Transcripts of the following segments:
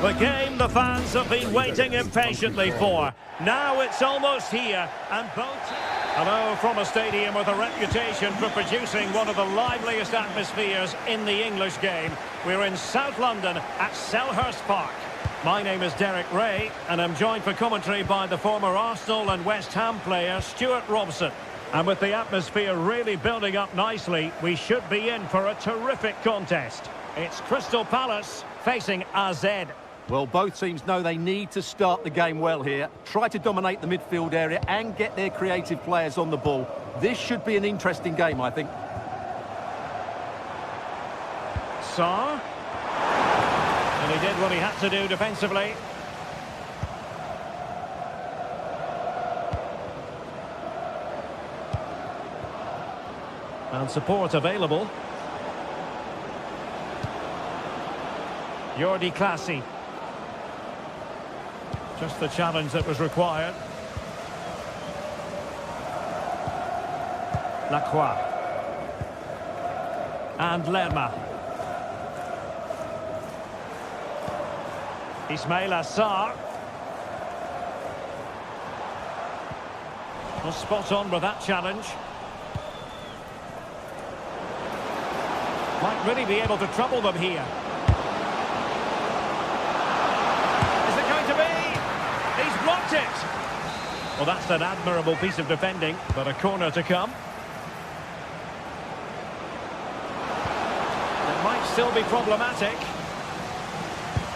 The game the fans have been waiting impatiently for. Now it's almost here, and both... Hello from a stadium with a reputation for producing one of the liveliest atmospheres in the English game. We're in South London at Selhurst Park. My name is Derek Ray, and I'm joined for commentary by the former Arsenal and West Ham player Stuart Robson. And with the atmosphere really building up nicely, we should be in for a terrific contest. It's Crystal Palace facing AZ. Well, both teams know they need to start the game well here. Try to dominate the midfield area and get their creative players on the ball. This should be an interesting game, I think. Sarr. And he did what he had to do defensively. And support available. Jordi Clasie. Just the challenge that was required. Lacroix. And Lerma. Ismail Assar. Was spot on with that challenge. Might really be able to trouble them here. Is it going to be? He's blocked it. Well, that's an admirable piece of defending, but a corner to come. It might still be problematic.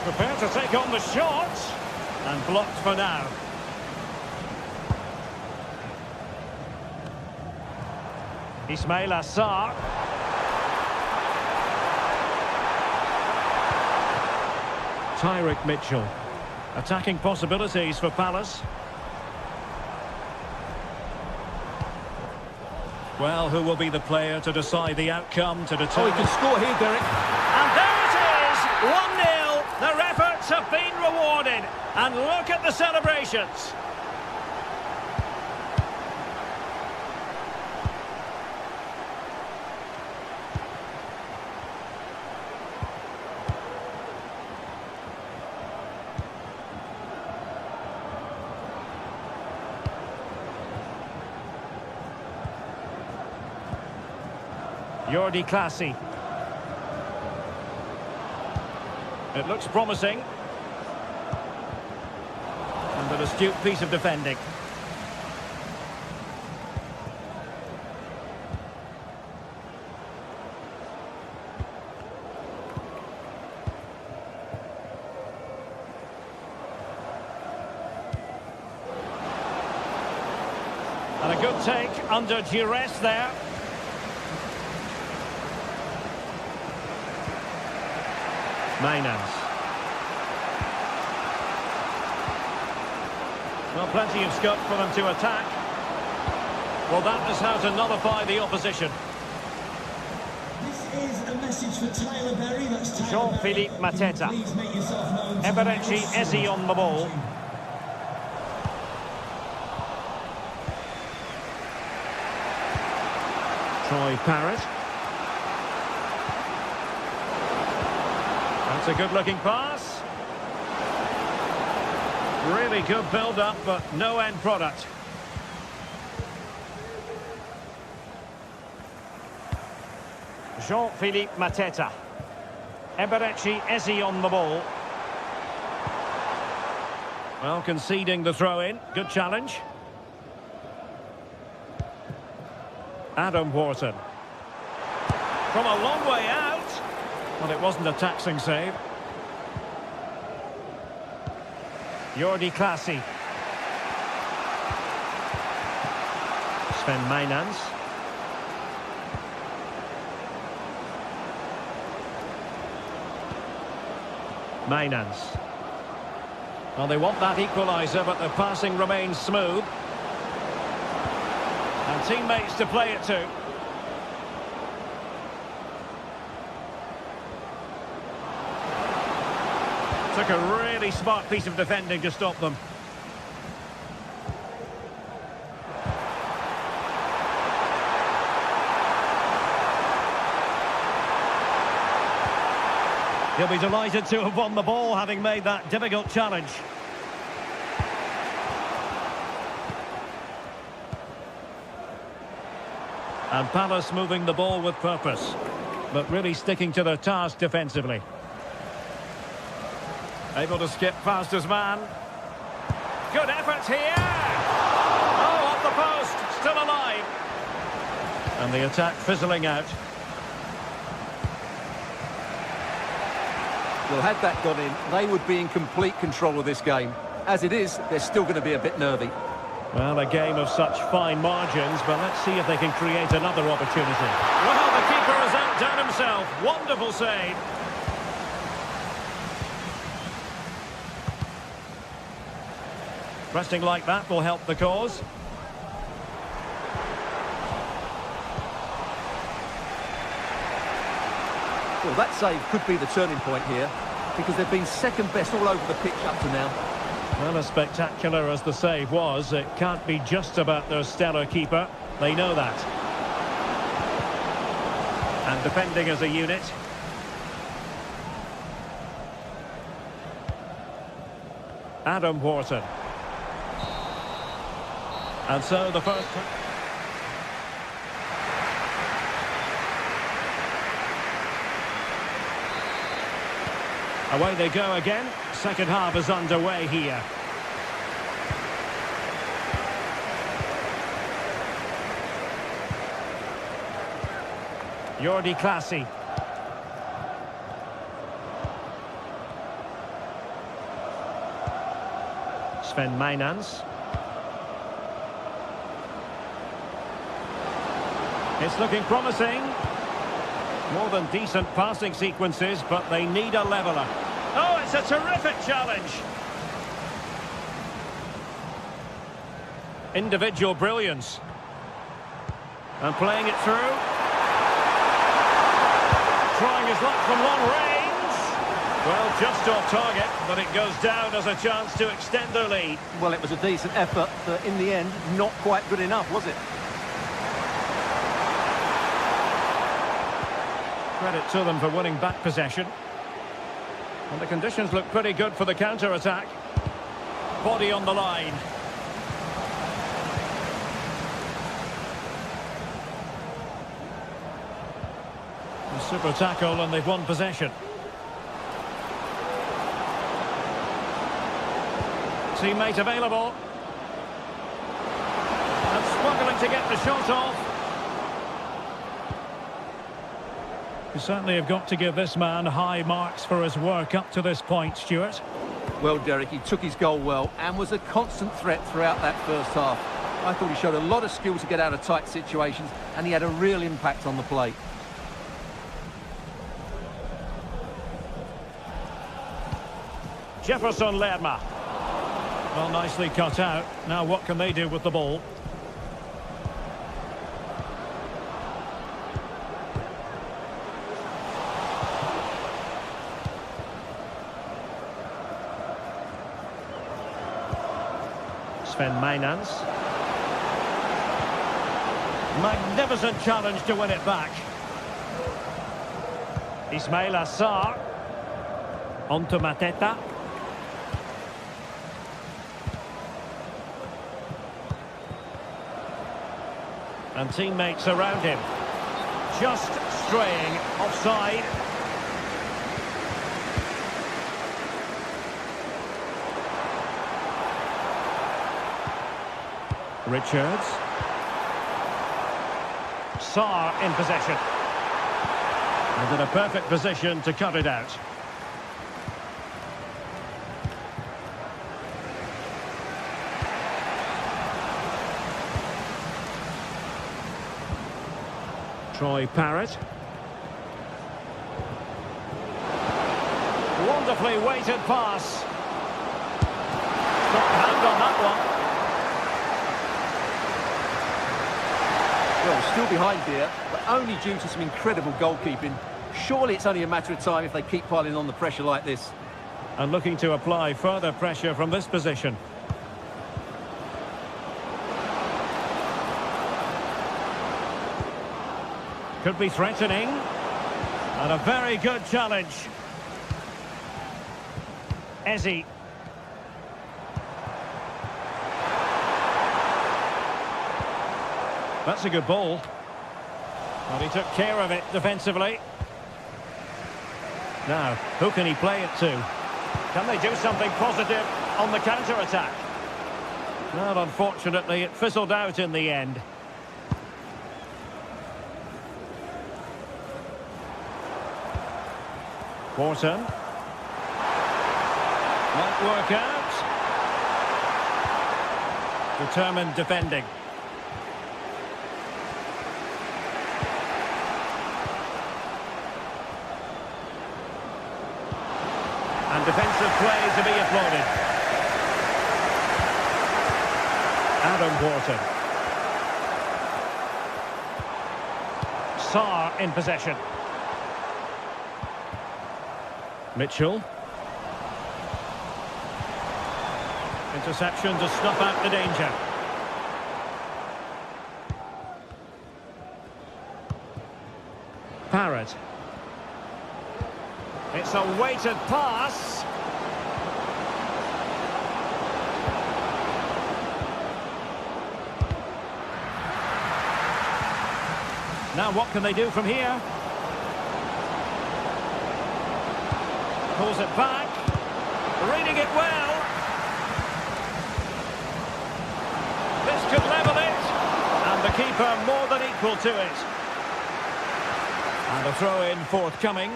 Prepared to take on the shot. And blocked for now. Ismail Assar. Tyrick Mitchell. Attacking possibilities for Palace. Well, who will be the player to decide the outcome, to determine... Oh, he can score here, Derek. And there it is! 1-0. Their efforts have been rewarded. And look at the celebrations. Jordi Clasie. It looks promising. And an astute piece of defending. And a good take under duress there. Maynard. Well, plenty of scope for them to attack. Well, that is how to nullify the opposition. This is a message for Tyler Berry. That's Jean-Philippe Mateta. Eberechi Eze on the ball. Troy Parrott. That's a good-looking pass. Really good build-up, but no end product. Jean-Philippe Mateta. Eberechi Eze on the ball. Well, conceding the throw-in. Good challenge. Adam Wharton. From a long way out. Well, it wasn't a taxing save. Jordi Clasie. Sven Maynans. Maynans. Well, they want that equaliser, but the passing remains smooth. And teammates to play it to. Took a really smart piece of defending to stop them. He'll be delighted to have won the ball, having made that difficult challenge. And Palace moving the ball with purpose, but really sticking to their task defensively. Able to skip past his man. Good effort here! Oh, off the post, still alive. And the attack fizzling out. Well, had that gone in, they would be in complete control of this game. As it is, they're still going to be a bit nervy. Well, a game of such fine margins, but let's see if they can create another opportunity. Well, the keeper has outdone himself. Wonderful save. Pressing like that will help the cause. Well, that save could be the turning point here, because they've been second best all over the pitch up to now. Well, as spectacular as the save was, it can't be just about their stellar keeper. They know that. And defending as a unit. Adam Wharton. And so the first... Away they go again. Second half is underway here. Jordi Clasie. Sven Mijnans. It's looking promising. More than decent passing sequences, but they need a leveller. Oh, it's a terrific challenge. Individual brilliance. And playing it through. Trying his luck from long range. Well, just off target, but it goes down as a chance to extend their lead. Well, it was a decent effort, but in the end, not quite good enough, was it? Credit to them for winning back possession. And the conditions look pretty good for the counter-attack. Body on the line. A super tackle and they've won possession. Teammate available. And struggling to get the shot off. You certainly have got to give this man high marks for his work up to this point, Stuart. Well, Derek, he took his goal well and was a constant threat throughout that first half. I thought he showed a lot of skill to get out of tight situations, and he had a real impact on the play. Jefferson Lerma. Well, nicely cut out. Now what can they do with the ball? Sven Mijnans. Magnificent challenge to win it back. Ismail Assar. On to Mateta. And teammates around him. Just straying offside. Richards. Sarr in possession. And in a perfect position to cut it out. Troy Parrott. Wonderfully weighted pass. Got hand on that one. Well, still behind here, but only due to some incredible goalkeeping. Surely it's only a matter of time if they keep piling on the pressure like this. And looking to apply further pressure from this position. Could be threatening. And a very good challenge. Ezzy. That's a good ball. Well, he took care of it defensively. Now, who can he play it to? Can they do something positive on the counter-attack? Well, unfortunately, it fizzled out in the end. Wharton. Might work out. Determined defending. And defensive play to be applauded. Adam Wharton. Sarr in possession. Mitchell. Interception to snuff out the danger. Parrott. It's a weighted pass. Now what can they do from here? Pulls it back. Reading it well. This could level it. And the keeper more than equal to it. And a throw-in forthcoming.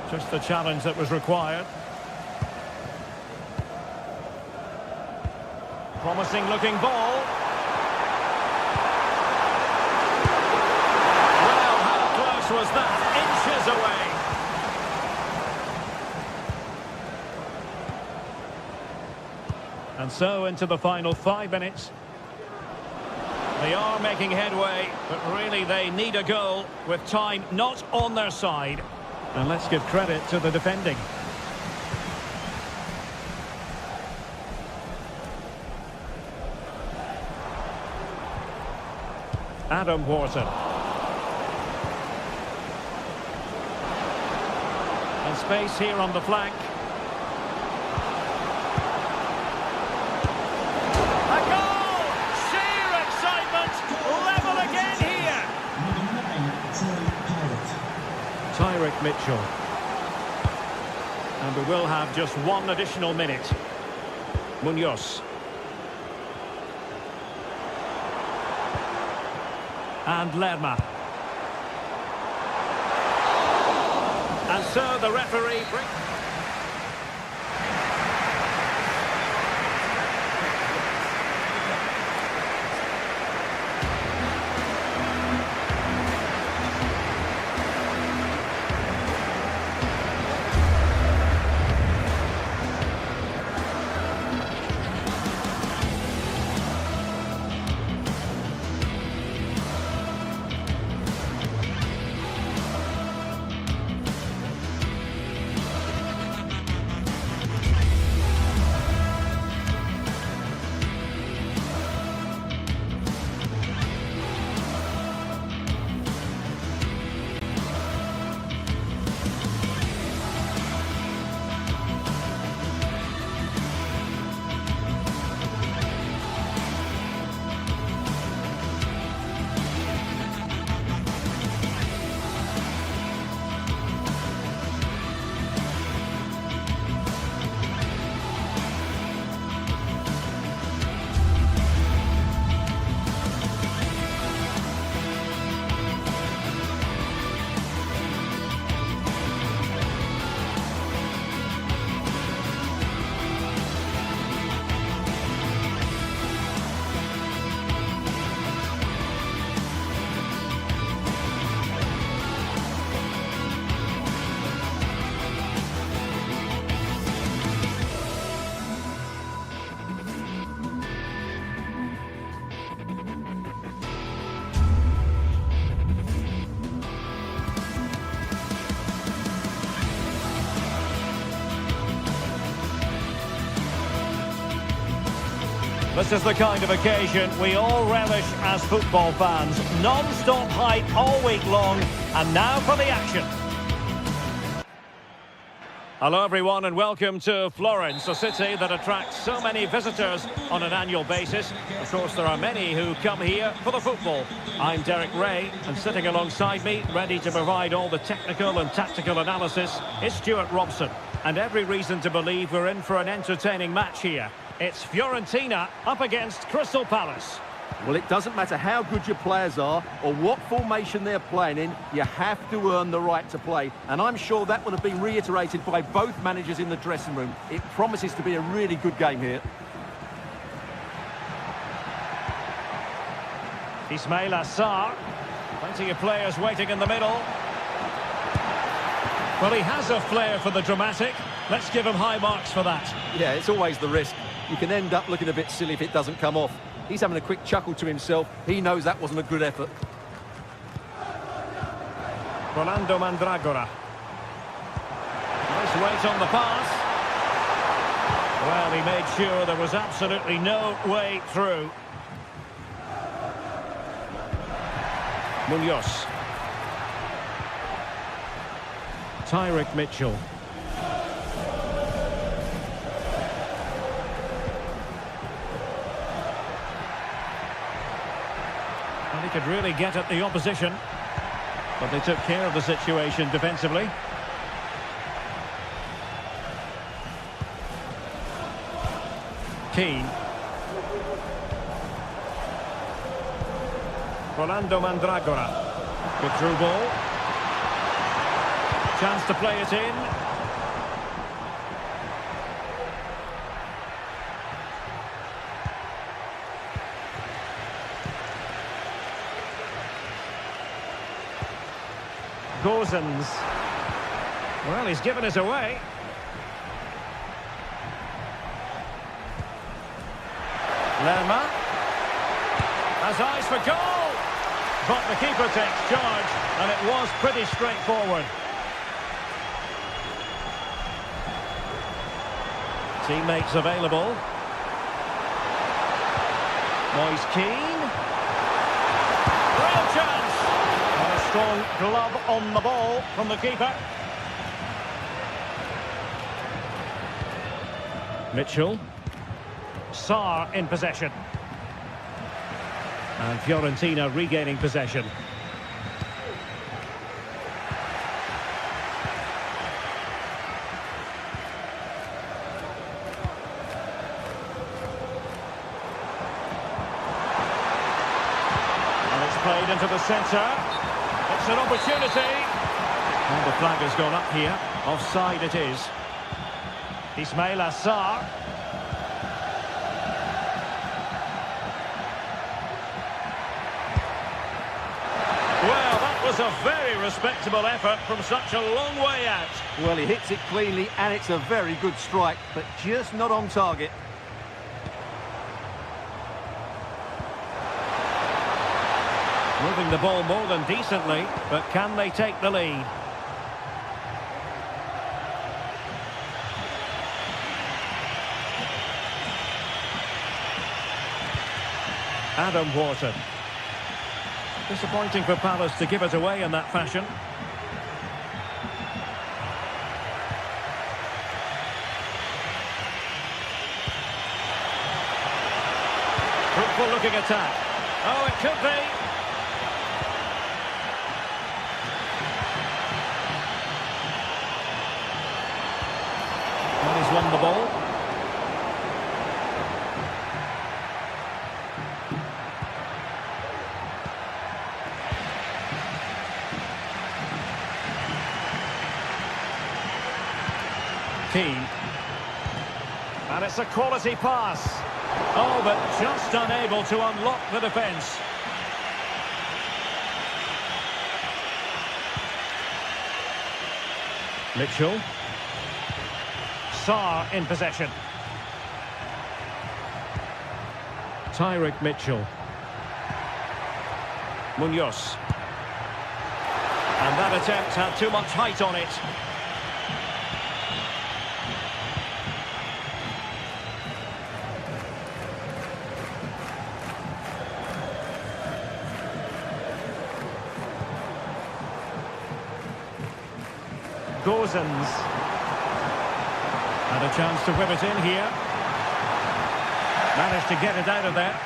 Just the challenge that was required. Promising looking ball. Well, how close was that? Inches away. And so into the final 5 minutes. They are making headway, but really they need a goal with time not on their side. And let's give credit to the defending. Adam Wharton. And space here on the flank. A goal! Sheer excitement! Level again here! Tyrick Mitchell. And we will have just one additional minute. Munoz. And Lerma. And so the referee brings... This is the kind of occasion we all relish as football fans. Non-stop hype all week long, and now for the action. Hello everyone and welcome to Florence, a city that attracts so many visitors on an annual basis. Of course, there are many who come here for the football. I'm Derek Ray, and sitting alongside me, ready to provide all the technical and tactical analysis, is Stuart Robson. And every reason to believe we're in for an entertaining match here. It's Fiorentina up against Crystal Palace. Well, it doesn't matter how good your players are or what formation they're playing in, you have to earn the right to play. And I'm sure that would have been reiterated by both managers in the dressing room. It promises to be a really good game here. Ismail Assar. Plenty of players waiting in the middle. Well, he has a flair for the dramatic. Let's give him high marks for that. Yeah, it's always the risk. You can end up looking a bit silly if it doesn't come off. He's having a quick chuckle to himself. He knows that wasn't a good effort. Rolando Mandragora. Nice weight on the pass. Well, he made sure there was absolutely no way through. Munoz. Tyrick Mitchell. And he could really get at the opposition. But they took care of the situation defensively. Keane. Rolando Mandragora. Good through ball. Chance to play it in. Gozens. Well, he's given us away. Lerma. Has eyes for goal. But the keeper takes charge, and it was pretty straightforward. Teammates available. Moise Keane. Real chance. And a strong glove on the ball from the keeper. Mitchell. Sarr in possession. And Fiorentina regaining possession. Played into the centre. It's an opportunity. And the flag has gone up here. Offside it is. Ismail Assar. Well, that was a very respectable effort from such a long way out. Well, he hits it cleanly and it's a very good strike, but just not on target. Moving the ball more than decently, but can they take the lead? Adam Wharton. Disappointing for Palace to give it away in that fashion. Fruitful looking attack. Oh, it could be. He's won the ball. Keane. And it's a quality pass. Oh, but just unable to unlock the defence. Mitchell. Sarr in possession. Tyrick Mitchell. Munoz. And that attempt had too much height on it. Gozens. And a chance to whip it in here. Managed to get it out of there.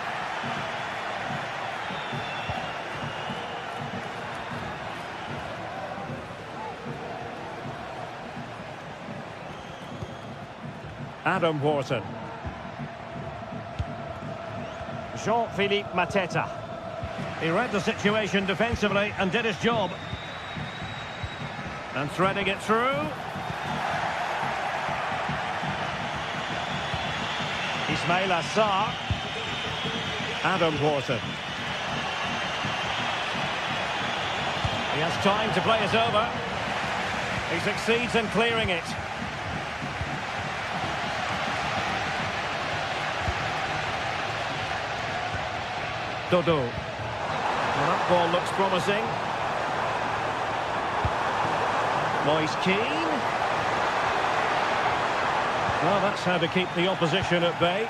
Adam Wharton. Jean-Philippe Mateta. He read the situation defensively and did his job. And threading it through. Ismail Assar. Adam Wharton. He has time to play it over. He succeeds in clearing it. Dodo. Well, that ball looks promising. Moise Keane. Well, that's how to keep the opposition at bay.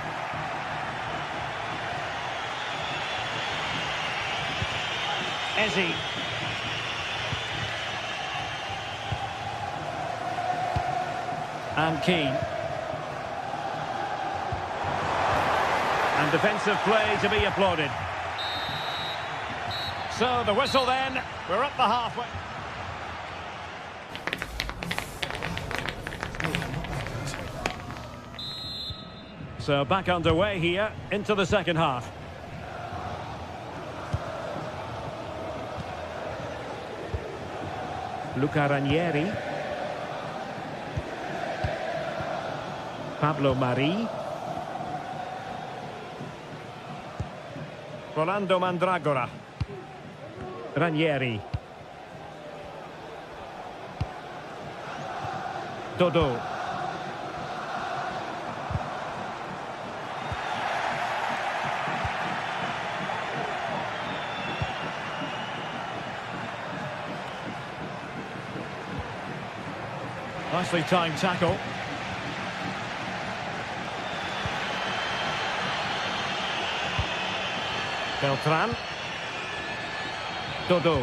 Eze. And Keane. And defensive play to be applauded. So the whistle then, we're up the halfway. So back underway here into the second half. Luca Ranieri. Pablo Mari. Rolando Mandragora. Ranieri. Dodo. Nicely timed tackle. Beltran. Dodo.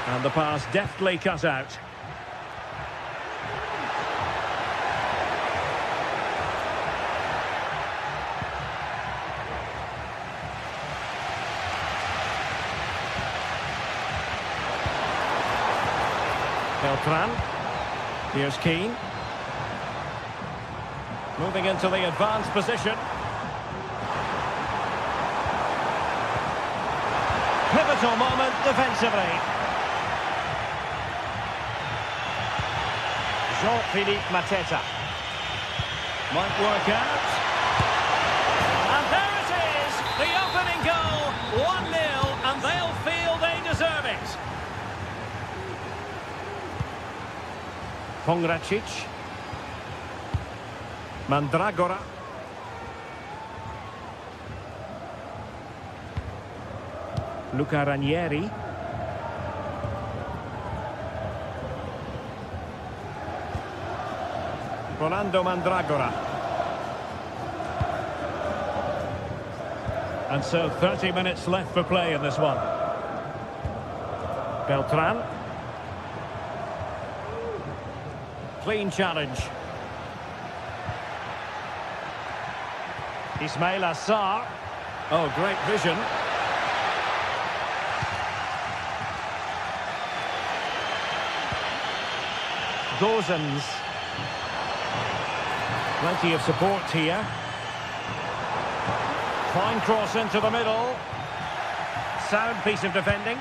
And the pass deftly cut out. Beltran. Here's Keane. Moving into the advanced position. Pivotal moment defensively. Jean-Philippe Mateta. Might work out. And there it is! The opening goal! 1-0, and they'll feel they deserve it. Pongracic. Mandragora. Luca Ranieri. Rolando Mandragora. And so 30 minutes left for play in this one. Beltran. Clean challenge. Ismail Assar. Oh, great vision. Gozens. Plenty of support here. Fine cross into the middle. Sound piece of defending.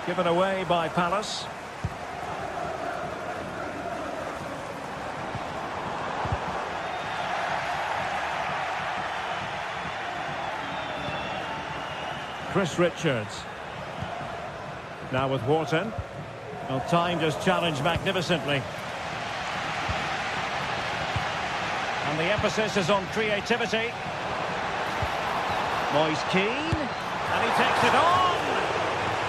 Given away by Palace. Chris Richards. Now with Wharton. Well, timed his challenge magnificently. And the emphasis is on creativity. Moise Keane. And he takes it on.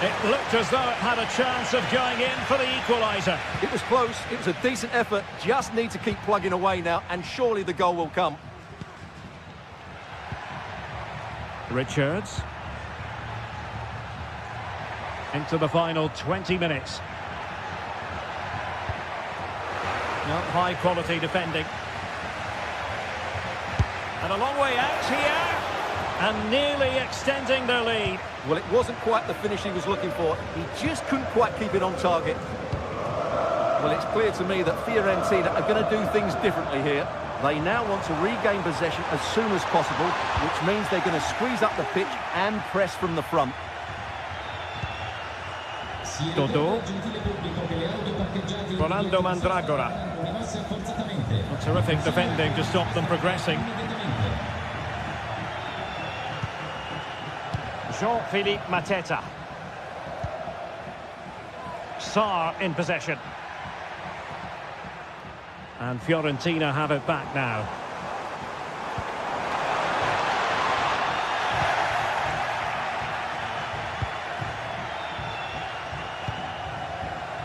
It looked as though it had a chance of going in for the equaliser. It was close. It was a decent effort. Just need to keep plugging away now, and surely the goal will come. Richards. Into the final 20 minutes. Not high quality defending. And a long way out here. And nearly extending their lead. Well, it wasn't quite the finish he was looking for. He just couldn't quite keep it on target. Well, it's clear to me that Fiorentina are going to do things differently here. They now want to regain possession as soon as possible, which means they're going to squeeze up the pitch and press from the front. Dodò. Rolando Mandragora. Terrific defending to stop them progressing. Jean-Philippe Mateta. Sarr in possession. And Fiorentina have it back now.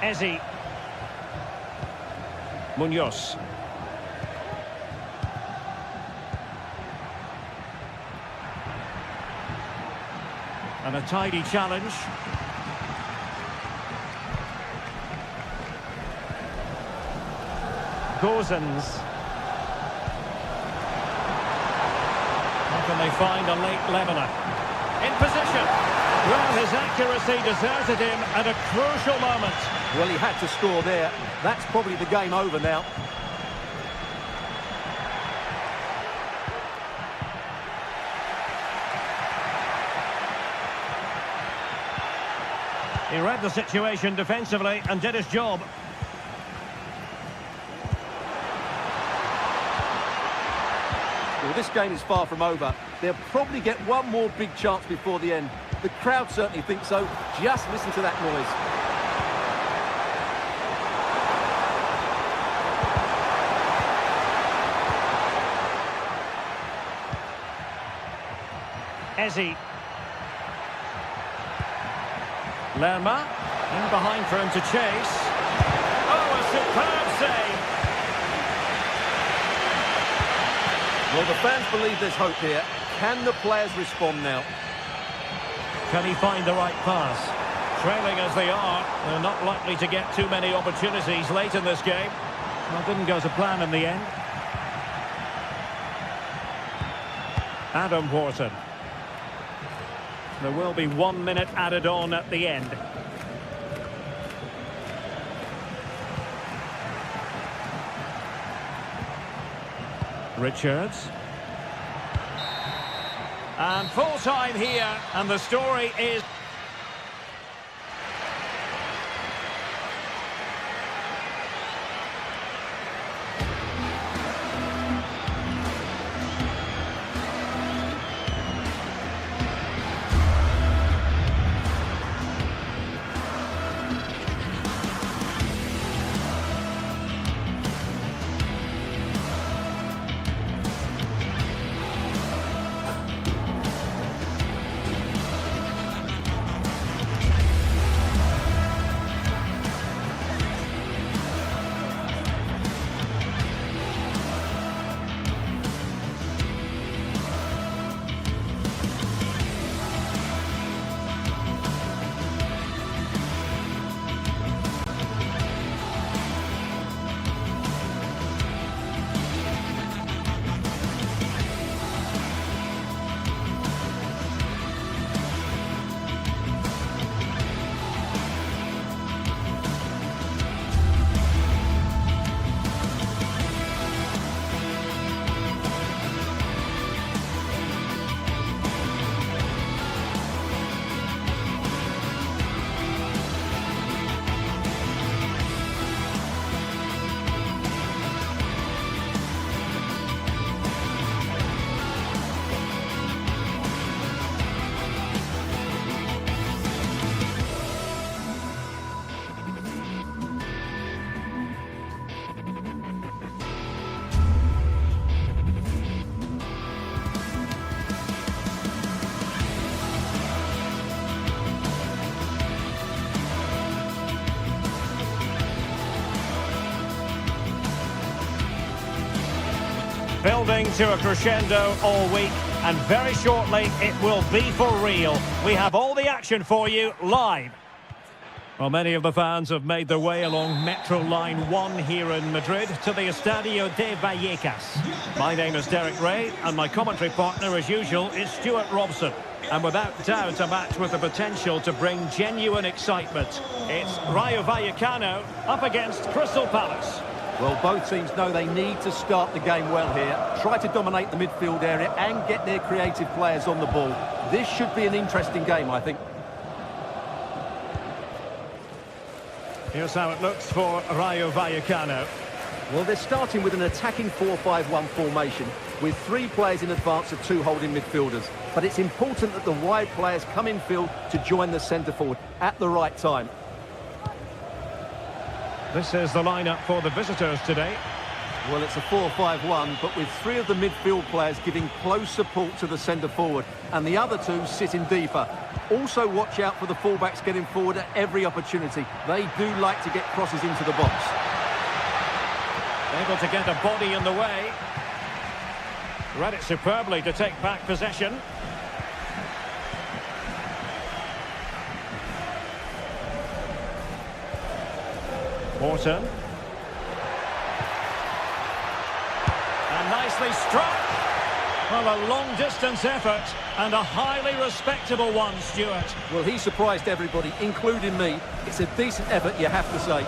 Ezi. Munoz. And a tidy challenge. Gozens. How can they find a late leveller? In position. Well, his accuracy deserted him at a crucial moment. Well, he had to score there. That's probably the game over now. He read the situation defensively and did his job. Well, this game is far from over. They'll probably get one more big chance before the end. The crowd certainly think so. Just listen to that noise. Ezi. Lerma. In behind for him to chase. Oh, a superb save. Well, the fans believe there's hope here. Can the players respond now? Can he find the right pass? Trailing as they are, they're not likely to get too many opportunities late in this game. Well, didn't go to plan in the end. Adam Wharton. There will be 1 minute added on at the end. Richards. And full time here, and the story is... Building to a crescendo all week, and very shortly it will be for real. We have all the action for you live. Well, many of the fans have made their way along Metro Line 1 here in Madrid to the Estadio de Vallecas. My name is Derek Ray, and my commentary partner, as usual, is Stuart Robson. And without doubt, a match with the potential to bring genuine excitement. It's Rayo Vallecano up against Crystal Palace. Well, both teams know they need to start the game well here, try to dominate the midfield area and get their creative players on the ball. This should be an interesting game, I think. Here's how it looks for Rayo Vallecano. Well, they're starting with an attacking 4-5-1 formation with 3 players in advance of 2 holding midfielders. But it's important that the wide players come in field to join the centre forward at the right time. This is the lineup for the visitors today. Well, it's a 4-5-1, but with 3 of the midfield players giving close support to the centre forward, and the other 2 sitting deeper. Also watch out for the fullbacks getting forward at every opportunity. They do like to get crosses into the box. Able to get a body in the way. Read it superbly to take back possession. Morton. And nicely struck. Well, a long-distance effort and a highly respectable one, Stuart. Well, he surprised everybody, including me. It's a decent effort, you have to say.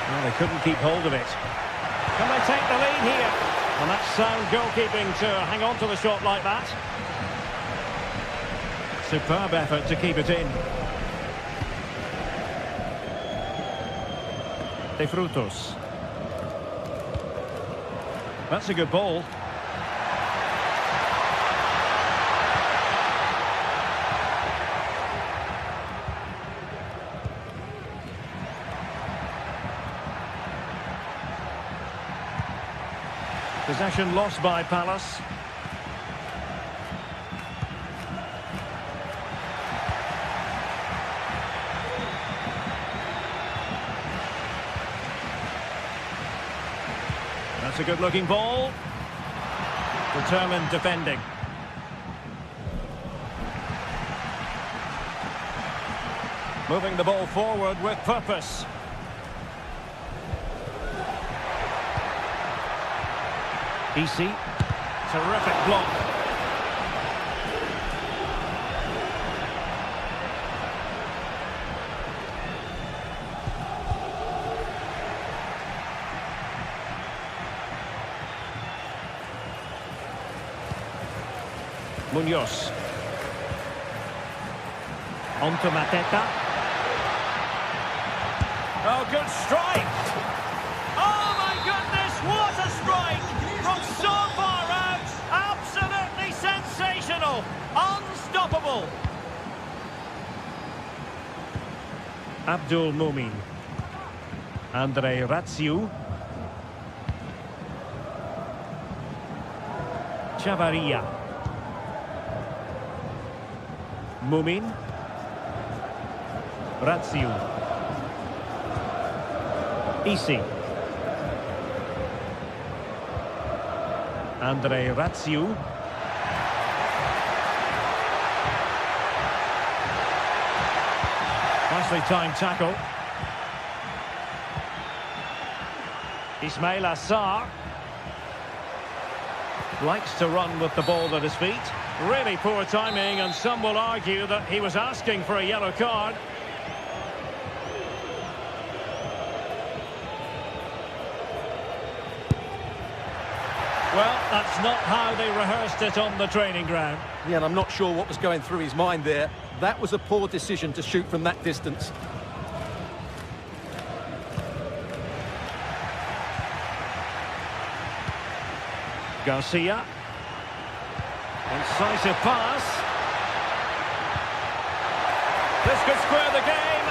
Well, they couldn't keep hold of it. Can they take the lead here? And that's sound goalkeeping to hang on to the shot like that. Superb effort to keep it in. De Frutos. That's a good ball. Possession lost by Palace. That's a good-looking ball. Determined defending. Moving the ball forward with purpose. Easy. Terrific block. Munoz. On to Mateta. Oh, good strike! Oh my goodness, what a strike! From so far out, absolutely sensational, unstoppable. Abdul Mumin. Andre Ratsiu. Chavarria. Mumin. Ratsiu. Easy. Andre Ratsiu. Nicely timed tackle. Ismail Assar. Likes to run with the ball at his feet. Really poor timing, and some will argue that he was asking for a yellow card. Well, that's not how they rehearsed it on the training ground. Yeah, and I'm not sure what was going through his mind there. That was a poor decision to shoot from that distance. Garcia. Incisive pass. This could square the game.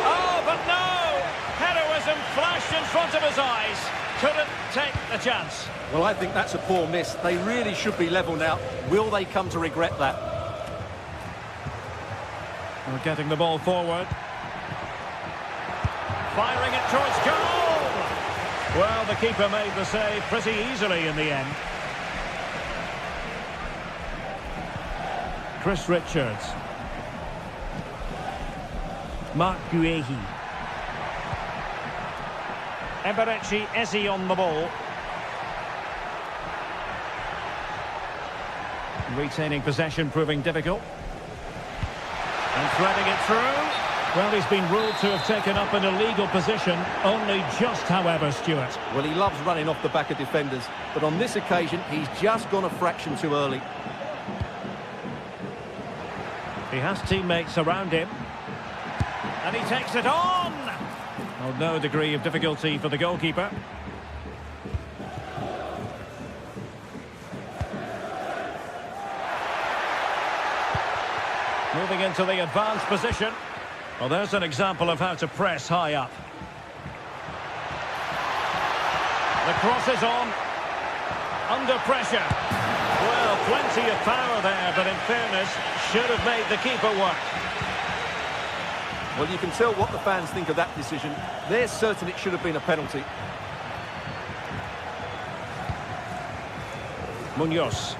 Oh, but no! Heroism flashed in front of his eyes. Couldn't take the chance. Well, I think that's a poor miss. They really should be level now. Will they come to regret that? We're getting the ball forward. Firing it towards goal! Well, the keeper made the save pretty easily in the end. Chris Richards. Mark Guehi. Eberechi Eze on the ball. Retaining possession proving difficult. And threading it through. Well, he's been ruled to have taken up an illegal position. Only just, however, Stuart. Well, he loves running off the back of defenders, but on this occasion, he's just gone a fraction too early. He has teammates around him. And he takes it on! Oh, no degree of difficulty for the goalkeeper. Moving into the advanced position. Well, there's an example of how to press high up. The cross is on. Under pressure. Well, plenty of power there, but in fairness, should have made the keeper work. Well, you can tell what the fans think of that decision. They're certain it should have been a penalty. Munoz.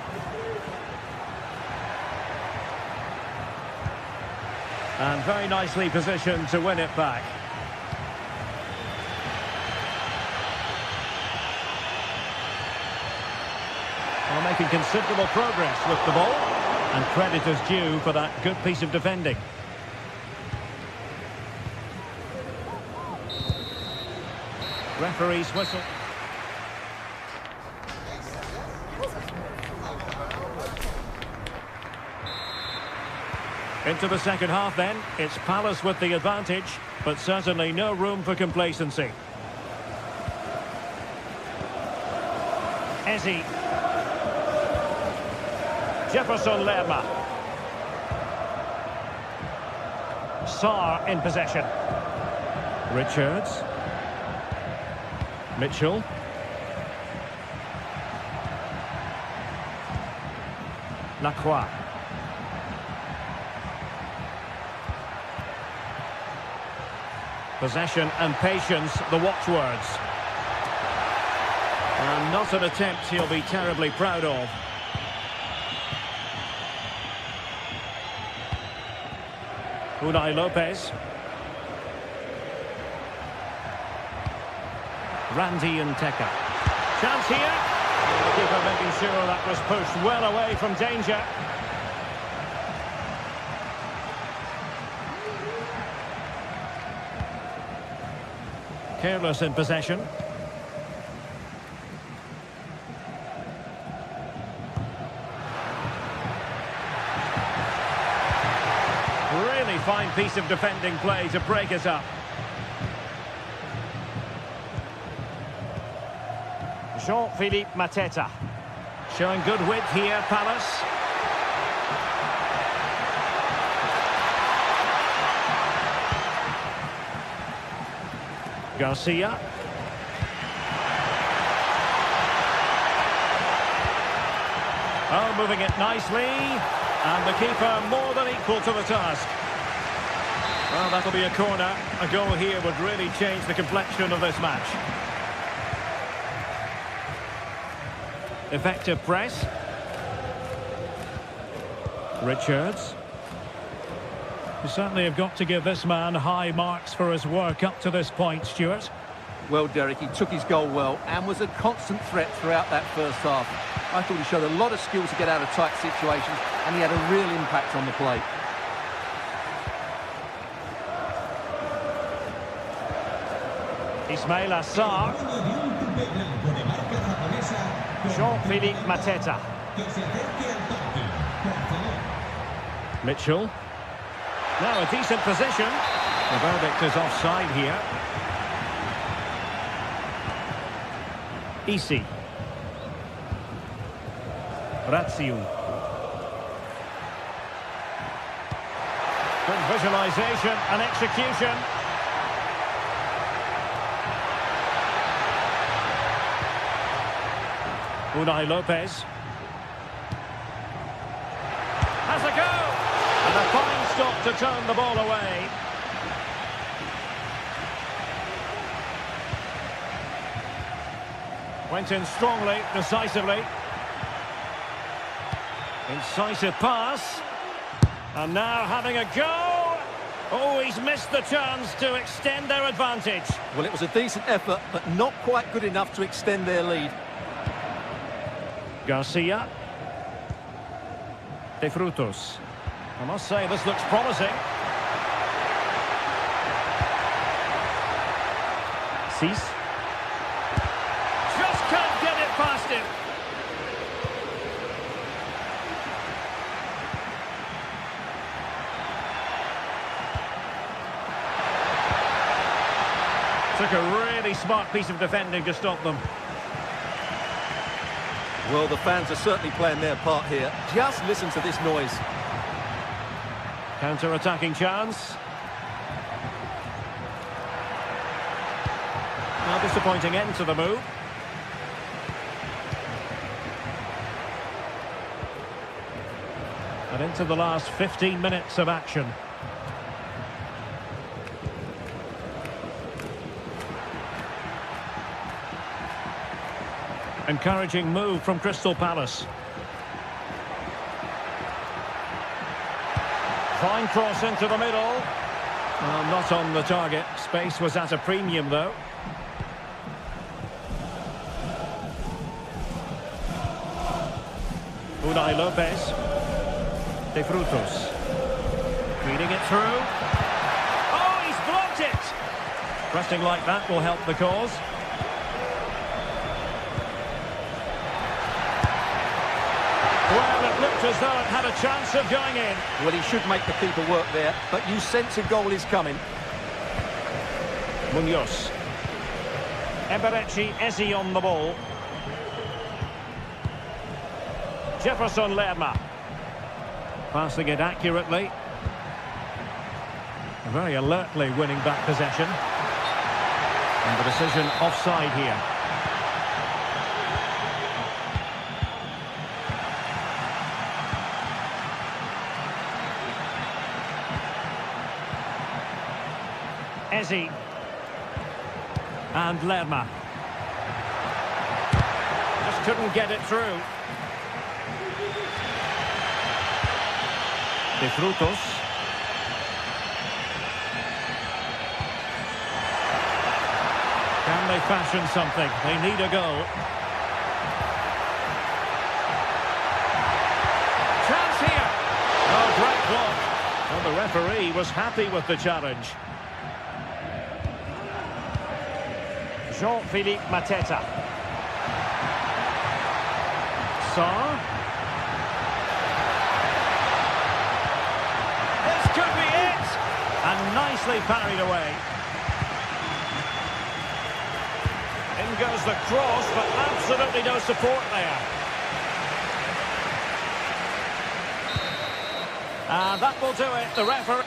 And very nicely positioned to win it back. Well, making considerable progress with the ball. And credit is due for that good piece of defending. Referee's whistle. Into the second half then. It's Palace with the advantage, but certainly no room for complacency. Eze. Jefferson Lerma. Sarr in possession. Richards. Mitchell. Lacroix. Possession and patience, the watchwords. And not an attempt he'll be terribly proud of. Unai Lopez. Randy and Teka. Chance here. The keeper making sure that was pushed well away from danger. Careless in possession. Really fine piece of defending play to break us up. Jean-Philippe Mateta. Showing good width here, Palace. Garcia. Oh, moving it nicely. And the keeper more than equal to the task. Well, that'll be a corner. A goal here would really change the complexion of this match. Effective press. Richards. You certainly have got to give this man high marks for his work up to this point, Stuart. Well, Derek, he took his goal well and was a constant threat throughout that first half. I thought he showed a lot of skill to get out of tight situations, and he had a real impact on the play. Ismail Assar. Jean-Philippe Mateta. Mitchell. Now a decent position. The verdict is offside here. Isi. Razziu. Good visualization and execution. Unai Lopez. Has a go! And a fine stop to turn the ball away. Went in strongly, decisively. Incisive pass. And now having a go. Oh, he's missed the chance to extend their advantage. Well, it was a decent effort, but not quite good enough to extend their lead. Garcia. De Frutos. I must say, this looks promising. Cis. Just can't get it past him. Took a really smart piece of defending to stop them. Well, the fans are certainly playing their part here. Just listen to this noise. Counter-attacking chance. Now, disappointing end to the move. And into the last 15 minutes of action. Encouraging move from Crystal Palace. Fine cross into the middle. Well, not on the target. Space was at a premium, though. Unai Lopez. De Frutos. Feeding it through. Oh, he's blocked it! Pressing like that will help the cause. Well, it looked as though it had a chance of going in. Well, he should make the keeper work there, but you sense a goal is coming. Munoz. Eberechi Eze on the ball. Jefferson Lerma. Passing it accurately. Very alertly winning back possession. And the decision offside here. Eze. And Lerma. Just couldn't get it through. De Frutos. Can they fashion something? They need a goal. Chance here. Oh, great block. Well, the referee was happy with the challenge. Jean-Philippe Mateta. Sarr. This could be it! And nicely parried away. In goes the cross, but absolutely no support there. And that will do it. The referee...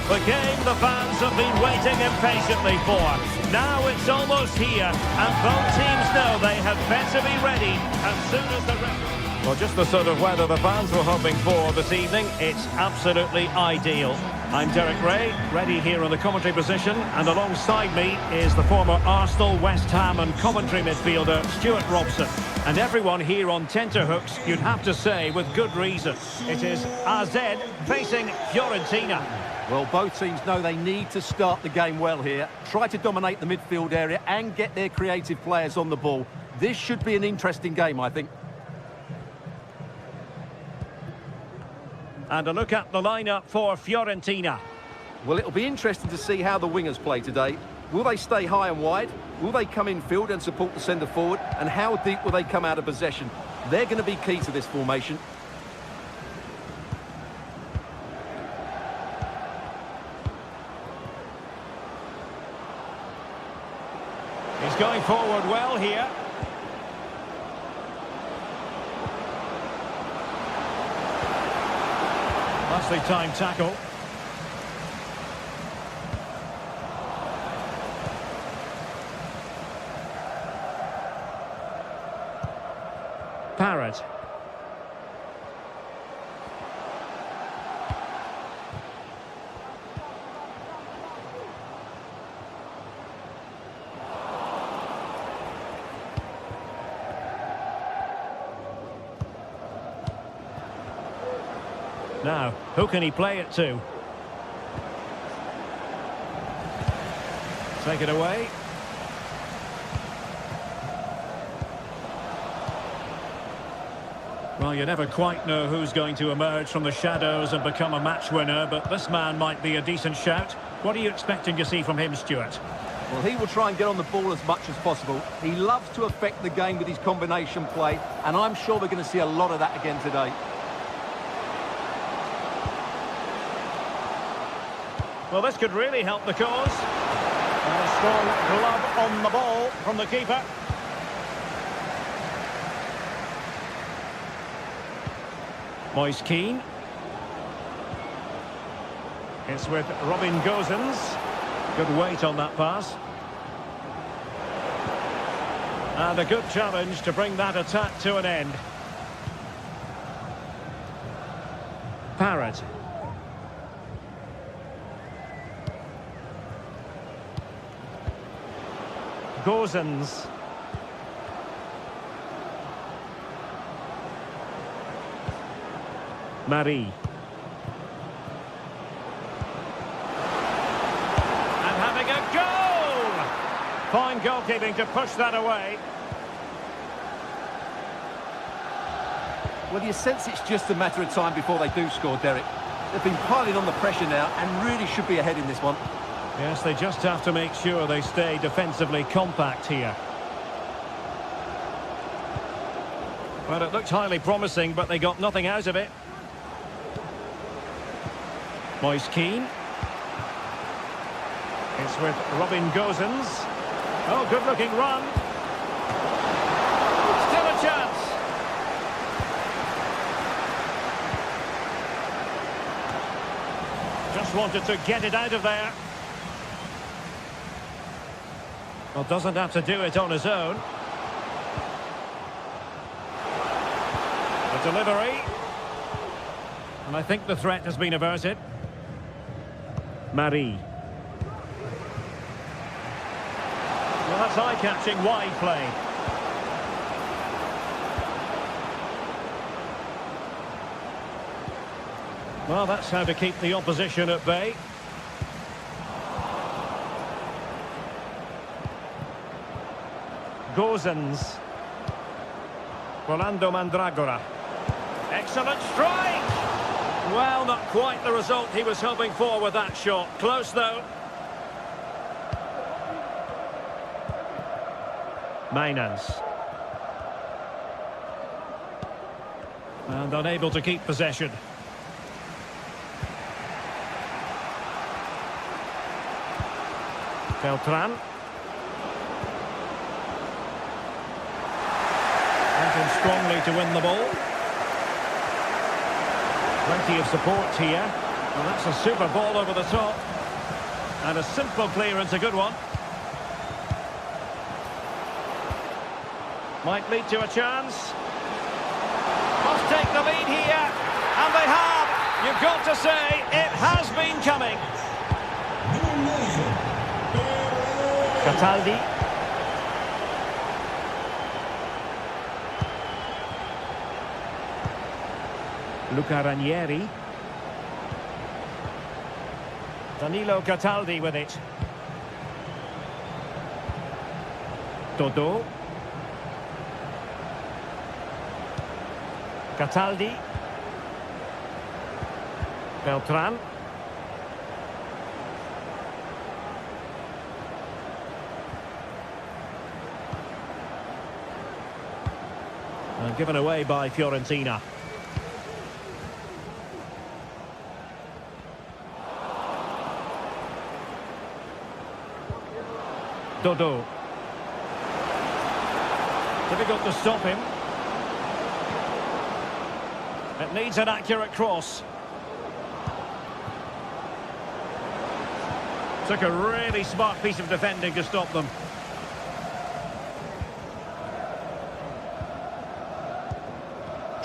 The game the fans have been waiting impatiently for. Now it's almost here, and both teams know they had better be ready as soon as the referee... Well, just the sort of weather the fans were hoping for this evening. It's absolutely ideal. I'm Derek Ray, ready here on the commentary position, and alongside me is the former Arsenal, West Ham and Coventry midfielder Stuart Robson. And everyone here on tenterhooks, you'd have to say, with good reason. It is AZ facing Fiorentina. Well, both teams know they need to start the game well here, try to dominate the midfield area and get their creative players on the ball. This should be an interesting game, I think. And a look at the lineup for Fiorentina. Well, it'll be interesting to see how the wingers play today. Will they stay high and wide? Will they come in field and support the centre forward? And how deep will they come out of possession? They're going to be key to this formation. He's going forward well here. Nicely timed tackle. Parrott. Now, who can he play it to? Take it away. Well, you never quite know who's going to emerge from the shadows and become a match winner, but this man might be a decent shout. What are you expecting to see from him, Stuart? Well, he will try and get on the ball as much as possible. He loves to affect the game with his combination play, and I'm sure we're going to see a lot of that again today. Well, this could really help the cause. And a strong glove on the ball from the keeper. Moise Keane. It's with Robin Gosens. Good weight on that pass. And a good challenge to bring that attack to an end. Parrott. Gosens. Marie. And having a goal! Fine goalkeeping to push that away. Well, you sense it's just a matter of time before they do score, Derek. They've been piling on the pressure now and really should be ahead in this one. Yes, they just have to make sure they stay defensively compact here. Well, it looked highly promising, but they got nothing out of it. Moise Keane. It's with Robin Gosens. Oh, good-looking run. Still a chance. Just wanted to get it out of there. Well, doesn't have to do it on his own. The delivery. And I think the threat has been averted. Marie. Well, that's eye-catching wide play. Well, that's how to keep the opposition at bay. Gosens. Rolando Mandragora. Excellent strike! Well, not quite the result he was hoping for with that shot. Close, though. Mainans. And unable to keep possession. Beltran. Went in strongly to win the ball. Plenty of support here. Well, that's a super ball over the top. And a simple clearance, a good one. Might lead to a chance. Must take the lead here. And they have. You've got to say, it has been coming. Cataldi. Luca Ranieri. Danilo Cataldi with it. Dodo. Cataldi. Beltran. And given away by Fiorentina. Dodo. Difficult to stop him. It needs an accurate cross. Took a really smart piece of defending to stop them.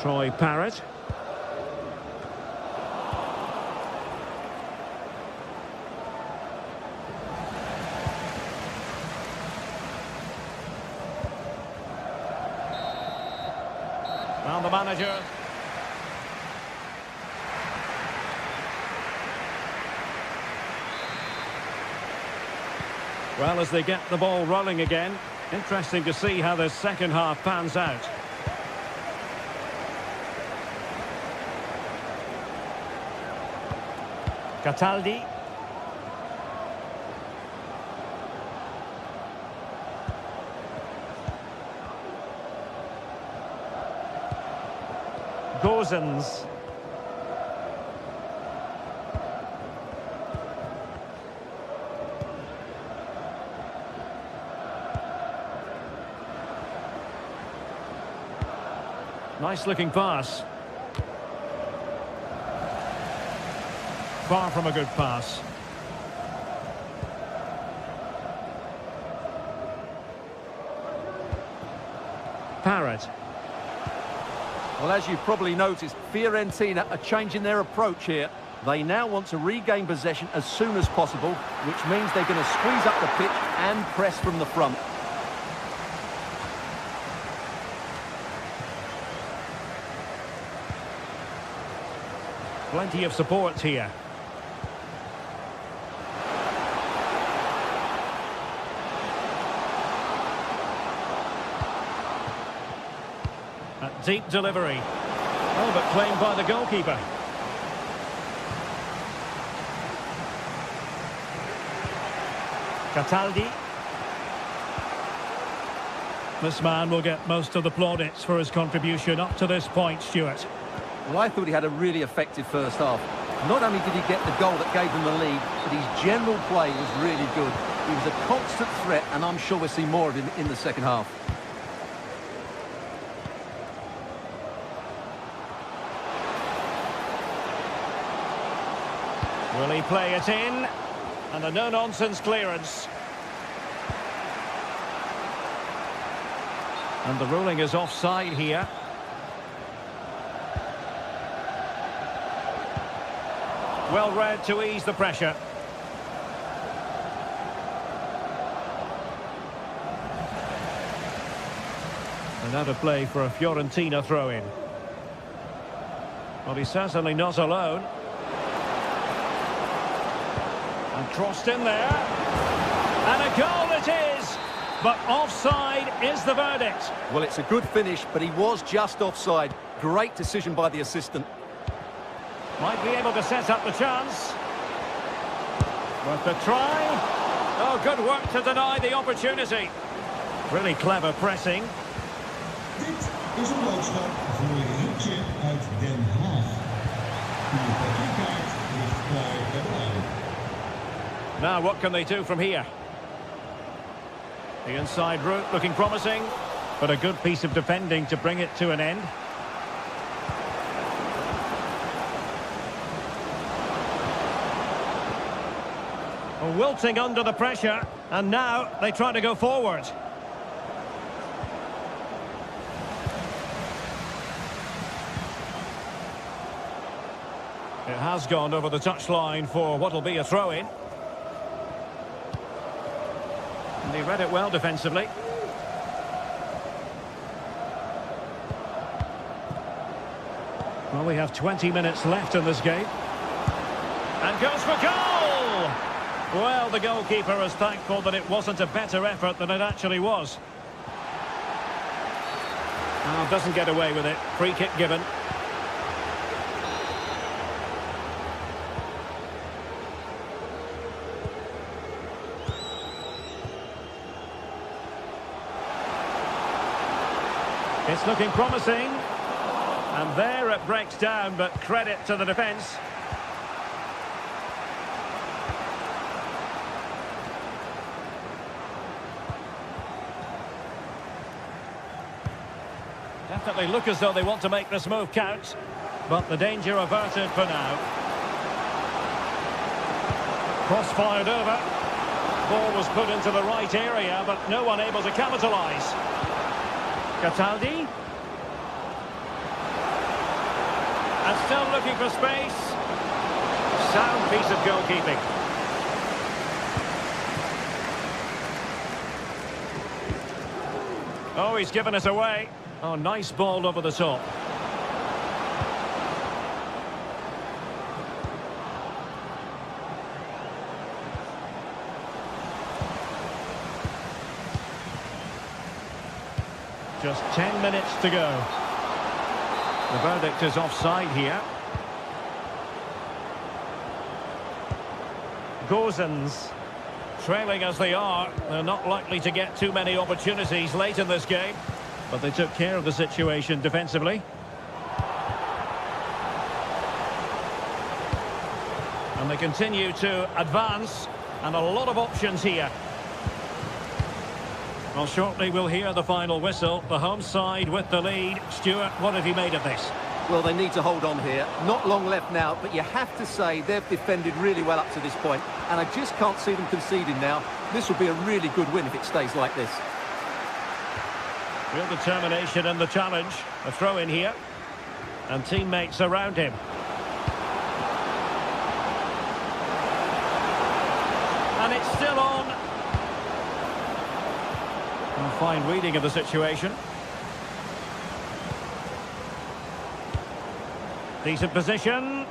Troy Parrott. Well, the manager. Well, as they get the ball rolling again, interesting to see how the second half pans out. Cataldi. Gozens. Nice looking pass. Far from a good pass. Parrott. Well, as you've probably noticed, Fiorentina are changing their approach here. They now want to regain possession as soon as possible, which means they're going to squeeze up the pitch and press from the front. Plenty of support here. A deep delivery. Oh, but claimed by the goalkeeper. Cataldi. This man will get most of the plaudits for his contribution up to this point, Stuart. Well, I thought he had a really effective first half. Not only did he get the goal that gave them the lead, but his general play was really good. He was a constant threat, and I'm sure we'll see more of him in the second half. Will he play it in? And a no-nonsense clearance. And the ruling is offside here. Well read to ease the pressure. And out of play for a Fiorentina throw-in. Well, he's certainly not alone. And crossed in there. And a goal it is! But offside is the verdict. Well, it's a good finish, but he was just offside. Great decision by the assistant. Might be able to set up the chance. Worth a try. Oh, good work to deny the opportunity. Really clever pressing. Dit is een boodschap voor Rietje uit Den Haag. Uw partijkaart ligt klaar bij de lijn. Now, what can they do from here? The inside route looking promising, but a good piece of defending to bring it to an end. Wilting under the pressure, and now they try to go forward. It has gone over the touchline for what will be a throw-in. And he read it well defensively. Well, we have 20 minutes left in this game. And goes for goal! Well, the goalkeeper is thankful that it wasn't a better effort than it actually was. Oh, doesn't get away with it. Free kick given. It's looking promising. And there it breaks down, but credit to the defence. Definitely look as though they want to make this move count. But the danger averted for now. Cross fired over. Ball was put into the right area, but no one able to capitalise. Cataldi. And still looking for space. Sound piece of goalkeeping. Oh, he's given it away. Oh, nice ball over the top. Just 10 minutes to go. The verdict is offside here. Gozens, trailing as they are, they're not likely to get too many opportunities late in this game, but they took care of the situation defensively. And they continue to advance, and a lot of options here. Well, shortly we'll hear the final whistle. The home side with the lead. Stuart, what have you made of this? Well, they need to hold on here. Not long left now, but you have to say they've defended really well up to this point, and I just can't see them conceding now. This will be a really good win if it stays like this. Real determination in the challenge. A throw in here. And teammates around him. And it's still on. And fine reading of the situation. Decent position.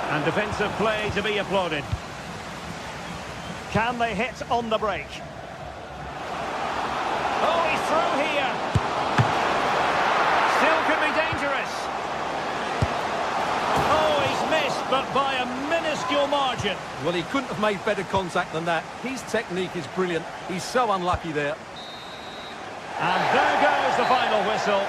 And defensive play to be applauded. Can they hit on the break? Oh, he's through here. Still could be dangerous. Oh, he's missed, but by a minuscule margin. Well, he couldn't have made better contact than that. His technique is brilliant. He's so unlucky there. And there goes the final whistle.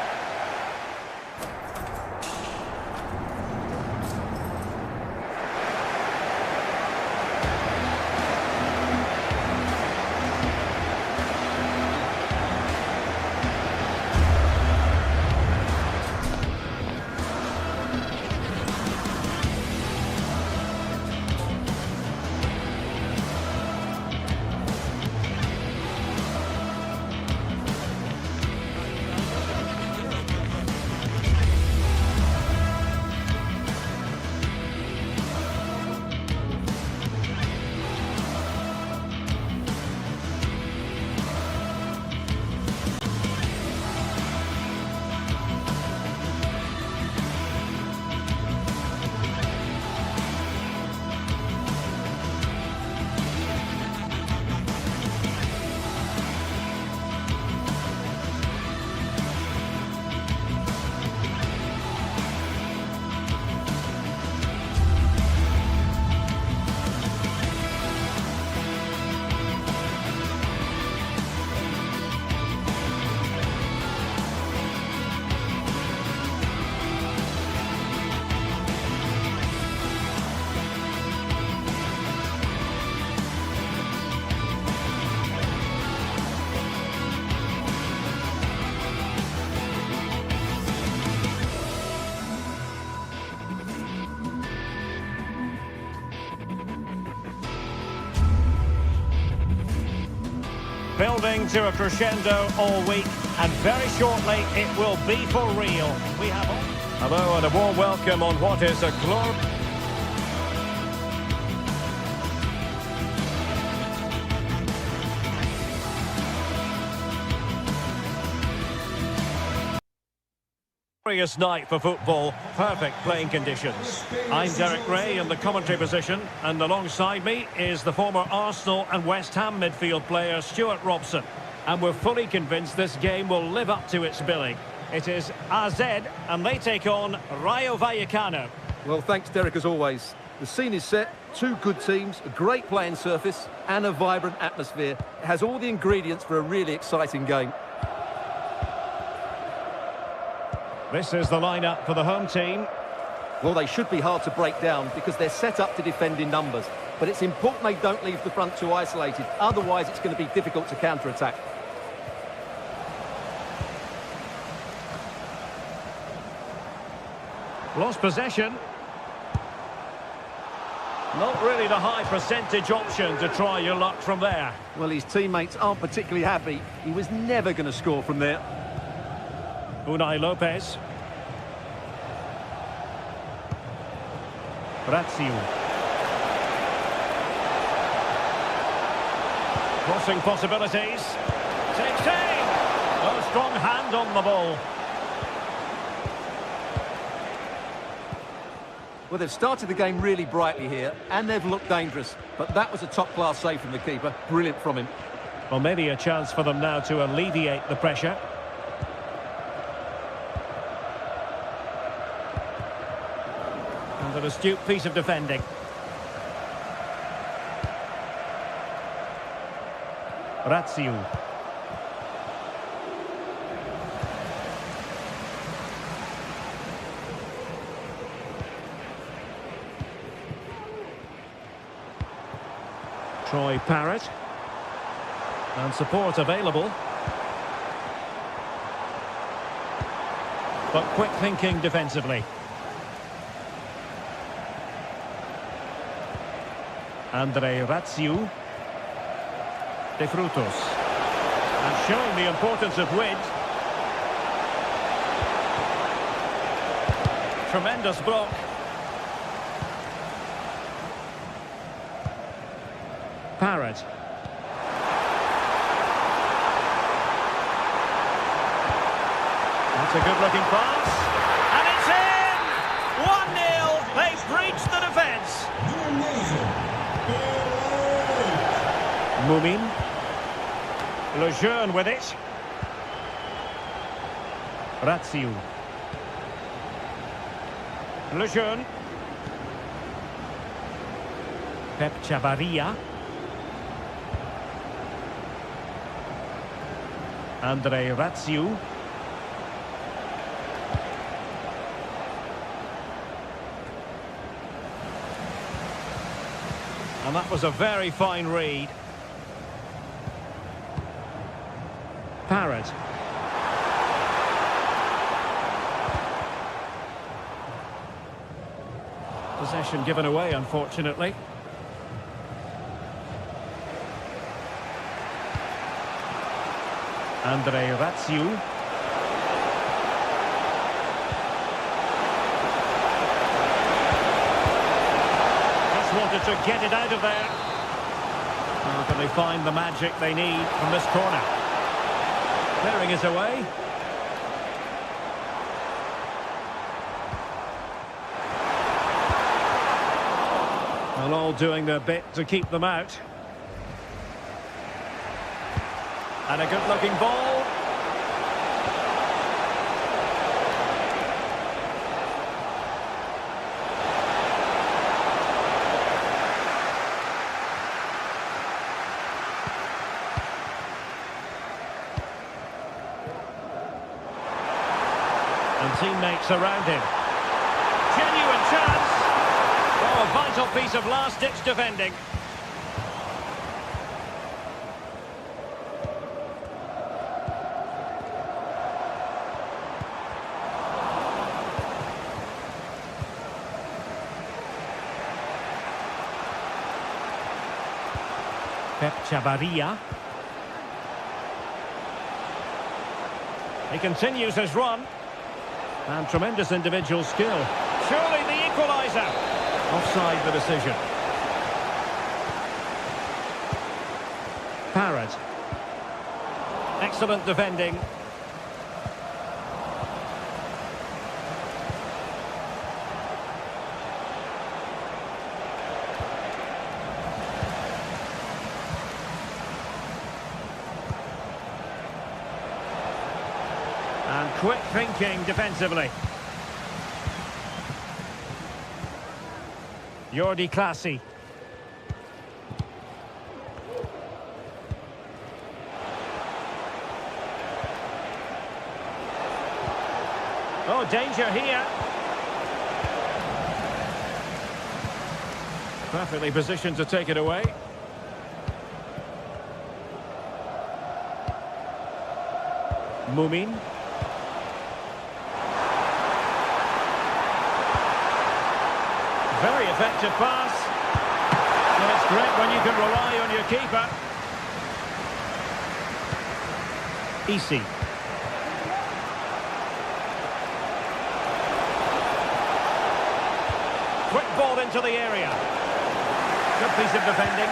Building to a crescendo all week, and very shortly it will be for real. We have all... Hello and a warm welcome on what is a glorious... Glorious night for football, perfect playing conditions. I'm Derek Ray in the commentary position, and alongside me is the former Arsenal and West Ham midfield player Stuart Robson. And we're fully convinced this game will live up to its billing. It is AZ, and they take on Rayo Vallecano. Well, thanks, Derek, as always. The scene is set, two good teams, a great playing surface, and a vibrant atmosphere. It has all the ingredients for a really exciting game. This is the lineup for the home team. Well, they should be hard to break down because they're set up to defend in numbers. But it's important they don't leave the front too isolated. Otherwise, it's going to be difficult to counter-attack. Lost possession. Not really the high percentage option to try your luck from there. Well, his teammates aren't particularly happy. He was never going to score from there. Unai Lopez. Razio. Crossing possibilities. Takes aim. A strong hand on the ball. Well, they've started the game really brightly here, and they've looked dangerous. But that was a top-class save from the keeper. Brilliant from him. Well, maybe a chance for them now to alleviate the pressure. And an astute piece of defending. Razio. Troy Parrott. And support available. But quick thinking defensively. Andre Razio. De Frutos. And showing the importance of width. Tremendous block. Parrott. That's a good-looking pass. And it's in! 1-0. They've breached the defence. Mumin. Lejeune with it. Razio. Lejeune. Pep Chavarria. Andre Razio. And that was a very fine read. Parrott. Possession given away, unfortunately. Andre Razio. Just wanted to get it out of there. How can they find the magic they need from this corner? Clearing is away. And all doing their bit to keep them out. And a good-looking ball. And teammates around him. Genuine chance. Oh, a vital piece of last-ditch defending. Pep Chavarria. He continues his run. And tremendous individual skill. Surely the equaliser. Offside the decision. Parrott. Excellent defending. And quick thinking defensively. Jordi Clasie. Oh, danger here. Perfectly positioned to take it away. Mumin. Very effective pass. And it's great when you can rely on your keeper. Easy. Quick ball into the area. Good piece of defending.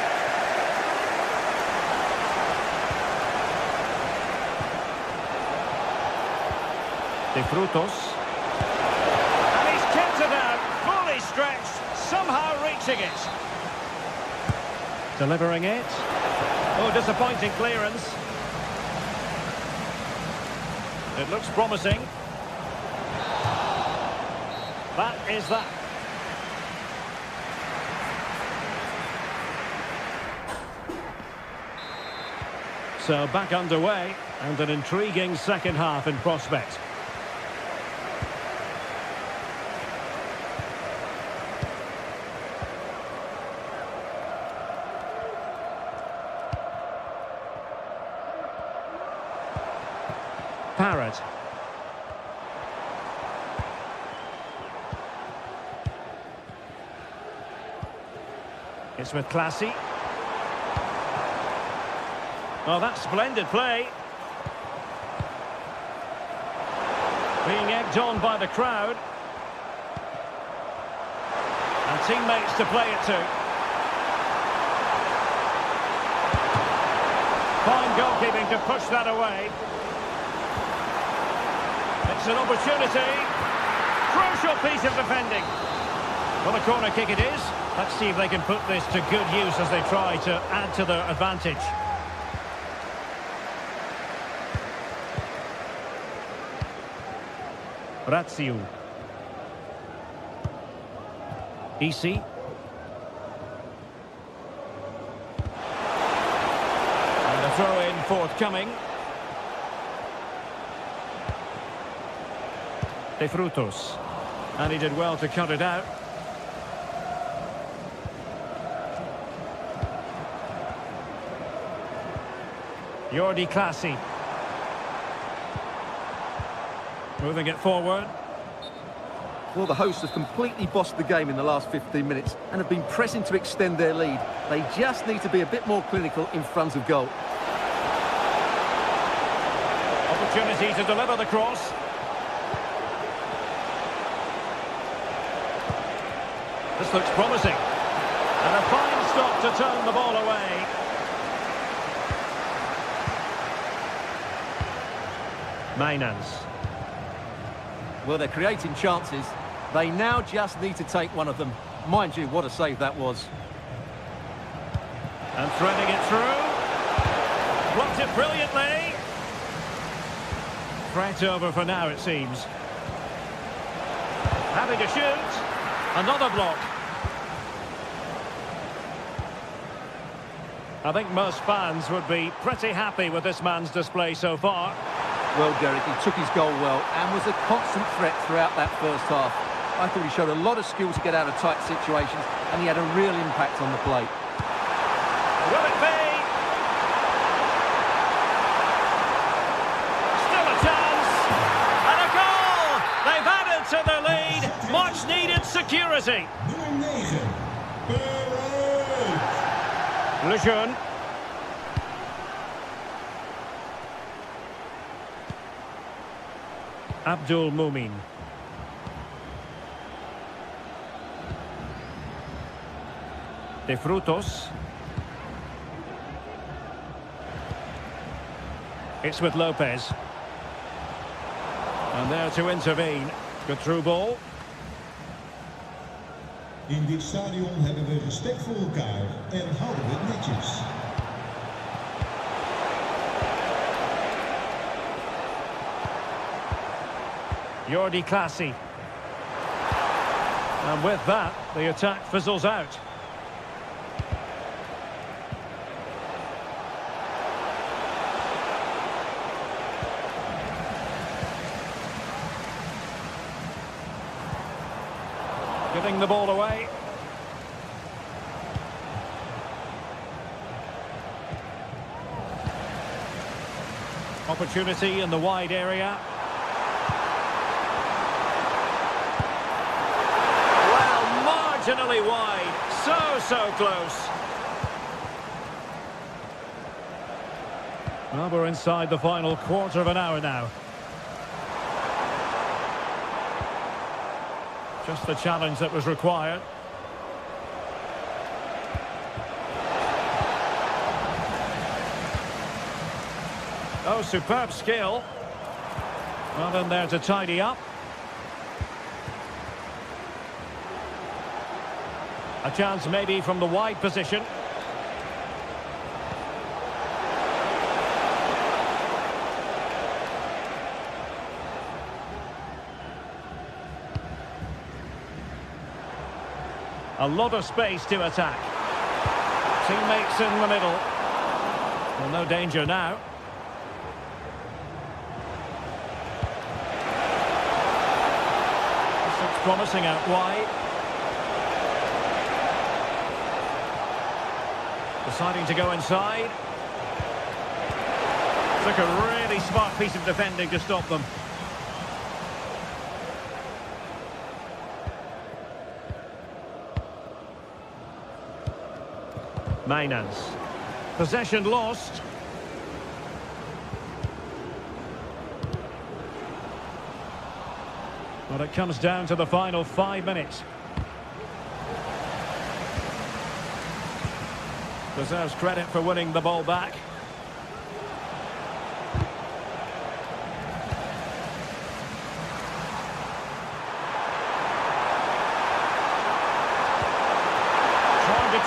De Frutos. And he's kept it out. Fully stretched. Somehow reaching it. Delivering it. Oh, disappointing clearance. It looks promising. That is that. So back underway, and an intriguing second half in prospect. Parrott. It's with Clasie. Oh, that's splendid play. Being egged on by the crowd. And teammates to play it to. Fine goalkeeping to push that away. It's an opportunity. Crucial piece of defending. Well, a corner kick it is. Let's see if they can put this to good use as they try to add to their advantage. Razziu. Easy. And a throw-in forthcoming. De Frutos. And he did well to cut it out. Jordi Clasie. Moving it forward. Well, the hosts have completely bossed the game in the last 15 minutes and have been pressing to extend their lead. They just need to be a bit more clinical in front of goal. Opportunity to deliver the cross. This looks promising. And a fine stop to turn the ball away. Mainans. Well, they're creating chances. They now just need to take one of them. Mind you, what a save that was. And threading it through. Blocked it brilliantly. Threat over for now, it seems. Having to shoot. Another block. I think most fans would be pretty happy with this man's display so far. Well, Derek, he took his goal well and was a constant threat throughout that first half. I thought he showed a lot of skill to get out of tight situations, and he had a real impact on the play. Will it be? Still a chance. And a goal! They've added to their lead. Much needed security. Nummer 9. Parrott. Lejeune. Abdul Mumin. De Frutos. It's with Lopez. And there to intervene. Good through ball. In dit stadion hebben we respect voor elkaar en houden we het netjes. Jordi Classy. And with that, the attack fizzles out. Giving the ball away. Opportunity in the wide area. Well, marginally wide. So close. Well, we're inside the final quarter of an hour now. Just the challenge that was required. Oh, superb skill. Well, in there to tidy up. A chance maybe from the wide position. A lot of space to attack. Teammates in the middle. Well, no danger now. This looks promising out wide. Deciding to go inside. Took a really smart piece of defending to stop them. Mainans. Possession lost. Well, it comes down to the final 5 minutes. Deserves credit for winning the ball back.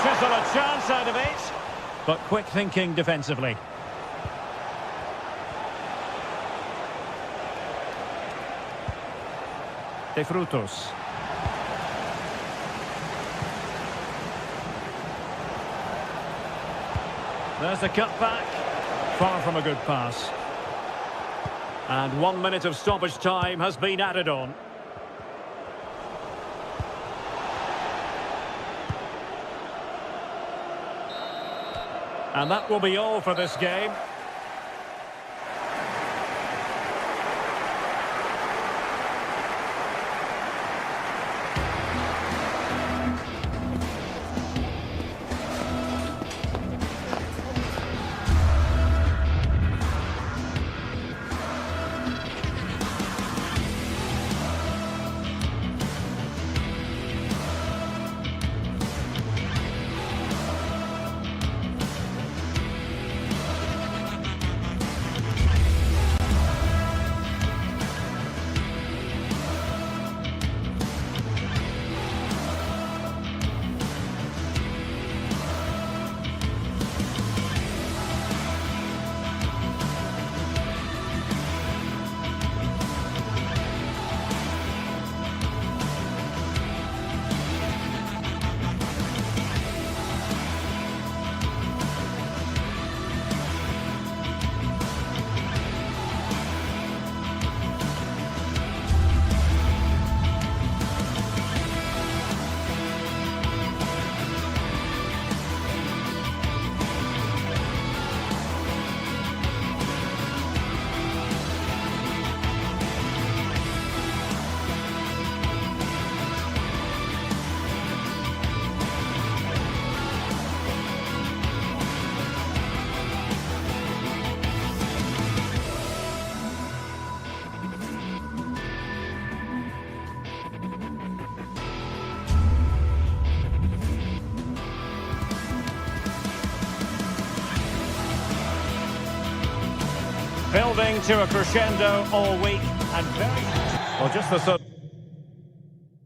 Chisel a chance out of it, but quick thinking defensively. De Frutos. There's the cutback. Far from a good pass. And 1 minute of stoppage time has been added on. And that will be all for this game. Building to a crescendo all week and very... Well, just the sort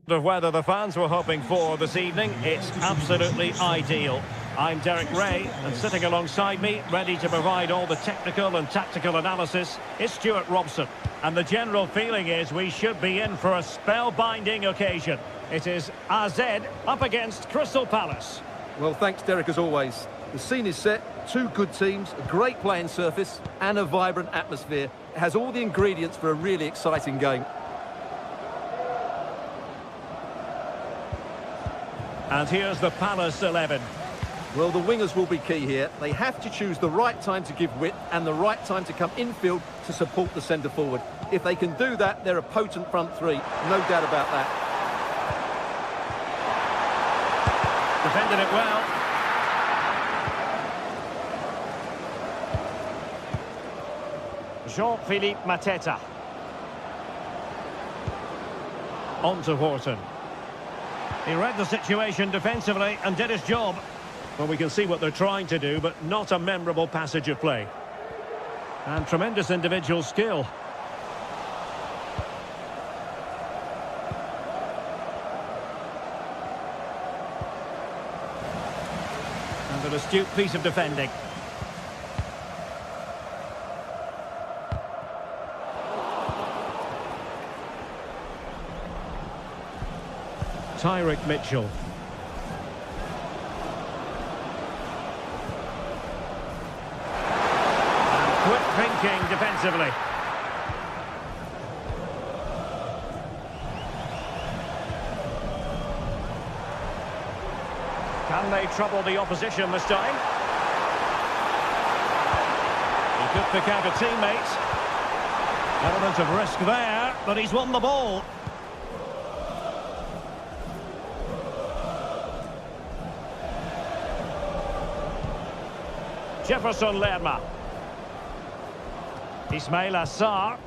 of weather the fans were hoping for this evening. It's absolutely ideal. I'm Derek Ray, and sitting alongside me, ready to provide all the technical and tactical analysis, is Stuart Robson. And the general feeling is we should be in for a spellbinding occasion. It is AZ up against Crystal Palace. Well, thanks, Derek, as always. The scene is set, two good teams, a great playing surface, and a vibrant atmosphere. It has all the ingredients for a really exciting game. And here's the Palace 11. Well, the wingers will be key here. They have to choose the right time to give width and the right time to come infield to support the centre-forward. If they can do that, they're a potent front three. No doubt about that. Defended it well. Jean-Philippe Mateta. On to Horton. He read the situation defensively and did his job. Well, we can see what they're trying to do, but not a memorable passage of play. And tremendous individual skill. And an astute piece of defending. Tyrick Mitchell. And quick thinking defensively. Can they trouble the opposition this time? He could pick out a teammate. Element of risk there, but he's won the ball. Jefferson Lerma. Ismail Assar.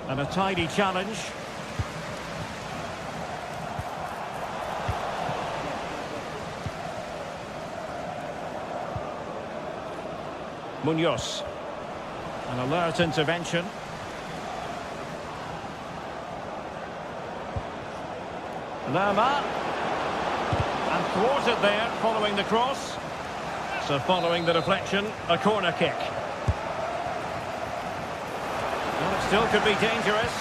And a tidy challenge. Munoz. An alert intervention. Lerma. And thwarted there, following the cross. So following the deflection, a corner kick. Well, it still could be dangerous.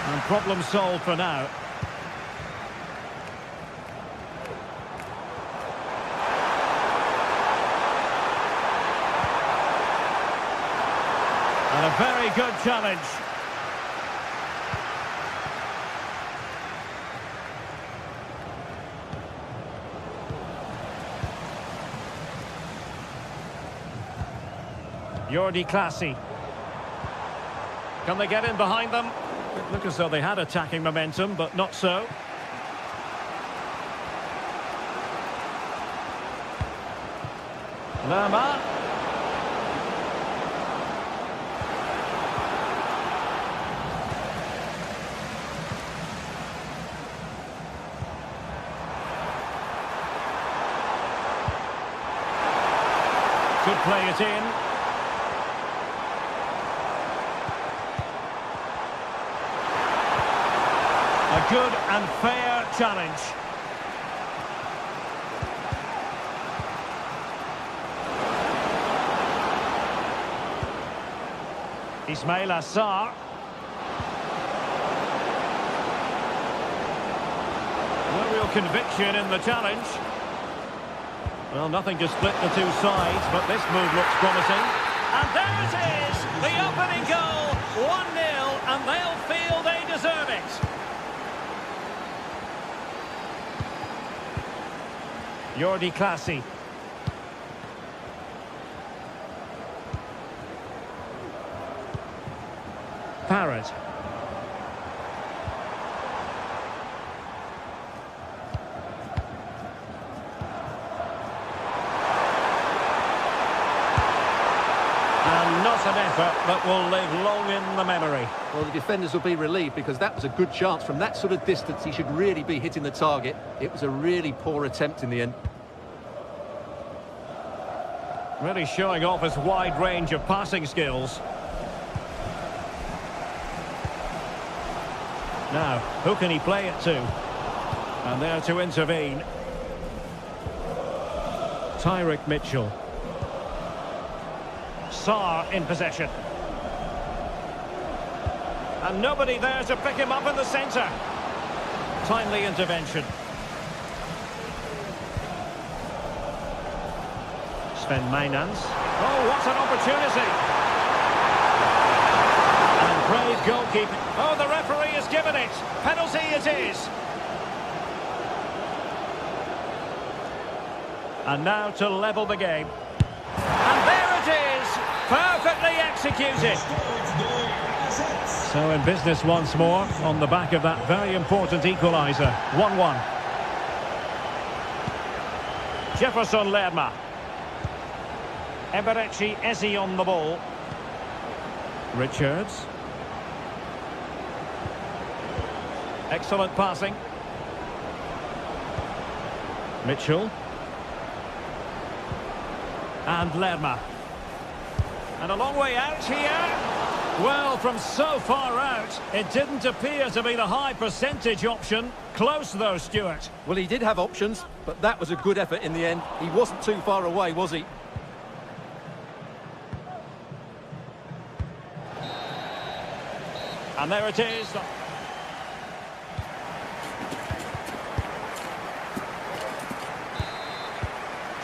And problem solved for now. And a very good challenge. Jordi Clasie. Can they get in behind them? It looked as though they had attacking momentum, but not so. Lerma. Could play it in. A good and fair challenge. Ismail Assar. No real conviction in the challenge. Well, nothing to split the two sides, but this move looks promising. And there it is, the opening goal, 1-0, and they'll feel they deserve it. Jordi Clasie. Parrott. And not an effort that will live long in the memory. Well, the defenders will be relieved because that was a good chance. From that sort of distance, he should really be hitting the target. It was a really poor attempt in the end. Really showing off his wide range of passing skills. Now, who can he play it to? And there to intervene. Tyrick Mitchell. Sarr in possession. And nobody there to pick him up in the centre. Timely intervention. Sven Mainans. Oh, what an opportunity! And brave goalkeeping. Oh, the referee has given it. Penalty it is. And now to level the game. And there it is! Perfectly executed. So in business once more, on the back of that very important equaliser. 1-1. Jefferson Lerma. Eberechi Eze on the ball. Richards. Excellent passing. Mitchell. And Lerma. And a long way out here. Well, from so far out, it didn't appear to be the high percentage option. Close though, Stuart. Well, he did have options, but that was a good effort in the end. He wasn't too far away, was he? And there it is.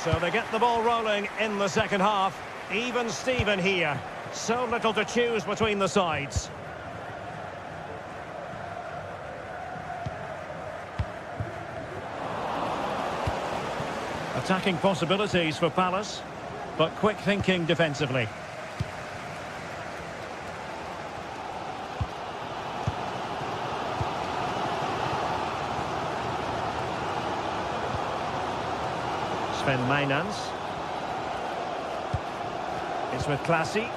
So they get the ball rolling in the second half. Even Steven here. So little to choose between the sides. Attacking possibilities for Palace, but quick thinking defensively. Sven Mainans. It's with Classy.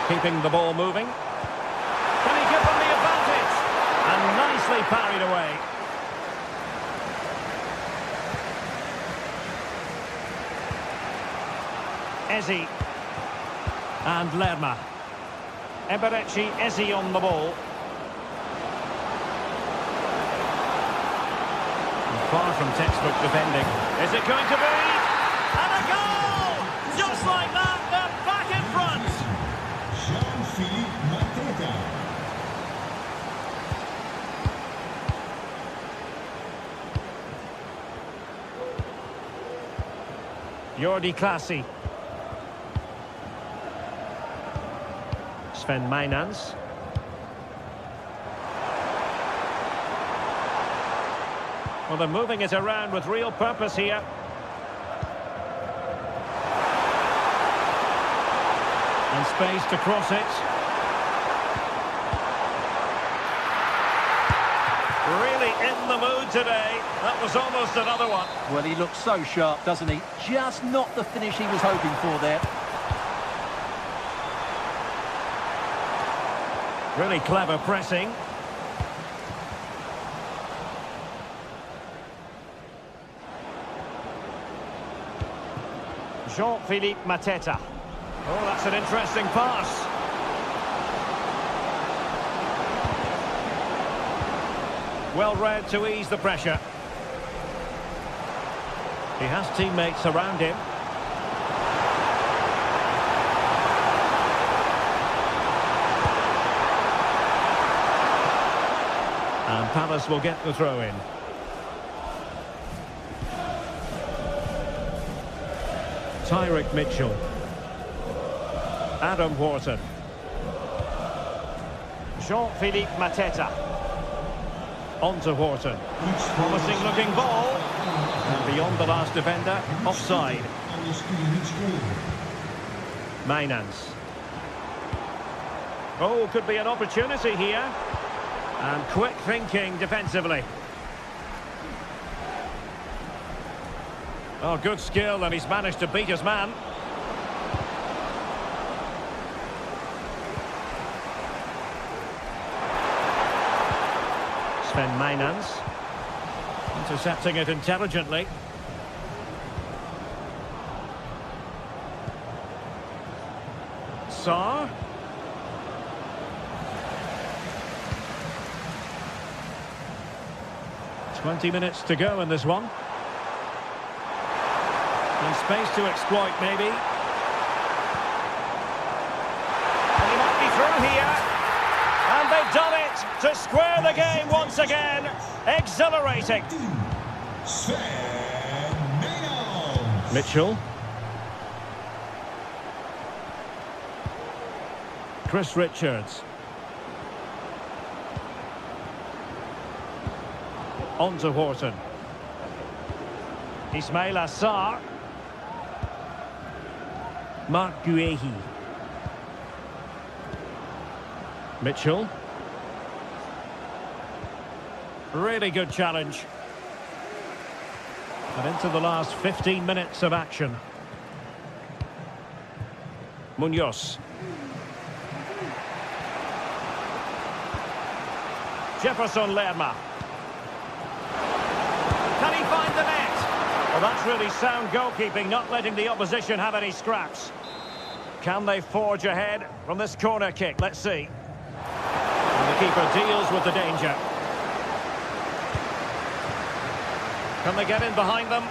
Keeping the ball moving. Can he give them the advantage? And nicely parried away. Eze. And Lerma. Eberechi Eze on the ball. Far from textbook defending. Is it going to be? And a goal! Just like that, they're back in front. Jean-Philippe Mateta. Jordi Classy. Sven Mainans. Well, they're moving it around with real purpose here. And space to cross it. Really in the mood today. That was almost another one. Well, he looks so sharp, doesn't he? Just not the finish he was hoping for there. Really clever pressing. Jean-Philippe Mateta. Oh, that's an interesting pass. Well read to ease the pressure. He has teammates around him. And Palace will get the throw in. Tyrick Mitchell. Adam Wharton. Jean-Philippe Mateta. On to Wharton. Promising looking ball. And beyond the last defender, offside. Mainans. Oh, could be an opportunity here. And quick thinking defensively. Oh, good skill, and he's managed to beat his man. Sven Meinans. Intercepting it intelligently. Saar. "20 minutes to go in this one. And space to exploit, maybe. And he might be through here. And they've done it to square the game once again. Exhilarating. Sven Meinans. Mitchell. Chris Richards. On to Horton. Ismail Assar. Marc Guehi. Mitchell. Really good challenge. And into the last 15 minutes of action. Munoz. Jefferson Lerma. Can he find the net? Well, that's really sound goalkeeping, not letting the opposition have any scraps. Can they forge ahead from this corner kick? Let's see. And the keeper deals with the danger. Can they get in behind them?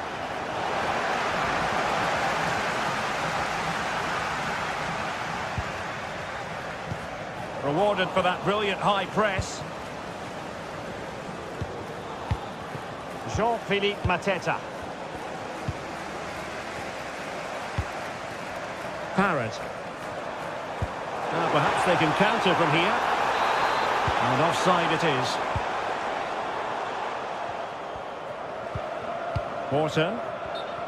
Rewarded for that brilliant high press. Jean-Philippe Mateta. Parrott. Now perhaps they can counter from here. And offside it is. Horton.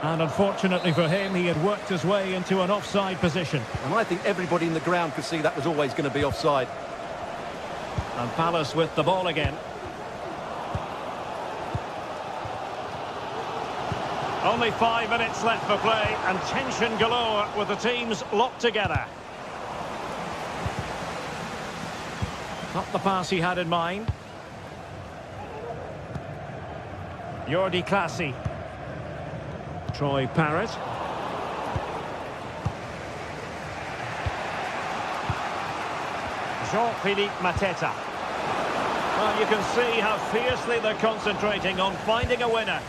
And unfortunately for him, he had worked his way into an offside position. And I think everybody in the ground could see that was always going to be offside. And Palace with the ball again. Only 5 minutes left for play, and tension galore with the teams locked together. Not the pass he had in mind. Jordi Clasie. Troy Parrott. Jean-Philippe Mateta. Well, you can see how fiercely they're concentrating on finding a winner.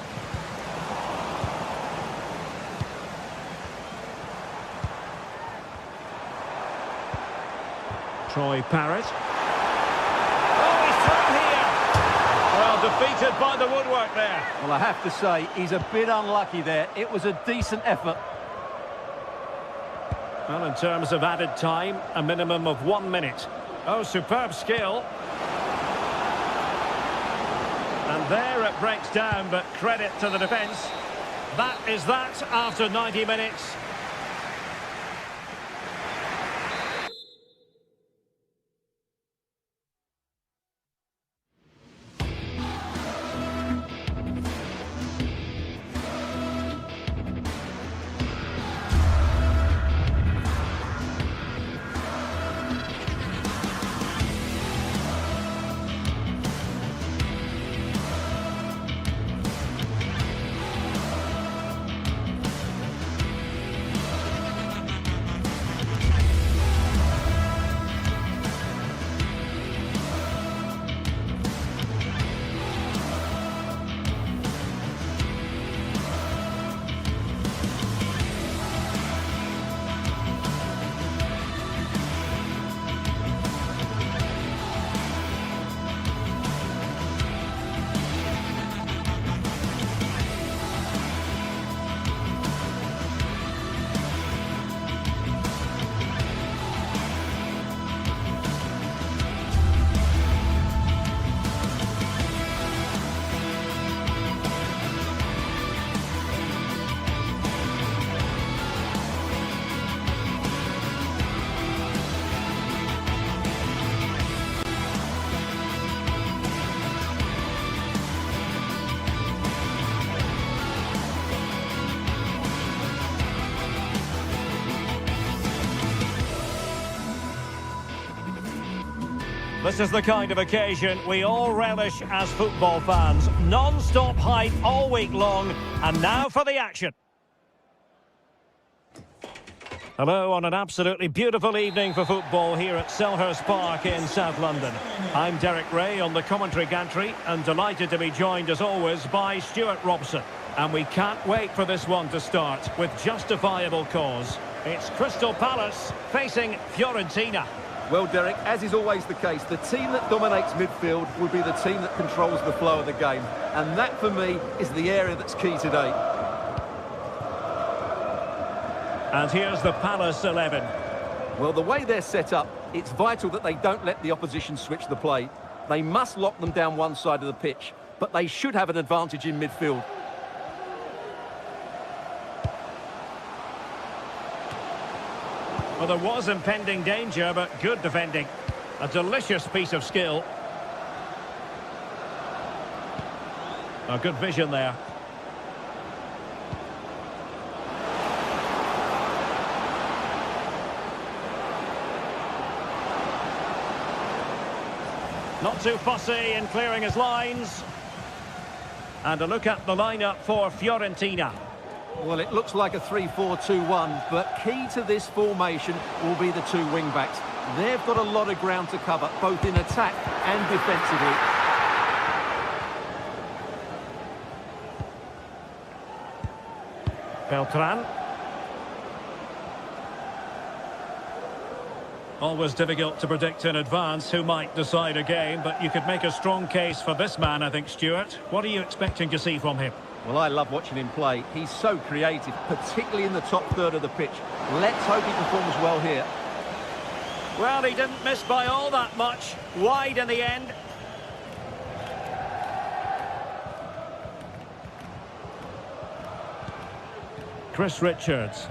Troy Parrott. Oh, he's through here. Well, defeated by the woodwork there. Well, I have to say, he's a bit unlucky there. It was a decent effort. Well, in terms of added time, a minimum of 1 minute. Oh, superb skill. And there it breaks down, but credit to the defence. That is that after 90 minutes. This is the kind of occasion we all relish as football fans. Non-stop hype all week long, and now for the action. Hello on an absolutely beautiful evening for football here at Selhurst Park in South London. I'm Derek Ray on the commentary gantry and delighted to be joined as always by Stuart Robson. And we can't wait for this one to start with justifiable cause. It's Crystal Palace facing Fiorentina. Well, Derek, as is always the case, the team that dominates midfield will be the team that controls the flow of the game. And that, for me, is the area that's key today. And here's the Palace 11. Well, the way they're set up, it's vital that they don't let the opposition switch the play. They must lock them down one side of the pitch, but they should have an advantage in midfield. Well, there was impending danger, but good defending. A delicious piece of skill. A good vision there. Not too fussy in clearing his lines. And a look at the lineup for Fiorentina. Well, it looks like a 3-4-2-1, but key to this formation will be the two wing-backs. They've got a lot of ground to cover, both in attack and defensively. Beltran. Always difficult to predict in advance who might decide a game, but you could make a strong case for this man, I think, Stuart. What are you expecting to see from him? Well, I love watching him play. He's so creative, particularly in the top third of the pitch. Let's hope he performs well here. Well, he didn't miss by all that much. Wide in the end. Chris Richards.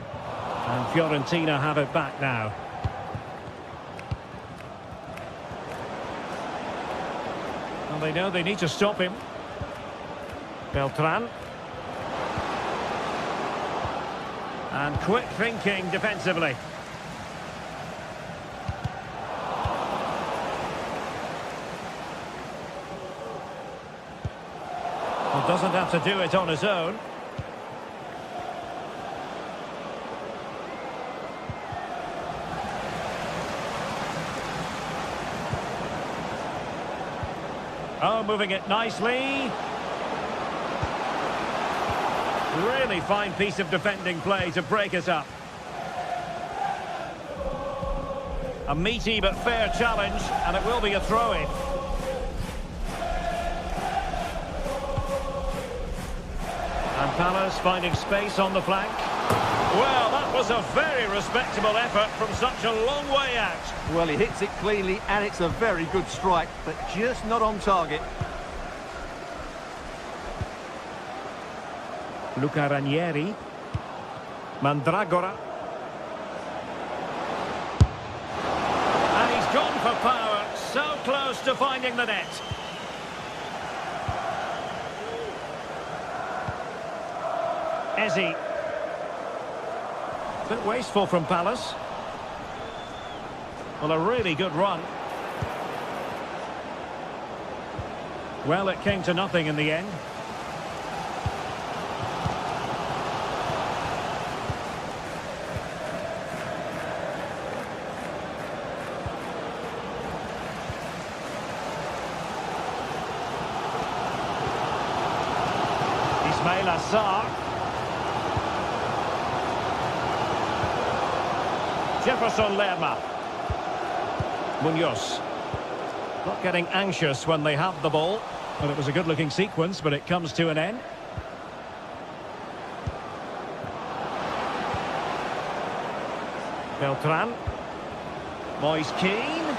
And Fiorentina have it back now. Well, they know they need to stop him. Beltran. And quick thinking defensively. Well, doesn't have to do it on his own. Oh, moving it nicely. Really fine piece of defending play to break us up. A meaty but fair challenge, and it will be a throw-in. And Palace finding space on the flank. Well, that was a very respectable effort from such a long way out. Well, he hits it cleanly, and it's a very good strike, but just not on target. Luca Ranieri. Mandragora. And he's gone for power. So close to finding the net. Eze. Bit wasteful from Palace. Well, a really good run. Well, it came to nothing in the end. Assar. Jefferson Lerma. Munoz. Not getting anxious when they have the ball. Well, it was a good-looking sequence, but it comes to an end. Beltran. Moise Keane.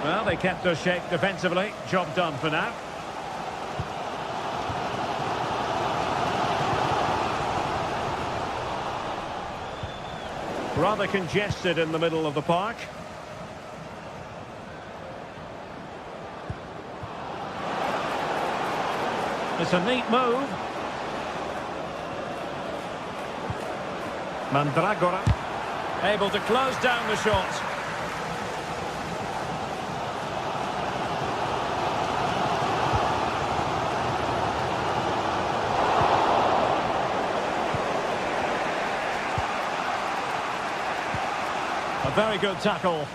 Well, they kept their shape defensively. Job done for now. Rather congested in the middle of the park. It's a neat move. Mandragora. Able to close down the shot. A very good tackle.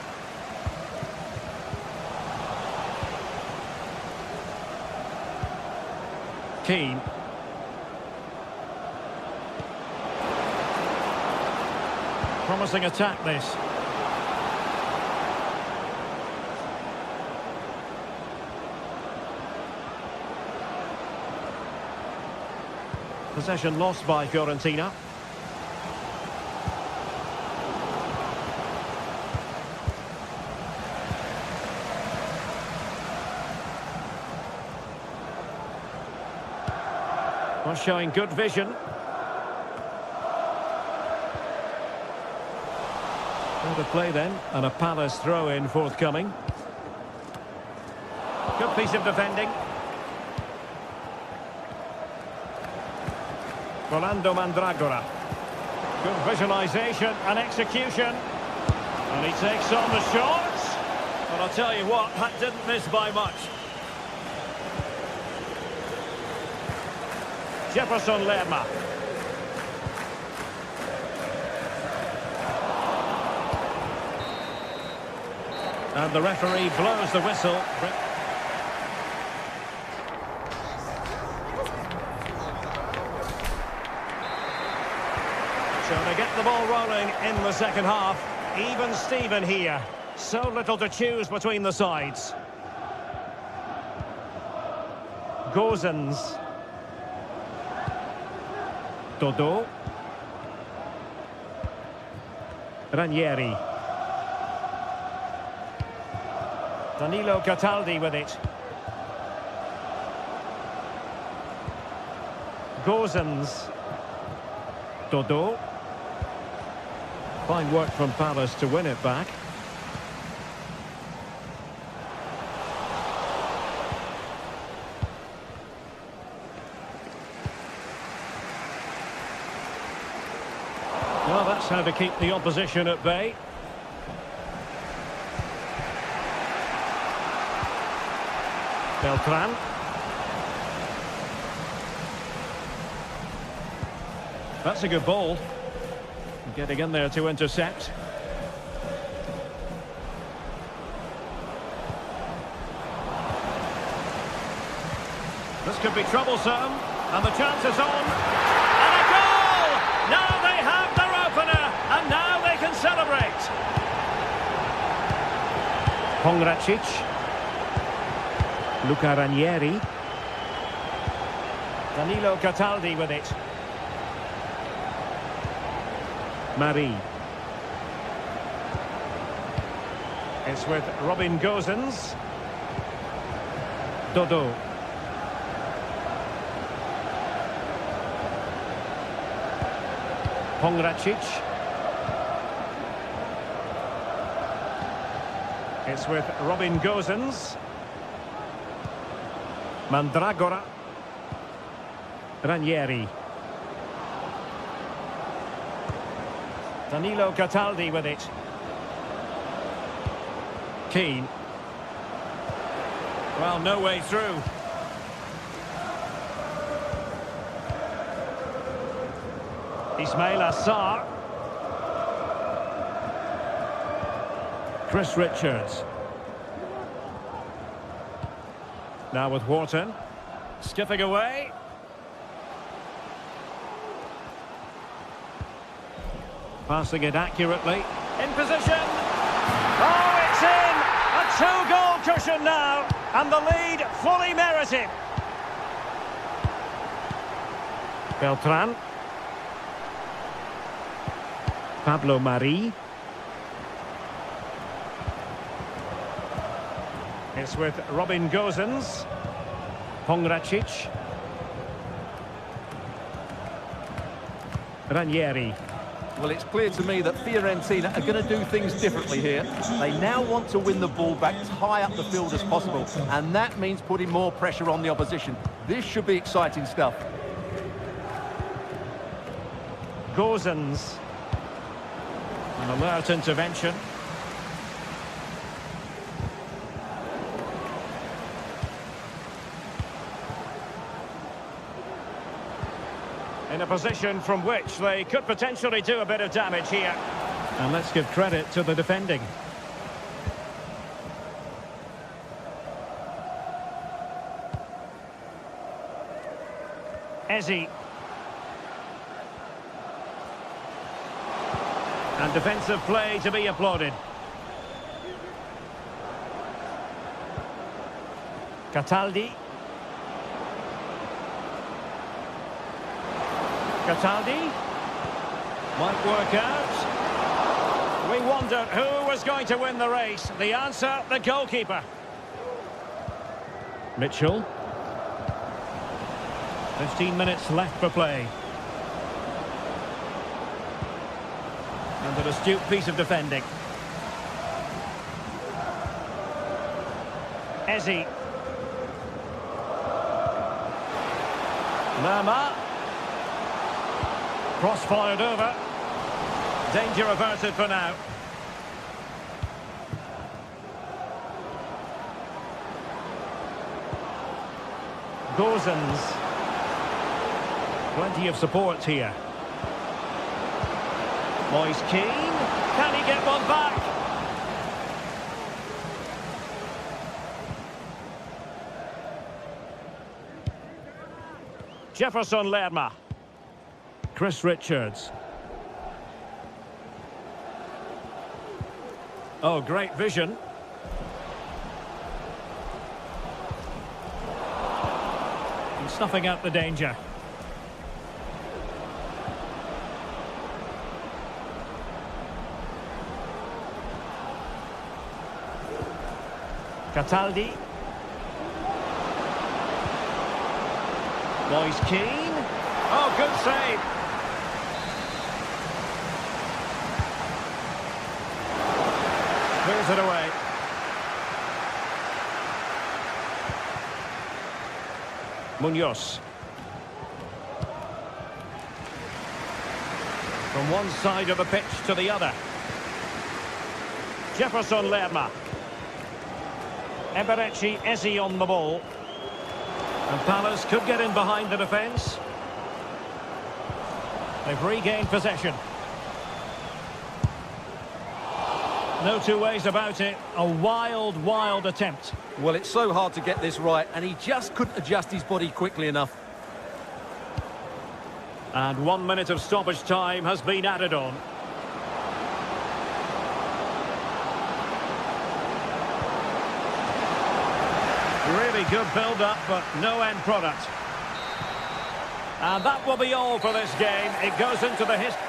Keane. Promising attack, this. Possession lost by Fiorentina. Well, showing good vision. Well, to play then, and a Palace throw-in forthcoming. Good piece of defending. Rolando Mandragora. Good visualisation and execution. And he takes on the shot. But I'll tell you what, that didn't miss by much. Jefferson Lerma. And the referee blows the whistle. So to get the ball rolling in the second half, even Steven here. So little to choose between the sides. Gozens. Dodo. Ranieri. Danilo Cataldi with it. Gozens. Dodo. Fine work from Palace to win it back. Well, that's how to keep the opposition at bay. Beltran. That's a good ball. Getting in there to intercept. This could be troublesome. And the chance is on. And a goal! Now they have their opener. And now they can celebrate. Pongracic. Luca Ranieri. Danilo Cataldi with it. Marie. It's with Robin Gozens. Dodo. Pongracic. It's with Robin Gozens. Mandragora. Ranieri. Danilo Cataldi with it. Keane. Well, no way through. Ismail Assar. Chris Richards. Now with Wharton. Skipping away. Passing it accurately. In position. Oh, it's in! A two-goal cushion now. And the lead fully merited. Beltran. Pablo Marie. It's with Robin Gozens. Pongracic. Ranieri. Well, it's clear to me that Fiorentina are going to do things differently here. They now want to win the ball back as high up the field as possible, and that means putting more pressure on the opposition. This should be exciting stuff. Gozens. An alert intervention. In a position from which they could potentially do a bit of damage here. And let's give credit to the defending. Ezzy. And defensive play to be applauded. Cataldi. Cataldi. Might work out. We wondered who was going to win the race. The answer, the goalkeeper. Mitchell. 15 minutes left for play. And an astute piece of defending. Ezzy. Lama. Cross fired over. Danger averted for now. Gozens. Plenty of support here. Moise Keane. Can he get one back? Jefferson Lerma. Chris Richards. Oh, great vision. And snuffing out the danger. Cataldi. Moise Keane. Oh, good save. Clears it away. Munoz. From one side of the pitch to the other. Jefferson Lerma. Eberechi Ezzy on the ball. And Palace could get in behind the defence. They've regained possession. No two ways about it. A wild, wild attempt. Well, it's so hard to get this right, and he just couldn't adjust his body quickly enough. And 1 minute of stoppage time has been added on. Really good build-up, but no end product. And that will be all for this game. It goes into the history.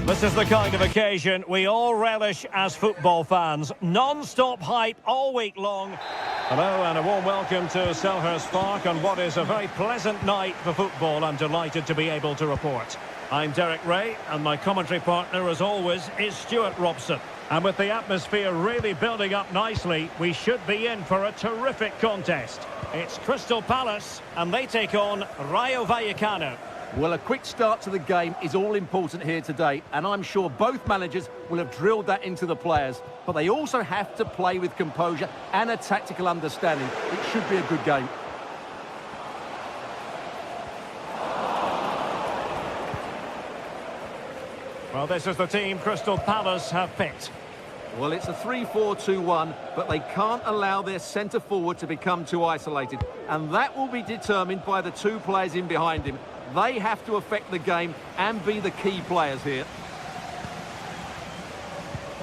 This is the kind of occasion we all relish as football fans. Non-stop hype all week long. Hello and a warm welcome to Selhurst Park on what is a very pleasant night for football. I'm delighted to be able to report. I'm Derek Ray and my commentary partner as always is Stuart Robson. And with the atmosphere really building up nicely, we should be in for a terrific contest. It's Crystal Palace and they take on Rayo Vallecano. Well, a quick start to the game is all important here today, and I'm sure both managers will have drilled that into the players. But they also have to play with composure and a tactical understanding. It should be a good game. Well, this is the team Crystal Palace have picked. Well, it's a 3-4-2-1, but they can't allow their centre-forward to become too isolated. And that will be determined by the two players in behind him. They have to affect the game and be the key players here.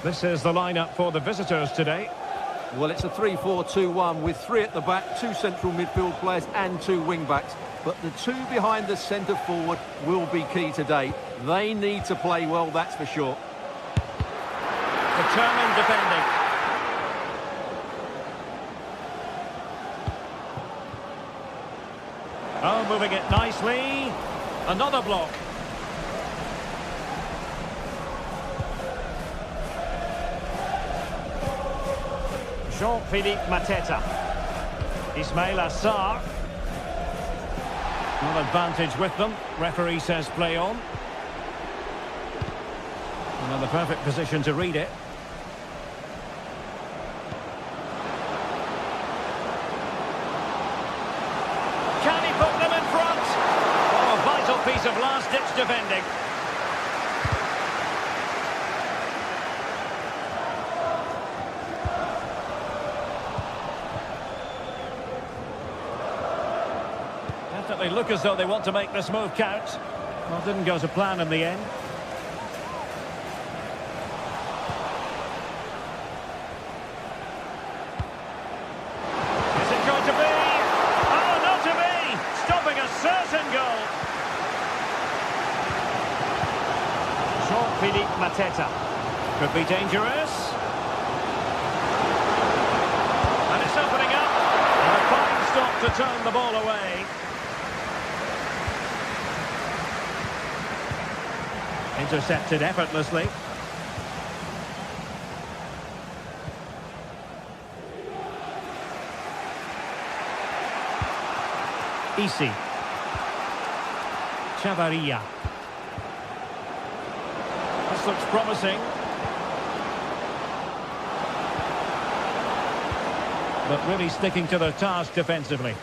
This is the lineup for the visitors today. Well, it's a 3-4-2-1 with three at the back, two central midfield players and two wing-backs. But the two behind the centre-forward will be key today. They need to play well, that's for sure. Determined defending. Oh, moving it nicely. Another block. Jean-Philippe Mateta. Ismail Assar. Not advantage with them. Referee says play on. Another perfect position to read it. Can he put them in front? Oh, a vital piece of last-ditch defending. Definitely look as though they want to make this move count. Well, didn't go to plan in the end. Is it going to be? Oh, not to be! Stopping a certain goal. Jean-Philippe Mateta. Could be dangerous. And it's opening up. And a fine stop to turn the ball away. Intercepted effortlessly. Isi. Chavarria. This looks promising. But really sticking to their task defensively.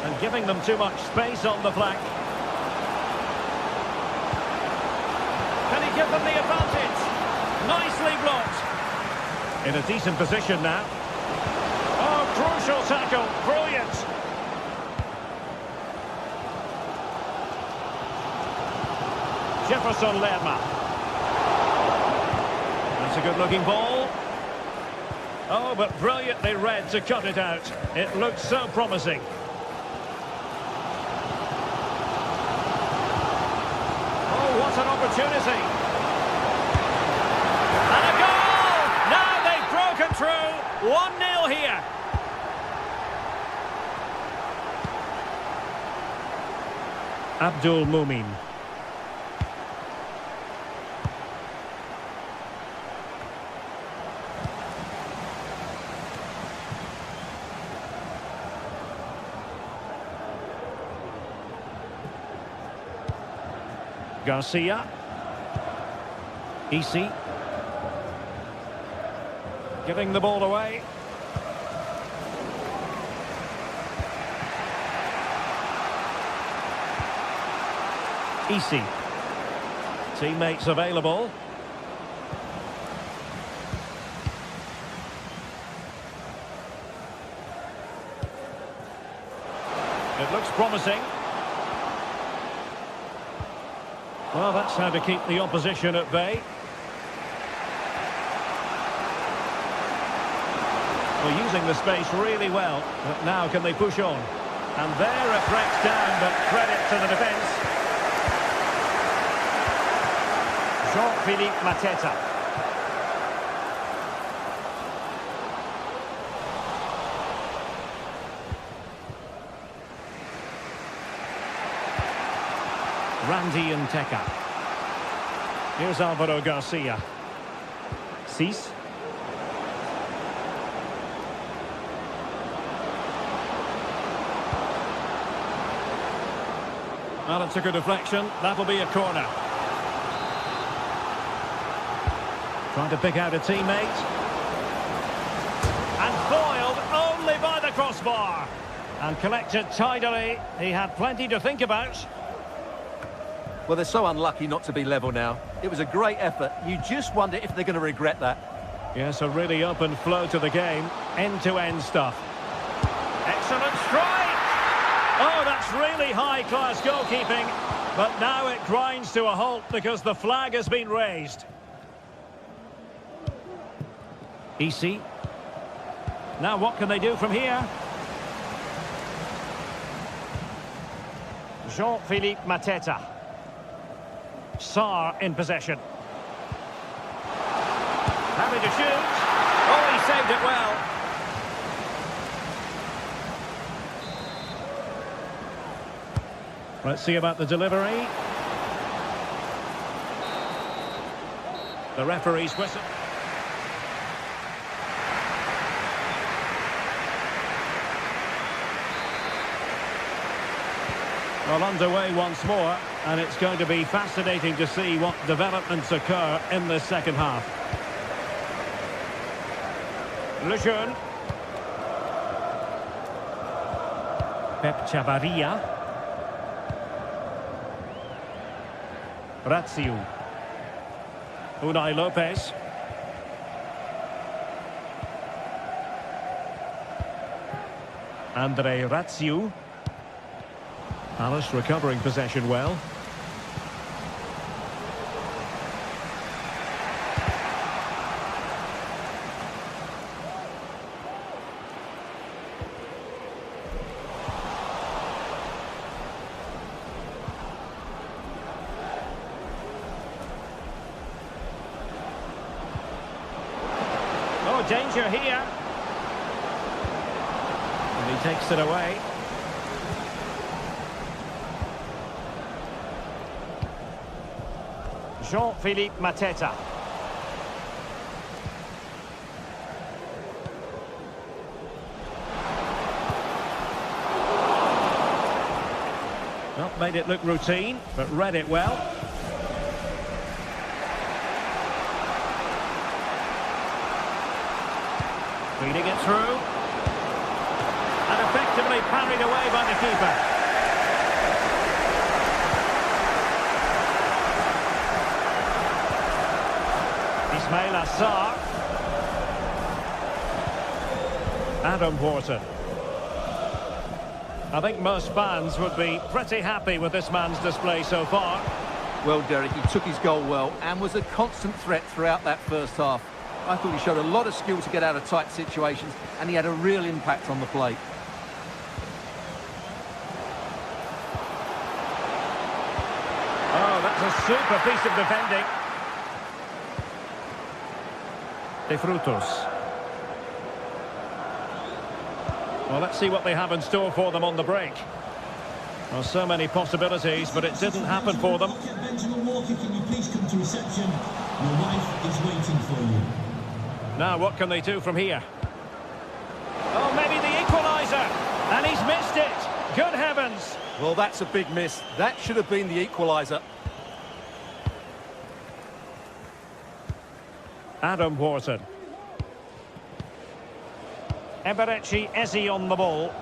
And giving them too much space on the flank. Can he give them the advantage? Nicely blocked. In a decent position now. Oh, crucial tackle. Brilliant. Jefferson Lerma. That's a good-looking ball. Oh, but brilliantly read to cut it out. It looked so promising. Oh, what an opportunity. And a goal! Now they've broken through. 1-0 here. Abdul Mumin. Garcia. Isi. Giving the ball away. Isi. Teammates available. It looks promising. Well, that's how to keep the opposition at bay. Well, using the space really well, but now can they push on? And there it breaks down, but credit to the defence. Jean-Philippe Mateta. Randy Nteka. Here's Alvaro Garcia. Cease. Well, it took a deflection. That'll be a corner. Trying to pick out a teammate. And foiled only by the crossbar. And collected tidily. He had plenty to think about. Well, they're so unlucky not to be level now. It was a great effort. You just wonder if they're going to regret that. Yes, a really open flow to the game. End-to-end stuff. Excellent strike! Oh, that's really high-class goalkeeping. But now it grinds to a halt because the flag has been raised. EC. Now what can they do from here? Jean-Philippe Mateta. Sarr in possession. Happy to shoot. Oh, he saved it well. Let's see about the delivery. The referee's whistle. Well, underway once more, and it's going to be fascinating to see what developments occur in the second half. Lejeune. Pep Chavarria. Razziu. Unai Lopez. Andre Razziu. Alice recovering possession well. Oh, danger here. And he takes it away. Jean-Philippe Mateta. Well, made it look routine, but read it well. Feeding it through. And effectively parried away by the keeper. Ismail Assar. Adam Wharton. I think most fans would be pretty happy with this man's display so far. Well, Derek, he took his goal well and was a constant threat throughout that first half. I thought he showed a lot of skill to get out of tight situations, and he had a real impact on the plate. Oh, that's a super piece of defending. De Frutos. Well, let's see what they have in store for them on the break. Well, so many possibilities, but it didn't happen for them. Benjamin Walker, can you please come to reception? Your wife is waiting for you. Now, what can they do from here? Oh, maybe the equaliser! And he's missed it! Good heavens! Well, that's a big miss. That should have been the equaliser. Adam Wharton. Eberechi Eze on the ball.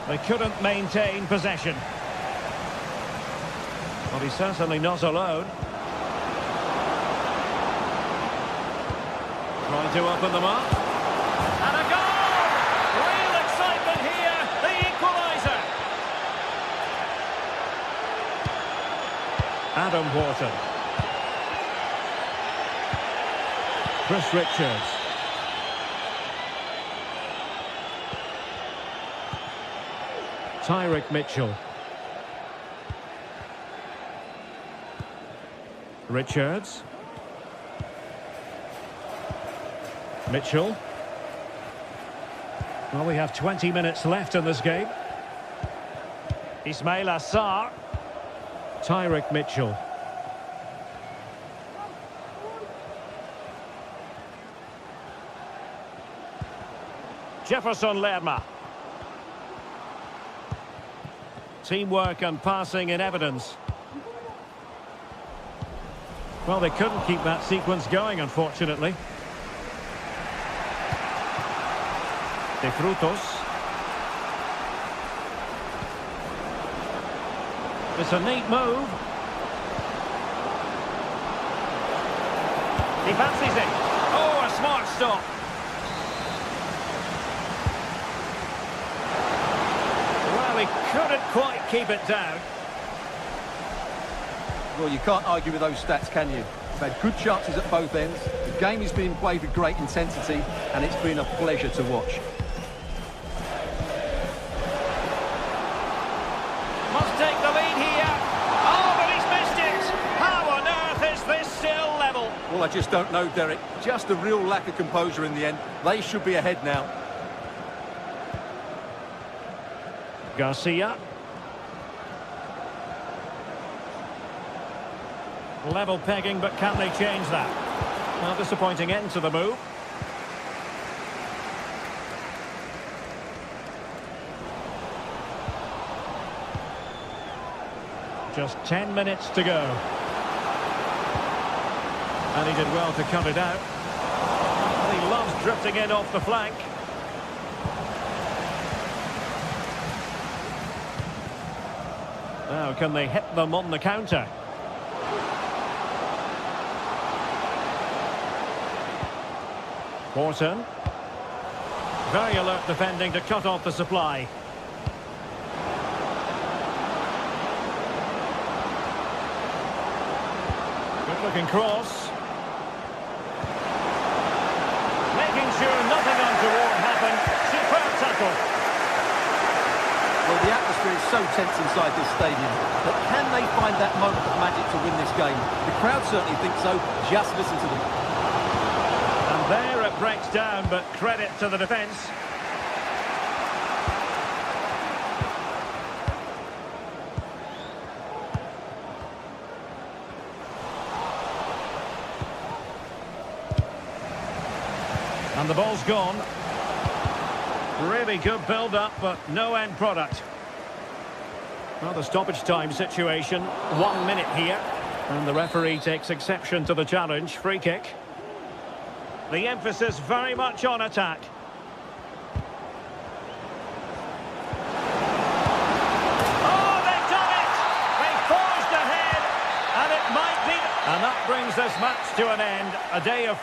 They couldn't maintain possession. But he's certainly not alone. Trying to open them up. And a goal! Real excitement here. The equaliser. Adam Wharton. Chris Richards. Mitchell. Richards. Mitchell. Well, we have 20 minutes left in this game. Ismail Assar. Mitchell. Jefferson Lerma. Teamwork and passing in evidence. Well, they couldn't keep that sequence going, unfortunately. De Frutos. It's a neat move. He fancies it. Oh, a smart stop. Well, he couldn't quite keep it down. Well, you can't argue with those stats, can you? They've had good chances at both ends. The game is being played with great intensity, and it's been a pleasure to watch. Must take the lead here. Oh, but he's missed it. How on earth is this still level? Well, I just don't know, Derek. Just a real lack of composure in the end. They should be ahead now. Garcia. Level pegging, but can they change that? Well, disappointing end to the move. Just 10 minutes to go. And he did well to cut it out. He loves drifting in off the flank. Now, can they hit them on the counter? Wharton. Very alert defending to cut off the supply. Good looking cross. Making sure nothing untoward happened. Superb tackle. Well, the atmosphere is so tense inside this stadium, but can they find that moment of magic to win this game? The crowd certainly think so. Just listen to them. And there it breaks down, but credit to the defence. And the ball's gone. Really good build-up, but no end product. Well, the stoppage time situation, 1 minute here. And the referee takes exception to the challenge. Free kick. The emphasis very much on attack. Oh, they've done it! They forged ahead, and it might be... And that brings this match to an end. A day of...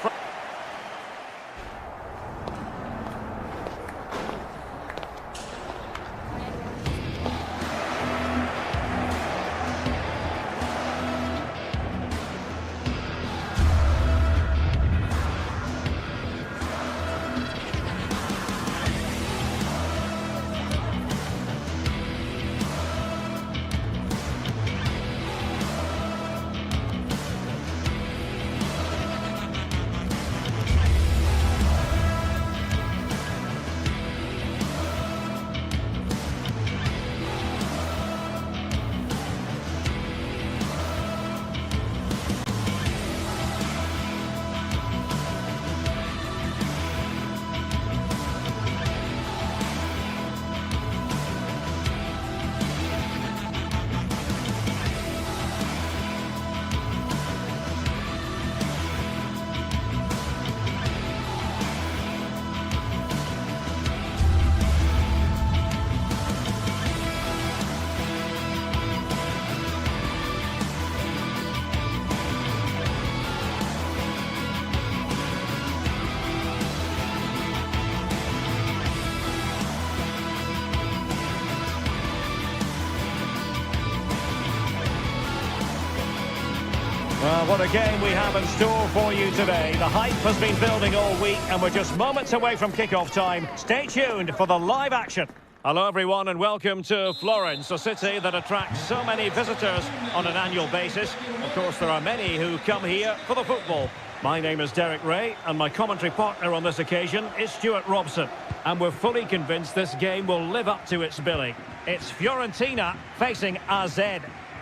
Well, what a game we have in store for you today. The hype has been building all week and we're just moments away from kick-off time. Stay tuned for the live action. Hello everyone and welcome to Florence, a city that attracts so many visitors on an annual basis. Of course, there are many who come here for the football. My name is Derek Ray and my commentary partner on this occasion is Stuart Robson. And we're fully convinced this game will live up to its billing. It's Fiorentina facing AZ.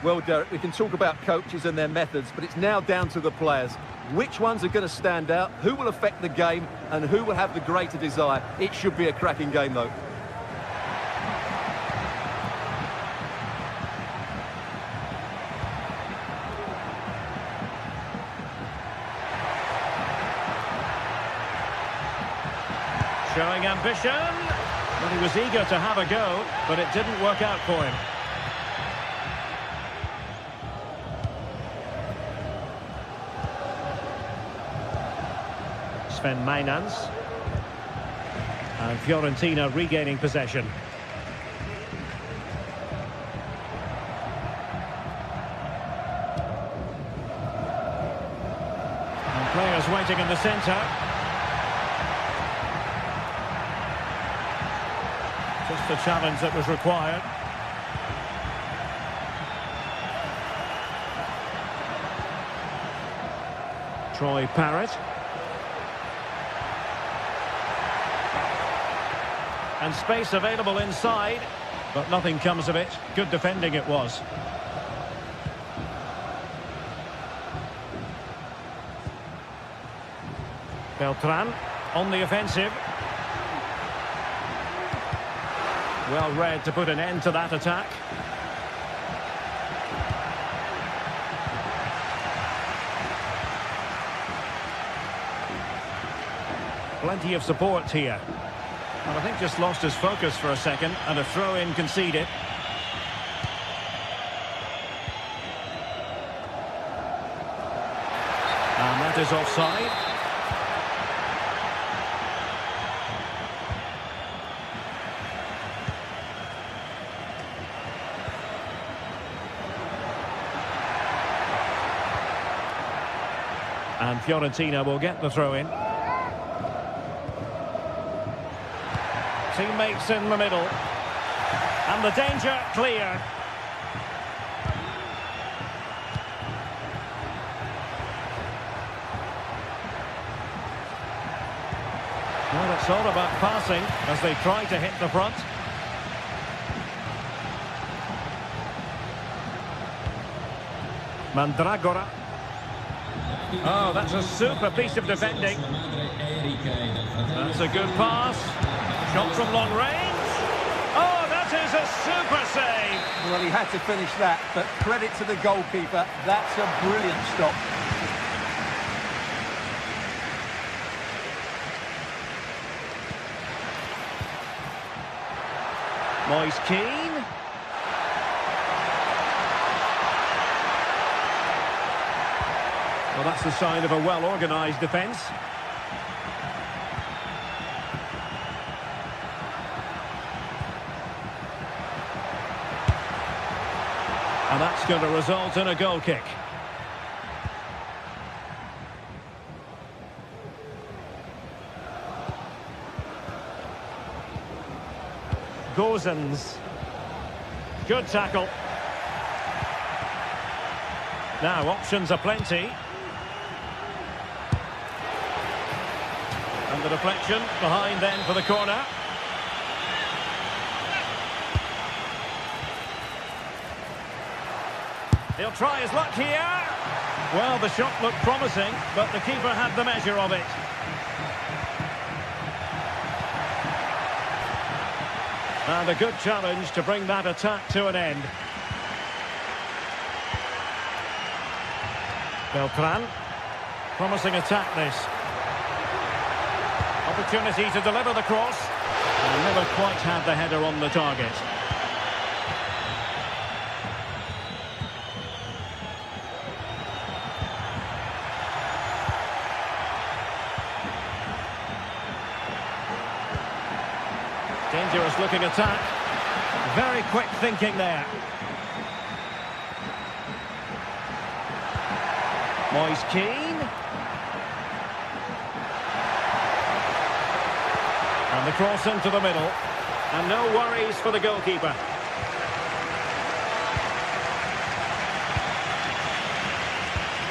Well, Derek, we can talk about coaches and their methods, but it's now down to the players. Which ones are going to stand out, who will affect the game, and who will have the greater desire? It should be a cracking game, though. Showing ambition. Well, he was eager to have a go, but it didn't work out for him. Sven Mainans. And Fiorentina regaining possession. And players waiting in the centre. Just the challenge that was required. Troy Parrott. And space available inside, but nothing comes of it. Good defending it was. Beltran on the offensive. Well read to put an end to that attack. Plenty of support here. Well, I think just lost his focus for a second, and a throw-in conceded. And that is offside. And Fiorentina will get the throw-in. Teammates in the middle. And the danger clear. Well, it's all about passing as they try to hit the front. Mandragora. Oh, that's a super piece of defending. That's a good pass. Shot from long range. Oh, that is a super save. Well, he had to finish that, but credit to the goalkeeper. That's a brilliant stop. Moise Keane. Well, that's the sign of a well-organised defence. And that's going to result in a goal kick. Gozens. Good tackle. Now, options are plenty. And the deflection behind then for the corner. He'll try his luck here. Well, the shot looked promising, but the keeper had the measure of it. And a good challenge to bring that attack to an end. Beltran. Promising attack this. Opportunity to deliver the cross. And never quite had the header on the target. Dangerous looking attack. Very quick thinking there. Moise Keane. And the cross into the middle. And no worries for the goalkeeper.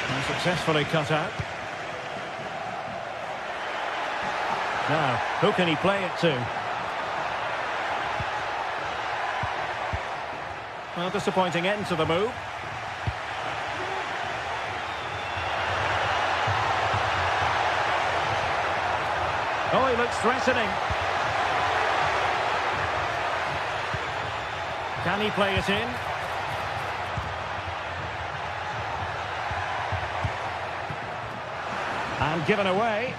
And successfully cut out. Now, who can he play it to? Well, disappointing end to the move. Oh, he looks threatening. Can he play it in? And given away.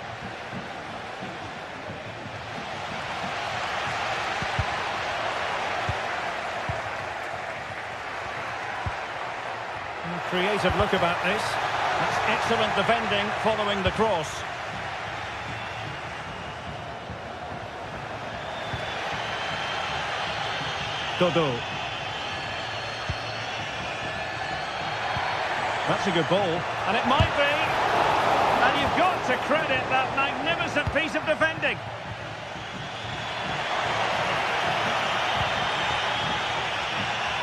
Creative look about this. That's excellent defending following the cross. Dodo. That's a good ball, and it might be. And you've got to credit that magnificent piece of defending.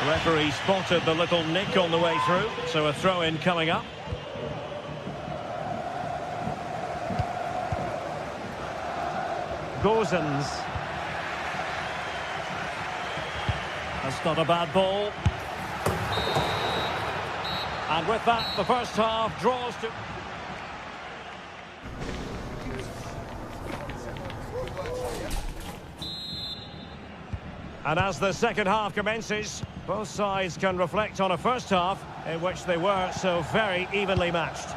The referee spotted the little nick on the way through, so a throw-in coming up. Gozens. That's not a bad ball. And with that, the first half draws to... And as the second half commences, both sides can reflect on a first half in which they were so very evenly matched.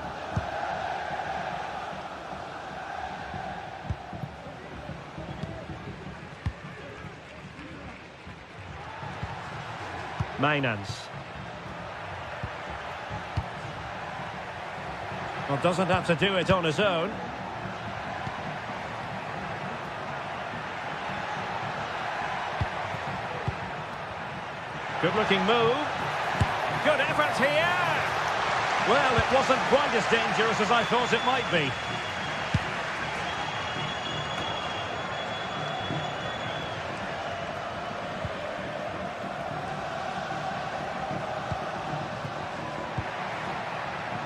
Mainans. Well, doesn't have to do it on his own. Good-looking move. Good effort here. Well, it wasn't quite as dangerous as I thought it might be.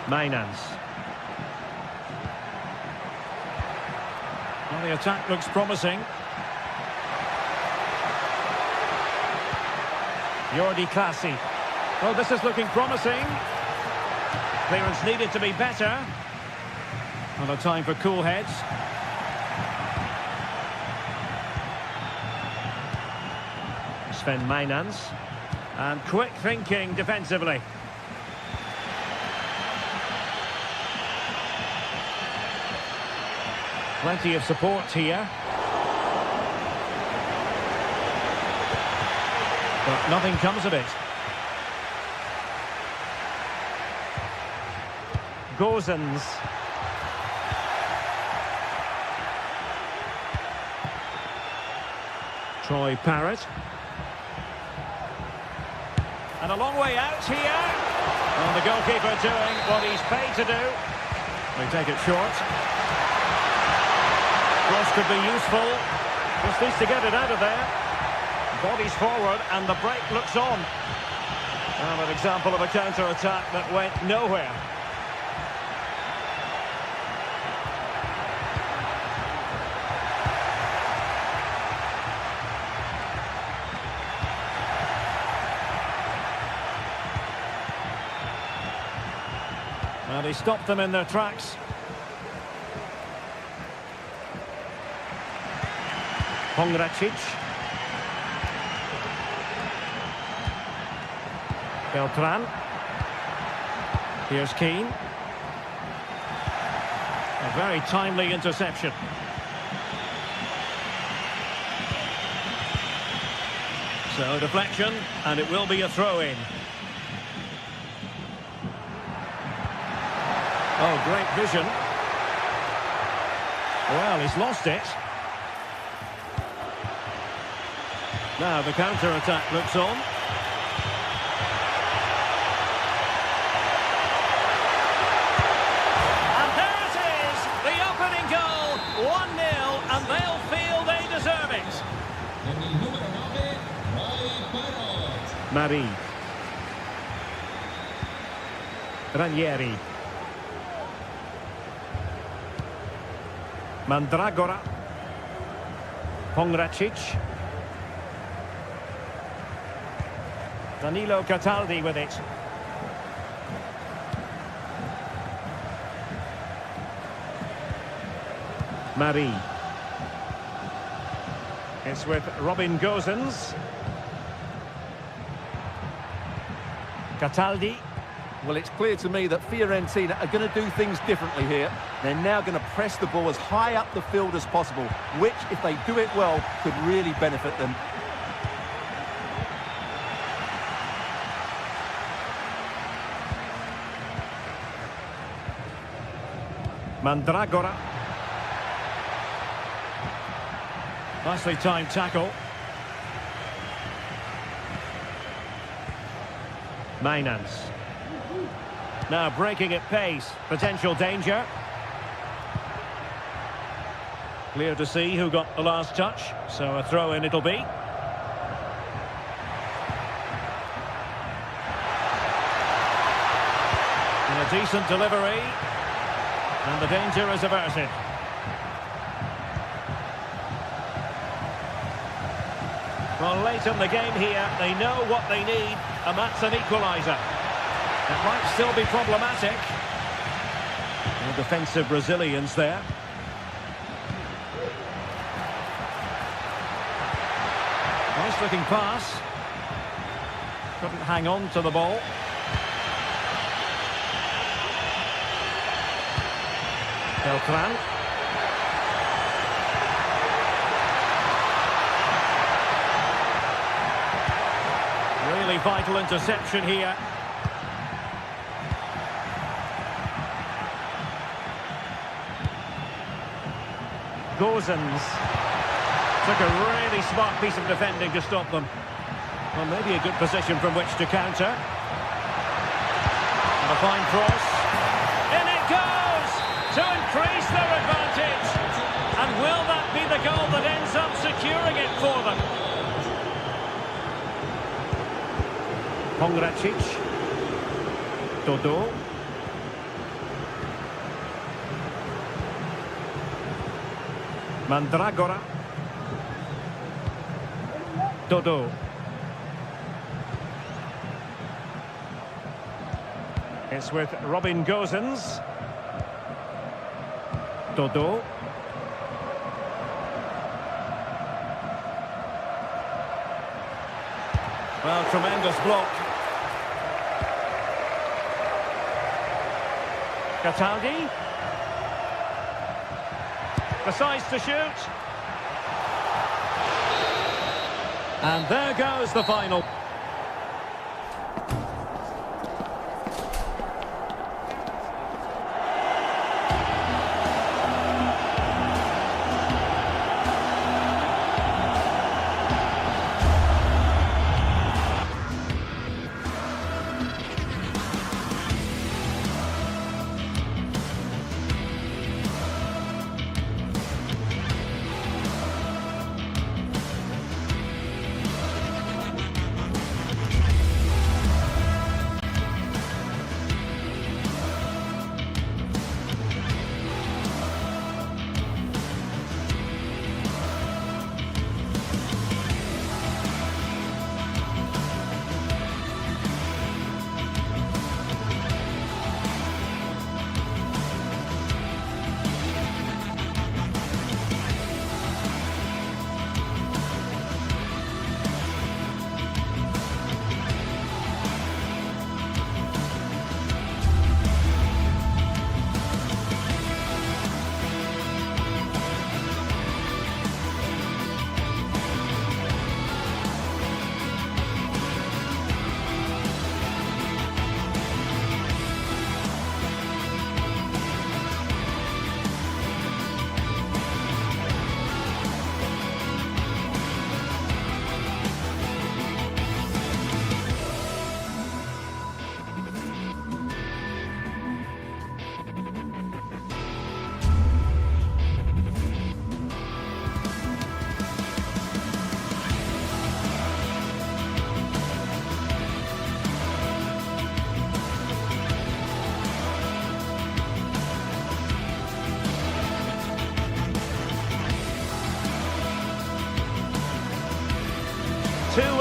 Mainans. Well, the attack looks promising. Jordi Classy. Well, this is looking promising. Clearance needed to be better. Well, a time for cool heads. Sven Mainans. And quick thinking defensively. Plenty of support here. But nothing comes of it. Gozens. Troy Parrott. And a long way out here. And the goalkeeper doing what he's paid to do. They take it short. Cross could be useful. Just needs to get it out of there. Bodies forward and the break looks on. And an example of a counter-attack that went nowhere. And he stopped them in their tracks. Pongracic. Beltran. Here's Keane. A very timely interception. So deflection, and it will be a throw-in. Oh, great vision. Well, he's lost it. Now the counter-attack looks on. And there it is, the opening goal, 1-0, and they'll feel they deserve it. Marie. Ranieri. Mandragora. Pongracic. Danilo Cataldi with it. Marie. It's with Robin Gosens. Cataldi. Well, it's clear to me that Fiorentina are going to do things differently here. They're now going to press the ball as high up the field as possible, which, if they do it well, could really benefit them. Mandragora. Nicely timed tackle. Mainans. Now breaking at pace. Potential danger. Clear to see who got the last touch. So a throw in it'll be. And a decent delivery. And the danger is averted. Well, late in the game here, they know what they need, and that's an equaliser. It might still be problematic. No defensive resilience there. Nice looking pass. Couldn't hang on to the ball. Beltran. Really vital interception here. Gosens took a really smart piece of defending to stop them. Well, maybe a good position from which to counter. And a fine cross. In it goes! To increase their advantage. And will that be the goal that ends up securing it for them? Pongracic. Dodo. Mandragora. Dodo. It's with Robin Gosens. Dodo. Well, tremendous block. Cataldi. Decides to shoot. And there goes the final.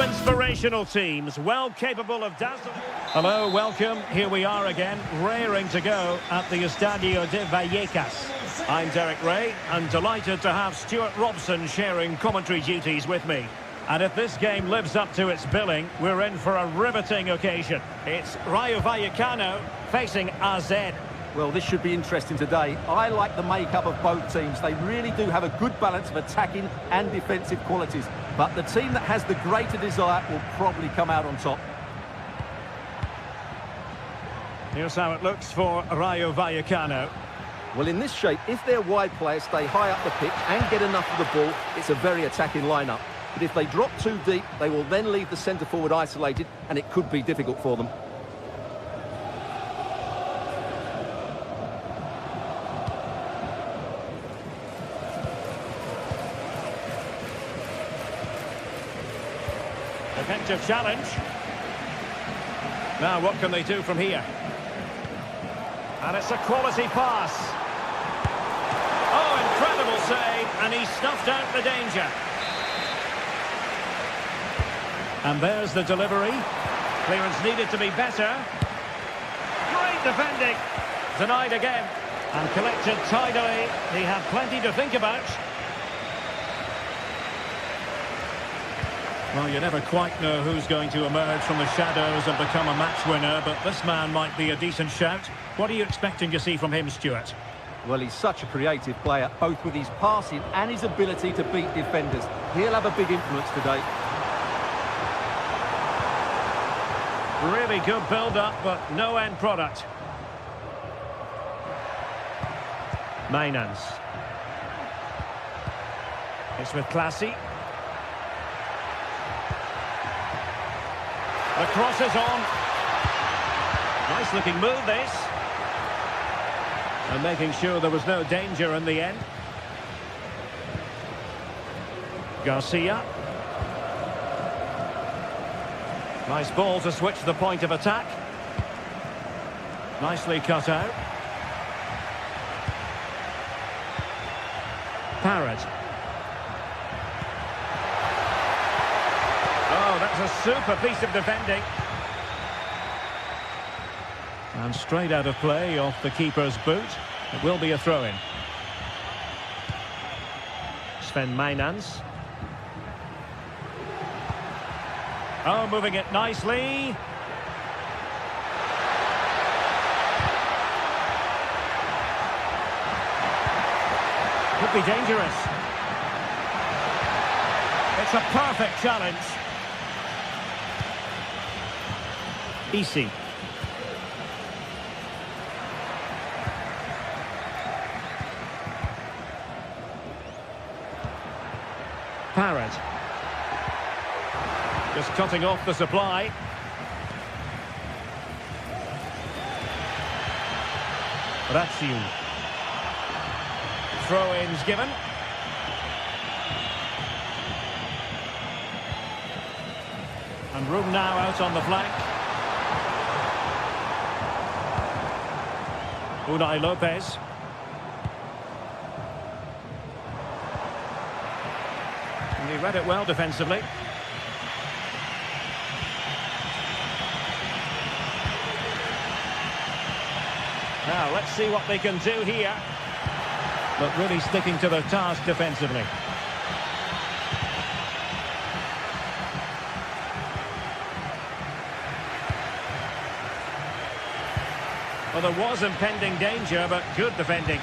inspirational teams, well capable of dazzling. Hello, welcome. Here we are again, raring to go at the Estadio de Vallecas. I'm Derek Ray, and delighted to have Stuart Robson sharing commentary duties with me. And if this game lives up to its billing, we're in for a riveting occasion. It's Rayo Vallecano facing AZ. Well, this should be interesting today. I like the makeup of both teams. They really do have a good balance of attacking and defensive qualities. But the team that has the greater desire will probably come out on top. Here's how it looks for Rayo Vallecano. Well, in this shape, if their wide players stay high up the pitch and get enough of the ball, it's a very attacking lineup. But if they drop too deep, they will then leave the centre-forward isolated, and it could be difficult for them. Effective challenge. Now, what can they do from here? And it's a quality pass. Oh, incredible save, and he snuffed out the danger. And there's the delivery. Clearance needed to be better. Great defending. Denied again. And collected tidily. He had plenty to think about. Well, you never quite know who's going to emerge from the shadows and become a match winner, but this man might be a decent shout. What are you expecting to see from him, Stuart? Well, he's such a creative player, both with his passing and his ability to beat defenders. He'll have a big influence today. Really good build-up, but no end product. Mainans. It's with Classy. The cross is on. Nice looking move, this. And making sure there was no danger in the end. Garcia. Nice ball to switch the point of attack. Nicely cut out. Parrott. Oh, that's a super piece of defending. And straight out of play off the keeper's boot. It will be a throw-in. Sven Mainans. Oh, moving it nicely. Could be dangerous. It's a perfect challenge. Easy. Parrott. Just cutting off the supply. Razziu. Throw-ins given. And room now out on the flank. Unai Lopez. And he read it well defensively. Now, let's see what they can do here. But really sticking to their task defensively. Well, there was impending danger, but good defending.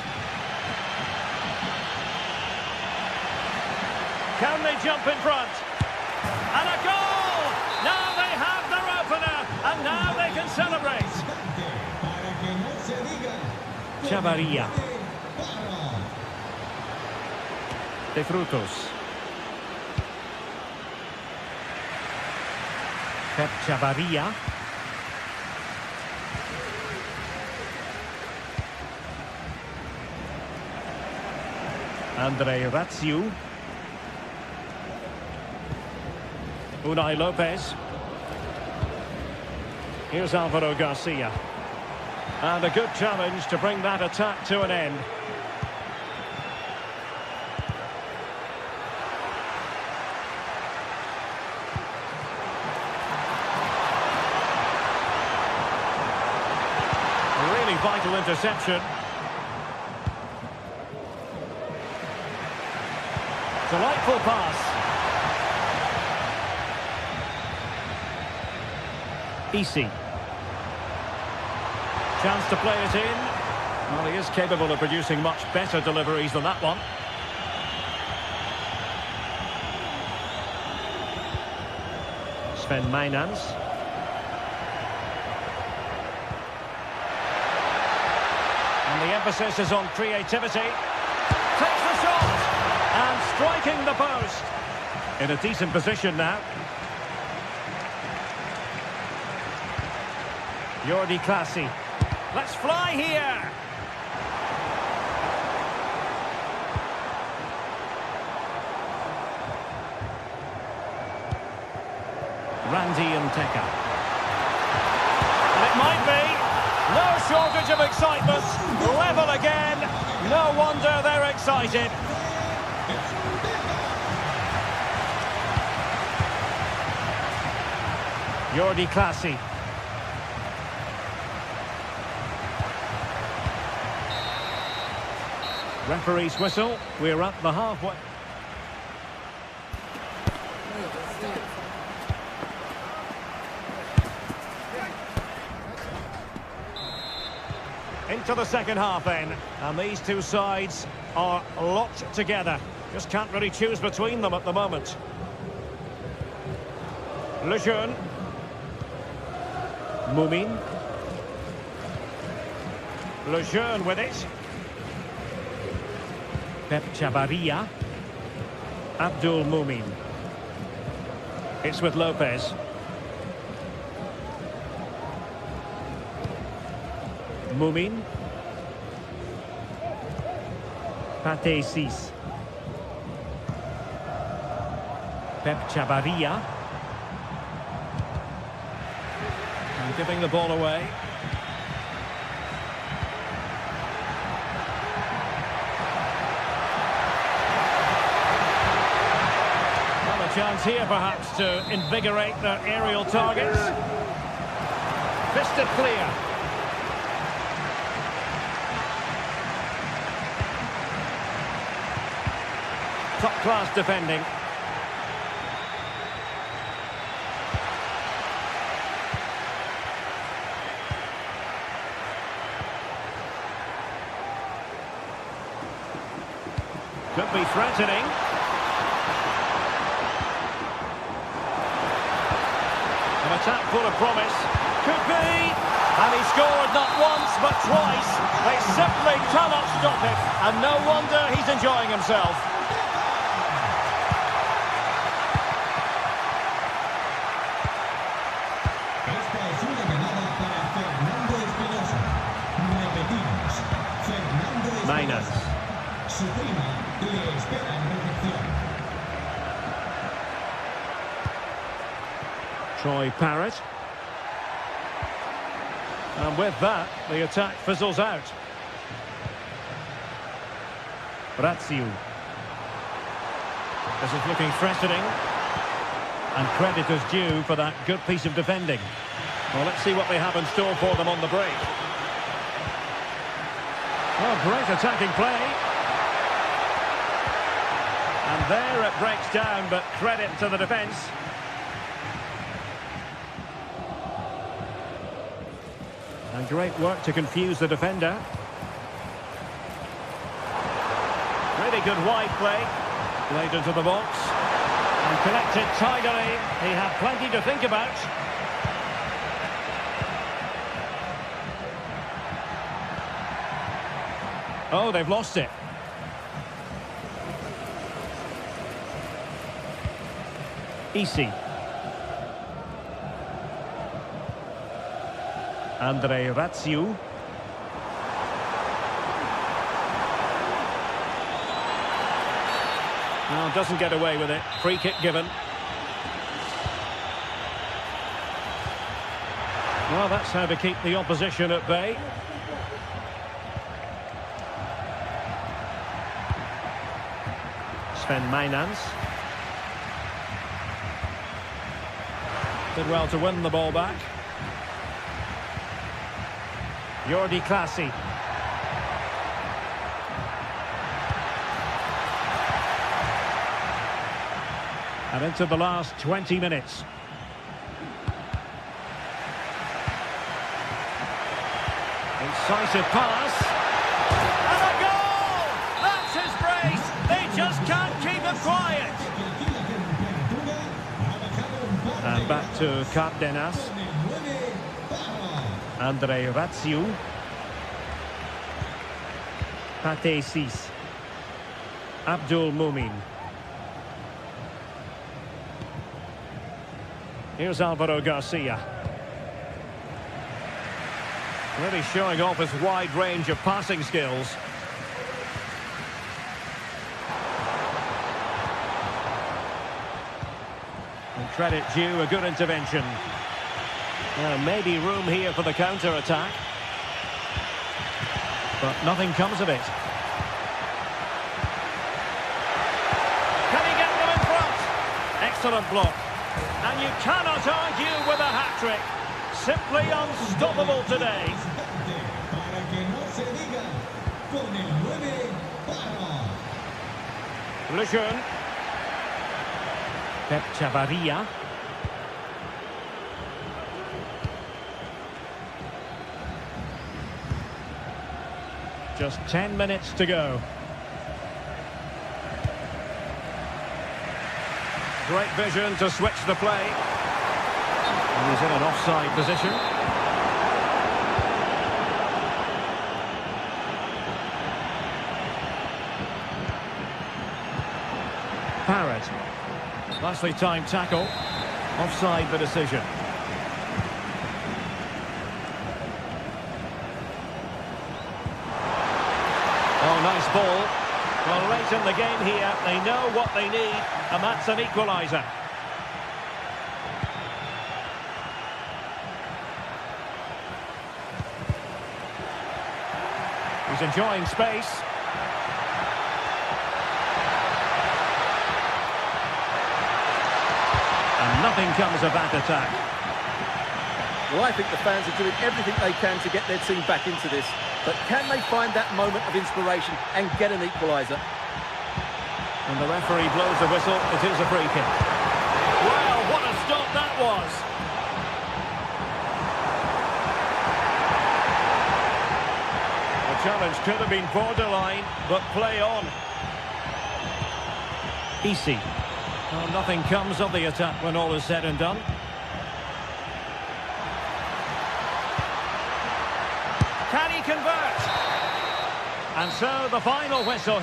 Can they jump in front? And a goal! Now they have their opener, and now they can celebrate. Chavarria. De Frutos. Pep Chavarria. Andre Razziu. Unai Lopez. Here's Alvaro Garcia. And a good challenge to bring that attack to an end. vital interception. Delightful pass. Easy. Chance to play it in. Well, he is capable of producing much better deliveries than that one. Sven Mijnans. And the emphasis is on creativity. Takes the shot! And striking the post. In a decent position now. Jordi Clasie. Let's fly here! Randy Nteka. And it might be. No shortage of excitement. Level again. No wonder they're excited. Jordi Clasie. Referee's whistle. We're at the halfway. Into the second half then, and these two sides are locked together. Just can't really choose between them at the moment. Lejeune. Mumin. Lejeune with it. Pep Chavarria. Abdul Mumin. It's with Lopez. Mumin. Pate Cis. Pep Chavarria. And giving the ball away. Well, a chance here perhaps to invigorate their aerial targets. Fisted clear. Top-class defending. Could be threatening. An attack full of promise. Could be. And he scored not once but twice. They simply cannot stop it. And no wonder he's enjoying himself. Mijnans. Troy Parrott. And with that, the attack fizzles out. Ratziu. This is looking threatening. And credit is due for that good piece of defending. Well, let's see what they have in store for them on the break. Oh, great attacking play. And there it breaks down, but credit to the defence. And great work to confuse the defender. Really good wide play. Played into the box. And connected tidily. He had plenty to think about. Oh, they've lost it. Easy. Andre Ratziu. Now doesn't get away with it. Free kick given. Well, that's how to keep the opposition at bay. Sven Mijnans. Did well to win the ball back. Jordi Clasie. And into the last 20 minutes. Incisive pass. And a goal! That's his brace. They just can't keep him quiet. And back to Cardenas. Andre Ratsiu. Pate Sis. Abdul Mumin. Here's Alvaro Garcia. Really showing off his wide range of passing skills. And credit due, a good intervention. Maybe room here for the counter-attack. But nothing comes of it. Can he get them in front? Excellent block. And you cannot argue with a hat-trick. Simply unstoppable today. Lejeune. Pep Chavarria. Just 10 minutes to go. Great vision to switch the play. And he's in an offside position. Parrott. Nicely timed tackle. Offside the decision. Oh, nice ball. Well, late in the game here, they know what they need, and that's an equaliser. He's enjoying space. And nothing comes of that attack. Well, I think the fans are doing everything they can to get their team back into this. But can they find that moment of inspiration and get an equaliser? And the referee blows the whistle. It is a free kick. Wow, what a stop that was! The challenge could have been borderline, but play on. Easy. Well, nothing comes of the attack when all is said and done. Can he convert? And so the final whistle.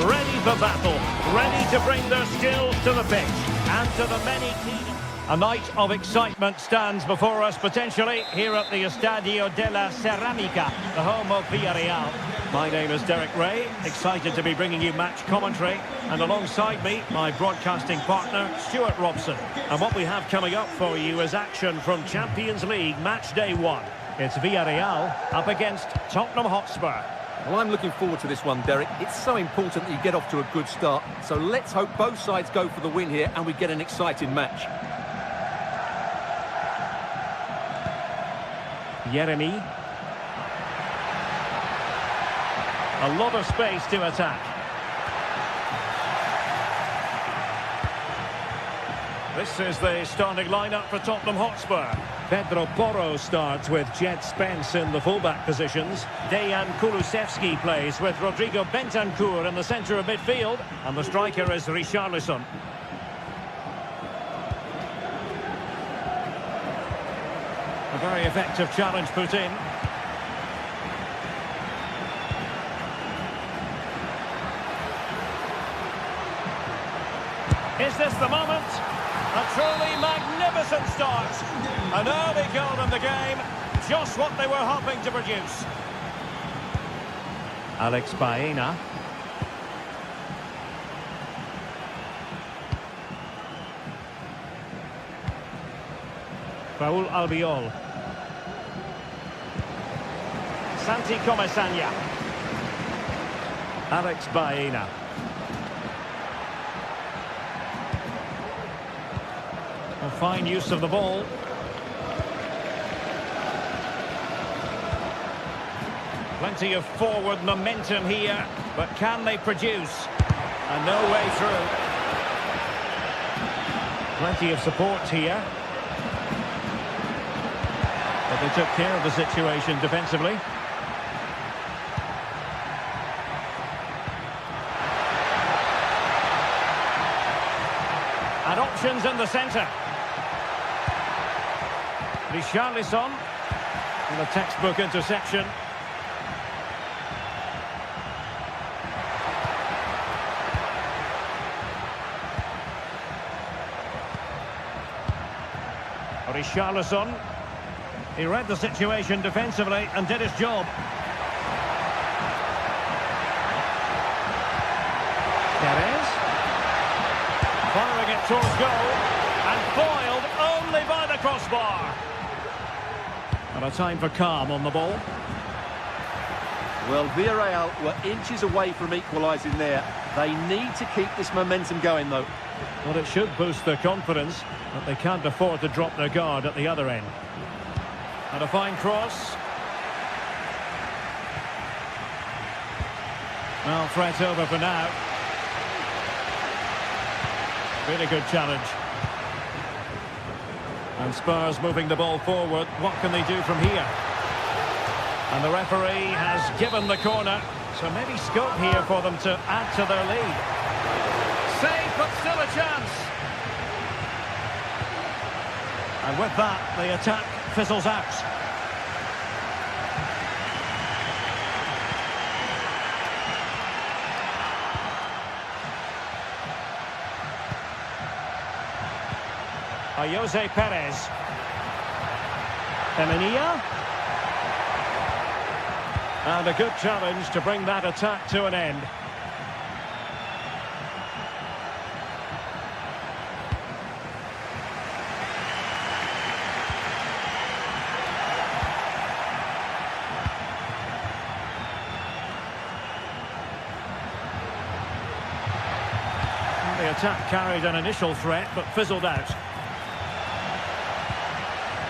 Ready for battle, ready to bring their skills to the pitch and to the many key... A night of excitement stands before us potentially here at the Estadio de la Ceramica, the home of Villarreal. My name is Derek Ray, excited to be bringing you match commentary, and alongside me, my broadcasting partner, Stuart Robson. And what we have coming up for you is action from Champions League match day 1. It's Villarreal up against Tottenham Hotspur. Well, I'm looking forward to this one, Derek. It's so important that you get off to a good start. So let's hope both sides go for the win here and we get an exciting match. Yeremy. A lot of space to attack. This is the starting lineup for Tottenham Hotspur. Pedro Porro starts with Jet Spence in the fullback positions. Dejan Kulusevski plays with Rodrigo Bentancur in the centre of midfield. And the striker is Richarlison. A very effective challenge put in. Is this the moment? A truly magnificent start. An early goal in the game. Just what they were hoping to produce. Alex Baena. Raul Albiol. Santi Comesaña. Alex Baena. A fine use of the ball. Plenty of forward momentum here, but can they produce? And no way through. Plenty of support here. But they took care of the situation defensively. And options in the centre. Richarlison. And a textbook interception. Richarlison. He read the situation defensively and did his job. Perez. Firing it towards goal. And foiled only by the crossbar. And a time for calm on the ball. Well, Villarreal were inches away from equalising there. They need to keep this momentum going, though. Well, it should boost their confidence, but they can't afford to drop their guard at the other end. And a fine cross. Well, threat over for now. Really good challenge. And Spurs moving the ball forward. What can they do from here? And the referee has given the corner. So maybe scope here for them to add to their lead. Save, but still a chance. And with that, the attack fizzles out. Jose Perez. Femenia. And a good challenge to bring that attack to an end. The attack carried an initial threat, but fizzled out.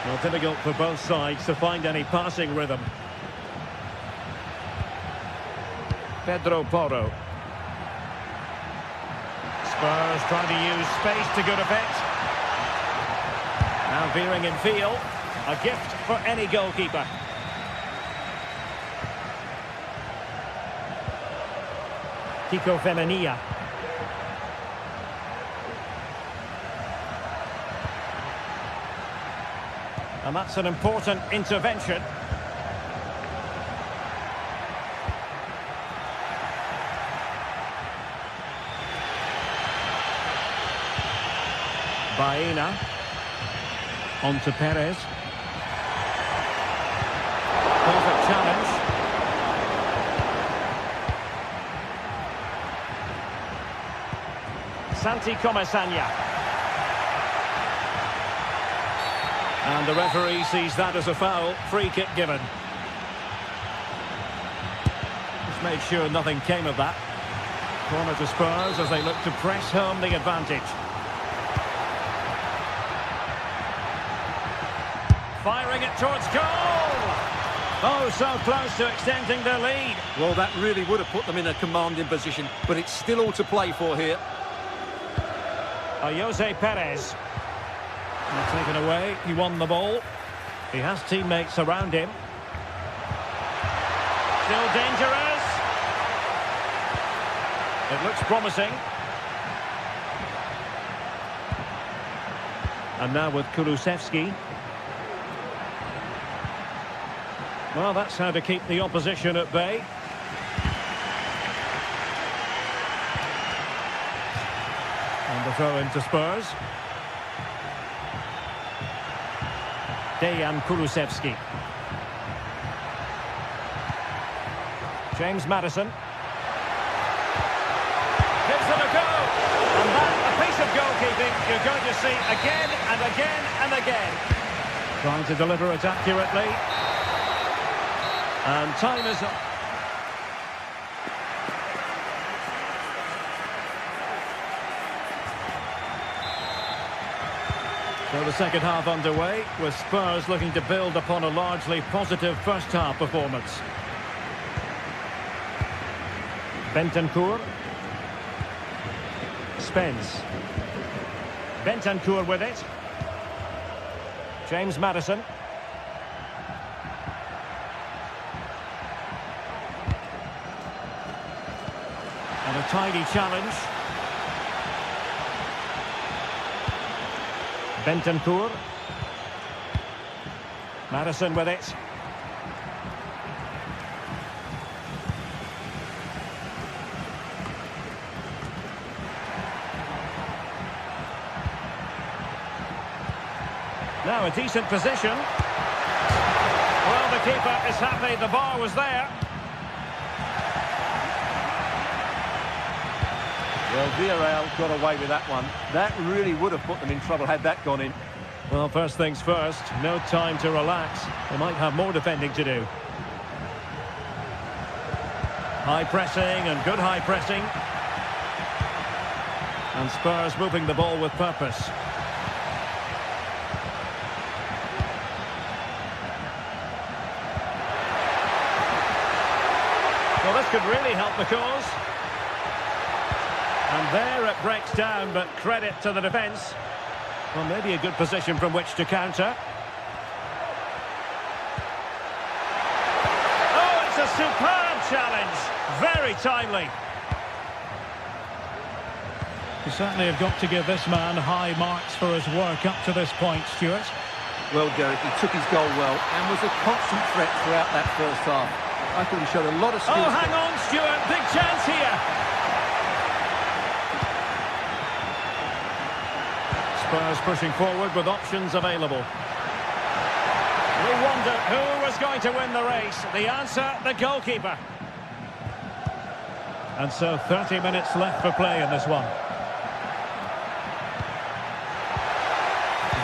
Well, difficult for both sides to find any passing rhythm. Pedro Porro. Spurs trying to use space to good effect. Now veering in field. A gift for any goalkeeper. Kiko Femenia. And that's an important intervention. Baena. On to Perez. Perfect challenge. Santi Comesaña. And the referee sees that as a foul. Free kick given. Just made sure nothing came of that. Corner to Spurs as they look to press home the advantage. Firing it towards goal! Oh, so close to extending their lead. Well, that really would have put them in a commanding position, but it's still all to play for here. Jose Perez. Taken away, he won the ball. He has teammates around him. Still dangerous. It looks promising. And now with Kulusevski. Well, that's how to keep the opposition at bay. And the throw into Spurs. Dejan Kulusevski. James Maddison. Gives it a go. And that, a piece of goalkeeping you're going to see again and again and again. Trying to deliver it accurately. And time is up. So the second half underway, with Spurs looking to build upon a largely positive first half performance. Bentancur. Spence. Bentancur with it. James Maddison. And a tidy challenge. Bentancur. Maddison with it. Now a decent position. Well, the keeper is happy the bar was there. Well, Villarreal got away with that one. That really would have put them in trouble had that gone in. Well, first things first, no time to relax. They might have more defending to do. High pressing and good high pressing. And Spurs moving the ball with purpose. Well, this could really help the cause. And there it breaks down, but credit to the defence. Well, maybe a good position from which to counter. Oh, it's a superb challenge. Very timely. You certainly have got to give this man high marks for his work up to this point, Stuart. Well, Derek, he took his goal well and was a constant threat throughout that first half. I thought he showed a lot of skill. Oh, hang on, Stuart. Big chance here. Spurs pushing forward with options available. We wonder who was going to win the race. The answer, the goalkeeper. And so 30 minutes left for play in this one.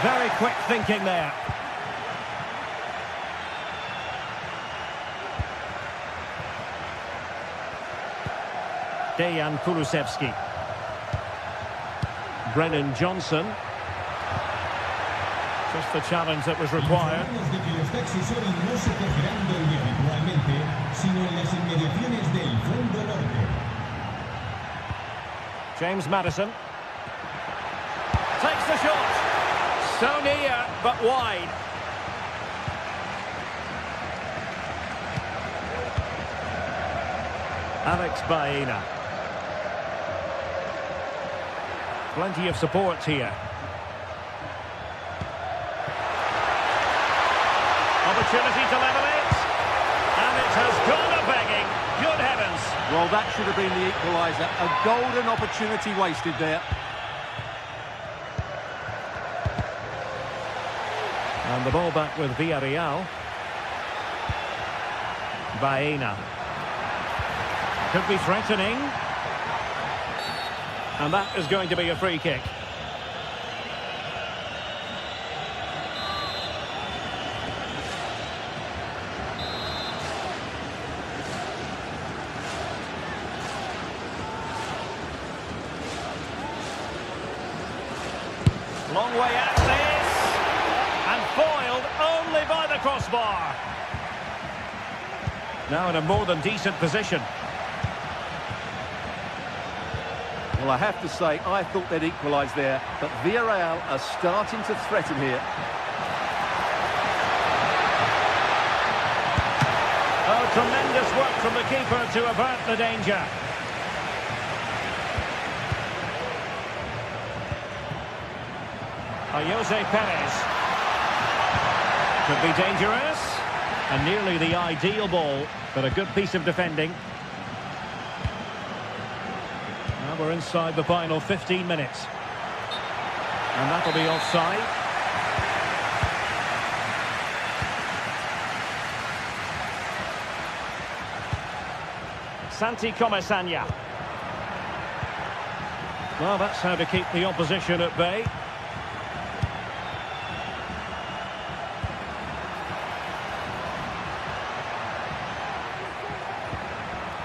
Very quick thinking there. Dejan Kulusevski. Brennan Johnson. Just the challenge that was required. James Maddison. Takes the shot. So near, but wide. Alex Baena. Plenty of support here. Opportunity to level it. And it has gone a-begging. Good heavens. Well, that should have been the equaliser. A golden opportunity wasted there. And the ball back with Villarreal. Baena. Could be threatening. And that is going to be a free kick. Long way out this. And foiled only by the crossbar. Now in a more than decent position. Well, I have to say, I thought they'd equalise there, but Villarreal are starting to threaten here. Oh, tremendous work from the keeper to avert the danger. Jose Perez. Could be dangerous. And nearly the ideal ball, but a good piece of defending. Now we're inside the final 15 minutes. And that'll be offside. Santi Comesaña. Well, that's how to keep the opposition at bay.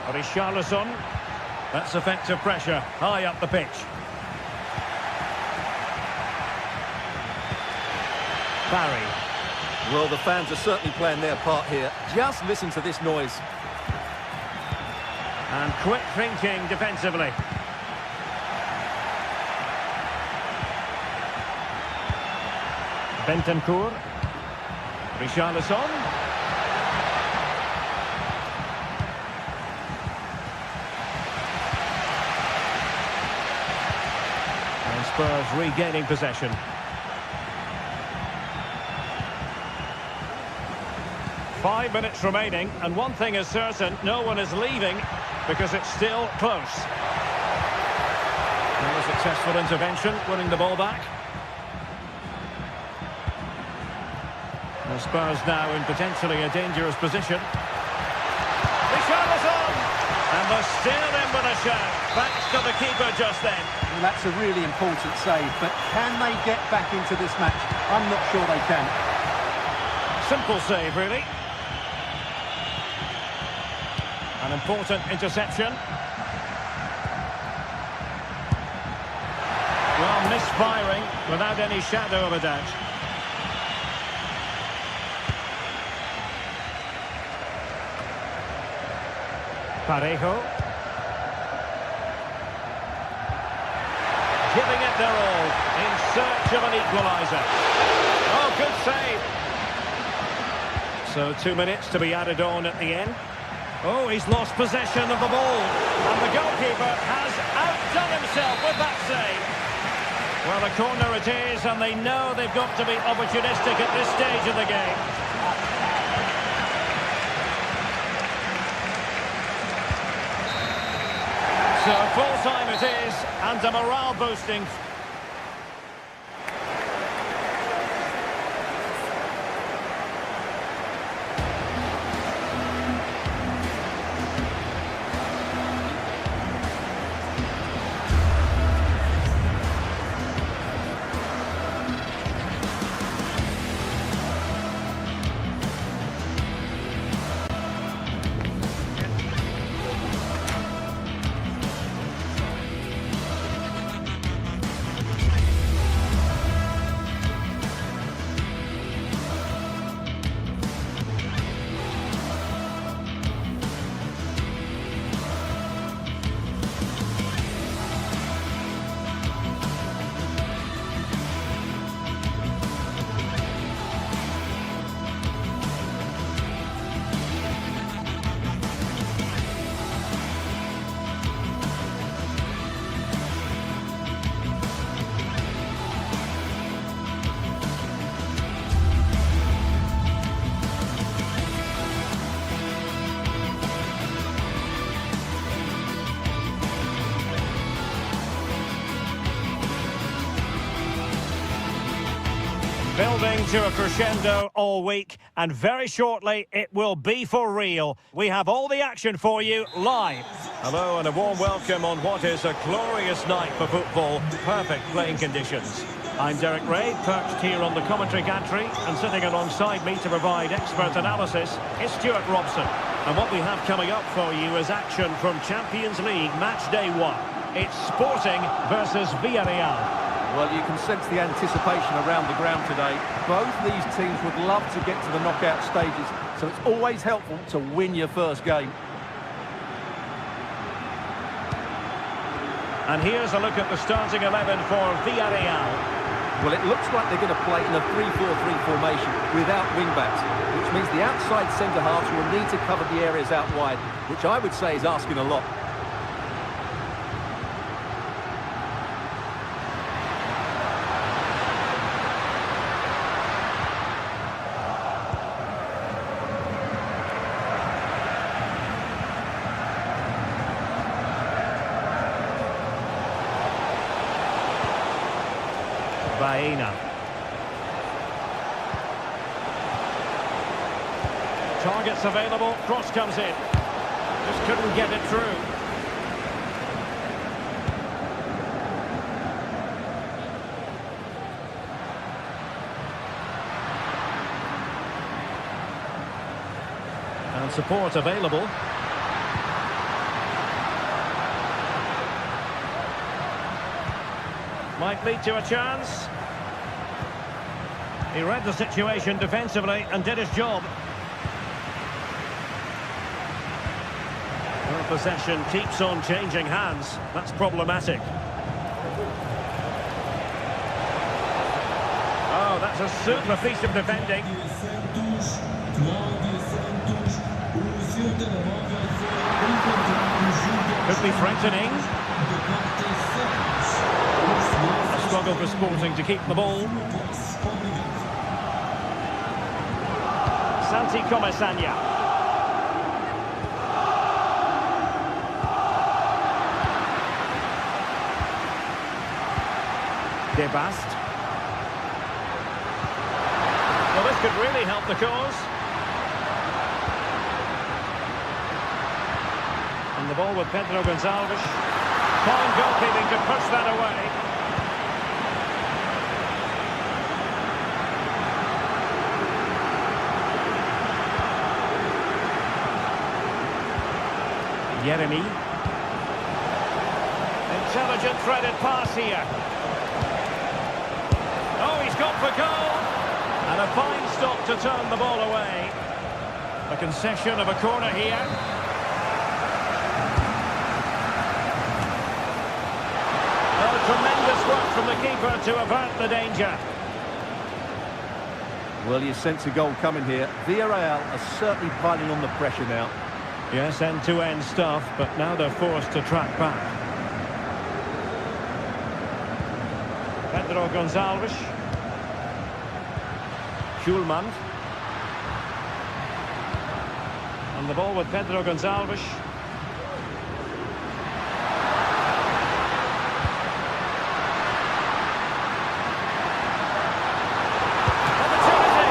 Richarlison. That's effective pressure high up the pitch. Barry. Well, the fans are certainly playing their part here. Just listen to this noise. And quick thinking defensively. Bentancur. Richarlison. And Spurs regaining possession. Five minutes remaining, and one thing is certain, no one is leaving because it's still close. And a successful intervention, winning the ball back. The Spurs now in potentially a dangerous position. Richarlison! And they're still in with a shout, thanks to the keeper just then. Well, that's a really important save, but can they get back into this match? I'm not sure they can. Simple save, really. An important interception. Well, misfiring without any shadow of a doubt. Parejo. Giving it their all in search of an equaliser. Oh, good save. So 2 minutes to be added on at the end. Oh, he's lost possession of the ball. And the goalkeeper has outdone himself with that save. Well, a corner it is, and they know they've got to be opportunistic at this stage of the game. So full time it is, and a morale boosting. Building to a crescendo all week, and very shortly it will be for real. We have all the action for you live. Hello and a warm welcome on what is a glorious night for football. Perfect playing conditions. I'm Derek Ray, perched here on the commentary gantry, and sitting alongside me to provide expert analysis is Stuart Robson. And what we have coming up for you is action from Champions League match day 1. It's Sporting versus Villarreal. Well, you can sense the anticipation around the ground today. Both these teams would love to get to the knockout stages, so it's always helpful to win your first game. And here's a look at the starting 11 for Villarreal. Well, it looks like they're going to play in a 3-4-3 formation without wing-backs, which means the outside centre-halves will need to cover the areas out wide, which I would say is asking a lot. Baena. Targets available, cross comes in. Just couldn't get it through. And support available. Might lead to a chance. He read the situation defensively and did his job. Well, possession keeps on changing hands. That's problematic. Oh, that's a super piece of defending. Could be threatening. A struggle for Sporting to keep the ball. Santi Comesanya. Debast. Well, this could really help the cause. And the ball with Pedro Gonçalves. Fine goalkeeping to push that away. Jeremy. Intelligent threaded pass here. Oh, he's got for goal. And a fine stop to turn the ball away. A concession of a corner here. Oh, tremendous work from the keeper to avert the danger. Well, you sense a goal coming here. Villarreal are certainly piling on the pressure now. Yes, end-to-end stuff, but now they're forced to track back. Pedro Gonçalves. Schulman. And the ball with Pedro Gonçalves. Opportunity!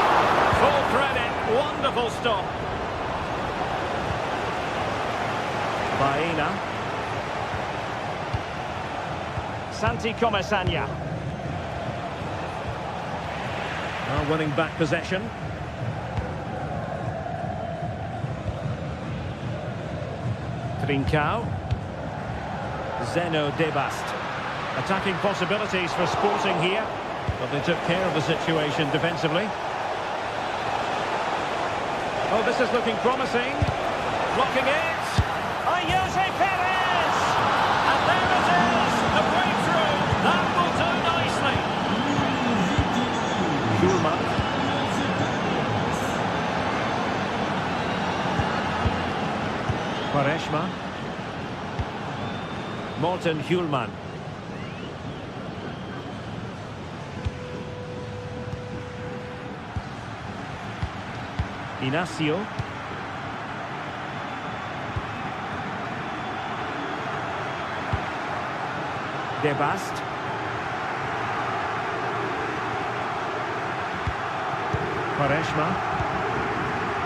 Full credit, wonderful stop. Baena. Santi Comesanya. Now winning back possession. Trincao. Zeno Debast. Attacking possibilities for Sporting here, but they took care of the situation defensively. Oh, this is looking promising. Blocking it. Jose Perez! And there it is! A breakthrough! That will do nicely! Schulman. Quaresma. Morten Hjulman. Inacio. Debast. Quaresma.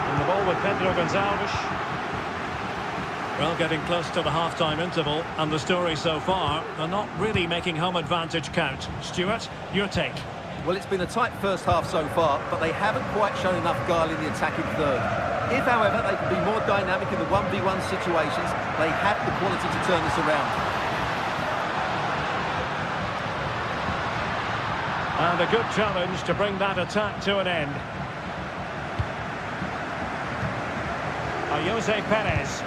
And the ball with Pedro Gonçalves. Well, getting close to the half-time interval, and the story so far, they're not really making home advantage count. Stuart, your take? Well, it's been a tight first half so far, but they haven't quite shown enough guile in the attacking third. If, however, they can be more dynamic in the 1v1 situations, they have the quality to turn this around. And a good challenge to bring that attack to an end. Jose Perez.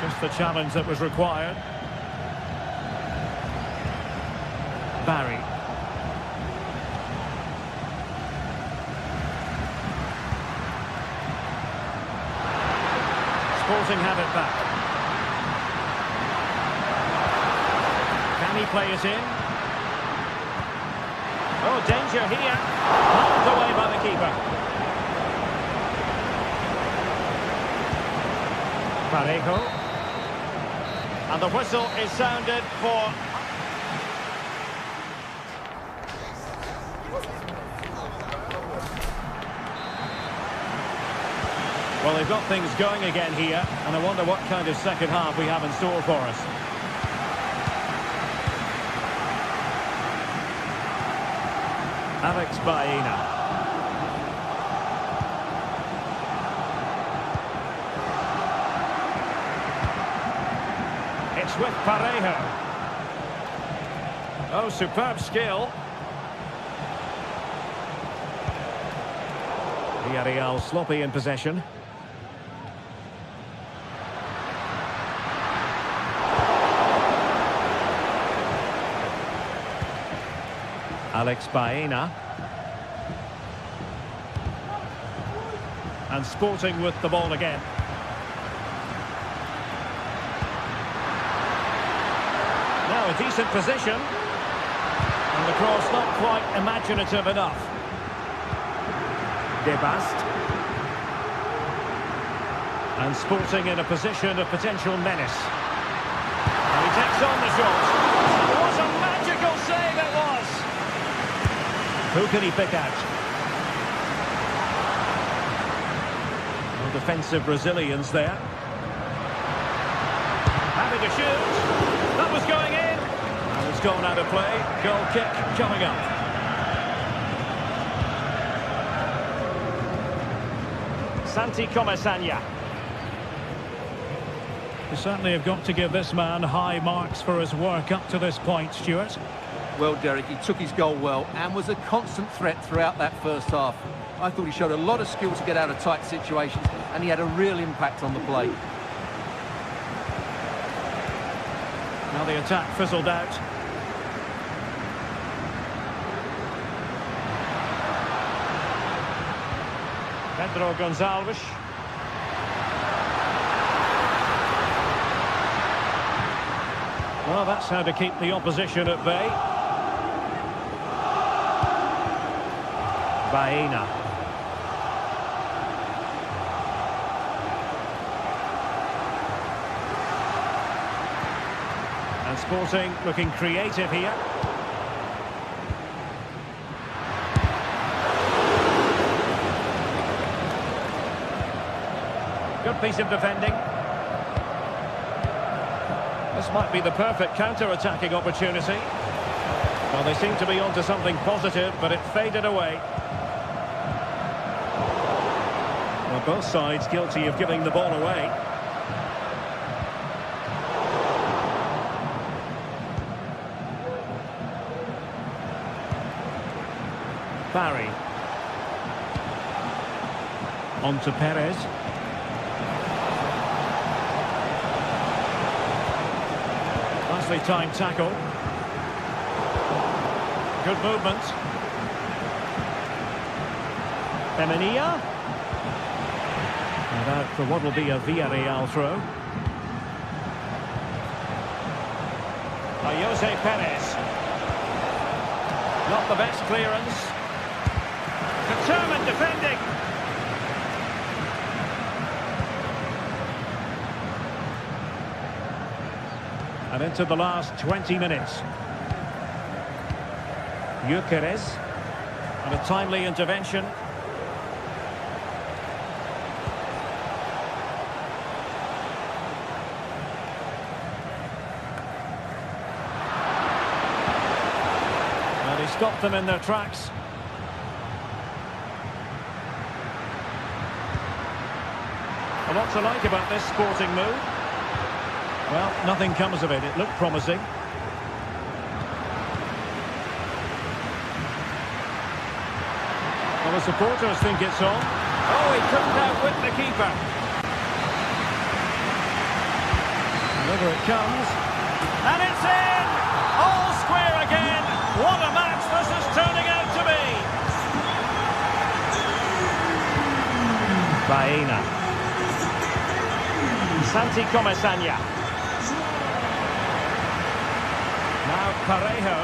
Just the challenge that was required. Barry. Sporting have it back. Can he play it in? Oh, danger here. Knocked away by the keeper. Parejo. And the whistle is sounded for... Well, they've got things going again here, and I wonder what kind of second half we have in store for us. Alex Baena. It's with Parejo. Oh, superb skill. Villarreal sloppy in possession. Alex Baena. And Sporting with the ball again. Now a decent position. And the cross not quite imaginative enough. Debast. And Sporting in a position of potential menace. And he takes on the shot. It was a magical save, it was. Who can he pick out? Well, defensive Brazilians there. Having a shoot. That was going in. And it's gone out of play. Goal kick coming up. Santi Comesaña. You certainly have got to give this man high marks for his work up to this point, Stuart. Well, Derek, he took his goal well and was a constant threat throughout that first half. I thought he showed a lot of skill to get out of tight situations, and he had a real impact on the play. Now the attack fizzled out. Pedro Gonçalves. Well, that's how to keep the opposition at bay. Baena. And Sporting looking creative here. Good piece of defending. This might be the perfect counter-attacking opportunity. Well, they seem to be onto something positive, but it faded away. Well, both sides guilty of giving the ball away. Barry. On to Perez. Nicely timed tackle. Good movement. Femenia. And out for what will be a Villarreal throw. Jose Perez. Not the best clearance. Determined defending. And into the last 20 minutes. Gyökeres. And a timely intervention. And he stopped them in their tracks. A lot to like about this sporting move. Well, nothing comes of it. It looked promising. Well, the supporters think it's on. Oh, he couldn't outwit the keeper. And over it comes. And it's in! All square again. What a match this is turning out to be. Baena. Santi Comesaña. Now Parejo.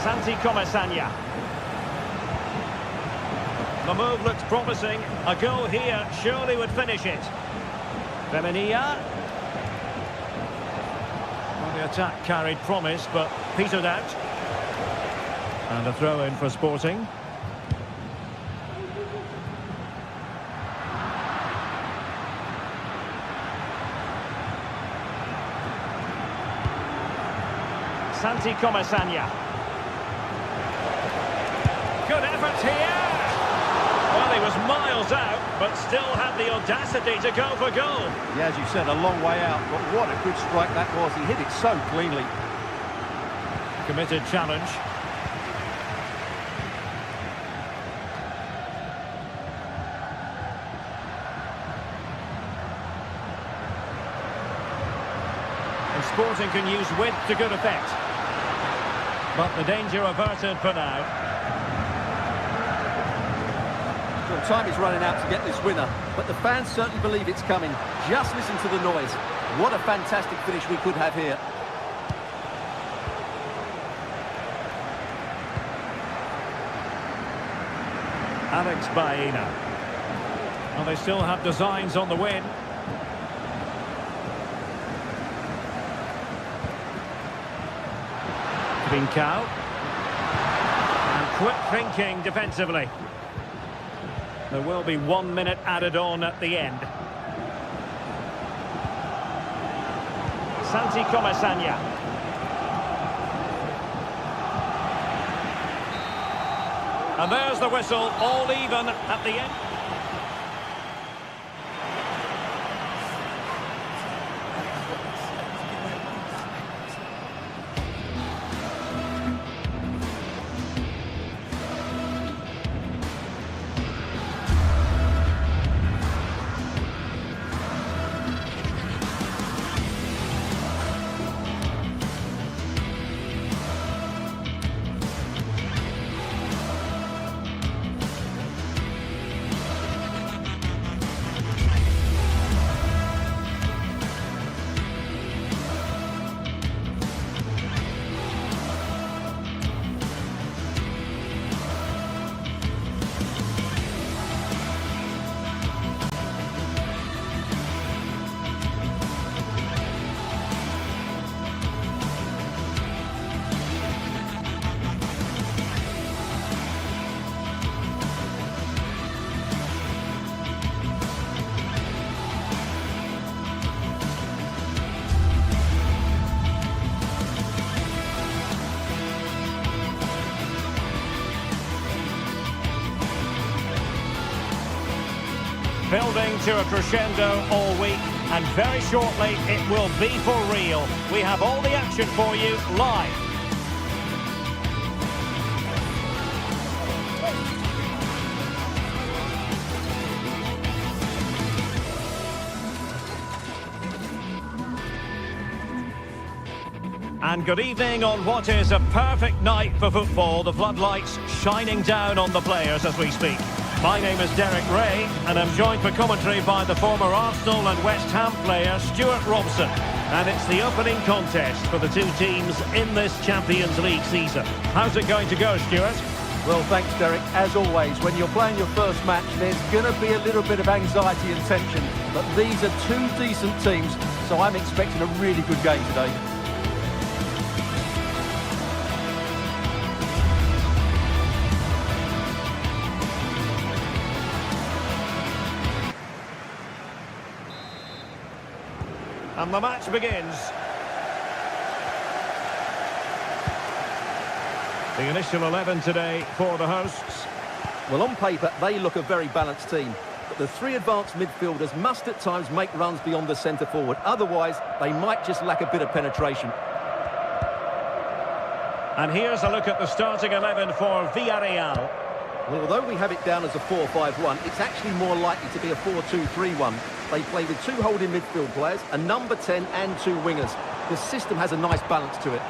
Santi Comesaña. The move looks promising. A goal here surely would finish it. Femenia. Well, the attack carried promise, but petered out. And a throw-in for Sporting. Santi Comesaña. Good effort here. Well, he was miles out, but still had the audacity to go for goal. Yeah, as you said, a long way out, but what a good strike that was. He hit it so cleanly. Committed challenge. And Sporting can use width to good effect. But the danger averted for now. Well, time is running out to get this winner, but the fans certainly believe it's coming. Just listen to the noise. What a fantastic finish we could have here. Alex Baena. Well, they still have designs on the win. Trincao. And quick thinking defensively. There will be 1 minute added on at the end. Santi Comesaña. And there's the whistle, all even at the end. Building to a crescendo all week, and very shortly it will be for real. We have all the action for you live. And good evening on what is a perfect night for football. The floodlights shining down on the players as we speak. My name is Derek Ray, and I'm joined for commentary by the former Arsenal and West Ham player Stuart Robson. And it's the opening contest for the two teams in this Champions League season. How's it going to go, Stuart? Well, thanks, Derek. As always, when you're playing your first match, there's going to be a little bit of anxiety and tension. But these are two decent teams, so I'm expecting a really good game today. And the match begins. The initial 11 today for the hosts. Well, on paper, they look a very balanced team. But the three advanced midfielders must at times make runs beyond the centre forward. Otherwise, they might just lack a bit of penetration. And here's a look at the starting 11 for Villarreal. Well, although we have it down as a 4-5-1, it's actually more likely to be a 4-2-3-1. They play with two holding midfield players, a number 10 and two wingers. The system has a nice balance to it.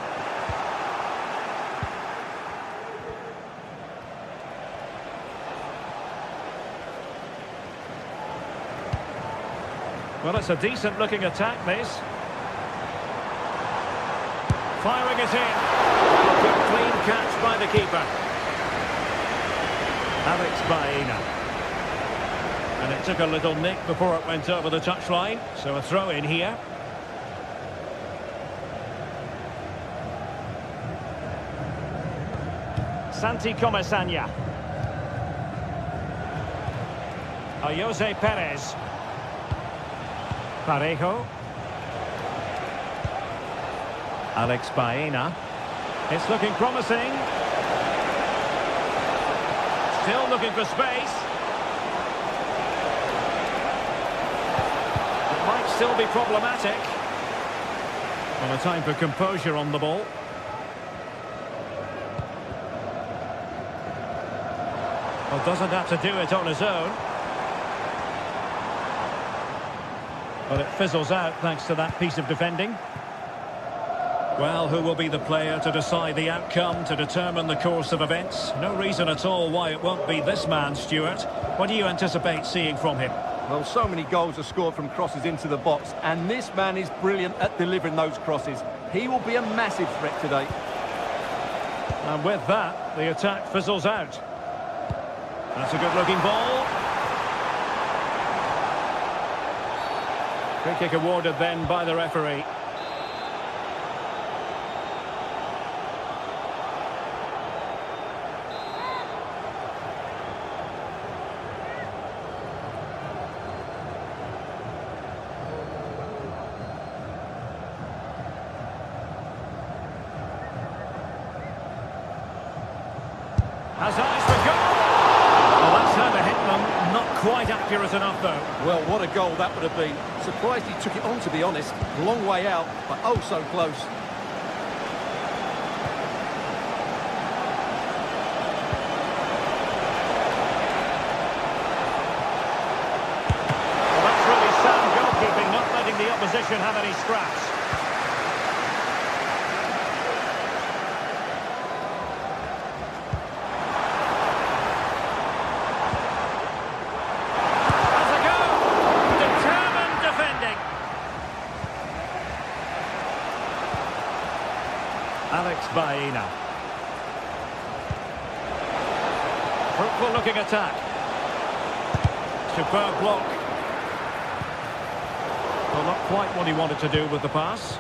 Well, it's a decent-looking attack, this. Firing it in. Good clean catch by the keeper. Alex Baena. And it took a little nick before it went over the touchline. So a throw in here. Santi Comesaña. Jose Perez. Parejo. Alex Baena. It's looking promising. Still looking for space. It might still be problematic. Well, a time for composure on the ball. Well, doesn't have to do it on his own. But it fizzles out thanks to that piece of defending. Well, who will be the player to decide the outcome, to determine the course of events? No reason at all why it won't be this man, Stuart. What do you anticipate seeing from him? Well, so many goals are scored from crosses into the box, and this man is brilliant at delivering those crosses. He will be a massive threat today. And with that, the attack fizzles out. That's a good-looking ball. Free kick awarded then by the referee. Has eyes for goal. Well, that's how to hit them. Not quite accurate enough, though. Well, what a goal that would have been. Surprised he took it on, to be honest. Long way out, but oh so close. Well, that's really sound goalkeeping, not letting the opposition have any scraps. Alex Baena. Fruitful looking attack. Superb block. Well, not quite what he wanted to do with the pass.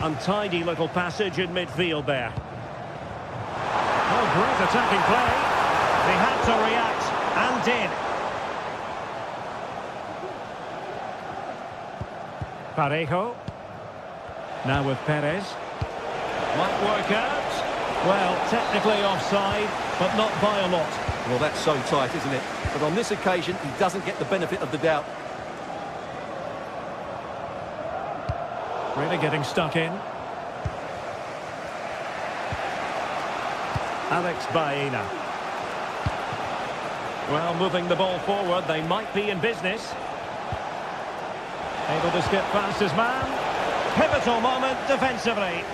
Untidy little passage in midfield there. Oh, great attacking play. They had to react and did. Parejo. Now with Perez. Might work out. Well, technically offside, but not by a lot. Well, that's so tight, isn't it? But on this occasion, he doesn't get the benefit of the doubt. Really getting stuck in. Alex Baena. Well, moving the ball forward, they might be in business. Able to skip past his man. Pivotal moment defensively.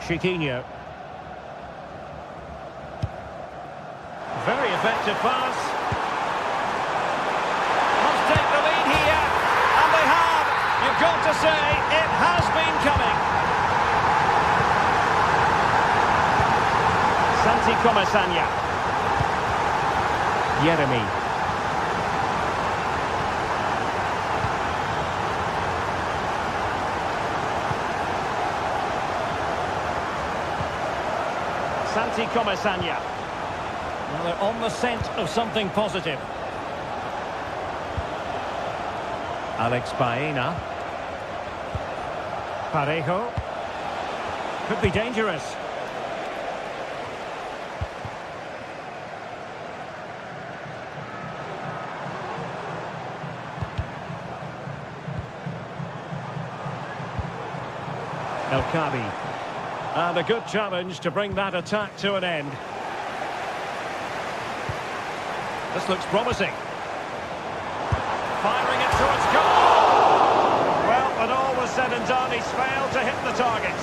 Chiquinho. Very effective pass. Must take the lead here. And they have. You've got to say, it has been coming. Santi Comesaña. Yeremy. Santi Comesaña. Well, they're on the scent of something positive. Alex Baena. Parejo. Could be dangerous. El Kabi. And a good challenge to bring that attack to an end. This looks promising. Firing it towards goal! Well, when all was said and done, he's failed to hit the target.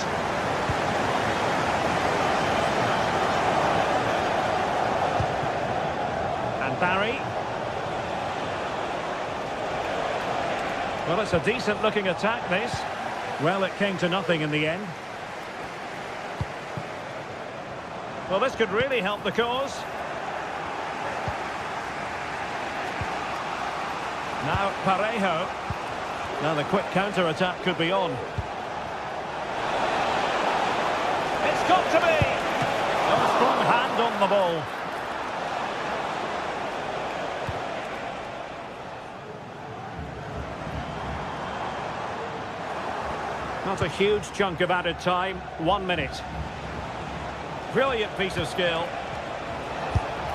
And Barry. Well, it's a decent-looking attack, this. Well, it came to nothing in the end. Well, this could really help the cause. Now, Parejo. Now the quick counter-attack could be on. It's got to be! A strong hand on the ball. Not a huge chunk of added time. 1 minute. Brilliant piece of skill.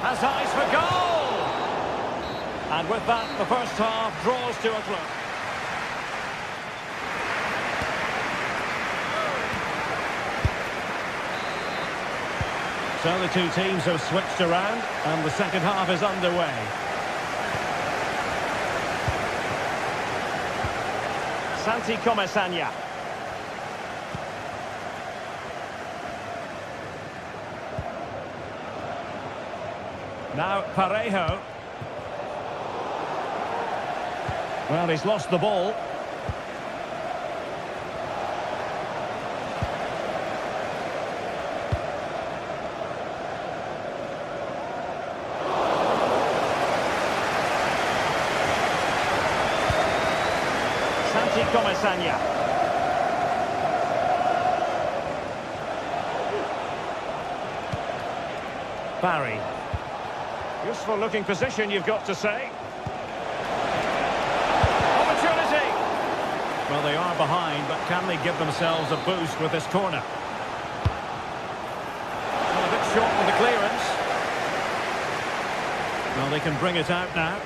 Has eyes for goal! And with that, the first half draws to a close. So the two teams have switched around, and the second half is underway. Santi Comesaña. Now Parejo. Well, he's lost the ball. Santi Comesaña. Barry. Useful looking position, you've got to say. Opportunity! Well, they are behind, but can they give themselves a boost with this corner? Well, a bit short with the clearance. Well, they can bring it out now.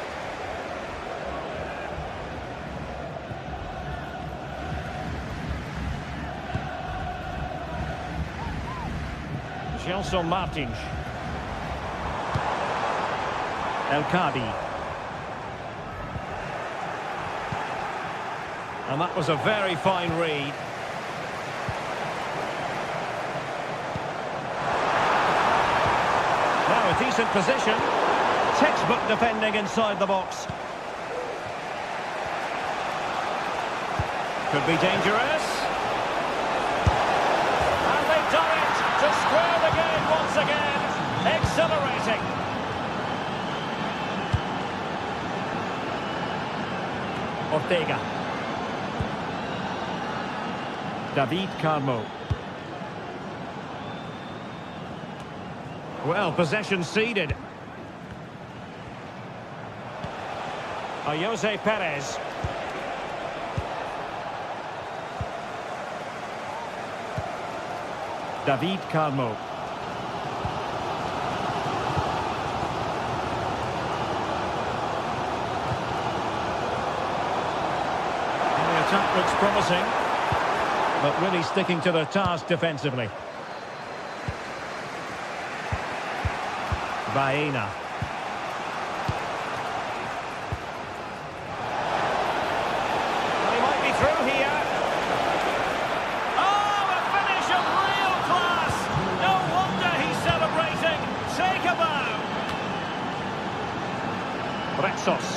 Gelson Martins. El Kabi. And that was a very fine read. Now a decent position. Textbook defending inside the box. Could be dangerous. And they've done it to square the game once again. Exhilarating. Ortega. David Carmo. Well, possession ceded. Jose Perez. David Carmo. Attack looks promising, but really sticking to their task defensively. Baena. They might be through here. Oh, a finish of real class! No wonder he's celebrating. Take a bow. Brexos.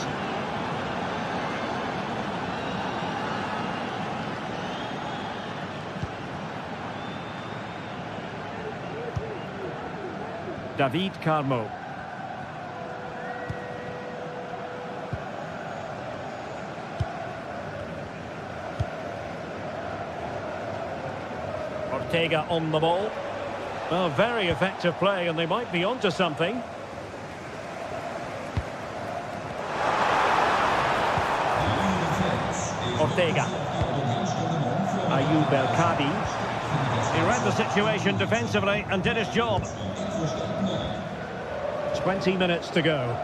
David Carmo. Ortega on the ball. Well, very effective play, and they might be onto something. Ortega. Ayoub El Kadi. He read the situation defensively and did his job. 20 minutes to go.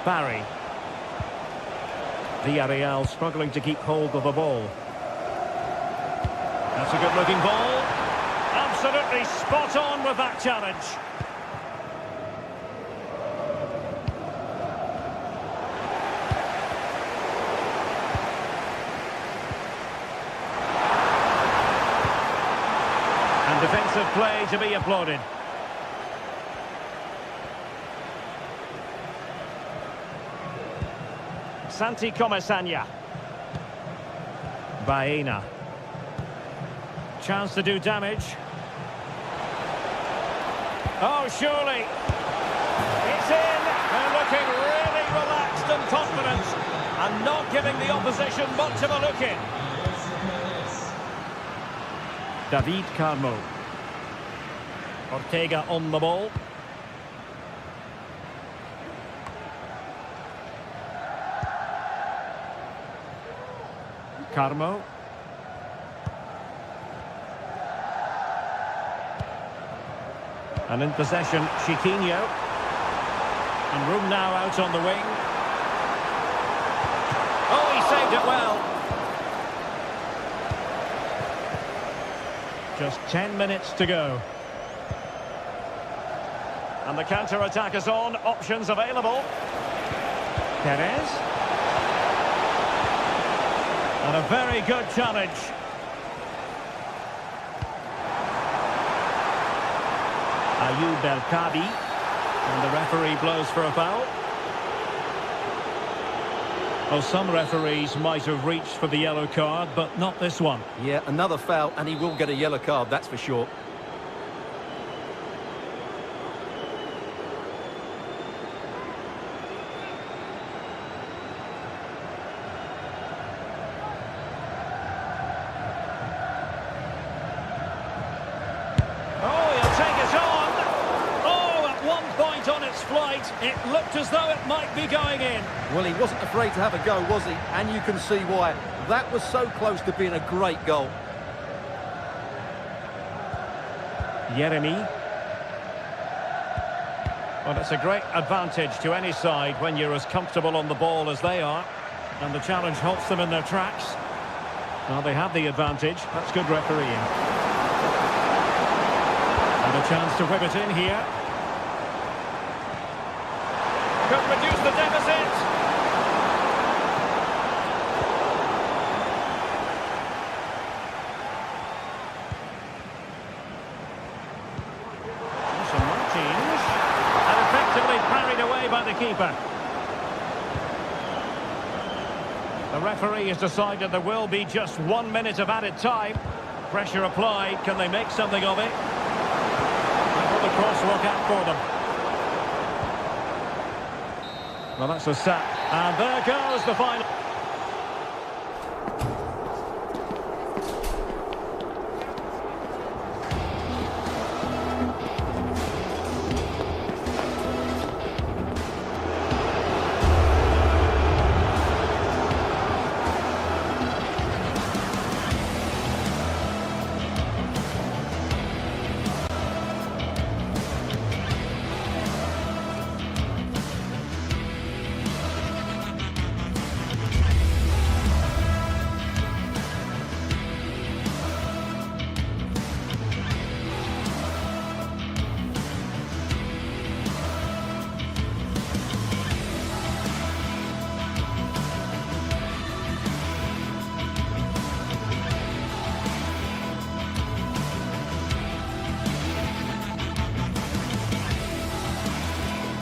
Barry. Villarreal struggling to keep hold of the ball. That's a good-looking ball. Absolutely spot on with that challenge. And defensive play to be applauded. Santi Comesaña. Baena. Chance to do damage. Oh, surely. It's in. They're looking really relaxed and confident. And not giving the opposition much of a look in. David Carmo. Ortega on the ball. Carmo. And in possession, Chiquinho. And room now out on the wing. Oh, he saved it well. Just 10 minutes to go. And the counter-attack is on. Options available. Perez. And a very good challenge. Ayoub El Kadi. And the referee blows for a foul. Well, some referees might have reached for the yellow card, but not this one. Yeah, another foul, and he will get a yellow card, that's for sure. It looked as though it might be going in. Well, he wasn't afraid to have a go, was he? And you can see why. That was so close to being a great goal. Yeremy. Well, it's a great advantage to any side when you're as comfortable on the ball as they are. And the challenge halts them in their tracks. Well, they have the advantage. That's good refereeing. And a chance to whip it in here. Could reduce the deficit. Some Martins. And effectively parried away by the keeper. The referee has decided there will be just 1 minute of added time. Pressure applied. Can they make something of it? Will the cross work out for them? Well, that's a sap. And there goes the final.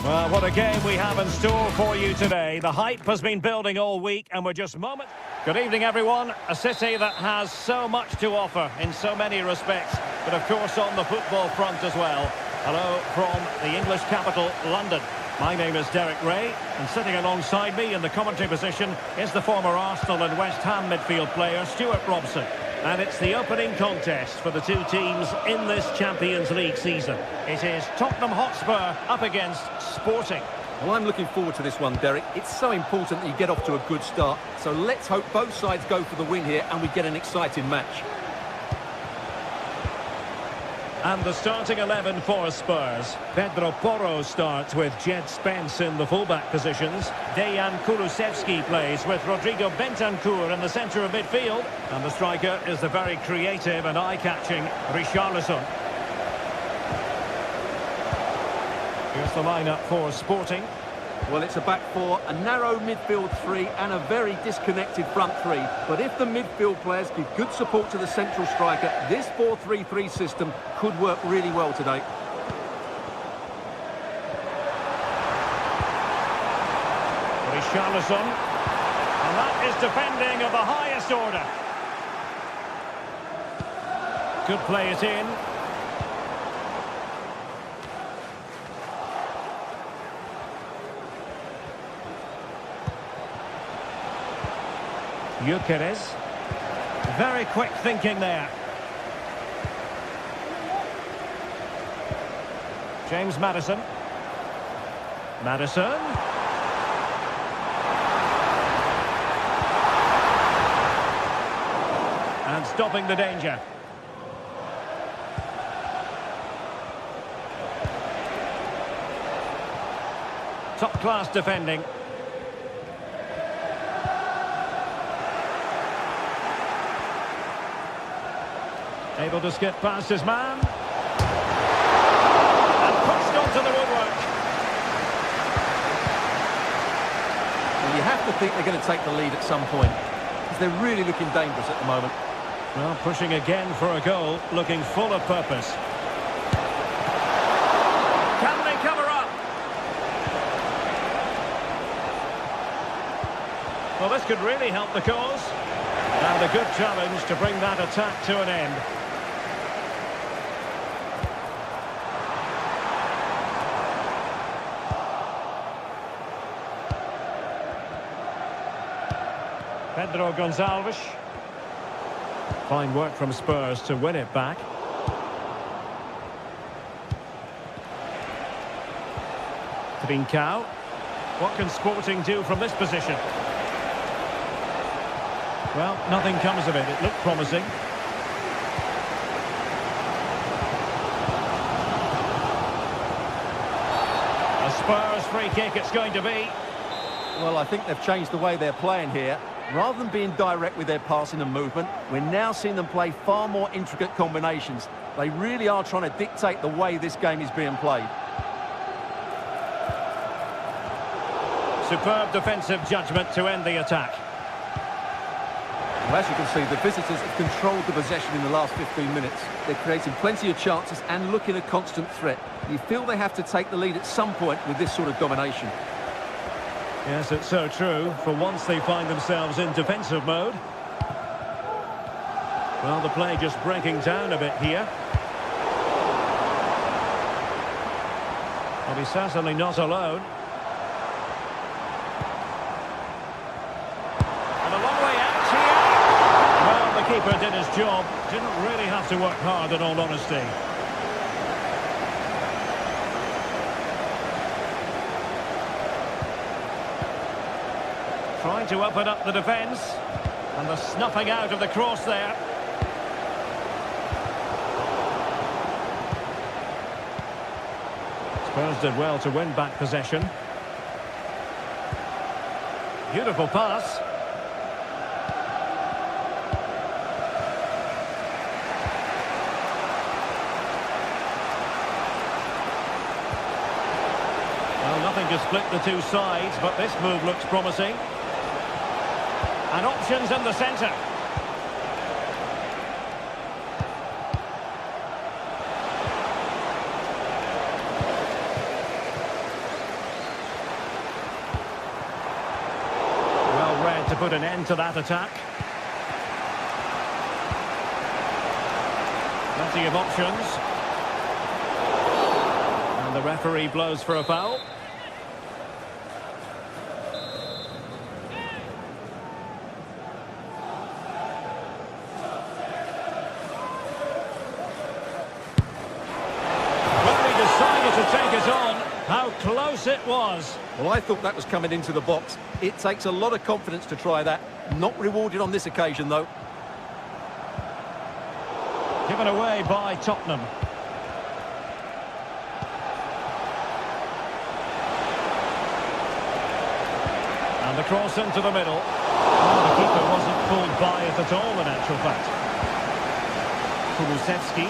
Well, what a game we have in store for you today. The hype has been building all week, and we're just moments. Good evening, everyone. A city that has so much to offer in so many respects, but of course on the football front as well. Hello from the English capital, London. My name is Derek Ray, and sitting alongside me in the commentary position is the former Arsenal and West Ham midfield player, Stuart Robson. And it's the opening contest for the two teams in this Champions League season. It is Tottenham Hotspur up against Sporting. Well, I'm looking forward to this one, Derek. It's so important that you get off to a good start. So let's hope both sides go for the win here and we get an exciting match. And the starting 11 for Spurs. Pedro Porro starts with Jed Spence in the fullback positions. Dejan Kulusevski plays with Rodrigo Bentancur in the centre of midfield. And the striker is the very creative and eye-catching Richarlison. Here's the lineup for Sporting. Well, it's a back four, a narrow midfield three and a very disconnected front three. But if the midfield players give good support to the central striker, this 4-3-3 system could work really well today. Richarlison. And that is defending of the highest order. Could play it in. Gyökeres. Very quick thinking there. James Maddison. Maddison. And stopping the danger. Top-class defending. Able to skip past his man. And pushed onto the woodwork. Well, you have to think they're going to take the lead at some point, because they're really looking dangerous at the moment. Well, pushing again for a goal, looking full of purpose. Can they cover up? Well, this could really help the cause. And a good challenge to bring that attack to an end. Pedro Gonçalves. Fine work from Spurs to win it back. Trincao. What can Sporting do from this position? Well, nothing comes of it. It looked promising. A Spurs free kick it's going to be. Well, I think they've changed the way they're playing here. Rather than being direct with their passing and movement, we're now seeing them play far more intricate combinations. They really are trying to dictate the way this game is being played. Superb defensive judgment to end the attack. Well, as you can see, the visitors have controlled the possession in the last 15 minutes. They're creating plenty of chances and looking a constant threat. You feel they have to take the lead at some point with this sort of domination. Yes, it's so true. For once they find themselves in defensive mode. Well, the play just breaking down a bit here. Well, he's certainly not alone. And a long way out here. Well, the keeper did his job. Didn't really have to work hard, in all honesty. Trying to open up the defence. And the snuffing out of the cross there. Spurs did well to win back possession. Beautiful pass. Well, nothing to split the two sides, but this move looks promising. And options in the centre. Well read to put an end to that attack. Plenty of options. And the referee blows for a foul. close it was. Well, I thought that was coming into the box. It takes a lot of confidence to try that. Not rewarded on this occasion, though. Given away by Tottenham. And the cross into the middle. Oh, the keeper wasn't pulled by it at all, in actual fact. Kulusevski.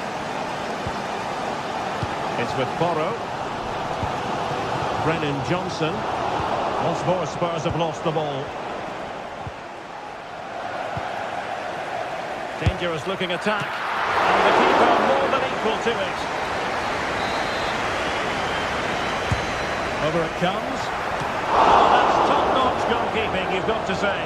It's with Porro. Brennan Johnson. Once more, Spurs have lost the ball. Dangerous looking attack. And the keeper more than equal to it. Over it comes. Oh, that's top-notch goalkeeping, you've got to say.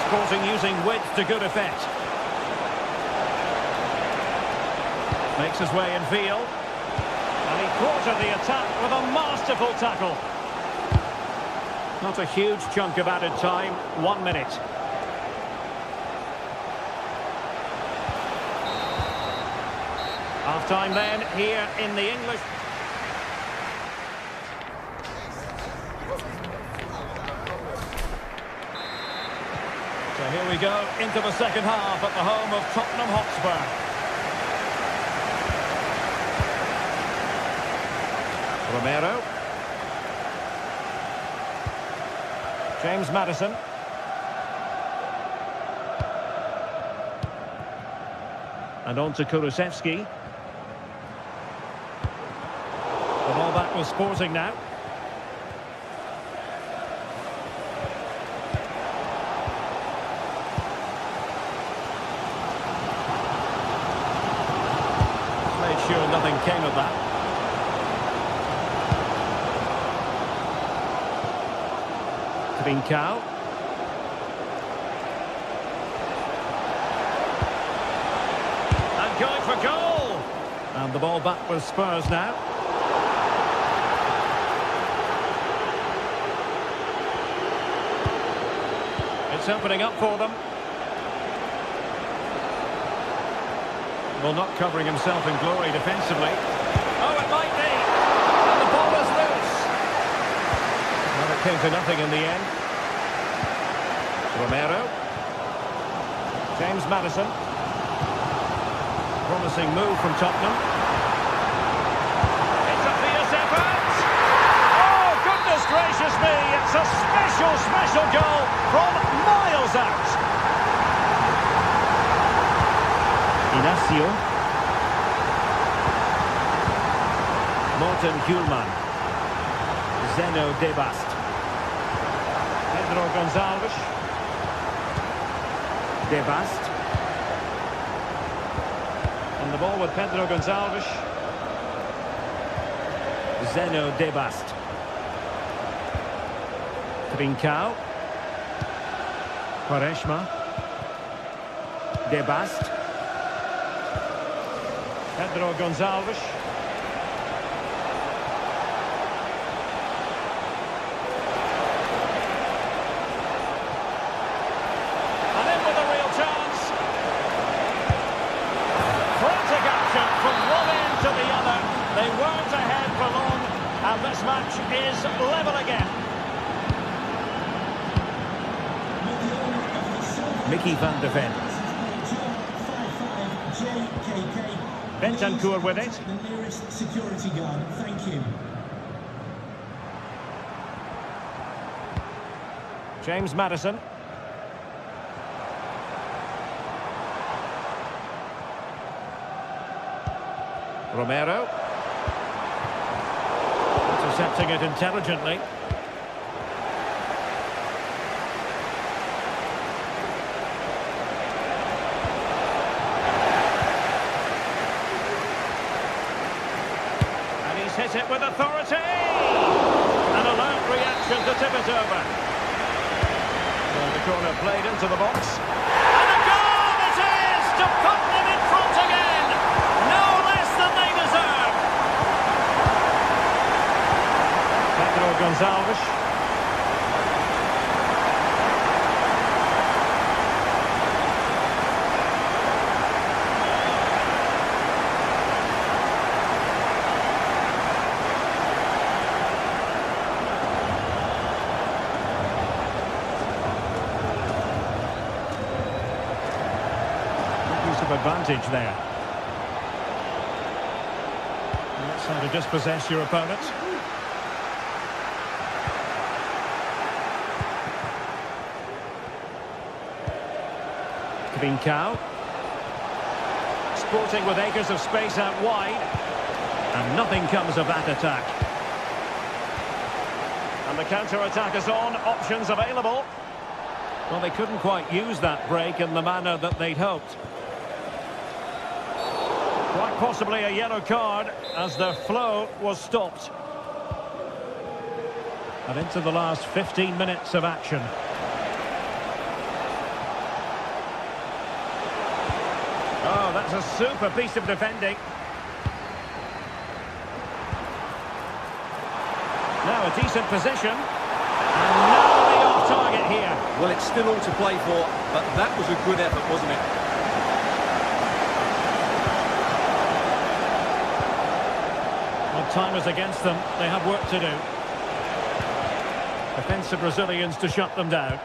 Sporting using width to good effect. Makes his way in field. And he quartered the attack with a masterful tackle. Not a huge chunk of added time, 1 minute. Half-time then, here in the English... So here we go, into the second half at the home of Tottenham Hotspur. Romero. James Maddison. And on to Kulusevski. The ball back with Sporting now. Made sure nothing came of that. Trincao. And going for goal. And the ball back with Spurs now. It's opening up for them. Well, not covering himself in glory defensively. Oh, it might be. And the ball is loose. Well, it came to nothing in the end. Romero. James Maddison. Promising move from Tottenham. It's a fierce effort. Oh, goodness gracious me. It's a special goal from miles out. Inacio. Morten Hjulman. Zeno Debast. Pedro Gonçalves. Debast. And the ball with Pedro Gonçalves. Zeno Debast. Trincao. Quaresma. Debast. Pedro Gonçalves. And in with a real chance. Frantic action from one end to the other. They weren't ahead for long, and this match is level again. Mickey van de Ven. Bentancur with it. The nearest security guard, thank you. James Maddison. Romero. Intercepting it intelligently. Hit it with authority. An alert reaction to tip it over. Well, the corner played into the box. And a goal it is to put them in front again. No less than they deserve. Pedro Gonçalves. defensive advantage there. And that's how to dispossess your opponent. Cow. Sporting with acres of space out wide. And nothing comes of that attack. And the counter-attack is on. Options available. Well, they couldn't quite use that break in the manner that they'd hoped. Quite possibly a yellow card as their flow was stopped. And into the last 15 minutes of action. Oh, that's a super piece of defending. Now a decent position. And narrowly off target here. Well, it's still all to play for, but that was a good effort, wasn't it? Well, time is against them. They have work to do. Defensive Brazilians to shut them down.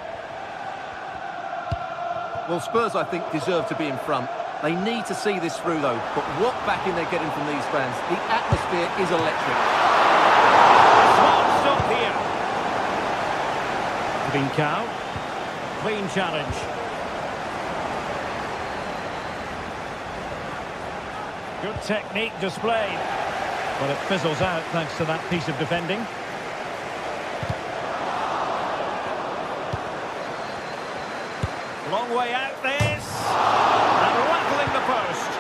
Well, Spurs, I think, deserve to be in front. They need to see this through, though. But what backing they're getting from these fans. The atmosphere is electric. Smart stop here. Cow. Clean challenge. Good technique displayed. But it fizzles out thanks to that piece of defending. Long way out this. And rattling the post.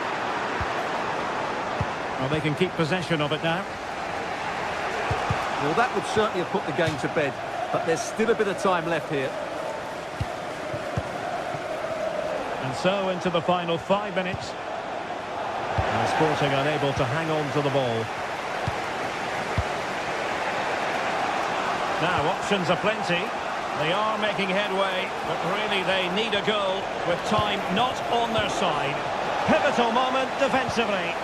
Well, they can keep possession of it now. Well, that would certainly have put the game to bed. But there's still a bit of time left here. And so into the final 5 minutes. And Sporting unable to hang on to the ball. Now, options are plenty. They are making headway, but really they need a goal with time not on their side. Pivotal moment defensively.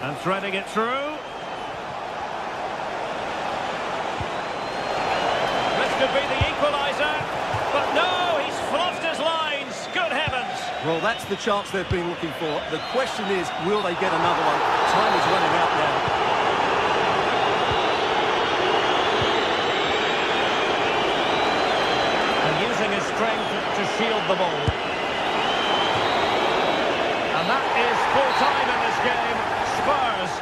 And threading it through. This could be the equaliser, but no, he's fluffed his lines. Good heavens. Well, that's the chance they've been looking for. The question is, will they get another one? Time is running out now. And using his strength to shield the ball. And that is full time in this game. Spurs.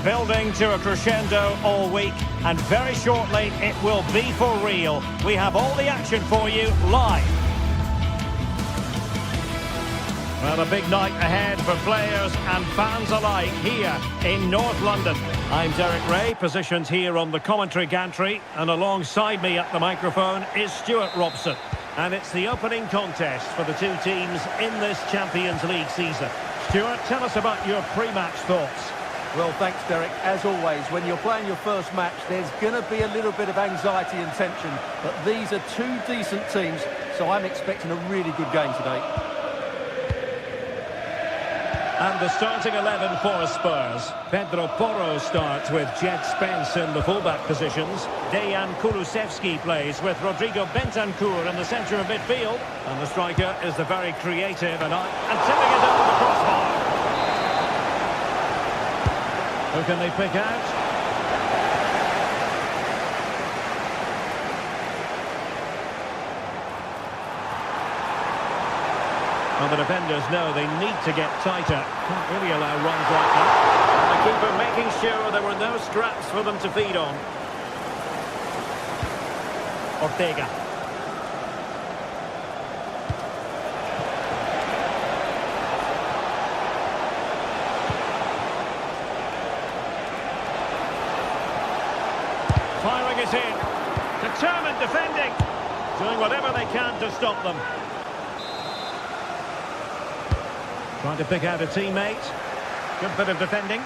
Building to a crescendo all week, and very shortly it will be for real. We have all the action for you live. Well, a big night ahead for players and fans alike here in North London. I'm Derek Ray, positioned here on the commentary gantry, and alongside me at the microphone is Stuart Robson. And it's the opening contest for the two teams in this Champions League season. Stuart, tell us about your pre-match thoughts. Well, thanks, Derek. As always, when you're playing your first match, there's going to be a little bit of anxiety and tension. But these are two decent teams, so I'm expecting a really good game today. And the starting 11 for Spurs. Pedro Porro starts with Jed Spence in the fullback positions. Dejan Kulusevski plays with Rodrigo Bentancur in the centre of midfield. And the striker is the very creative and tipping it over the crossbar. Who can they pick out? Well, the defenders know they need to get tighter. Can't really allow runs like that. And the keeper making sure there were no scraps for them to feed on. Ortega. Firing it in. Determined defending. Doing whatever they can to stop them. Trying to pick out a teammate. Good bit of defending.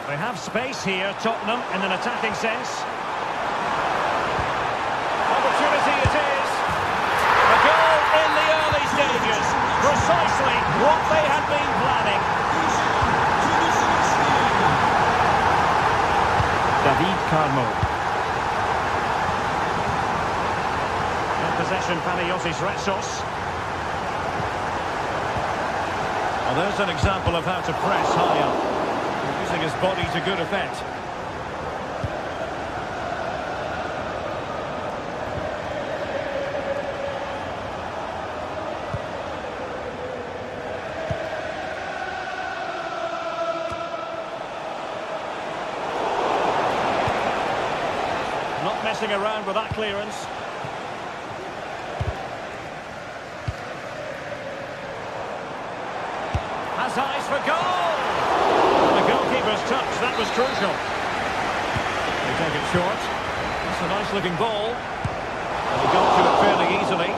They have space here, Tottenham, in an attacking sense. Opportunity it is. A goal in the early stages. Precisely what they had been planning. David Carmo. In possession, Panagiotis Retsos. Well, there's an example of how to press high up. Using his body to good effect. Not messing around with that clearance. Has eyes for goal! The goalkeeper's touch, that was crucial. They take it short. That's a nice looking ball. And he got to it fairly easily.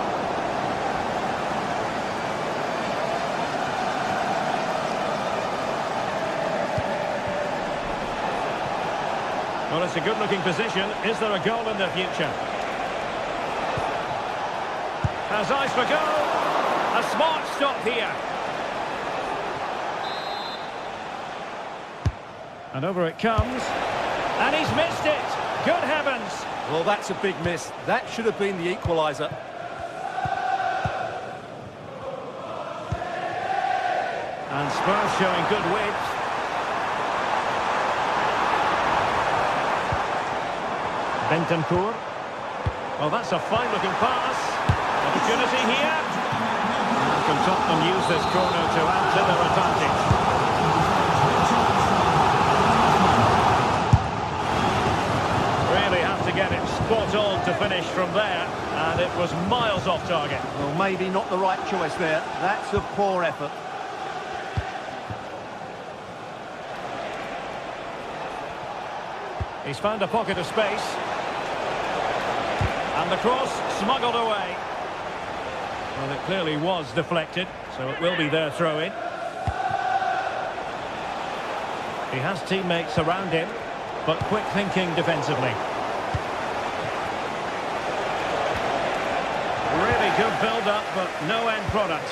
Well, it's a good looking position. Is there a goal in the future? Has eyes for goal. A smart stop here. And over it comes. And he's missed it. Good heavens. Well, that's a big miss. That should have been the equaliser. And Spurs showing good width. Bentancur. Well, that's a fine-looking pass. Opportunity here. Can Tottenham use this corner to add to their advantage? Get it spot on to finish from there, and it was miles off target. Well, maybe not the right choice there. That's a poor effort. He's found a pocket of space. And the cross smuggled away. Well, it clearly was deflected, so it will be their throw-in. He has teammates around him, but quick thinking defensively. Really good build-up, but no end product.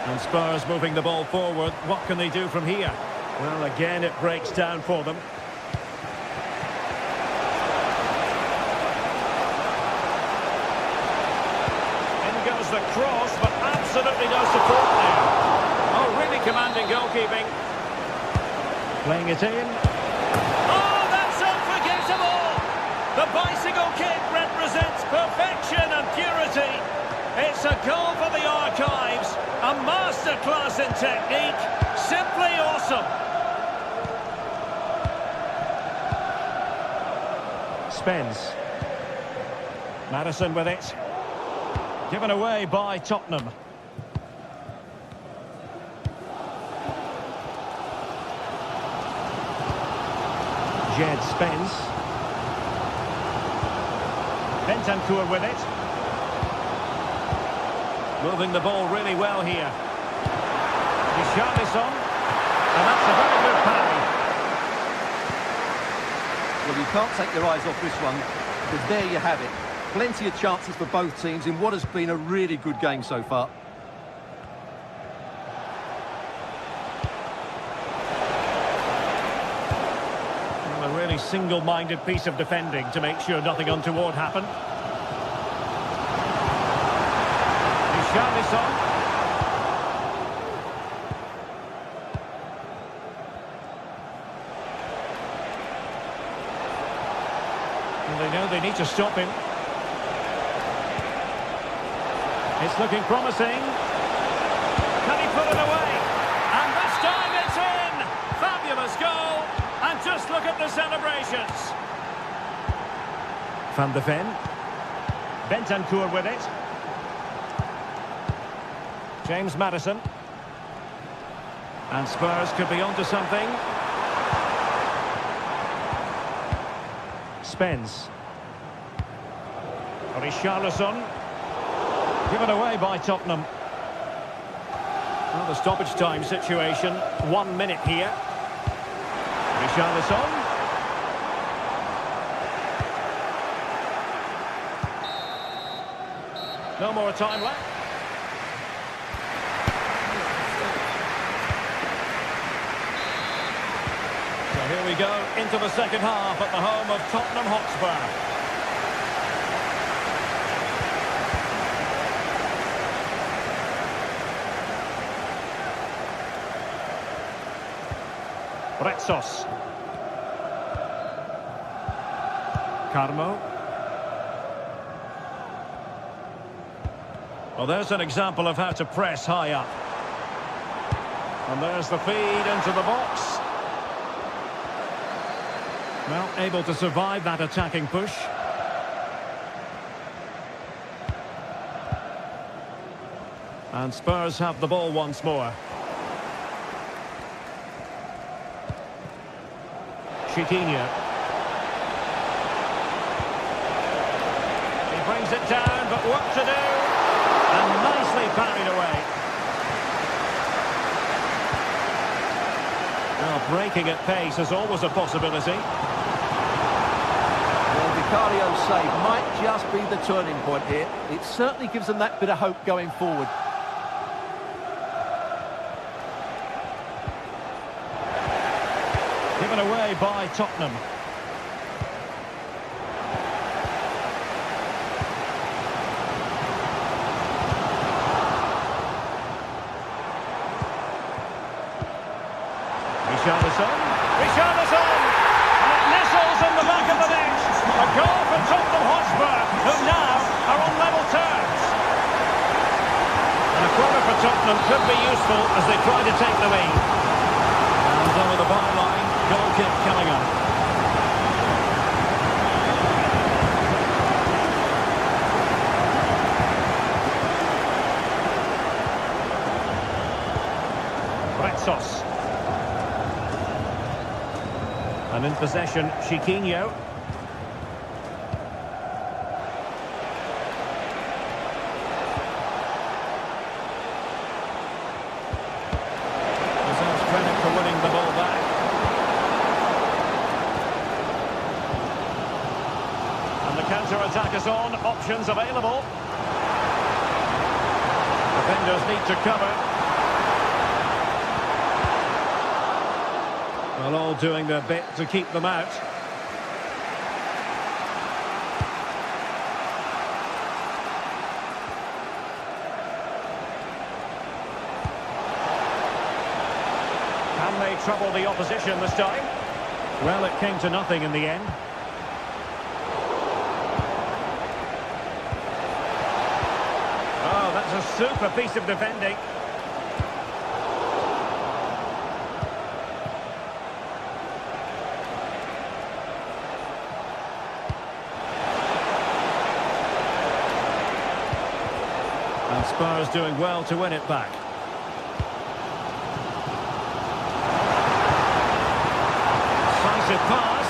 And Spurs moving the ball forward. What can they do from here? Well, again, it breaks down for them. In goes the cross, but absolutely no support there. Oh, really commanding goalkeeping. Playing it in. Oh, that's unforgettable! The bicycle kick represents perfection and purity. It's a goal for the archives. A masterclass in technique. Simply awesome. Spence. Maddison with it. Given away by Tottenham. Jed Spence. Bentancur with it. Moving the ball really well here. Richarlison. And that's a very good parry. Well, you can't take your eyes off this one, because there you have it. Plenty of chances for both teams in what has been a really good game so far. Well, a really single-minded piece of defending to make sure nothing untoward happened. Richarlison. Well, they know they need to stop him. It's looking promising. Can he put it away? And this time it's in! Fabulous goal! And just look at the celebrations. Van de Ven. Bentancur with it. James Maddison. And Spurs could be onto something. Spence. Richarlison. Given away by Tottenham. Well, the stoppage time situation. 1 minute here. Richarlison. No more time left. So here we go into the second half at the home of Tottenham Hotspur. Retsos. Carmo. Well, there's an example of how to press high up. And there's the feed into the box. Well, able to survive that attacking push. And Spurs have the ball once more. Chiquinho. He brings it down, but what to do? And nicely parried away. Now, breaking at pace is always a possibility. Well, Vicario's save might just be the turning point here. It certainly gives them that bit of hope going forward. Given away by Tottenham. Richarlison! And it nestles in the back of the net. A goal for Tottenham Hotspur, who now are on level terms. And a corner for Tottenham could be useful as they try to take the lead. And over the byline, goal kick coming up. Retsos. And in possession, Chiquinho. Deserves credit for winning the ball back. And the counter-attack is on. Options available. Defenders need to cover. Well, all doing their bit to keep them out. Can they trouble the opposition this time? Well, it came to nothing in the end. Oh, that's a super piece of defending. And Spurs doing well to win it back. Decisive pass.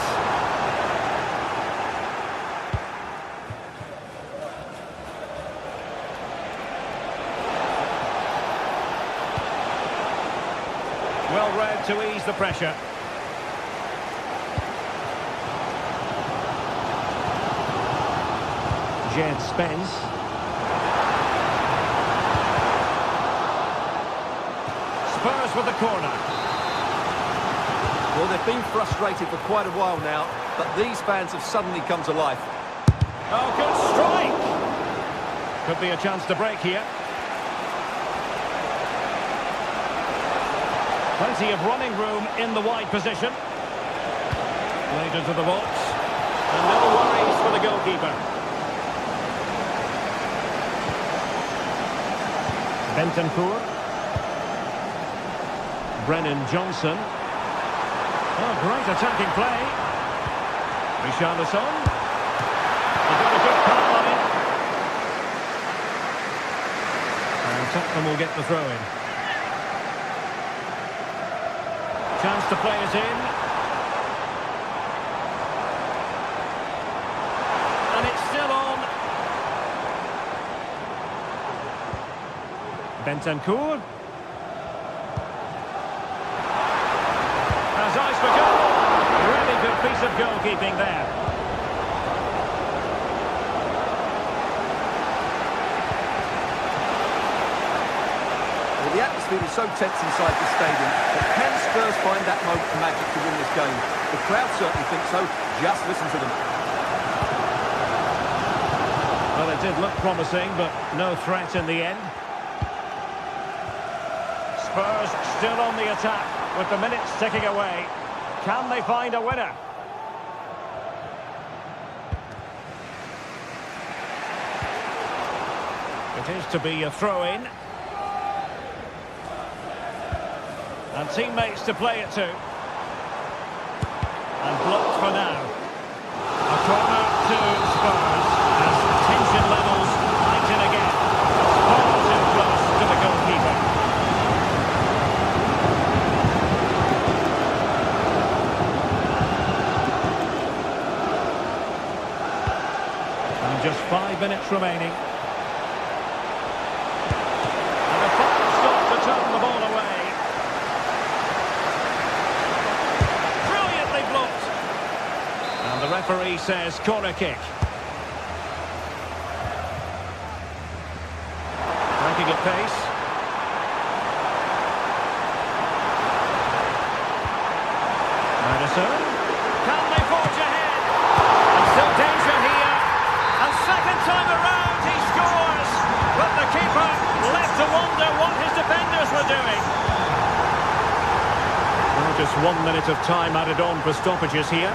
Well read to ease the pressure. Jed Spence. Spurs with the corner. Well, they've been frustrated for quite a while now, but these fans have suddenly come to life. Oh, good strike! Could be a chance to break here. Plenty of running room in the wide position. Played into the box. And no worries for the goalkeeper. Bentancur. Brennan Johnson. Oh, great attacking play. Richarlison. He got a good call on it. And Tottenham will get the throw-in. Chance to play it in. And it's still on. Bentancur. Has eyes for goal. Really good piece of goalkeeping there. Well, the atmosphere is so tense inside the stadium, but can Spurs find that moment of magic to win this game? The crowd certainly think so. Just listen to them. Well, it did look promising, but no threat in the end. Spurs still on the attack, with the minutes ticking away. Can they find a winner? It is to be a throw-in. And teammates to play it to. And blocked for now. A corner to Spurs as tension levels heighten again. Far too close to the goalkeeper. And just 5 minutes remaining. And a final stop to turn the ball away. And the referee says corner kick. Breaking at pace. Madison. Can they forge ahead? And still danger here. And second time around he scores. But the keeper left to wonder what his defenders were doing. Well, just 1 minute of time added on for stoppages here.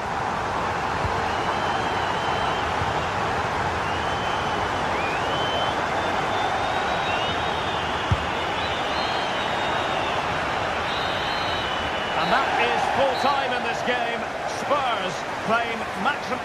And that is full time in this game. Spurs claim maximum.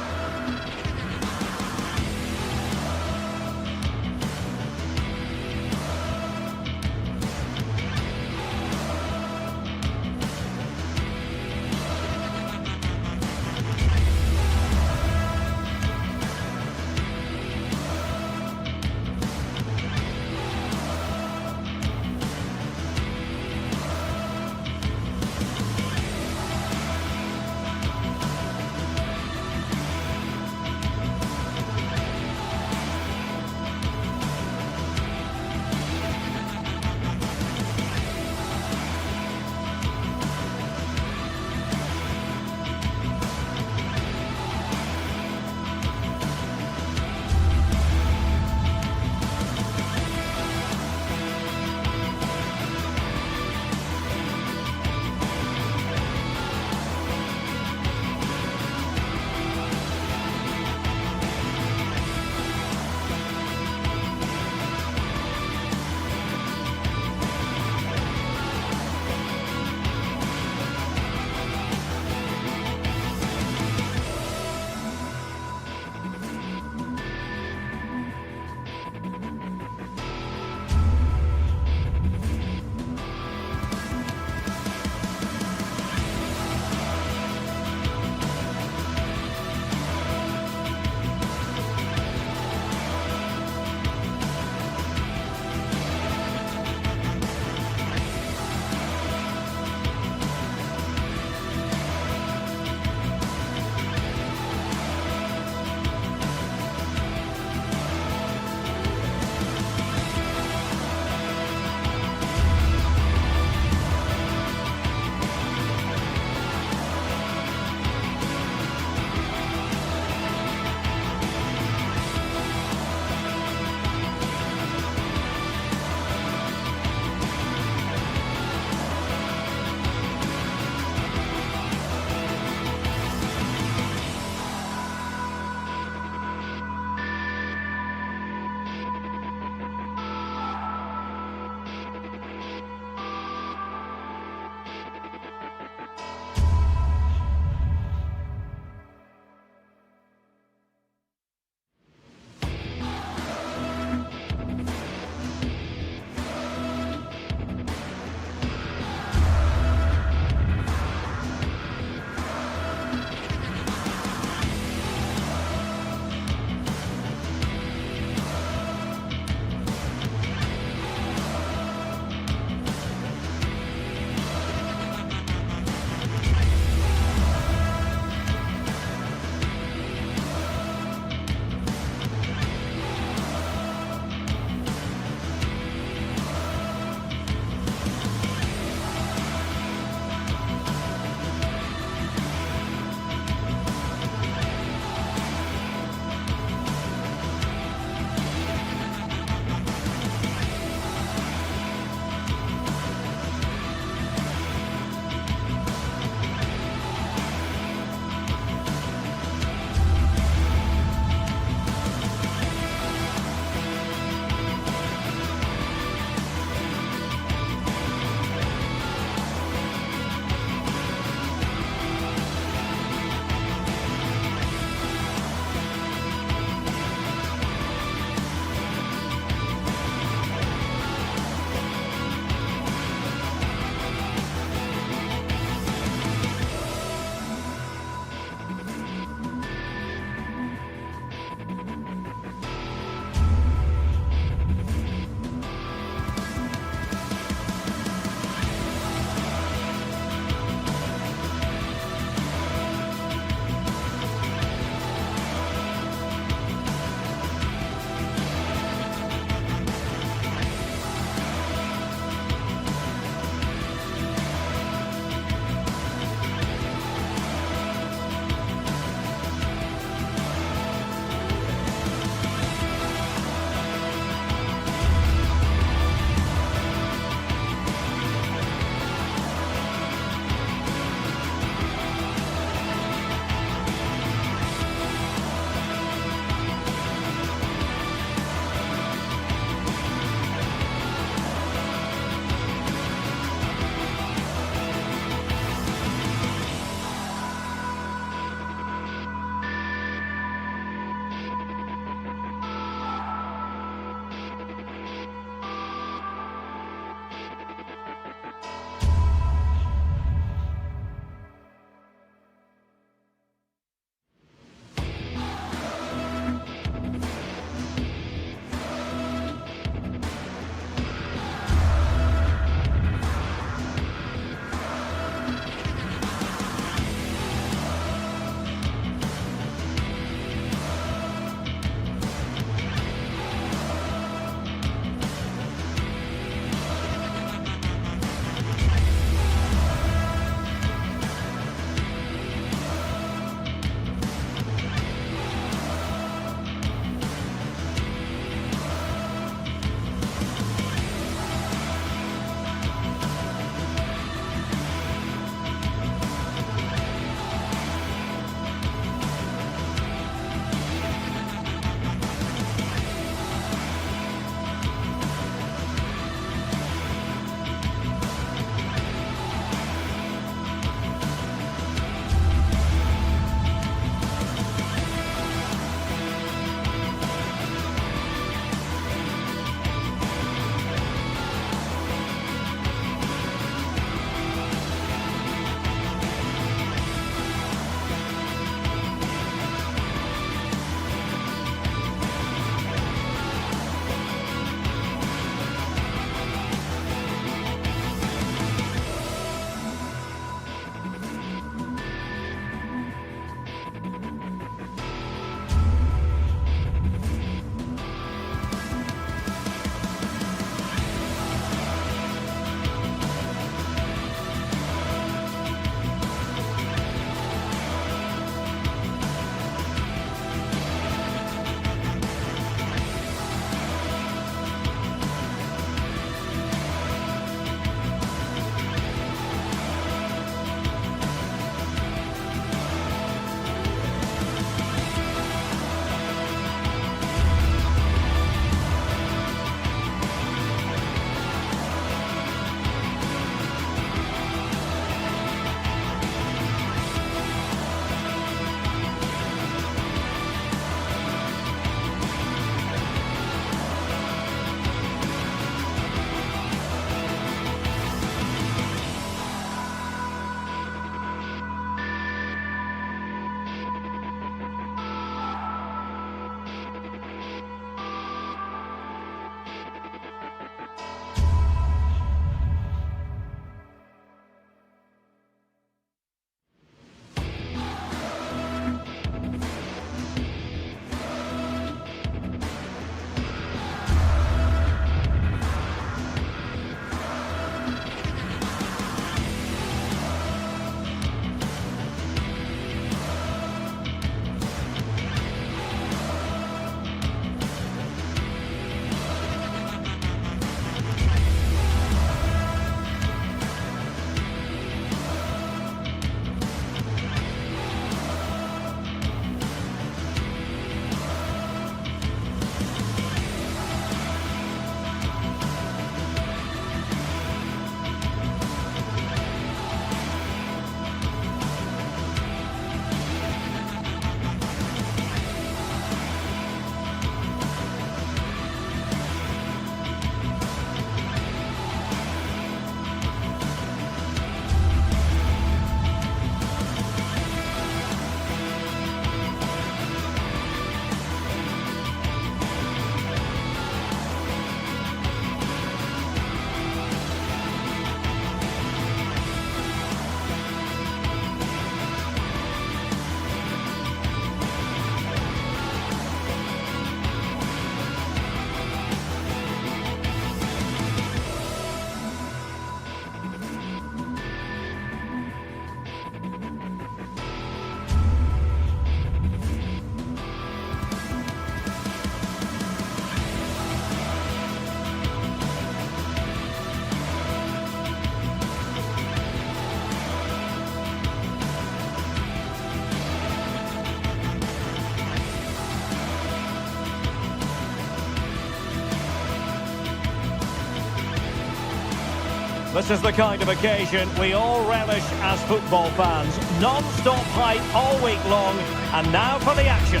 This is the kind of occasion we all relish as football fans. Non-stop hype all week long, and now for the action.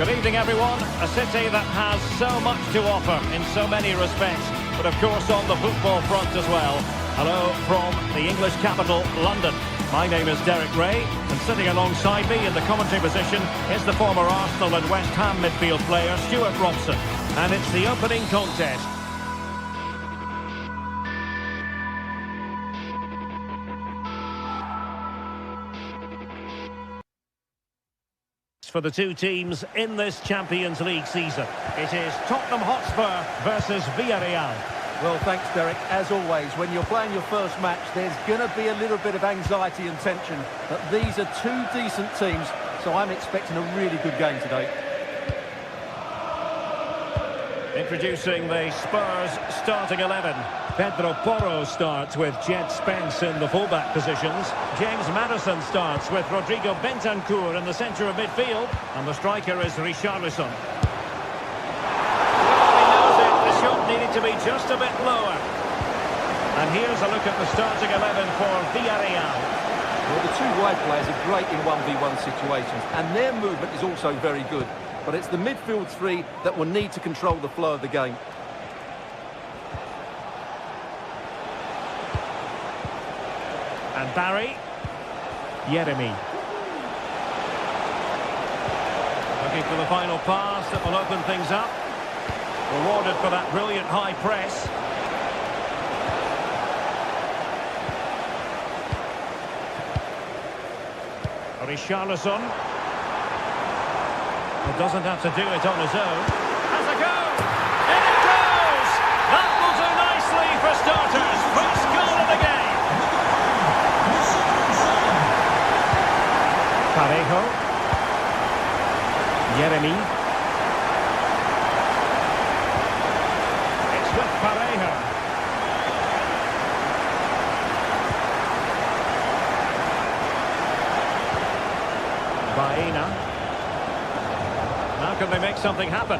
Good evening, everyone. A city that has so much to offer in so many respects, but of course on the football front as well. Hello from the English capital, London. My name is Derek Ray, and sitting alongside me in the commentary position is the former Arsenal and West Ham midfield player, Stuart Robson. And it's the opening contest. For the two teams in this Champions League season. It is Tottenham Hotspur versus Villarreal. Well, thanks, Derek. As always, when you're playing your first match, there's going to be a little bit of anxiety and tension. But these are two decent teams, so I'm expecting a really good game today. Introducing the Spurs starting 11. Pedro Porro starts with Jet Spence in the fullback positions. James Maddison starts with Rodrigo Bentancur in the centre of midfield. And the striker is Richarlison. Needed to be just a bit lower. And here's a look at the starting 11 for Villarreal. Well, the two wide players are great in 1v1 situations, and their movement is also very good. But it's the midfield three that will need to control the flow of the game. And Barry. Yeremi. Looking for the final pass that will open things up. Rewarded for that brilliant high press. Richarlison. He doesn't have to do it on his own. Has a go! In it goes! That will do nicely for starters. First goal of the game. Parejo. Yeremi. Parejo. Baena. Now can they make something happen?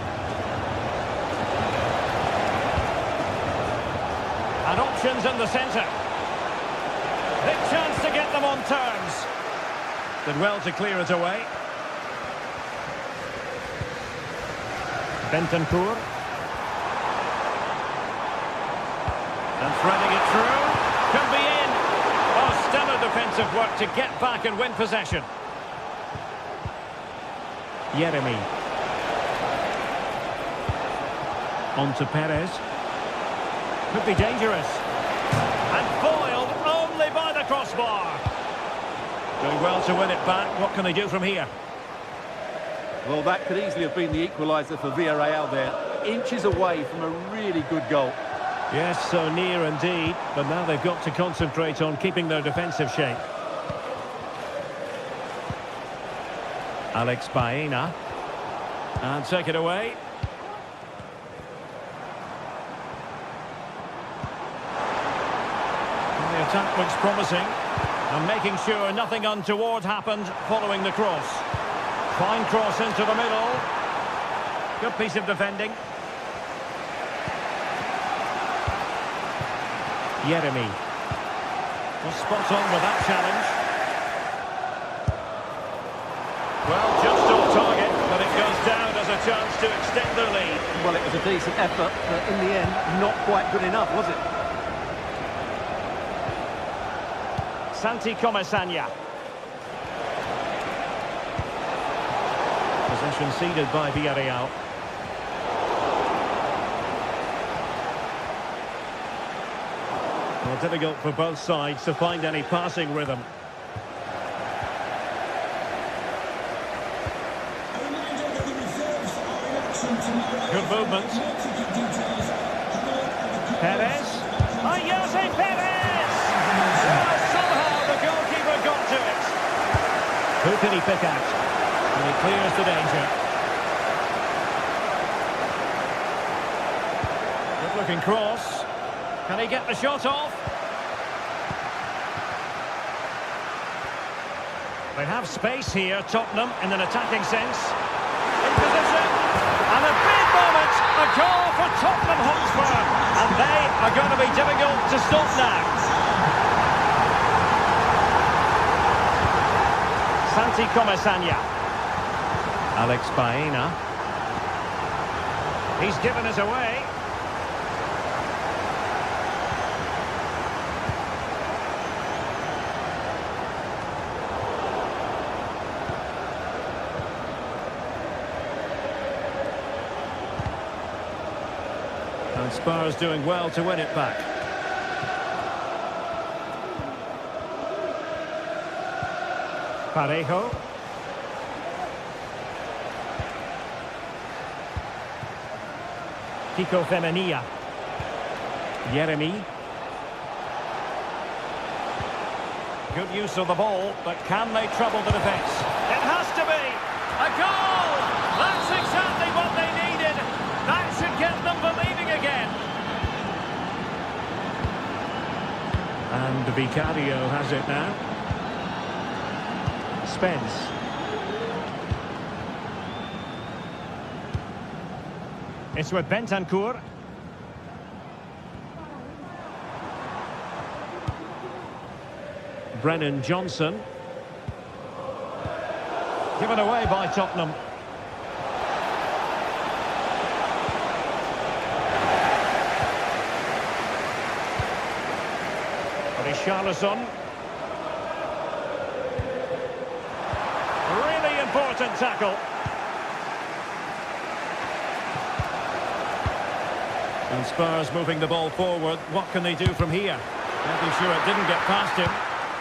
And options in the centre. Big chance to get them on terms. Did well to clear it away. Bentancur. And threading it through. Can be in. Oh, stellar defensive work to get back and win possession. Yeremi. On to Perez. Could be dangerous. And foiled only by the crossbar. Doing well to win it back. What can they do from here? Well, that could easily have been the equaliser for Villarreal there. Inches away from a really good goal. Yes, so near indeed, but now they've got to concentrate on keeping their defensive shape. Alex Baena. And take it away. And the attack looks promising. And making sure nothing untoward happened following the cross. Fine cross into the middle. Good piece of defending. Yeremi. Was spot on with that challenge. Well, just off target, but it goes down as a chance to extend their lead. Well, it was a decent effort, but in the end, not quite good enough, was it? Santi Comesaña. Possession ceded by Villarreal. Well, difficult for both sides to find any passing rhythm. Good movement. Perez. Jose Perez! Well, somehow the goalkeeper got to it. Who can he pick out? And he clears the danger. Good looking cross. Can he get the shot off? They have space here, Tottenham, in an attacking sense. In position. And a big moment. A goal for Tottenham Hotspur. And are going to be difficult to stop now. Santi Comasagna. Alex Baena. He's given us away. And Spurs doing well to win it back. Parejo. Kiko Femenia. Yeremy. Good use of the ball, but can they trouble the defence? It has to be! A goal! That's exactly what they needed! That should get them believing again! And Vicario has it now. Spence. It's with Bentancur. Brennan Johnson. Given away by Tottenham. Richarlison. Really important tackle. And Spurs moving the ball forward. What can they do from here? Making sure it didn't get past him.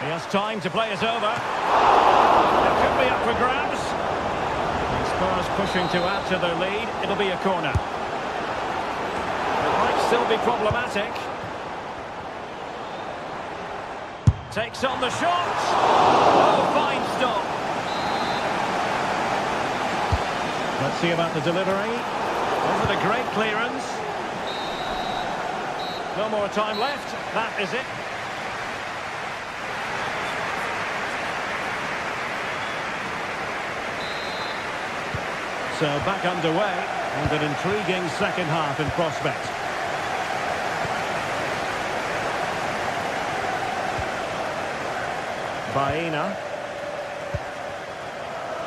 He has time to play it over. It could be up for grabs. And Spurs pushing to add to their lead. It'll be a corner. It might still be problematic. Takes on the shot. Oh, fine stop. Let's see about the delivery. Wasn't a great clearance. No more time left. That is it. So back underway, and an intriguing second half in prospect. Baena.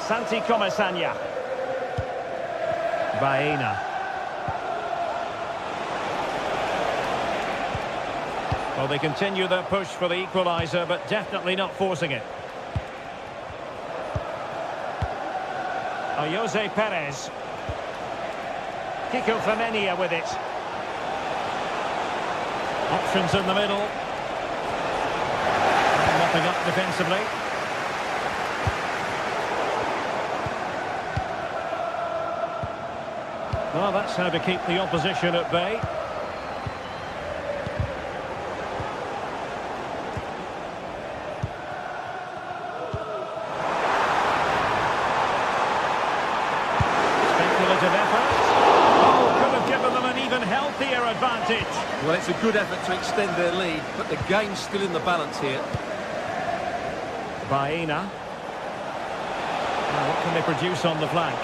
Santi Comasagna. Baena. Well, they continue their push for the equaliser, but definitely not forcing it. Jose Perez. Kiko Femenia with it. Options in the middle. Mopping up defensively. Well, that's how to keep the opposition at bay. Advantage. Well, it's a good effort to extend their lead, but the game's still in the balance here. Baena. Now, what can they produce on the flank?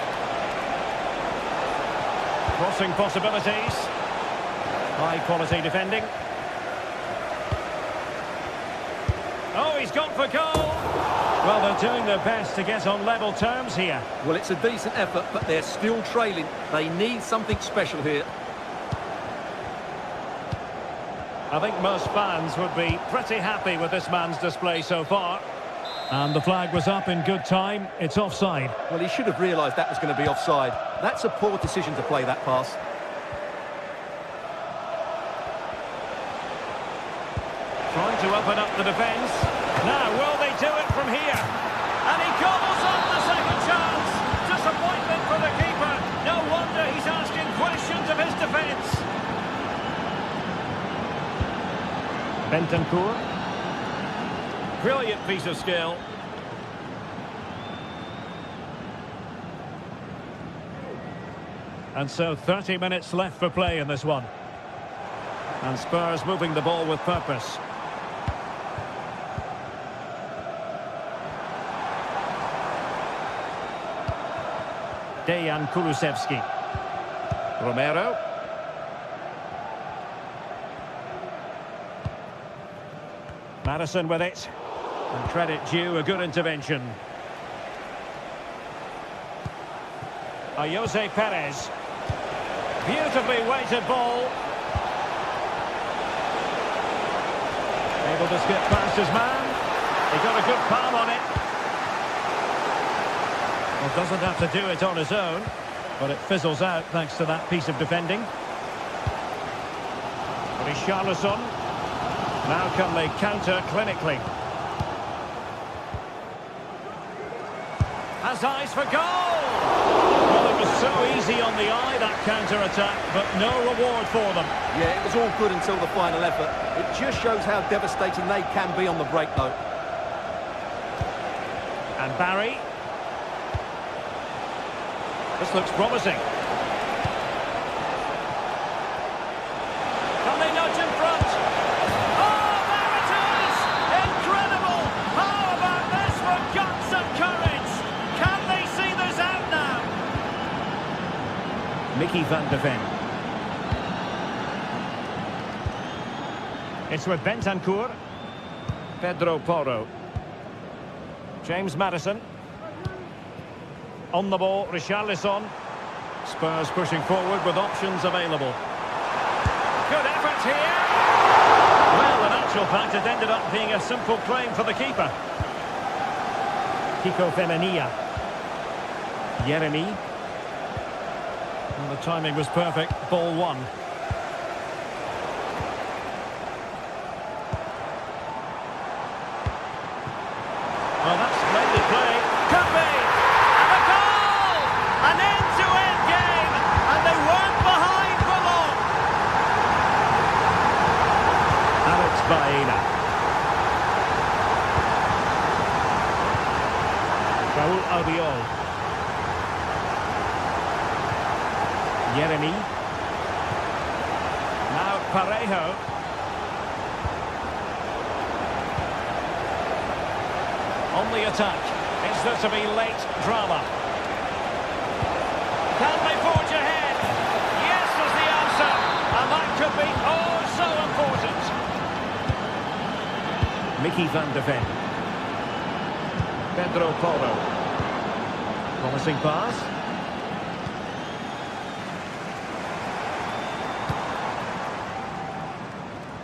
Crossing possibilities. High quality defending. Oh, he's gone for goal. Well, they're doing their best to get on level terms here. Well, it's a decent effort, but they're still trailing. They need something special here. I think most fans would be pretty happy with this man's display so far. And the flag was up in good time. It's offside. Well, he should have realised that was going to be offside. That's a poor decision to play that pass. Trying to open up the defence. Now, will they do it from here? And he gobbles up the second chance. Disappointment for the keeper. No wonder he's asking questions of his defence. Bentancur. Brilliant piece of skill. And so 30 minutes left for play in this one. And Spurs moving the ball with purpose. Dejan Kulusevski. Romero. Madison with it. And credit due, a good intervention. Jose Perez. Beautifully weighted ball. Able to skip past his man. He got a good palm on it. Well, doesn't have to do it on his own, but it fizzles out thanks to that piece of defending. Richarlison. Now can they counter clinically? Has eyes for goal! Well, it was so easy on the eye, that counter-attack, but no reward for them. Yeah, it was all good until the final effort. It just shows how devastating they can be on the break, though. And Barry. This looks promising. Can they nudge in front? Oh, there it is! Incredible! How about this for guts and courage? Can they see this out now? Mickey van de Ven. It's with Bentancur. Pedro Porro. James Maddison. On the ball, Richarlison. Spurs pushing forward with options available. Good effort here. Well, in actual fact, it ended up being a simple claim for the keeper. Kiko Femenia. Yeremy. Well, the timing was perfect. Ball one. Well, that's splendid play. Could be. And a goal! An end-to-end game. And they weren't behind for long. Alex Baena. Raul Albiol. Yeremy. Now Parejo. On the attack. Is there to be late drama? Can they forge ahead? Yes is the answer. And that could be oh so important. Mickey van de Ven. Pedro Porro. Promising pass.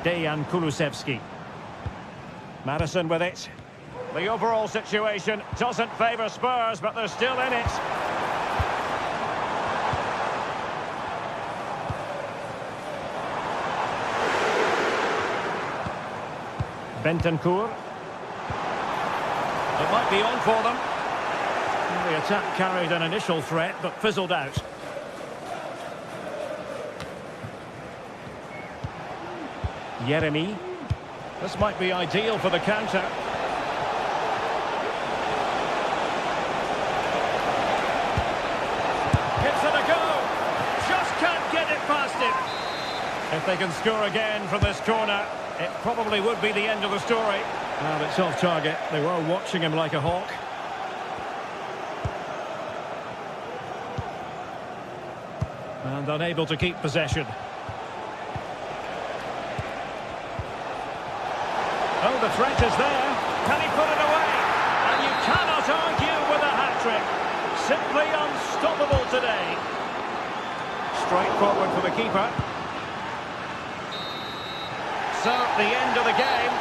Dejan Kulusevski. Madison with it. The overall situation doesn't favour Spurs, but they're still in it. Bentancur. It might be on for them. Well, the attack carried an initial threat, but fizzled out. Yeremy. This might be ideal for the counter. If they can score again from this corner, it probably would be the end of the story. And it's off target. They were watching him like a hawk. And unable to keep possession. Oh, the threat is there. Can he put it away? And you cannot argue with a hat-trick. Simply unstoppable today. Straightforward for the keeper. So, the end of the game.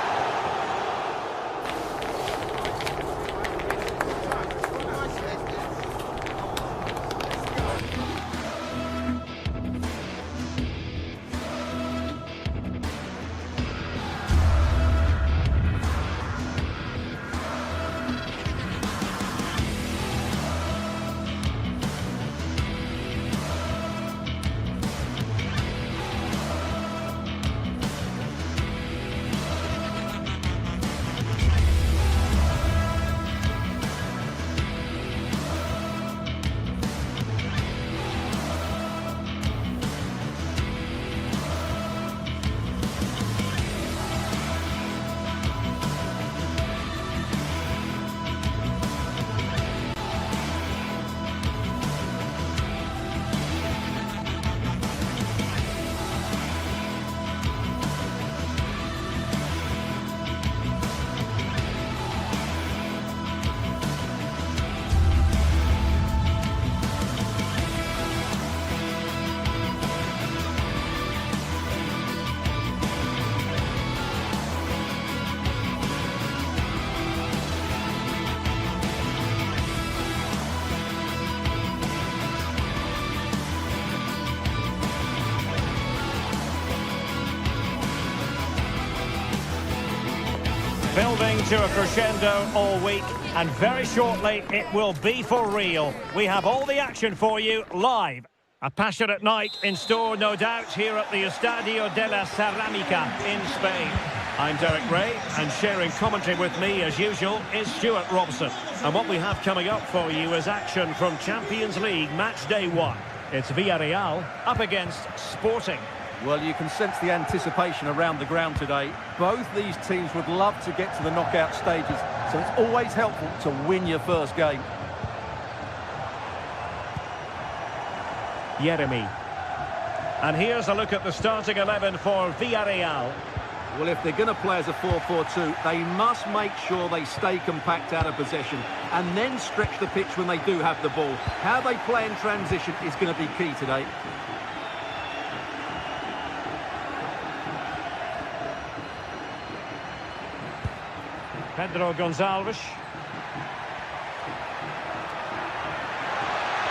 Building to a crescendo all week, and very shortly it will be for real. We have all the action for you live. A passionate night in store, no doubt, here at the Estadio de la Ceramica in Spain. I'm Derek Ray, and sharing commentary with me, as usual, is Stuart Robson. And what we have coming up for you is action from Champions League Match Day 1. It's Villarreal up against Sporting. Well, you can sense the anticipation around the ground today. Both these teams would love to get to the knockout stages, so it's always helpful to win your first game. Yeremy. And here's a look at the starting 11 for Villarreal. Well, if they're going to play as a 4-4-2, they must make sure they stay compact out of possession and then stretch the pitch when they do have the ball. How they play in transition is going to be key today. Pedro Gonçalves.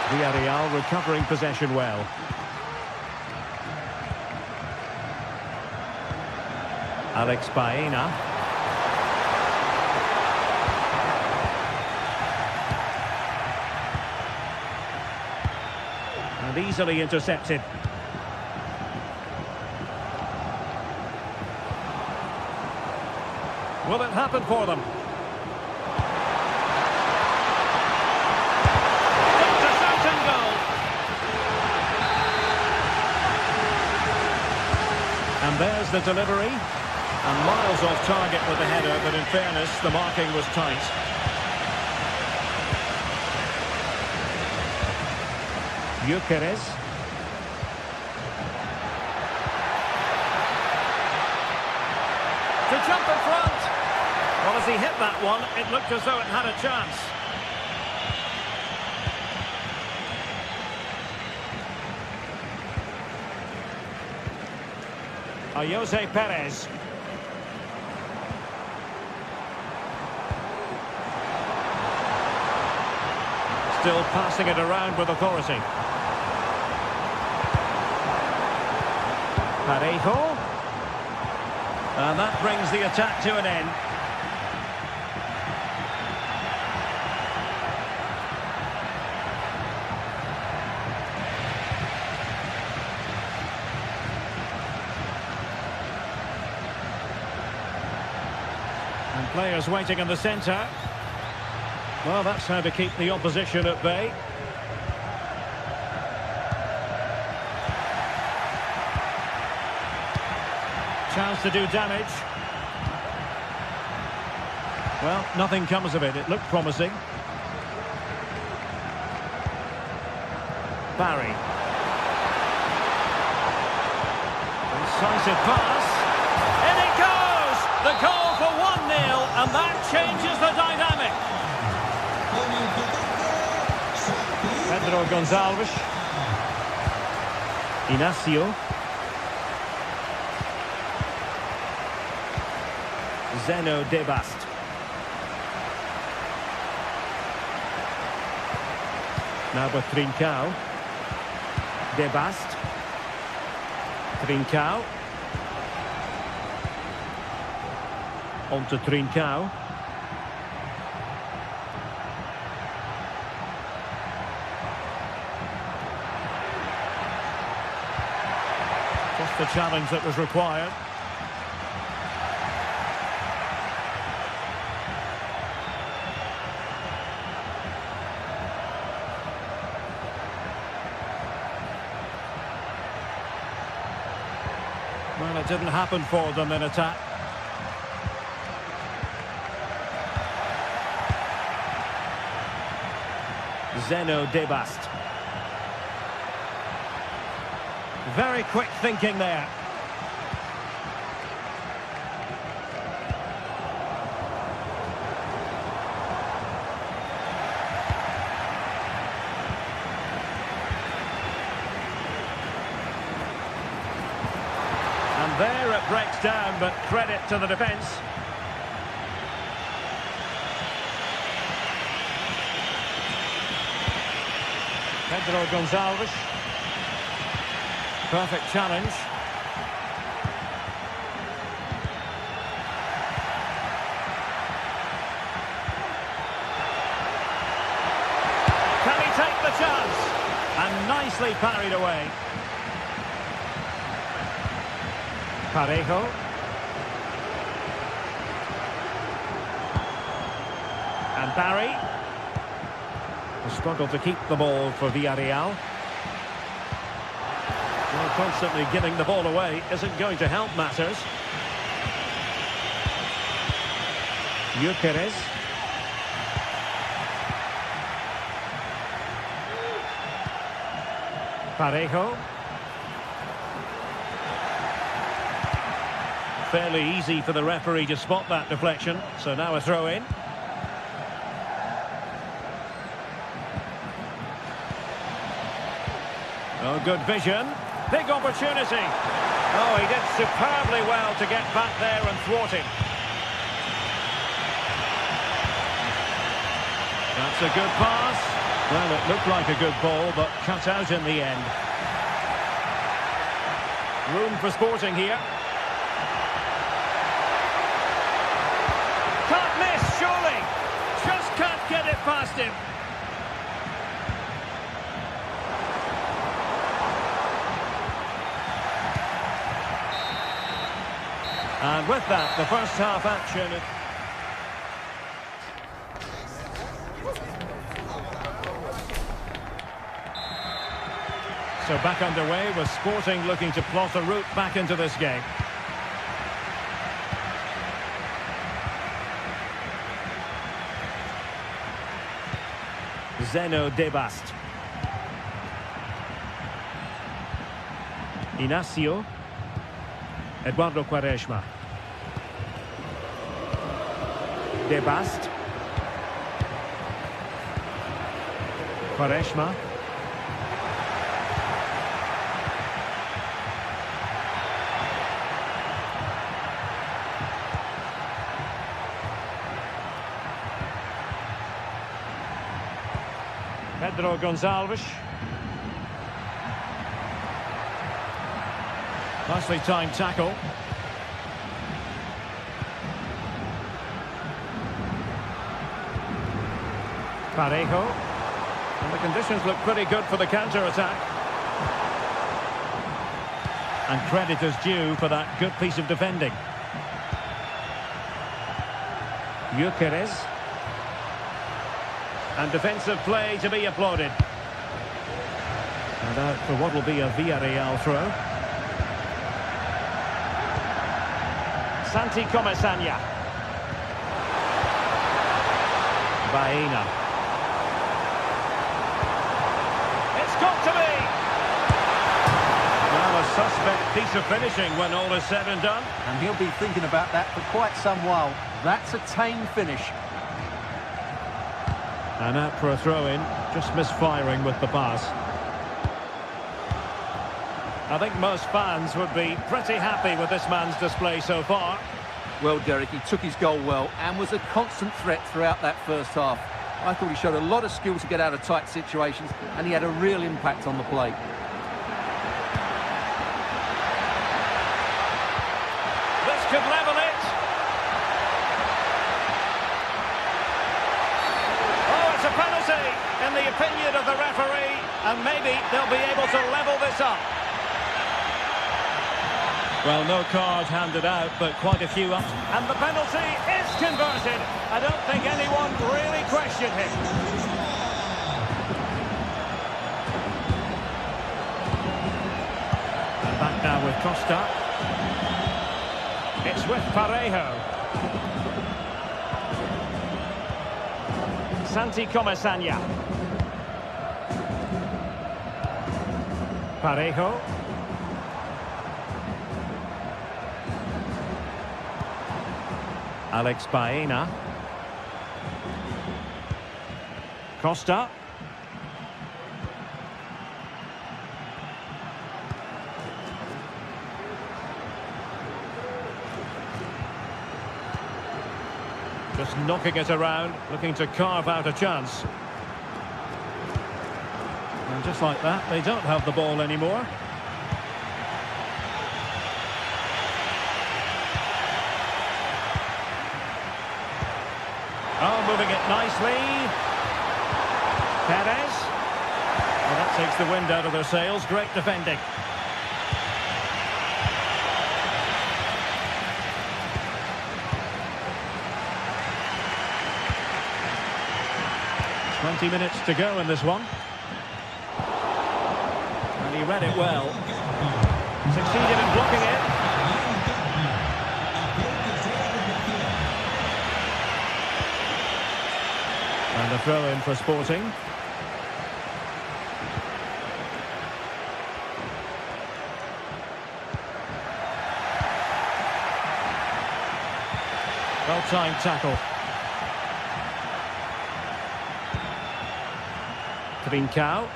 Villarreal recovering possession well. Alex Baena. And easily intercepted. Will it happen for them? It's a certain goal. And there's the delivery. And miles off target with the header, but in fairness, the marking was tight. Gyökeres. To jump in front. Well, as he hit that one, it looked as though it had a chance. Jose Perez. Still passing it around with authority. Parejo. And that brings the attack to an end. And players waiting in the centre. Well, that's how to keep the opposition at bay. Chance to do damage. Well, nothing comes of it. It looked promising. Barry. Decisive pass. In it goes! The goal for 1-0, and that changes the dynamic. Pedro Gonçalves. Inacio. Zeno Debast. Now with Trincao. Debast. Trincao. On to Trincao. Just the challenge that was required. Well, it didn't happen for them in attack. Zeno Debast. Very quick thinking there. And there it breaks down, but credit to the defence. Pedro Gonçalves. Perfect challenge. a chance. And nicely parried away. Parejo. And Barry. Struggled to keep the ball for Villarreal. Well, constantly giving the ball away isn't going to help matters. Gyökeres. Parejo. Fairly easy for the referee to spot that deflection, so now a throw in. Oh, good vision. Big opportunity. Oh, he did superbly well to get back there and thwart him. That's a good pass. Well, it looked like a good ball, but cut out in the end. Room for Sporting here. Can't miss, surely. Just can't get it past him. And with that, the first half action. So back underway with Sporting looking to plot a route back into this game. Zeno Debast. Inacio. Eduardo Quaresma. Debast. Quaresma. Pedro Gonçalves. Nicely timed tackle. Parejo. And the conditions look pretty good for the counter-attack. And credit is due for that good piece of defending. Gyökeres. And defensive play to be applauded. And out for what will be a Villarreal throw. Santi Comesaña. Baena. It's got to be! Well, a suspect piece of finishing when all is said and done. And he'll be thinking about that for quite some while. That's a tame finish. And out for a throw-in, just misfiring with the pass. I think most fans would be pretty happy with this man's display so far. Well, Derek, he took his goal well and was a constant threat throughout that first half. I thought he showed a lot of skill to get out of tight situations, and he had a real impact on the plate. This could level it. Oh, it's a penalty, in the opinion of the referee, and maybe they'll be able to level this up. Well, no card handed out, but quite a few up. And the penalty is converted. I don't think anyone really questioned him. And back now with Costa. It's with Parejo. Santi Comesaña. Parejo. Alex Baena. Costa. Just knocking it around, looking to carve out a chance. And just like that, they don't have the ball anymore. Oh, moving it nicely. Perez. Takes the wind out of their sails. Great defending. Minutes to go in this one. And he read it well. Succeeded in blocking it. And a throw in for Sporting. Well-timed tackle. Trincao.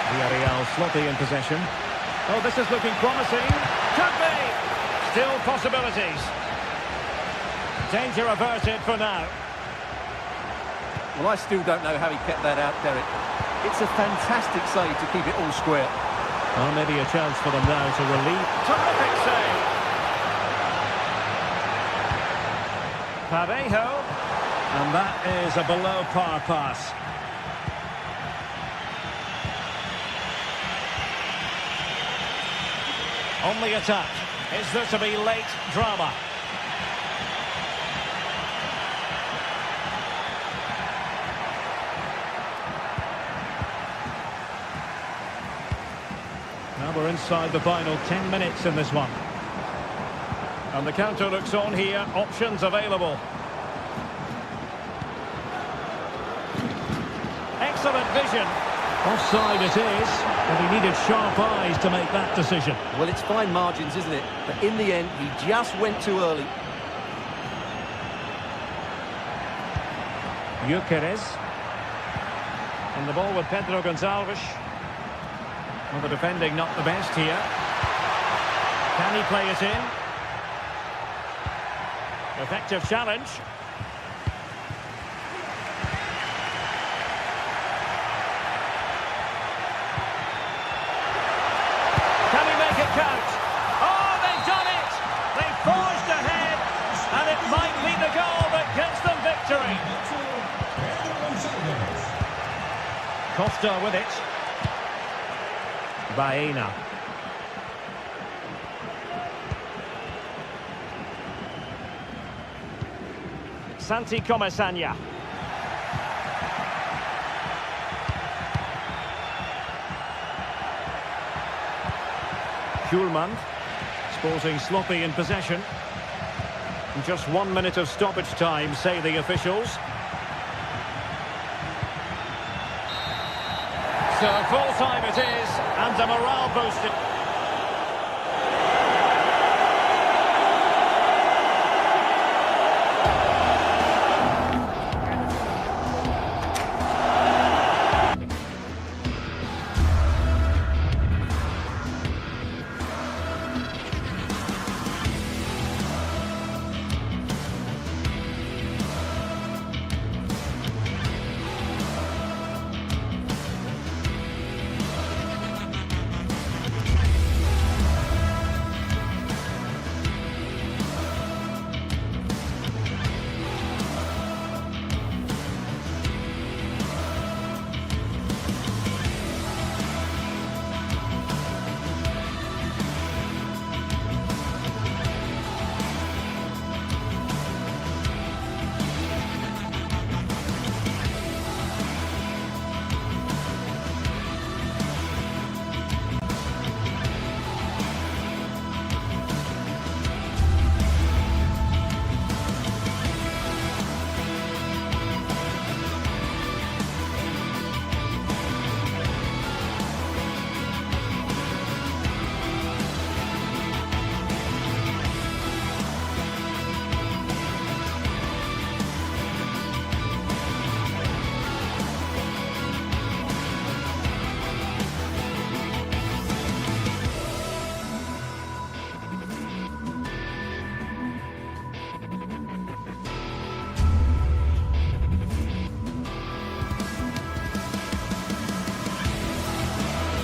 Villarreal sloppy in possession. Oh, this is looking promising. Could be! Still possibilities. Danger averted for now. Well, I still don't know how he kept that out, Derek. It's a fantastic save to keep it all square. Well, maybe a chance for them now to relieve. Terrific save! Parejo, and that is a below-par pass. On the attack, is there to be late drama? Now we're inside the final 10 minutes in this one. And the counter looks on here, options available. Excellent vision. Offside it is, but he needed sharp eyes to make that decision. Well, it's fine margins, isn't it? But in the end, he just went too early. Gyökeres. And the ball with Pedro Gonçalves. Well, the defending not the best here. Can he play it in? Effective challenge. Can he make it count? Oh, they've done it! They forged ahead, and it might be the goal that gets them victory. Costa with it. Baena. Santi Comesaña. Schulman. Sporting sloppy in possession. And just 1 minute of stoppage time, say the officials. So full time it is, and a morale booster.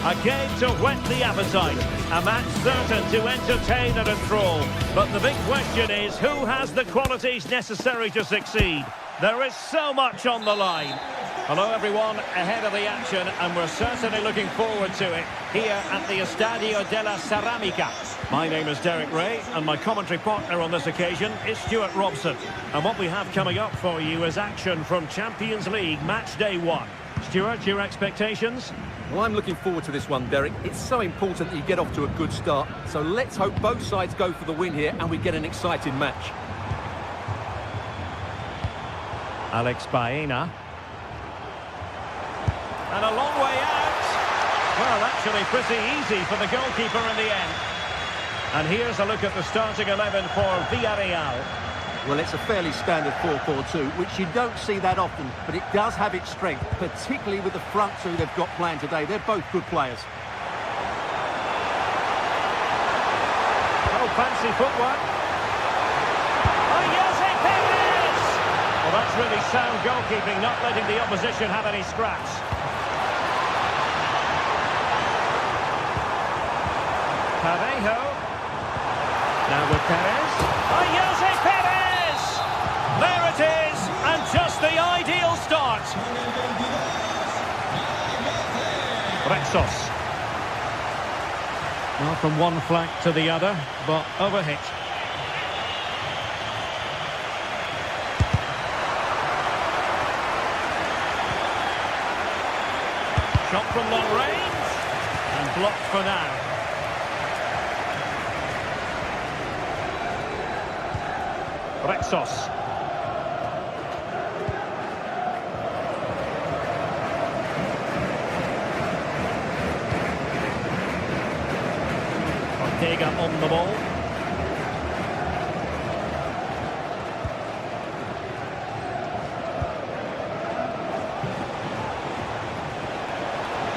A game to whet the appetite. A match certain to entertain and enthrall. But the big question is, who has the qualities necessary to succeed? There is so much on the line. Hello everyone, ahead of the action, and we're certainly looking forward to it here at the Estadio della Ceramica. My name is Derek Ray, and my commentary partner on this occasion is Stuart Robson. And what we have coming up for you is action from Champions League Match Day 1. Stuart, your expectations? Well, I'm looking forward to this one, Derek. It's so important that you get off to a good start. So let's hope both sides go for the win here and we get an exciting match. Alex Baena. And a long way out. Well, actually pretty easy for the goalkeeper in the end. And here's a look at the starting 11 for Villarreal. Well, it's a fairly standard 4-4-2, which you don't see that often, but it does have its strength, particularly with the front two they've got playing today. They're both good players. Oh, fancy footwork. Oh, Jose Perez! Well, that's really sound goalkeeping, not letting the opposition have any scraps. Parejo. Now with Perez. Oh, Jose Perez! There it is, and just the ideal start. Rexos. Well, from one flank to the other, but overhit. Shot from long range, and blocked for now. Rexos. Ortega on the ball.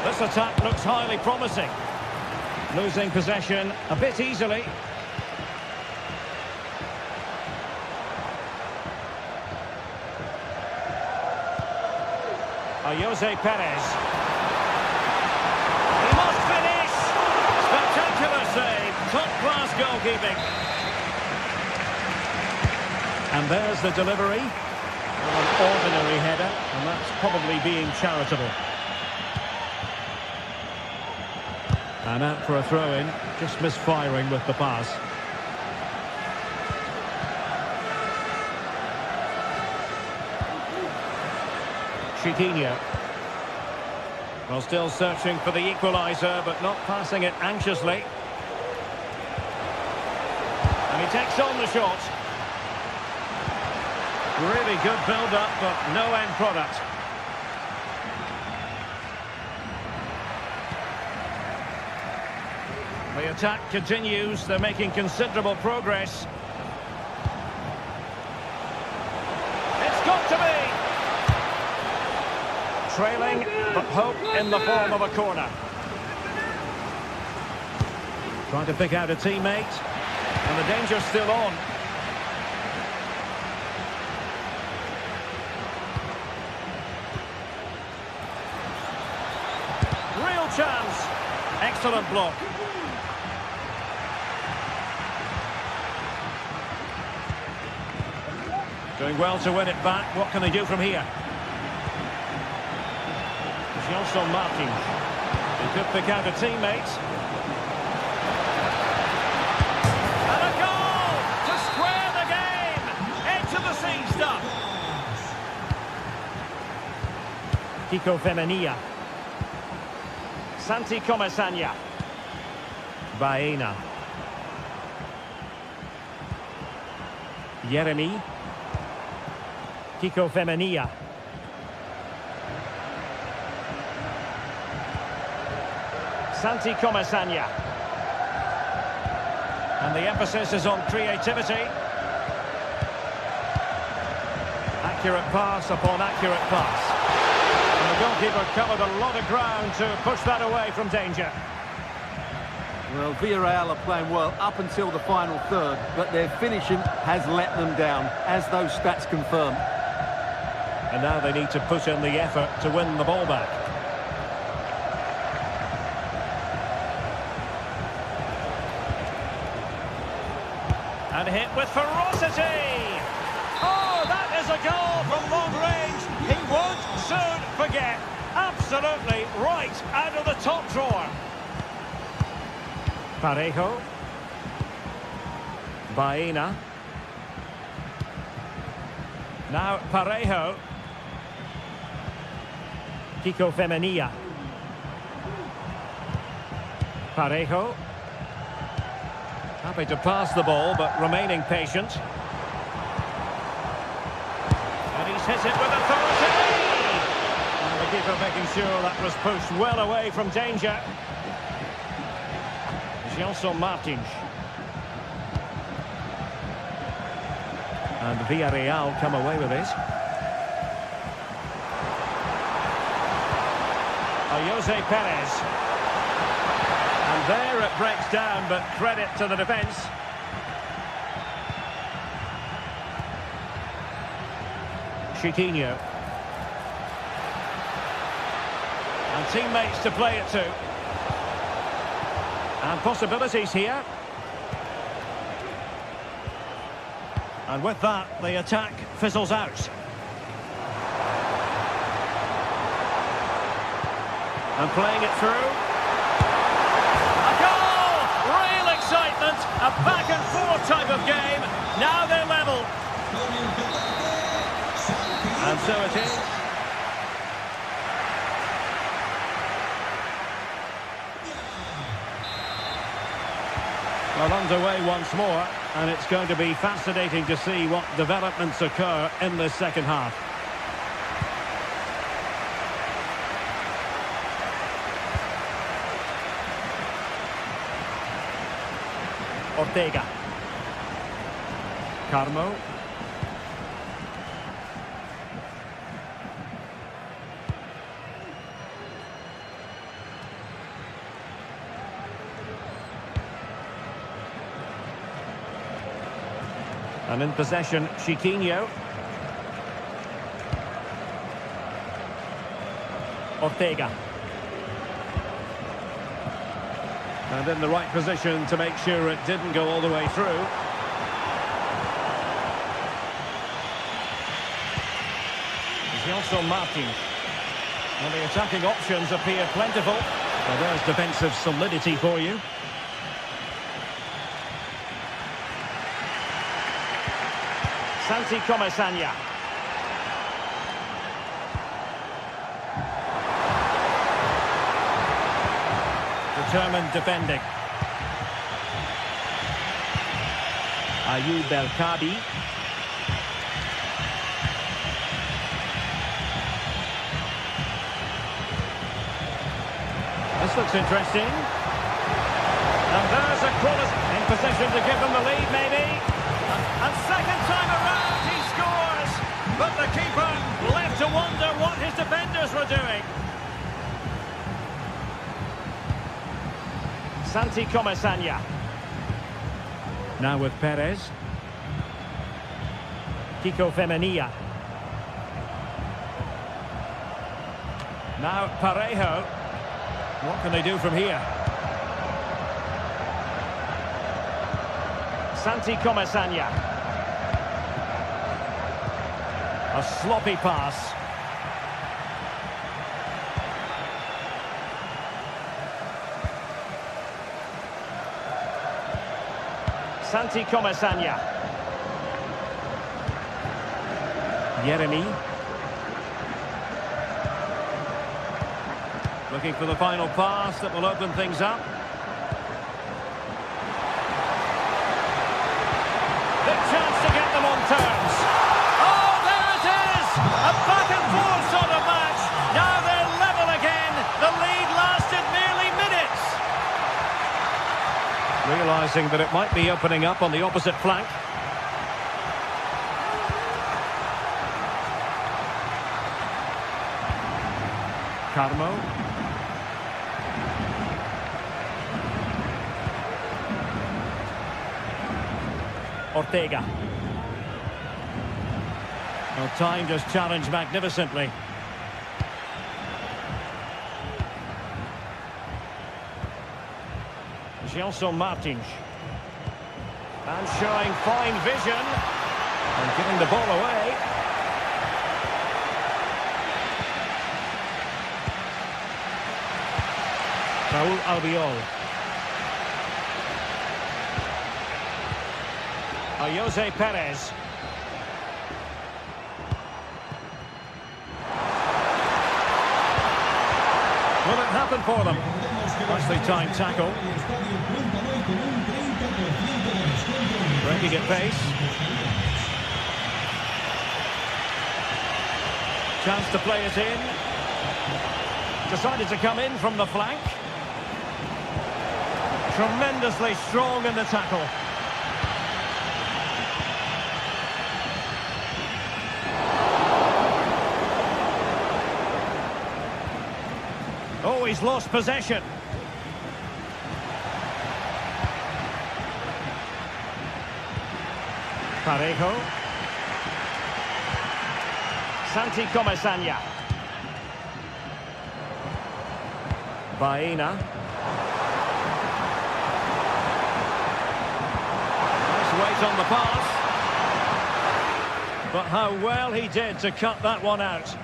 This attack looks highly promising. Losing possession a bit easily. Jose Perez. He must finish. Spectacular save. Top-class goalkeeping. And there's the delivery. An ordinary header, and that's probably being charitable. And out for a throw-in. Just misfiring with the pass. Chiquinho. Well, still searching for the equaliser, but not passing it anxiously. And he takes on the shot. Really good build-up, but no end product. The attack continues. They're making considerable progress. It's got to be! Trailing, but hope in the form of a corner. Trying to pick out a teammate, and the danger's still on. Real chance. Excellent block. Doing well to win it back. What can they do from here? Gelson Martins. He could pick out a teammate. And a goal to square the game. Edge of the seat stuff. Kiko Femenia. Santi Comesaña. Baena. Yeremi. Kiko Femenia. Santi Comesaña. And the emphasis is on creativity. Accurate pass upon accurate pass. And the goalkeeper covered a lot of ground to push that away from danger. Well, Villarreal are playing well up until the final third, but their finishing has let them down, as those stats confirm. And now they need to put in the effort to win the ball back. And hit with ferocity. Oh, that is a goal from long range. He won't soon forget. Absolutely right out of the top drawer. Parejo. Baena. Now Parejo. Kiko Femenia. Parejo. Happy to pass the ball, but remaining patient. And he's hit it with authority. And the keeper making sure that was pushed well away from danger. Gelson Martins. And Villarreal come away with it. Jose Perez. And there it breaks down, but credit to the defence. Chiquinho. And teammates to play it to. And possibilities here. And with that, the attack fizzles out. And playing it through. A goal! Real excitement. A back-and-forth type of game. Now they're level. And so it is. Well, underway once more. And it's going to be fascinating to see what developments occur in this second half. Ortega. Carmo. And in possession, Chiquinho. Ortega. And in the right position to make sure it didn't go all the way through. Gelson Martins. And the attacking options appear plentiful. Well, there's defensive solidity for you. Santi Comesaña. Determined defending. Ayoub El Kadi. This looks interesting. And there's a quality in position to give them the lead, maybe. And second time around, he scores. But the keeper left to wonder what his defenders were doing. Santi Comesaña. Now with Perez. Kiko Femenia. Now Parejo. What can they do from here? Santi Comesaña. A sloppy pass. Santi Comesaña. Yeremy. Looking for the final pass that will open things up. The chance to get them on terms. Oh, there it is! A back-and-forth sort of match. Now they're level again. The lead lasted merely minutes. Realising that it might be opening up on the opposite flank. Carmo. Ortega. Well, time just challenged magnificently. Gelson Martins. And showing fine vision. And giving the ball away. Raul Albiol. Jose Perez. Will it happen for them? Nicely timed tackle. Breaking at pace. Chance to play it in. Decided to come in from the flank. Tremendously strong in the tackle. Oh, he's lost possession. Parejo. Santi Comesaña. Baena. Nice weight on the pass. But how well he did to cut that one out.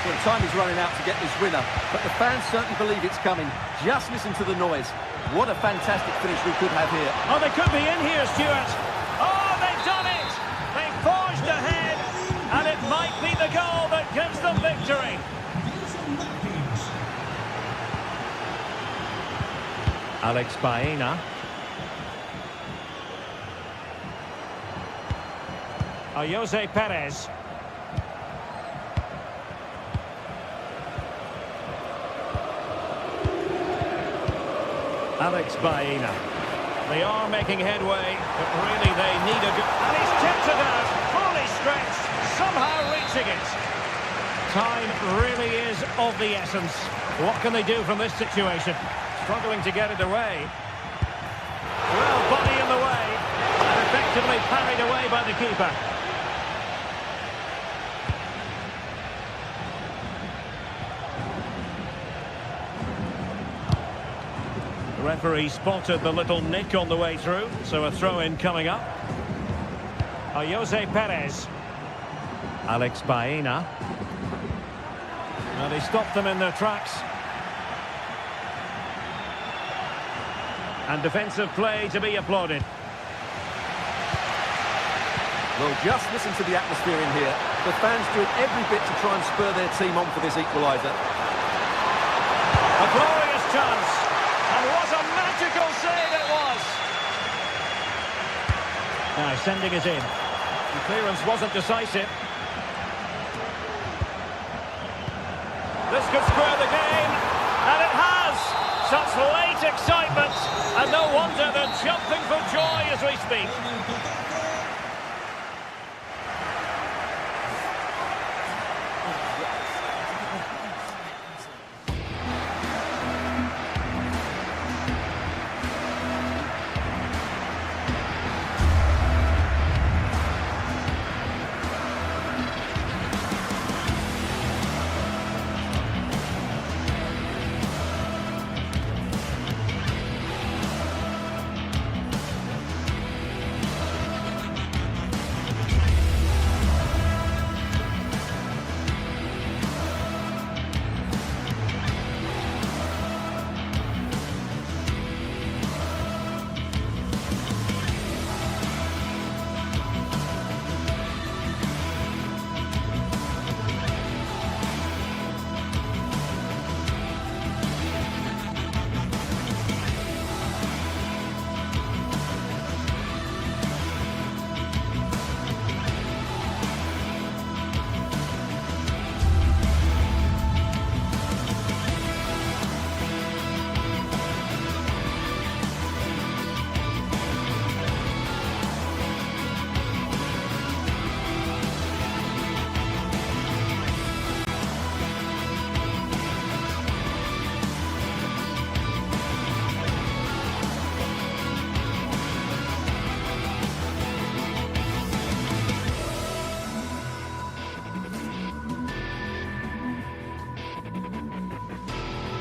Well, time is running out to get this winner, but the fans certainly believe it's coming. Just listen to the noise. What a fantastic finish we could have here. Oh, they could be in here, Stuart. Oh, they've done it! They forged ahead, and it might be the goal that gives them victory. Alex Baena. Jose Perez. Alex Baena. They are making headway, but really they need a good... And he's tipped it out, fully stretched, somehow reaching it. Time really is of the essence. What can they do from this situation? Struggling to get it away. Well, body in the way, and effectively parried away by the keeper. The referee spotted the little nick on the way through, so a throw-in coming up. Jose Perez. Alex Baena. And he stopped them in their tracks. And defensive play to be applauded. Well, just listen to the atmosphere in here. The fans doing every bit to try and spur their team on for this equaliser. A glorious chance. And what a magical save it was. Now sending it in. The clearance wasn't decisive. This could square the game. And it has. Such late excitement. And no wonder they're jumping for joy as we speak.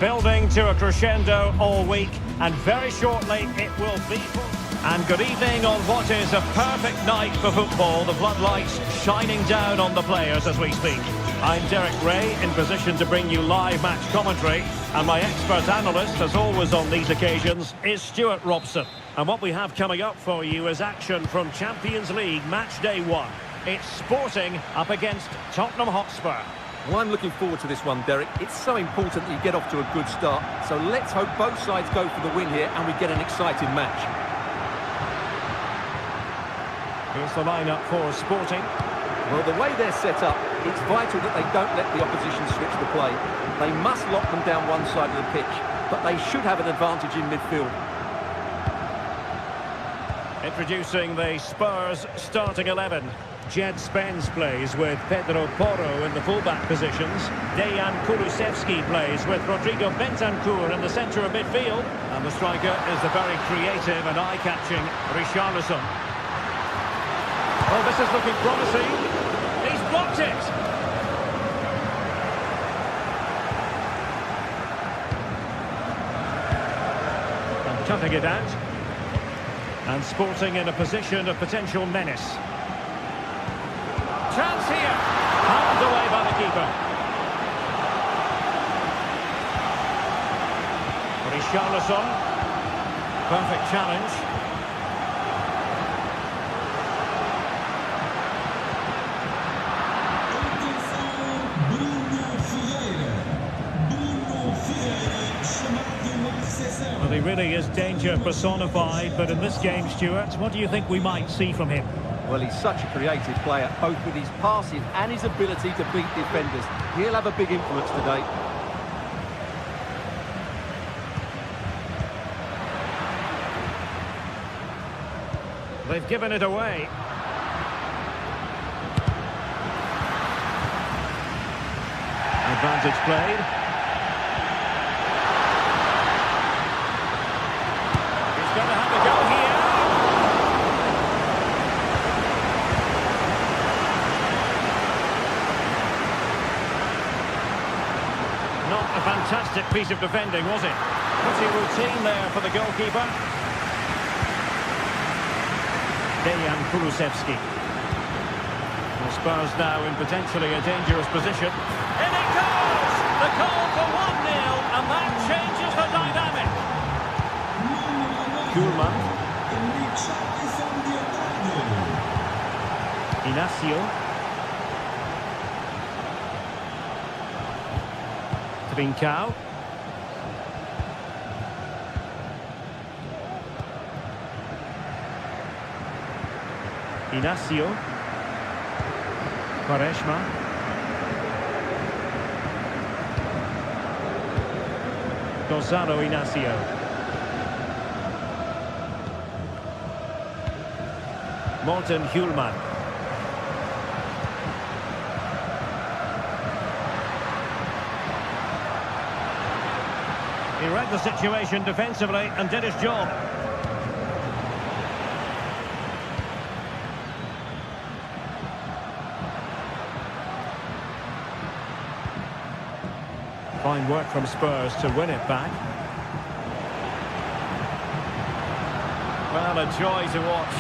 Building to a crescendo all week, and very shortly it will be. And good evening on what is a perfect night for football. The floodlights shining down on the players as we speak. I'm Derek Ray, in position to bring you live match commentary. And my expert analyst, as always on these occasions, is Stuart Robson. And what we have coming up for you is action from Champions League match day 1. It's Sporting up against Tottenham Hotspur. Well, I'm looking forward to this one, Derek. It's so important that you get off to a good start. So let's hope both sides go for the win here and we get an exciting match. Here's the lineup for Sporting. Well, the way they're set up, it's vital that they don't let the opposition switch the play. They must lock them down one side of the pitch, but they should have an advantage in midfield. Introducing the Spurs starting 11. Jed Spence plays with Pedro Porro in the fullback positions. Dejan Kulusevski plays with Rodrigo Bentancur in the centre of midfield. And the striker is the very creative and eye-catching Richarlison. Oh, this is looking promising. He's blocked it. And cutting it out. And Sporting in a position of potential menace. Chance here. Held away by the keeper. Richarlison. Perfect challenge. Well, he really is danger personified, but in this game, Stuart, what do you think we might see from him? Well, he's such a creative player, both with his passing and his ability to beat defenders. He'll have a big influence today. They've given it away. Advantage played. He's going to have a go here. Not a fantastic piece of defending, was it? Pretty routine there for the goalkeeper. Dejan Kulusevski. The Spurs now in potentially a dangerous position. In it goes! The goal for 1-0, and that changes the dynamic. Kuhlman. Inacio. Trincao. Inacio. Quaresma. Gonzalo Inacio. Morten Hjulman. He read the situation defensively and did his job. Fine work from Spurs to win it back. Well, a joy to watch.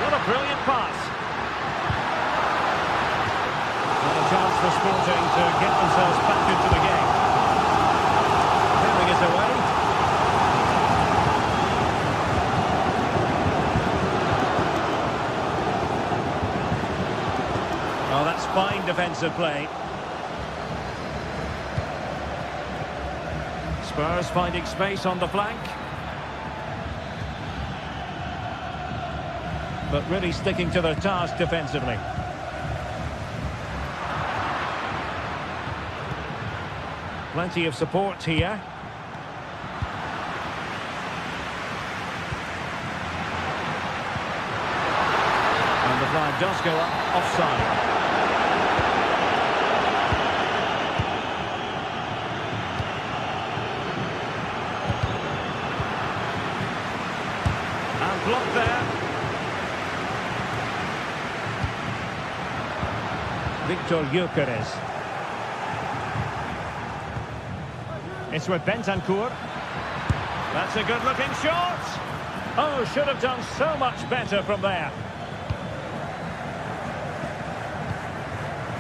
What a brilliant pass. And a chance for Sporting to get themselves back into the game. Clearing it away. Oh, that's fine defensive play. Spurs finding space on the flank. But really sticking to their task defensively. Plenty of support here. And the flag does go up offside. Blocked there. Victor Gyökeres. It's with Bentancur. That's a good-looking shot. Oh, should have done so much better from there.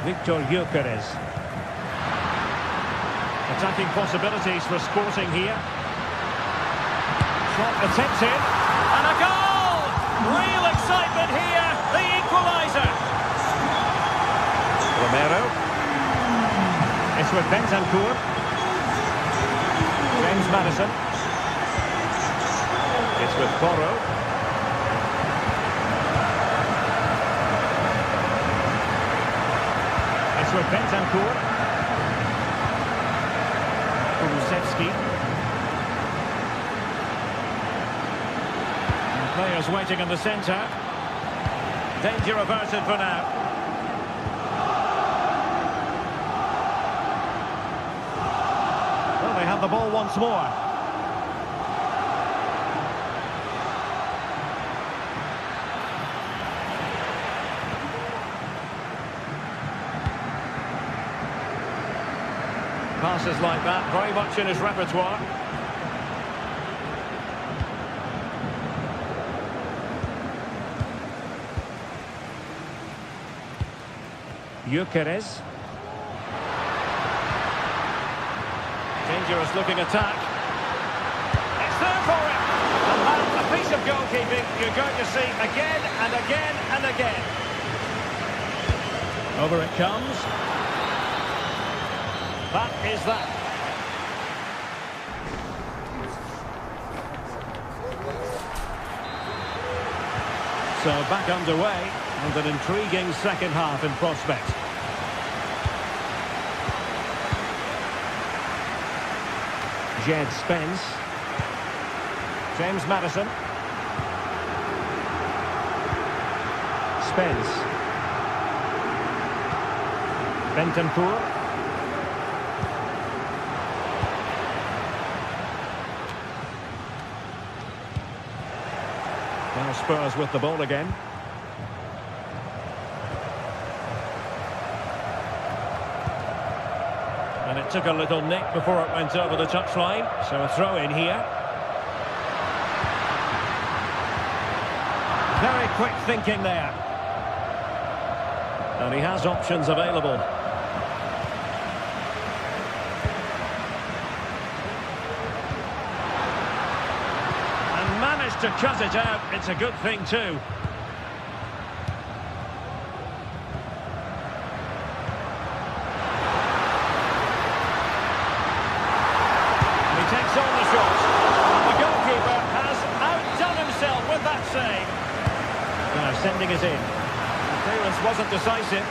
Victor Gyökeres. Attacking possibilities for Sporting here. Shot attempted. And a goal! Real excitement here. The equaliser. Romero. It's with Bentancur. James Maddison. It's with Porro. It's with Bentancur. Kulusevski. And players waiting in the centre. Danger averted for now. Well, they have the ball once more. Passes like that, very much in his repertoire. Gyökeres. Dangerous looking attack. It's there for him. And that's a piece of goalkeeping you're going to see again and again and again. Over it comes. That is that. So back underway and an intriguing second half in prospect. Jed Spence. James Maddison. Spence. Bentancur. Now Spurs with the ball again. And it took a little nick before it went over the touchline. So a throw in here. Very quick thinking there. And he has options available. To cut it out, it's a good thing too. And he takes on the shot. And the goalkeeper has outdone himself with that save. Now sending it in. The clearance wasn't decisive.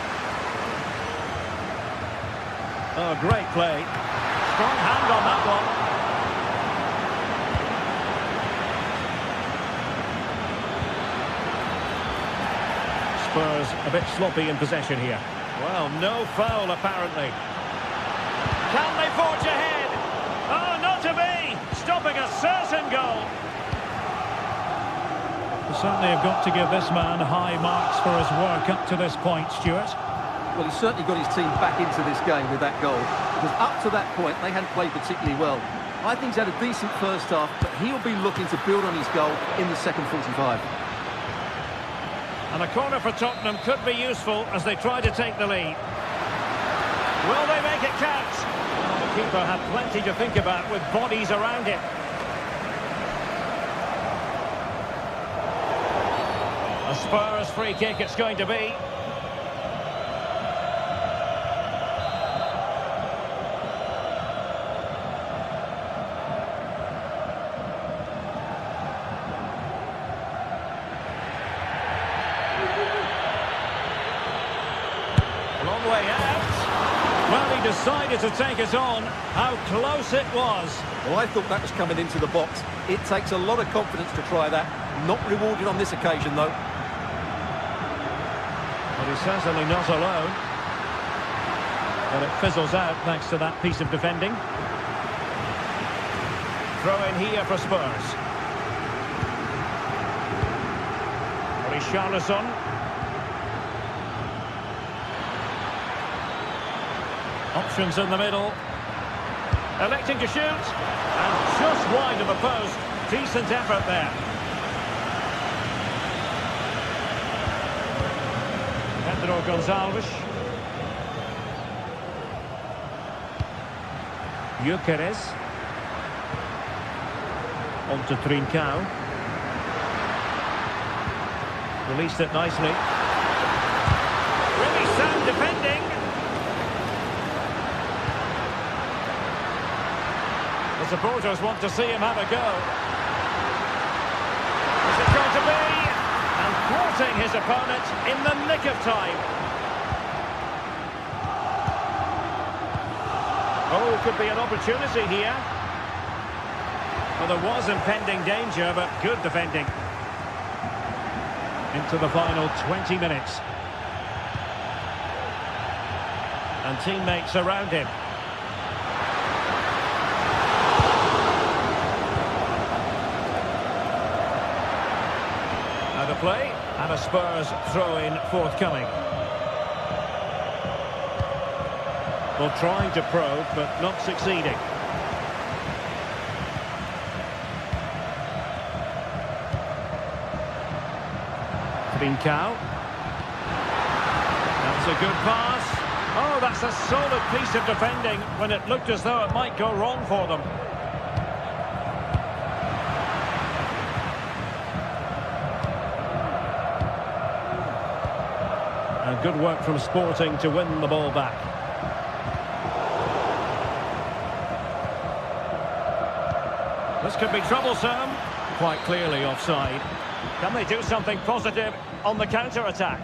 Oh, great play. Strong hand on that one. Spurs a bit sloppy in possession here. Well, no foul apparently. Can they forge ahead? Oh, not to be! Stopping a certain goal. They certainly have got to give this man high marks for his work up to this point, Stuart. Well, he's certainly got his team back into this game with that goal, because up to that point they hadn't played particularly well. I think he's had a decent first half, but he'll be looking to build on his goal in the second 45. And a corner for Tottenham could be useful as they try to take the lead. Will they make it count? Well, the keeper had plenty to think about with bodies around him. A Spurs free kick it's going to be. Long way out. Well, he decided to take it on. How close it was. Well, I thought that was coming into the box. It takes a lot of confidence to try that. Not rewarded on this occasion, though. But he's certainly not alone. But it fizzles out thanks to that piece of defending. Throw in here for Spurs. Richarlison. Options in the middle. Electing to shoot. And just wide of the post. Decent effort there. Pedro Gonçalves. Gyökeres. On to Trincao. Released it nicely. Really sound defending. The supporters want to see him have a go. Is it going to be? And thwarting his opponent in the nick of time. Oh, could be an opportunity here. Well, there was impending danger, but good defending. Into the final 20 minutes. And teammates around him. Out of play, and a Spurs throw-in forthcoming. Well, trying to probe, but not succeeding. Trincao. That's a good pass. Oh, that's a solid piece of defending when it looked as though it might go wrong for them. And good work from Sporting to win the ball back. This could be troublesome. Quite clearly offside. Can they do something positive on the counter-attack?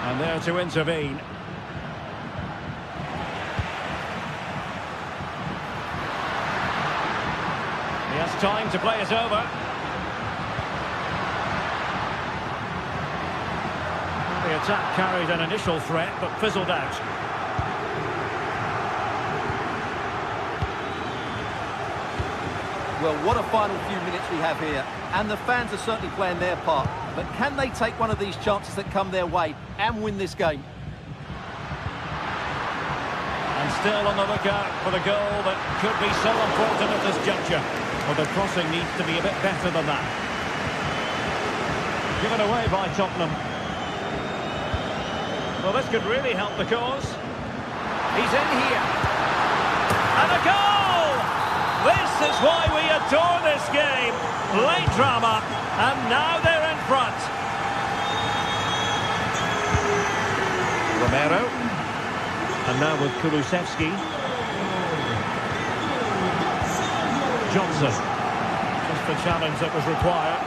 And there to intervene. He has time to play it over. The attack carried an initial threat, but fizzled out. Well, what a final few minutes we have here. And the fans are certainly playing their part. But can they take one of these chances that come their way and win this game? And still on the lookout for the goal that could be so important at this juncture. Well, the crossing needs to be a bit better than that. Given away by Tottenham. Well, this could really help the cause. He's in here. And a goal! This is why we adore this game. Late drama, and now they're in front. Romero. And now with Kulusevski. Johnson. Just the challenge that was required.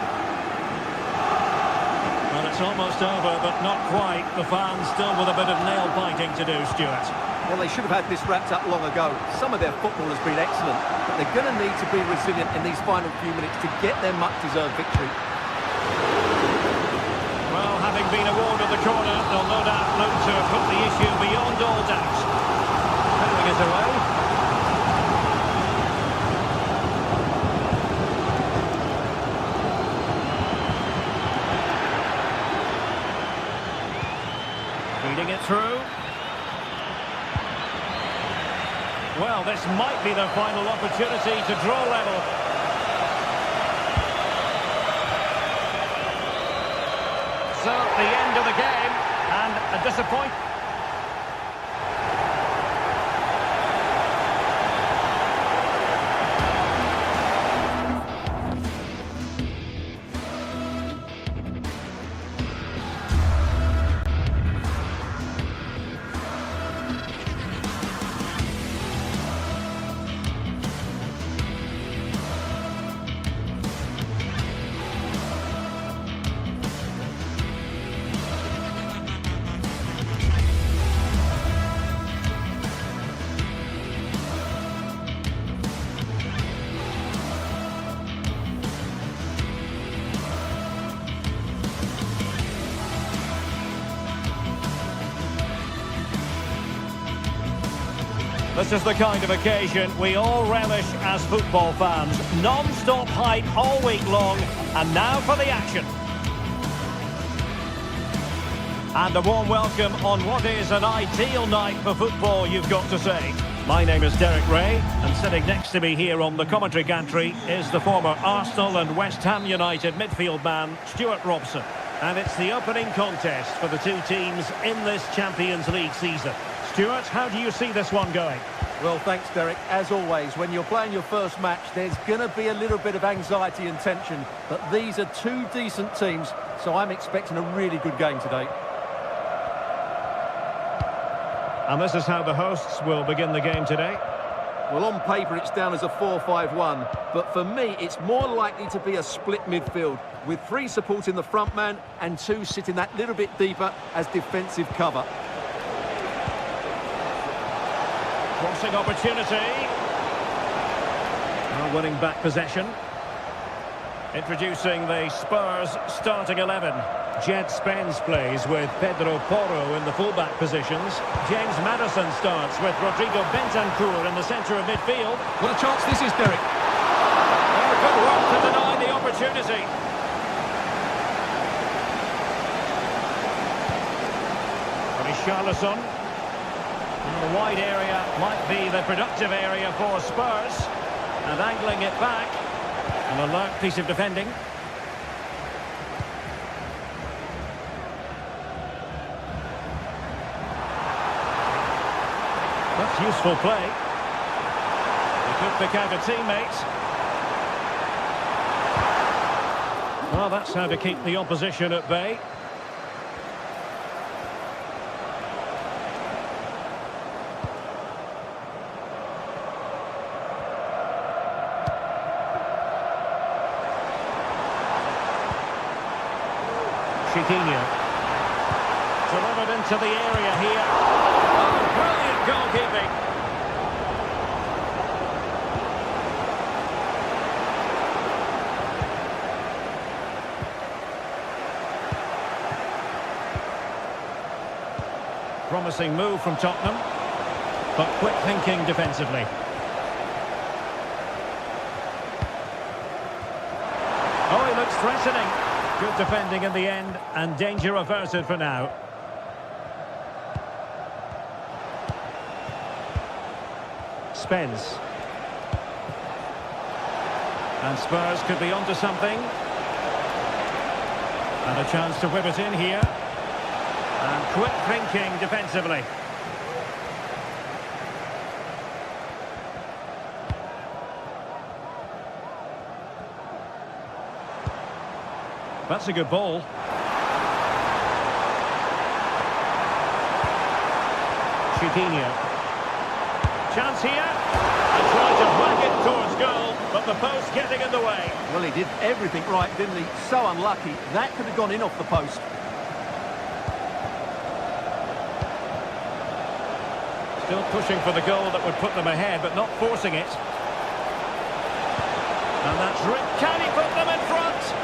Well, it's almost over, but not quite. The fans still with a bit of nail-biting to do, Stuart. Well, they should have had this wrapped up long ago. Some of their football has been excellent, but they're going to need to be resilient in these final few minutes to get their much-deserved victory. Well, having been awarded the corner, they'll no doubt look to put the issue beyond all doubt. Pulling it away. Feeding it through. Well, this might be the final opportunity to draw level. So, the end of the game, and a disappointment. This is the kind of occasion we all relish as football fans. Non-stop hype all week long, and now for the action. And a warm welcome on what is an ideal night for football, you've got to say. My name is Derek Ray, and sitting next to me here on the commentary gantry is the former Arsenal and West Ham United midfield man, Stuart Robson. And it's the opening contest for the two teams in this Champions League season. Stuart, how do you see this one going? Well, thanks, Derek. As always, when you're playing your first match, there's going to be a little bit of anxiety and tension. But these are two decent teams, so I'm expecting a really good game today. And this is how the hosts will begin the game today. Well, on paper, it's down as a 4-5-1. But for me, it's more likely to be a split midfield, with 3 supporting the front man and 2 sitting that little bit deeper as defensive cover. Crossing opportunity. Now winning back possession. Introducing the Spurs starting 11. Jed Spence plays with Pedro Porro in the fullback positions. James Maddison starts with Rodrigo Bentancur in the centre of midfield. What a chance this is, Derek. Oh, good work to deny the opportunity. Richarlison. The wide area might be the productive area for Spurs. And angling it back. An alert piece of defending. That's useful play. He could pick out a teammate. Well, that's how to keep the opposition at bay. Chiquinho. Delivered into the area here. Oh, brilliant goalkeeping. Promising move from Tottenham, but quick thinking defensively. Oh, he looks threatening. Good defending in the end, and danger averted for now. Spence. And Spurs could be onto something. And a chance to whip it in here. And quick thinking defensively. That's a good ball. Chiquinho. Chance here. And trying to whack it towards goal, but the post getting in the way. Well, he did everything right, didn't he? So unlucky. That could have gone in off the post. Still pushing for the goal that would put them ahead, but not forcing it. And that's Rick. Can he put them in front?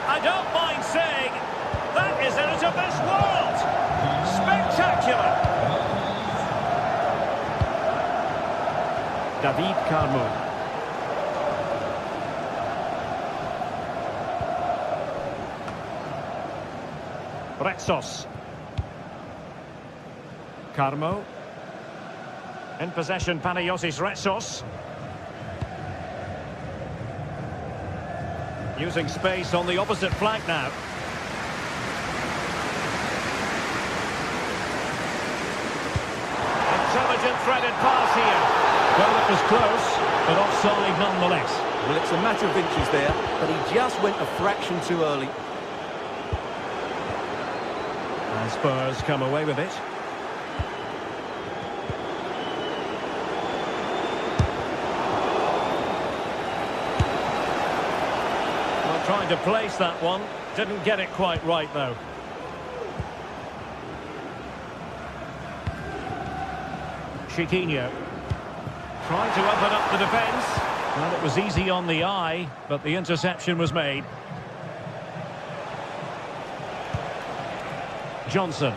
I don't mind saying that is out of this world. Spectacular. David Carmo. Retsos. Carmo. In possession, Panayotis Retsos. Using space on the opposite flank now. Intelligent threaded pass here. Well, it was close, but offside nonetheless. Well, it's a matter of inches there, but he just went a fraction too early. And Spurs come away with it. Trying to place that one. Didn't get it quite right, though. Chiquinho. Trying to open up the defence. Well, it was easy on the eye, but the interception was made. Johnson.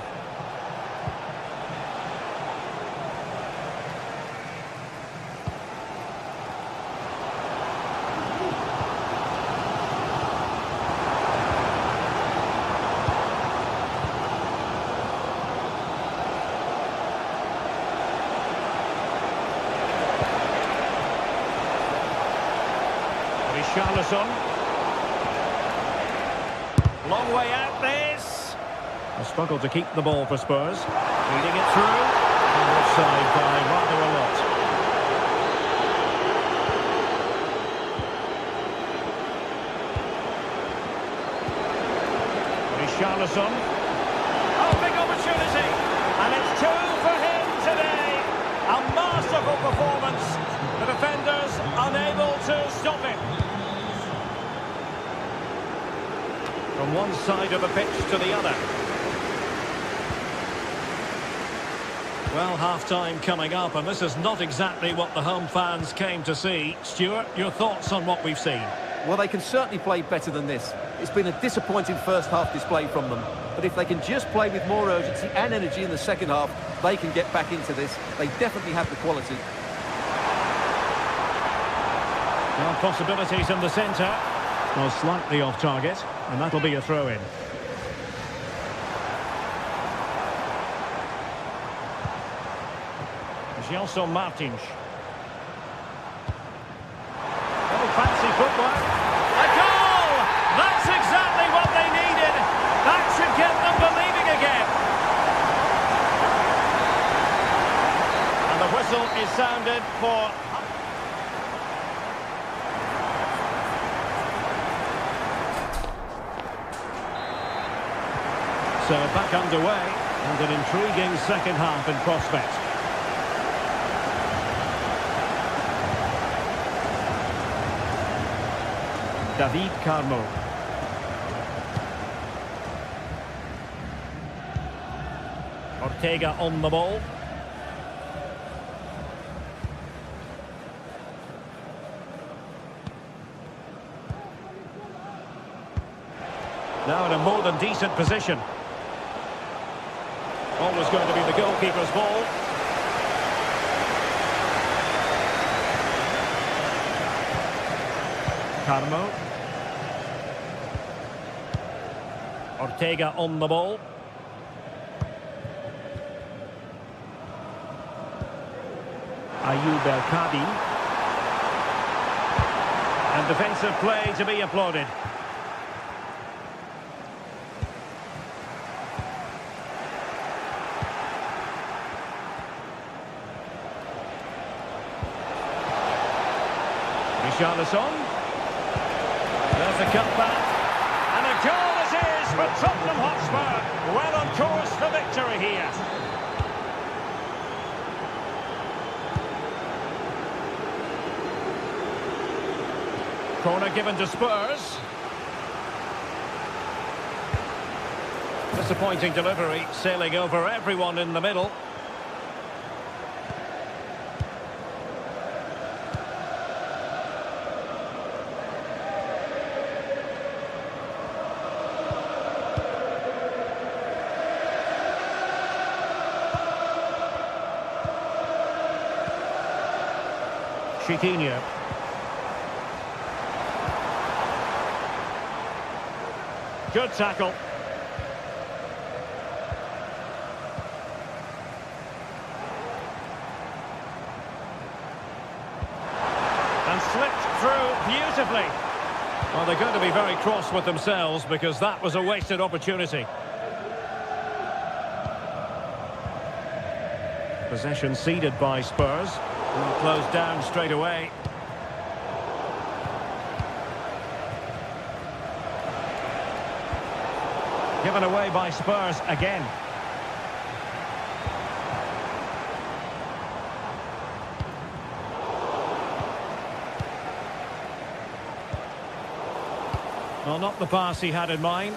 Richarlison. Long way out this. A struggle to keep the ball for Spurs. Leading it through. And offside by rather a lot. Richarlison. Oh, big opportunity. And it's 2 for him today. A masterful performance. The defenders unable to stop it. From one side of the pitch to the other. Well, half-time coming up, and this is not exactly what the home fans came to see. Stuart, your thoughts on what we've seen? Well, they can certainly play better than this. It's been a disappointing first-half display from them. But if they can just play with more urgency and energy in the second half, they can get back into this. They definitely have the quality. Well, possibilities in the centre. Well, slightly off target, and that'll be a throw-in. Gelson Martins. Oh, fancy footwork. A goal! That's exactly what they needed. That should get them believing again. And the whistle is sounded for... So back underway, and an intriguing second half in prospect. David Carmo. Ortega on the ball. Now in a more than decent position. Always going to be the goalkeeper's ball. Carmo. Ortega on the ball. Ayoub El Kadi. And defensive play to be applauded. Richarlison. There's the cutback. And a goal it is for Tottenham Hotspur. Well on course for victory here. Corner given to Spurs. Disappointing delivery, sailing over everyone in the middle. Chiquinho. Good tackle. And slipped through beautifully. Well, they're going to be very cross with themselves because that was a wasted opportunity. Possession ceded by Spurs. Will close down straight away. Given away by Spurs again. Well, not the pass he had in mind.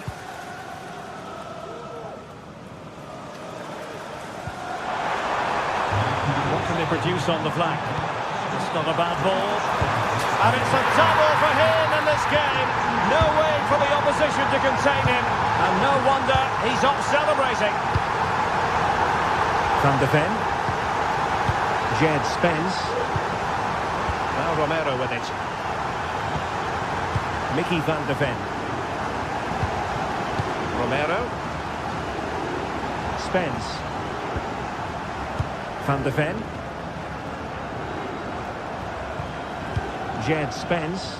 What can they produce on the flank? It's not a bad ball. And it's a double for him in this game. No way for the opposition to contain him. And no wonder he's off celebrating. Van de Ven. Jed Spence. Now Romero with it. Mickey Van de Ven. Romero. Spence. Van de Ven. Jed Spence.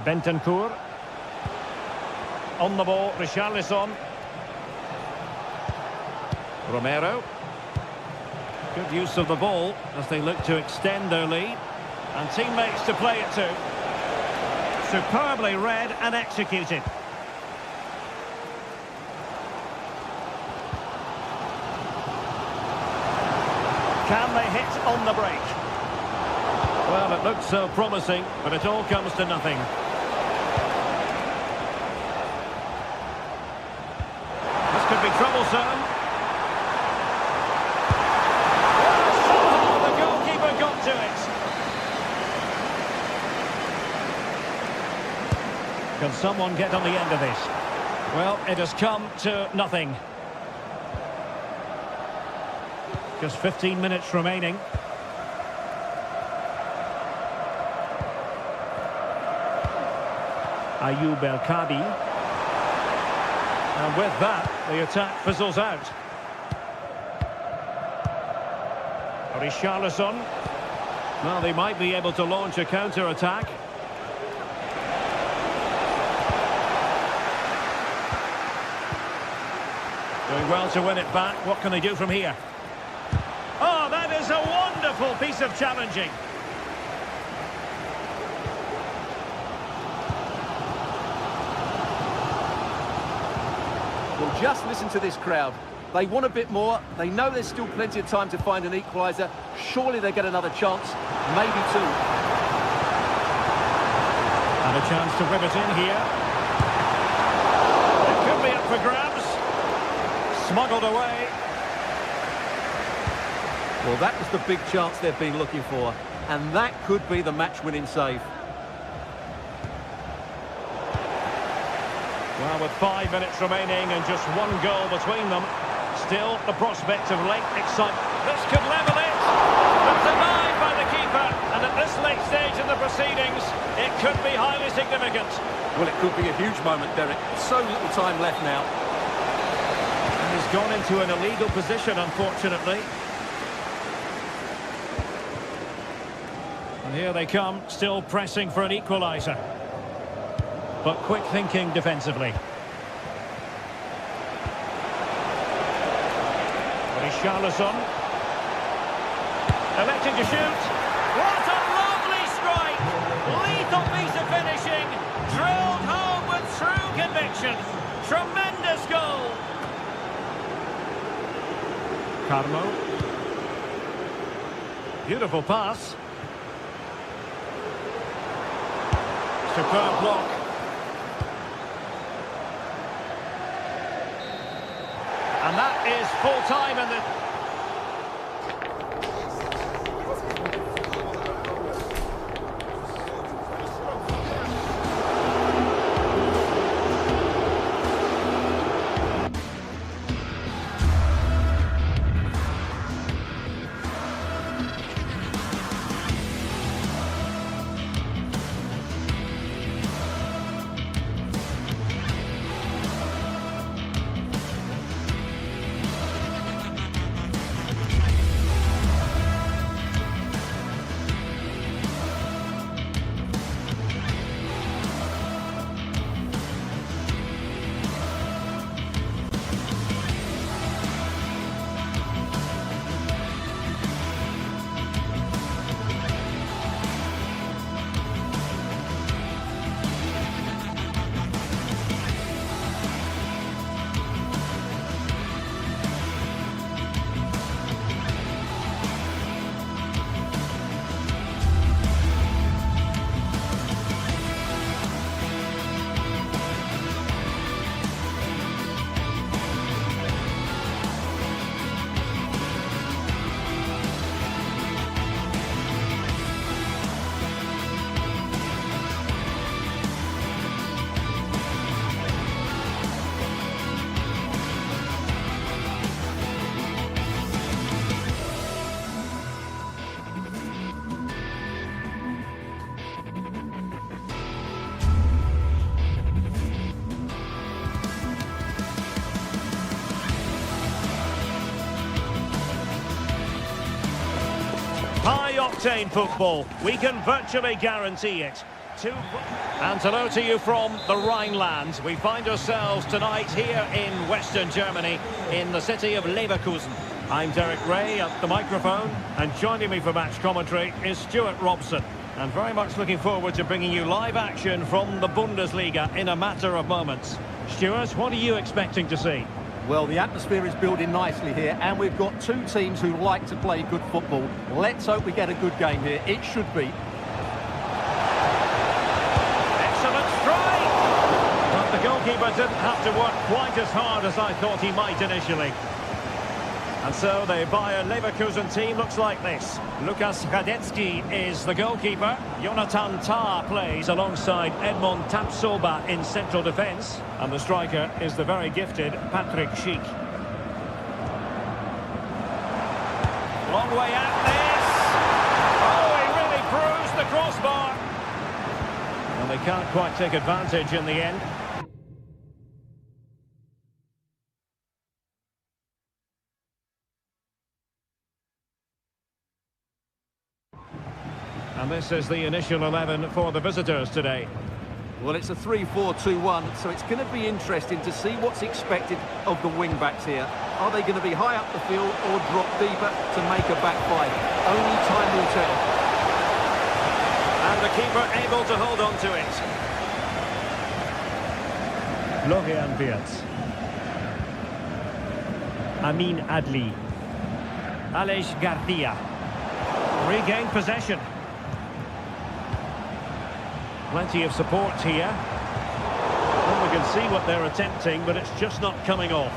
Bentancur. On the ball, Richarlison. Romero. Good use of the ball as they look to extend their lead. And teammates to play it to. Superbly read and executed. Can they hit on the break? Well, it looks so promising, but it all comes to nothing. This could be troublesome. Somehow the goalkeeper got to it. Can someone get on the end of this? Well, it has come to nothing. Just 15 minutes remaining. Ayoub El Kadi. And with that, the attack fizzles out. Richarlison. Well, they might be able to launch a counter-attack. Doing well to win it back. What can they do from here? Oh, that is a wonderful piece of challenging. Well, just listen to this crowd. They want a bit more. They know there's still plenty of time to find an equaliser. Surely they get another chance, maybe two. And a chance to rip it in here. It could be up for grabs. Smuggled away. Well, that was the big chance they've been looking for. And that could be the match-winning save. Well, with 5 minutes remaining and just one goal between them, still the prospect of late excitement. This could level it. But denied by the keeper. And at this late stage in the proceedings, it could be highly significant. Well, it could be a huge moment, Derek. So little time left now. And he's gone into an illegal position, unfortunately. And here they come, still pressing for an equaliser. But quick thinking defensively. Richarlison. Elected to shoot. What a lovely strike! Lethal piece of finishing. Drilled home with true conviction. Tremendous goal. Carmo. Beautiful pass. Superb block. And that is full time in the... High-octane football, we can virtually guarantee it. two. And hello to you from the Rhineland. We find ourselves tonight here in Western Germany, in the city of Leverkusen. I'm Derek Ray at the microphone, and joining me for match commentary is Stuart Robson. And very much looking forward to bringing you live action from the Bundesliga in a matter of moments. Stuart, what are you expecting to see? Well, the atmosphere is building nicely here, and we've got two teams who like to play good football. Let's hope we get a good game here. It should be. Excellent strike! But the goalkeeper didn't have to work quite as hard as I thought he might initially. And so the Bayer Leverkusen team looks like this. Lukas Radetzky is the goalkeeper. Jonathan Tah plays alongside Edmond Tapsoba in central defence. And the striker is the very gifted Patrick Schick. Long way at this. Oh, he really bruised the crossbar. And they can't quite take advantage in the end. And this is the initial 11 for the visitors today. Well, it's a 3-4-2-1, so it's going to be interesting to see what's expected of the wing-backs here. Are they going to be high up the field or drop deeper to make a back five? Only time will tell. And the keeper able to hold on to it. Florian Wirtz. Amin Adli. Aleix Garcia. Regained possession. Plenty of support here. Well, we can see what they're attempting, but it's just not coming off.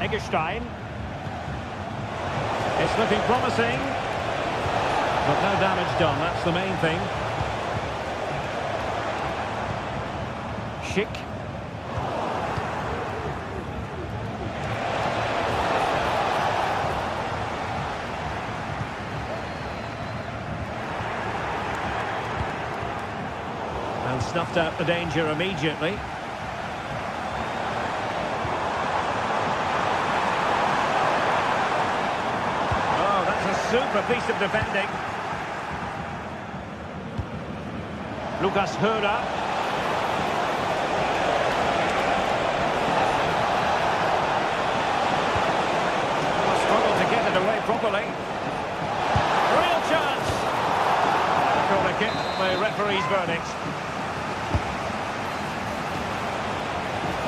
Eggestein. It's looking promising. But no damage done, that's the main thing. Schick. And snuffed out the danger immediately. Oh, that's a super piece of defending. Lucas Hörer. Struggled to get it away properly. Real chance. Corner kick, the referee's verdict.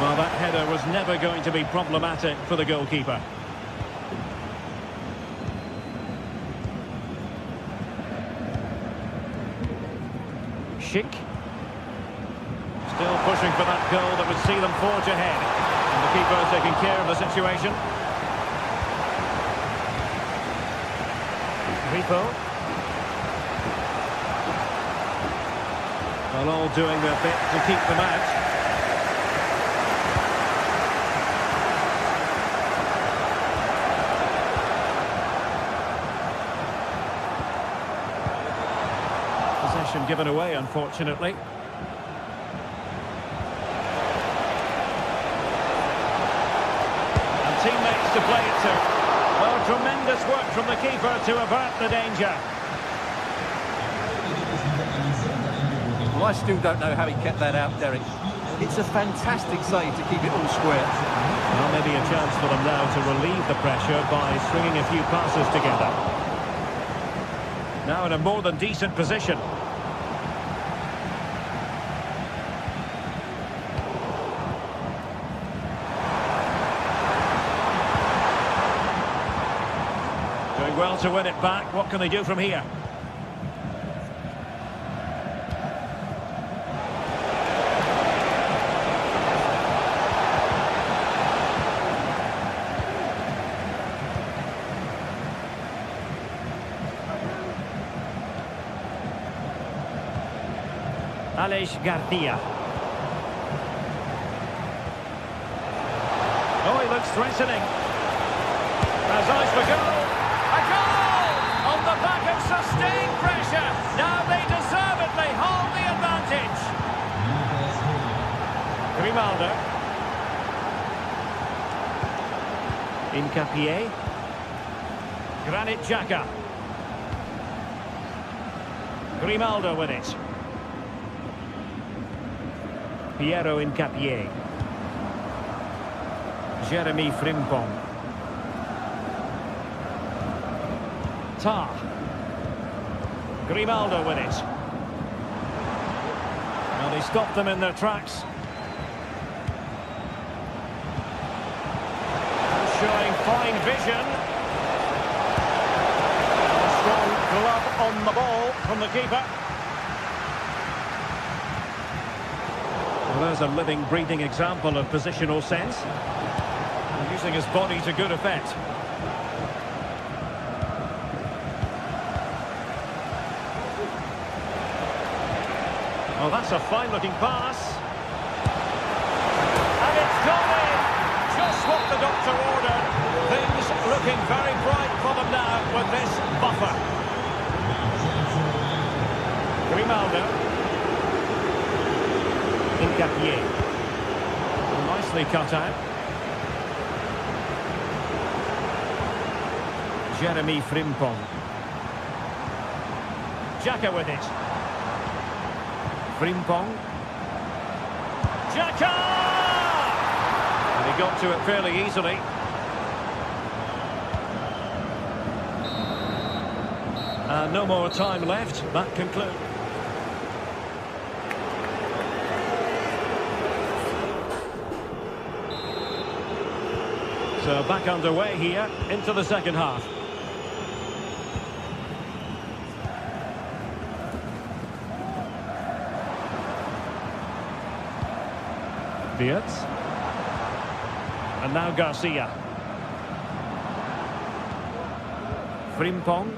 Well, that header was never going to be problematic for the goalkeeper. Schick. Still pushing for that goal that would see them forge ahead. And the keeper taking care of the situation. Ripo. Well, all doing their bit to keep them out. Possession given away, unfortunately. And teammates to play it to. Well, tremendous work from the keeper to avert the danger. Well, I still don't know how he kept that out, Derek. It's a fantastic save to keep it all square. Well, maybe a chance for them now to relieve the pressure by stringing a few passes together. Now in a more than decent position. Doing well to win it back. What can they do from here? Aleix Garcia. Oh, he looks threatening. Has eyes for goal. A goal! On the back of sustained pressure. Now they deservedly hold the advantage. Grimaldo. Incapié. Granit Xhaka. Grimaldo with it. Piero Incapié. Jeremy Frimpong. Tar. Grimaldo with it. Well, he stopped them in their tracks. Showing fine vision. A strong glove on the ball from the keeper. Well, there's a living, breathing example of positional sense. And using his body to good effect. Oh, that's a fine-looking pass. And it's gone in! Just what the doctor ordered. Things looking very bright for them now with this buffer. Grimaldo. Incapié. Nicely cut out. Jeremy Frimpong. Xhaka with it. Frimpong. Xhaka! And he got to it fairly easily. And no more time left. That concludes. So back underway here into the second half. Diaz. And now Garcia. Frimpong.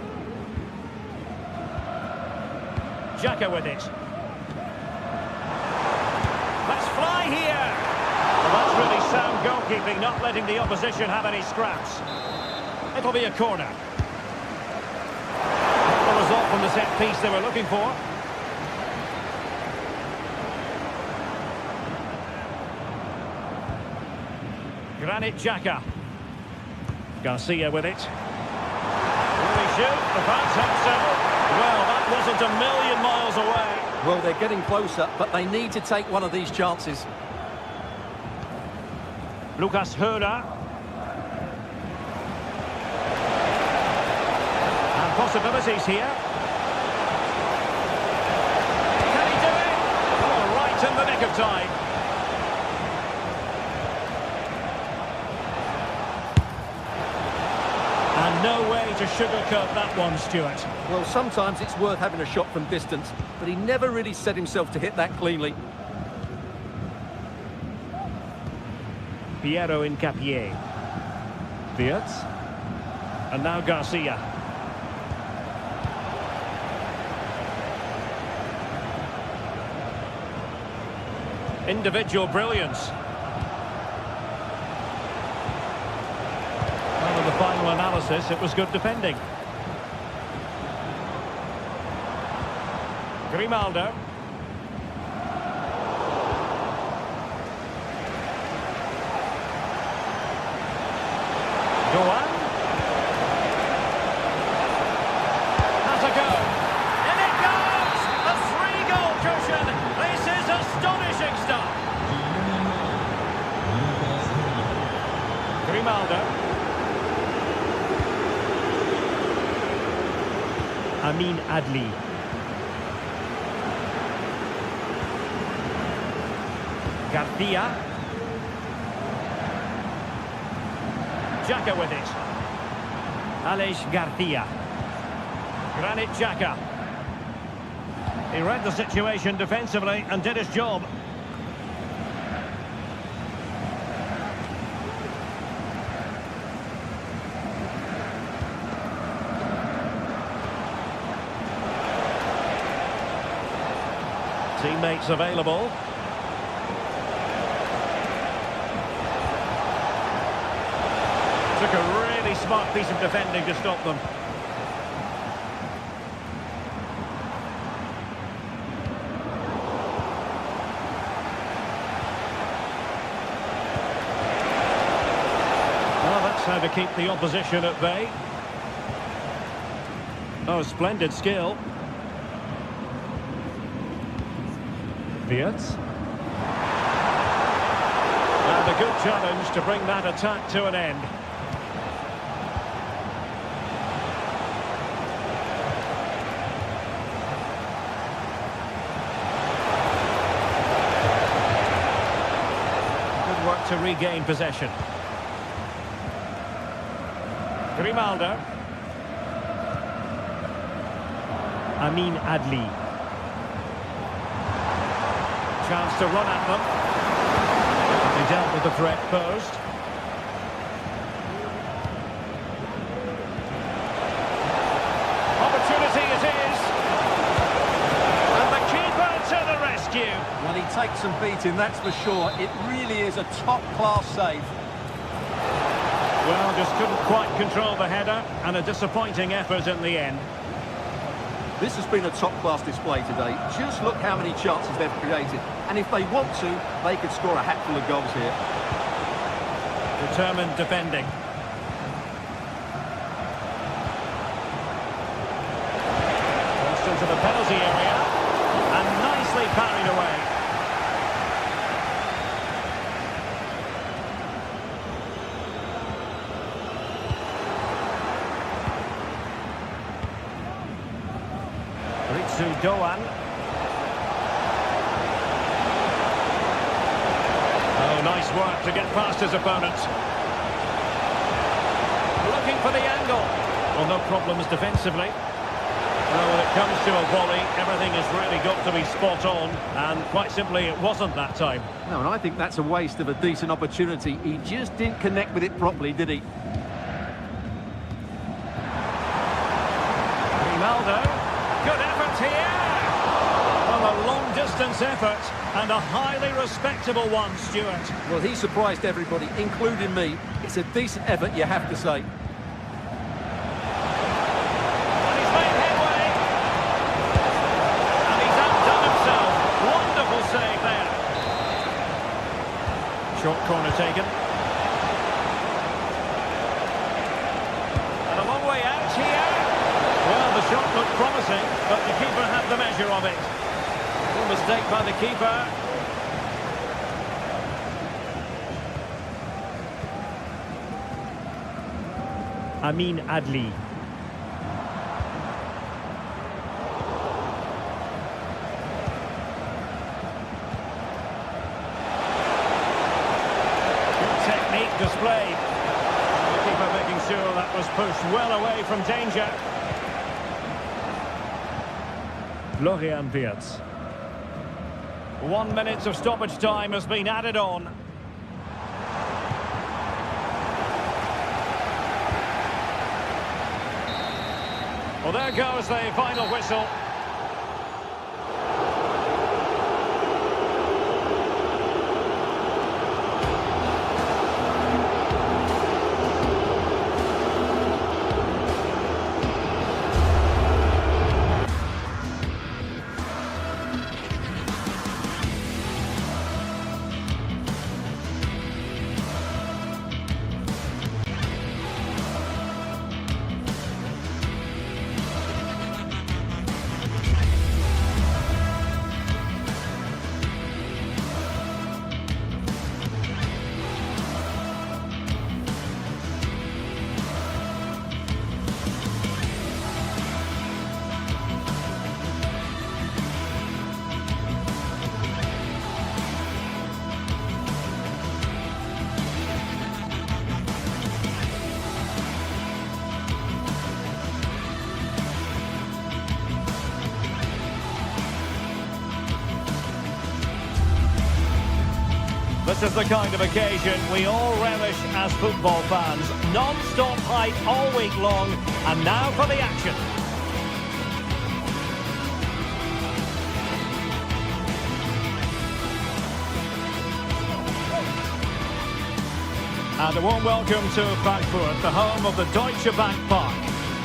Xhaka with it. Let's fly here. Well, that's really sound goalkeeping, not letting the opposition have any scraps. It'll be a corner. Not the result from the set piece they were looking for. Granit Xhaka. Garcia with it. Will he shoot? The fans hope so. Well, that wasn't a million miles away. Well, they're getting closer, but they need to take one of these chances. Lucas Höra. And possibilities here. Can he do it? Oh, right in the nick of time. And no way to sugarcoat that one, Stuart. Well, sometimes it's worth having a shot from distance, but he never really set himself to hit that cleanly. Piero Incapié. Diaz. And now Garcia. Individual brilliance. Well, in the final analysis, it was good defending. Grimaldo. Goan. Has a go. In it goes! A 3-goal cushion. This is astonishing stuff. Grimaldo. Amin Adli. Garcia. Xhaka with it. Aleix Garcia. Granit Xhaka. He read the situation defensively and did his job. Teammates available. Took a really smart piece of defending to stop them. Well, that's how to keep the opposition at bay. Oh, splendid skill. Wirtz. And a good challenge to bring that attack to an end. Good work to regain possession. Grimaldo. Amin Adli. Chance to run at them. He dealt with the threat posed. Opportunity it is. And the keeper to the rescue. Well, he takes some beating, that's for sure. It really is a top-class save. Well, just couldn't quite control the header, and a disappointing effort in the end. This has been a top-class display today. Just look how many chances they've created. And if they want to, they could score a hatful of goals here. Determined defending. Crossed into the penalty area, and nicely parried away. Doan. Oh, nice work to get past his opponent. Looking for the angle. Well, no problems defensively. Well, when it comes to a volley, everything has really got to be spot on, and quite simply, it wasn't that time. No, and I think that's a waste of a decent opportunity. He just didn't connect with it properly, did he? Grimaldo. Good effort here. Well, a long-distance effort, and a highly respectable one, Stuart. Well, he surprised everybody, including me. It's a decent effort, you have to say. And he's made headway. And he's outdone himself. Wonderful save there. Short corner taken. And a long way out here. Well, the shot looked promising, but the keeper had the measure of it. No mistake by the keeper. Amin Adli. Good technique displayed. The keeper making sure that was pushed well away from danger. Florian Wirtz. 1 minute of stoppage time has been added on. Well, there goes the final whistle. This is the kind of occasion we all relish as football fans. Non-stop hype all week long, and now for the action. And a warm welcome to Frankfurt, the home of the Deutsche Bank Park.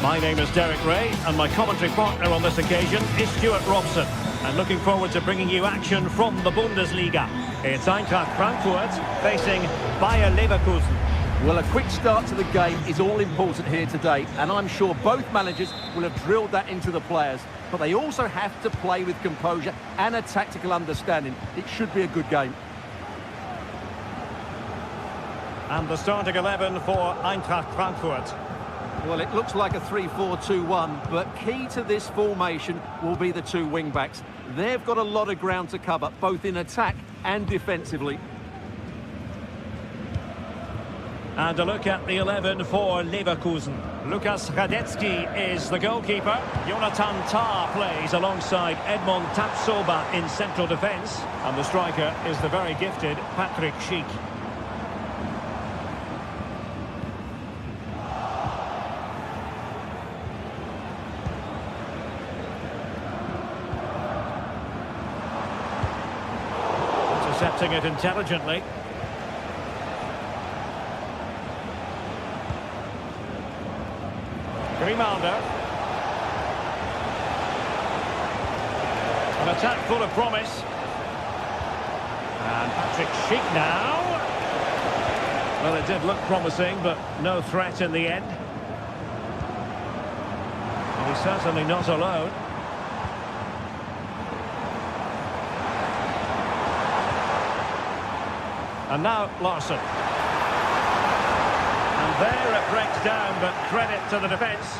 My name is Derek Ray, and my commentary partner on this occasion is Stuart Robson. And looking forward to bringing you action from the Bundesliga. It's Eintracht Frankfurt facing Bayer Leverkusen. Well, a quick start to the game is all important here today, and I'm sure both managers will have drilled that into the players. but they also have to play with composure and a tactical understanding. It should be a good game. And the starting 11 for Eintracht Frankfurt. Well, it looks like a 3-4-2-1, but key to this formation will be the two wing-backs. They've got a lot of ground to cover, both in attack and defensively. And a look at the 11 for Leverkusen. Lukas Radetzky is the goalkeeper. Jonathan Tah plays alongside Edmond Tapsoba in central defence. And the striker is the very gifted Patrick Schick. Intercepting it intelligently. Grimaldo. An attack full of promise. And Patrick Schick now. Well, it did look promising, but no threat in the end. And he's certainly not alone. And now Larsson. And there it breaks down, but credit to the defence.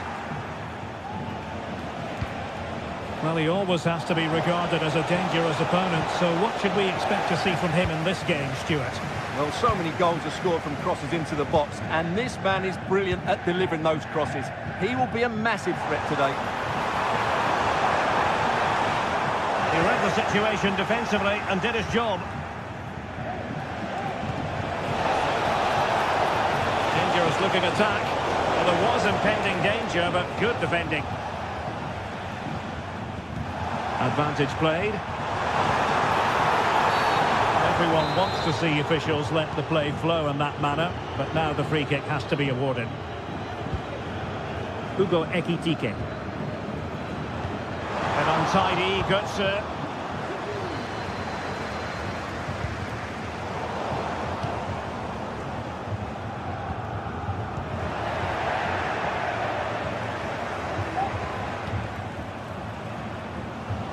Well, he always has to be regarded as a dangerous opponent, so what should we expect to see from him in this game, Stuart? Well, so many goals are scored from crosses into the box, and this man is brilliant at delivering those crosses. He will be a massive threat today. He read the situation defensively and did his job. Dangerous looking attack. Well, there was impending danger, but good defending. Advantage played. Everyone wants to see officials let the play flow in that manner, but now the free kick has to be awarded. Hugo Ekitike. An untidy Götze.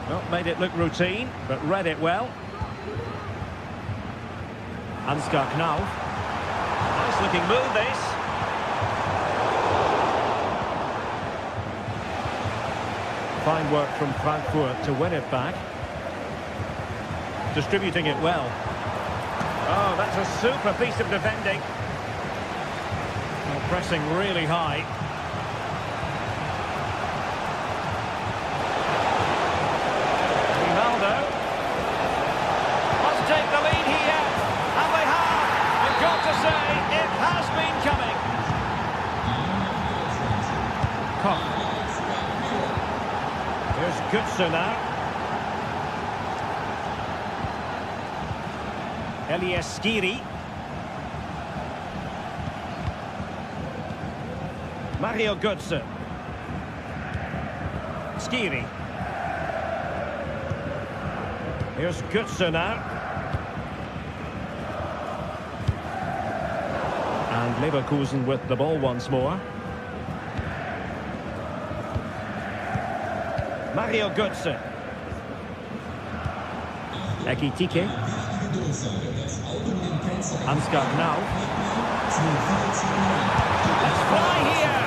Well, made it look routine, but read it well. Ansgar Knauf. Nice looking move, this. Fine work from Frankfurt to win it back. Distributing it well. Oh, that's a super piece of defending. Well, pressing really high. Ronaldo. Must take the lead here. And they have. You've got to say, it has been coming. Koch. Here's Götze now. Elias Skiri. Mario Götze. Skiri. Here's Götze now. And Leverkusen with the ball once more. Mario Götze. Ekitike. Ansgar Knauf. Let's fly here.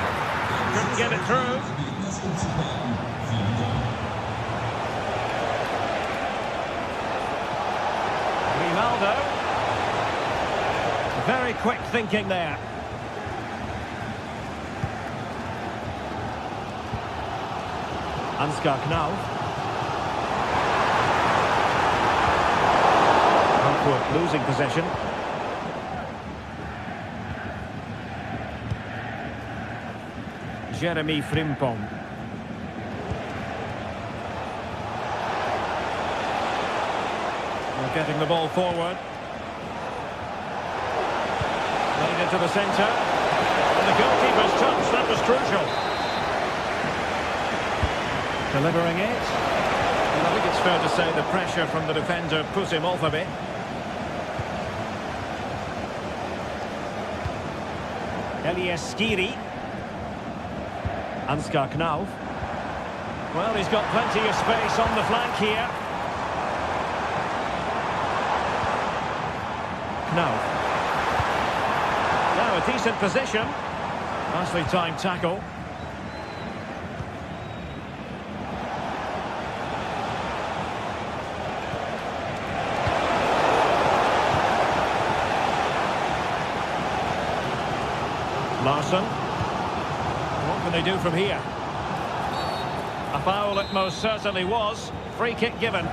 Couldn't get it through. Ronaldo. Very quick thinking there. Ansgar Knauf. Frankfurt losing possession. Jeremy Frimpong. We're getting the ball forward. Played into the centre. And the goalkeeper's touch, that was crucial. Delivering it. And I think it's fair to say the pressure from the defender put him off a bit. Elias Skiri. Ansgar Knauf. Well, he's got plenty of space on the flank here. Now a decent position. Nicely timed tackle. Larson. What can they do from here? A foul it most certainly was. Free kick given.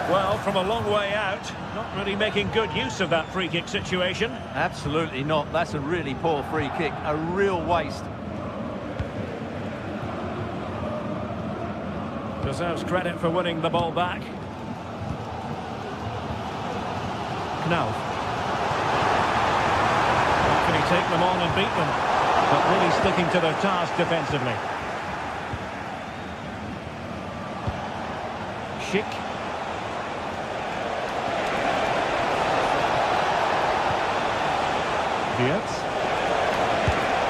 Well, from a long way out, not really making good use of that free kick situation. Absolutely not. That's a really poor free kick. A real waste. Deserves credit for winning the ball back. Now, can he take them on and beat them? But really sticking to their task defensively. Schick. Dietz.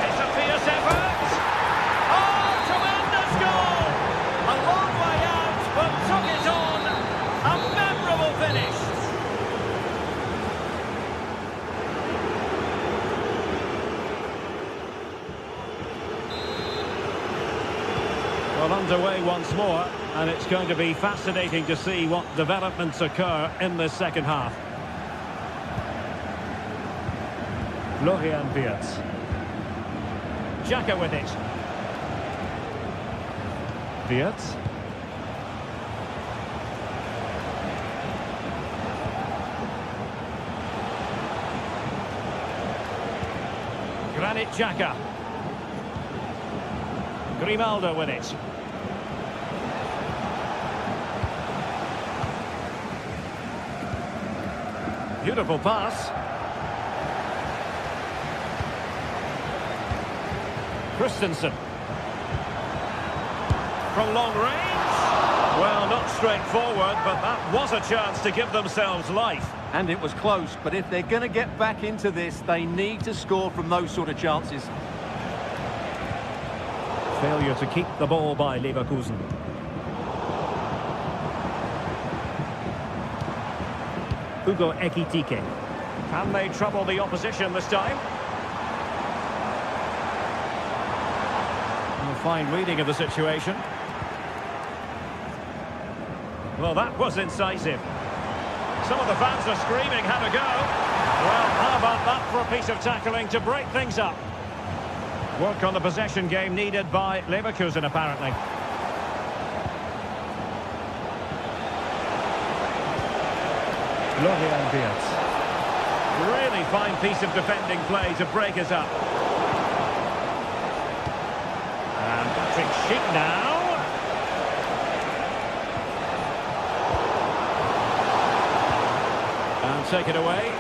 It's a fierce effort. Oh, tremendous goal! A long way out, but took it on. A memorable finish. Well, underway once more, and it's going to be fascinating to see what developments occur in the second half. Florian Wirtz. Xhaka with it. Wirtz. Granit Xhaka. Grimaldo with it. Beautiful pass. Christensen. From long range. Well, not straightforward, but that was a chance to give themselves life. And it was close, but if they're going to get back into this, they need to score from those sort of chances. Failure to keep the ball by Leverkusen. Hugo Ekitike. Can they trouble the opposition this time? A fine reading of the situation. Well, that was incisive. Some of the fans are screaming, have a go. Well, how about that for a piece of tackling to break things up? Work on the possession game needed by Leverkusen, apparently. Florian Wirtz. Really fine piece of defending play to break us up. And Patrick Schick now. And take it away.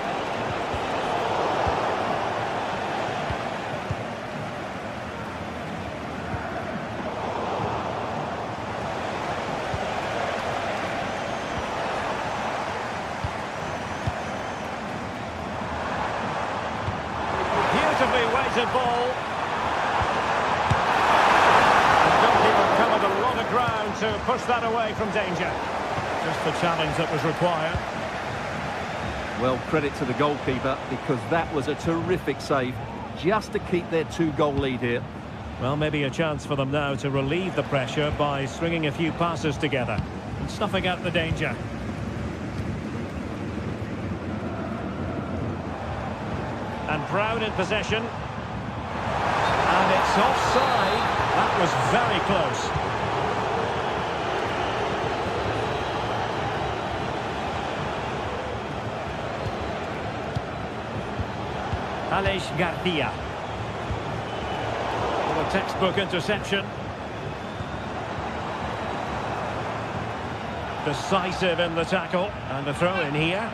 Beautifully weighted ball. The goalkeeper covered a lot of ground to push that away from danger. Just the challenge that was required. Well, credit to the goalkeeper, because that was a terrific save, just to keep their 2-goal lead here. Well, maybe a chance for them now to relieve the pressure by stringing a few passes together and snuffing out the danger. And Brown in possession. And it's offside. That was very close. Aleix Garcia. Well, a textbook interception. Decisive in the tackle. And a throw in here.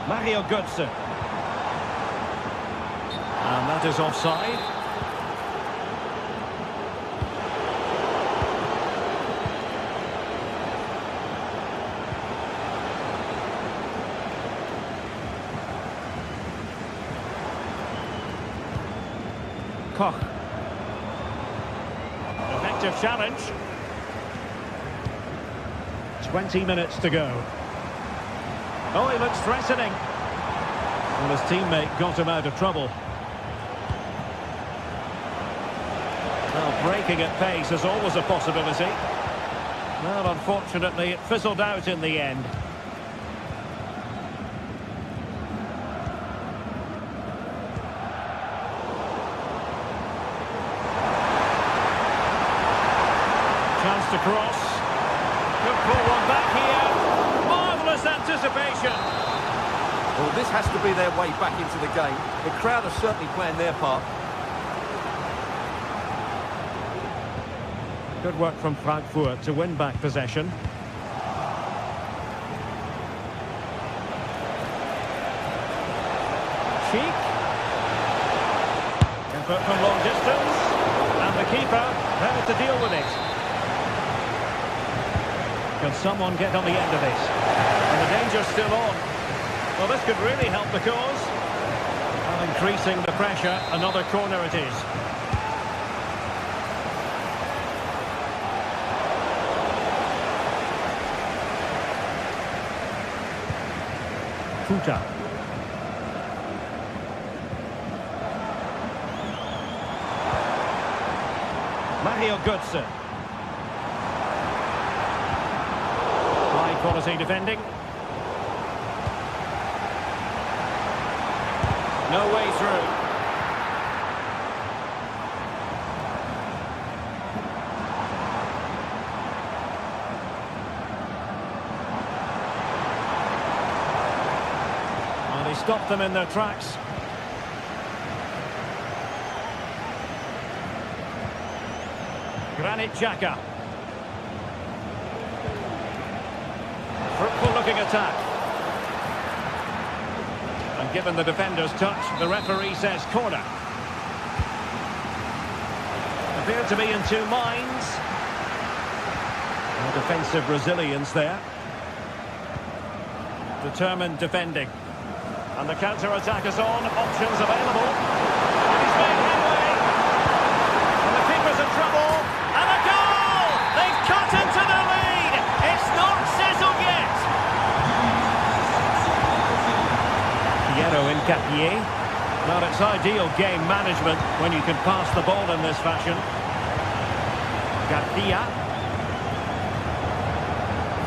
Mario Götze. And that is offside. Koch. Effective challenge. 20 minutes to go. Oh, he looks threatening. Well, his teammate got him out of trouble. Well, breaking at pace is always a possibility. Well, unfortunately, it fizzled out in the end. Chance to cross. Could pull one back here. Marvellous anticipation. Well, this has to be their way back into the game. The crowd are certainly playing their part. Good work from Frankfurt to win back possession. Cheek. Effort from long distance. And the keeper there to deal with it. Can someone get on the end of this? And the danger's still on. Well, this could really help the cause. Well, increasing the pressure, another corner it is. Futa. Mario Götze. High quality defending. No way through. Well, he stopped them in their tracks. Granit Xhaka. Fruitful looking attack. And given the defender's touch, the referee says corner. Appeared to be in two minds. No defensive resilience there. Determined defending. And the counter-attack is on. Options available. And he's made headway. And the keeper's in trouble. And a goal! They've cut into the lead. It's not settled yet. Piero Incapié. Well, it's ideal game management when you can pass the ball in this fashion. Garcia.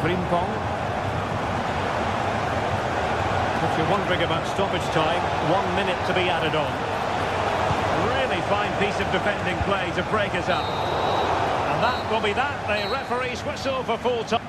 Frimpong. If you're wondering about stoppage time, 1 minute to be added on. Really fine piece of defending play to break us up. And that will be that. The referee's whistle for full time.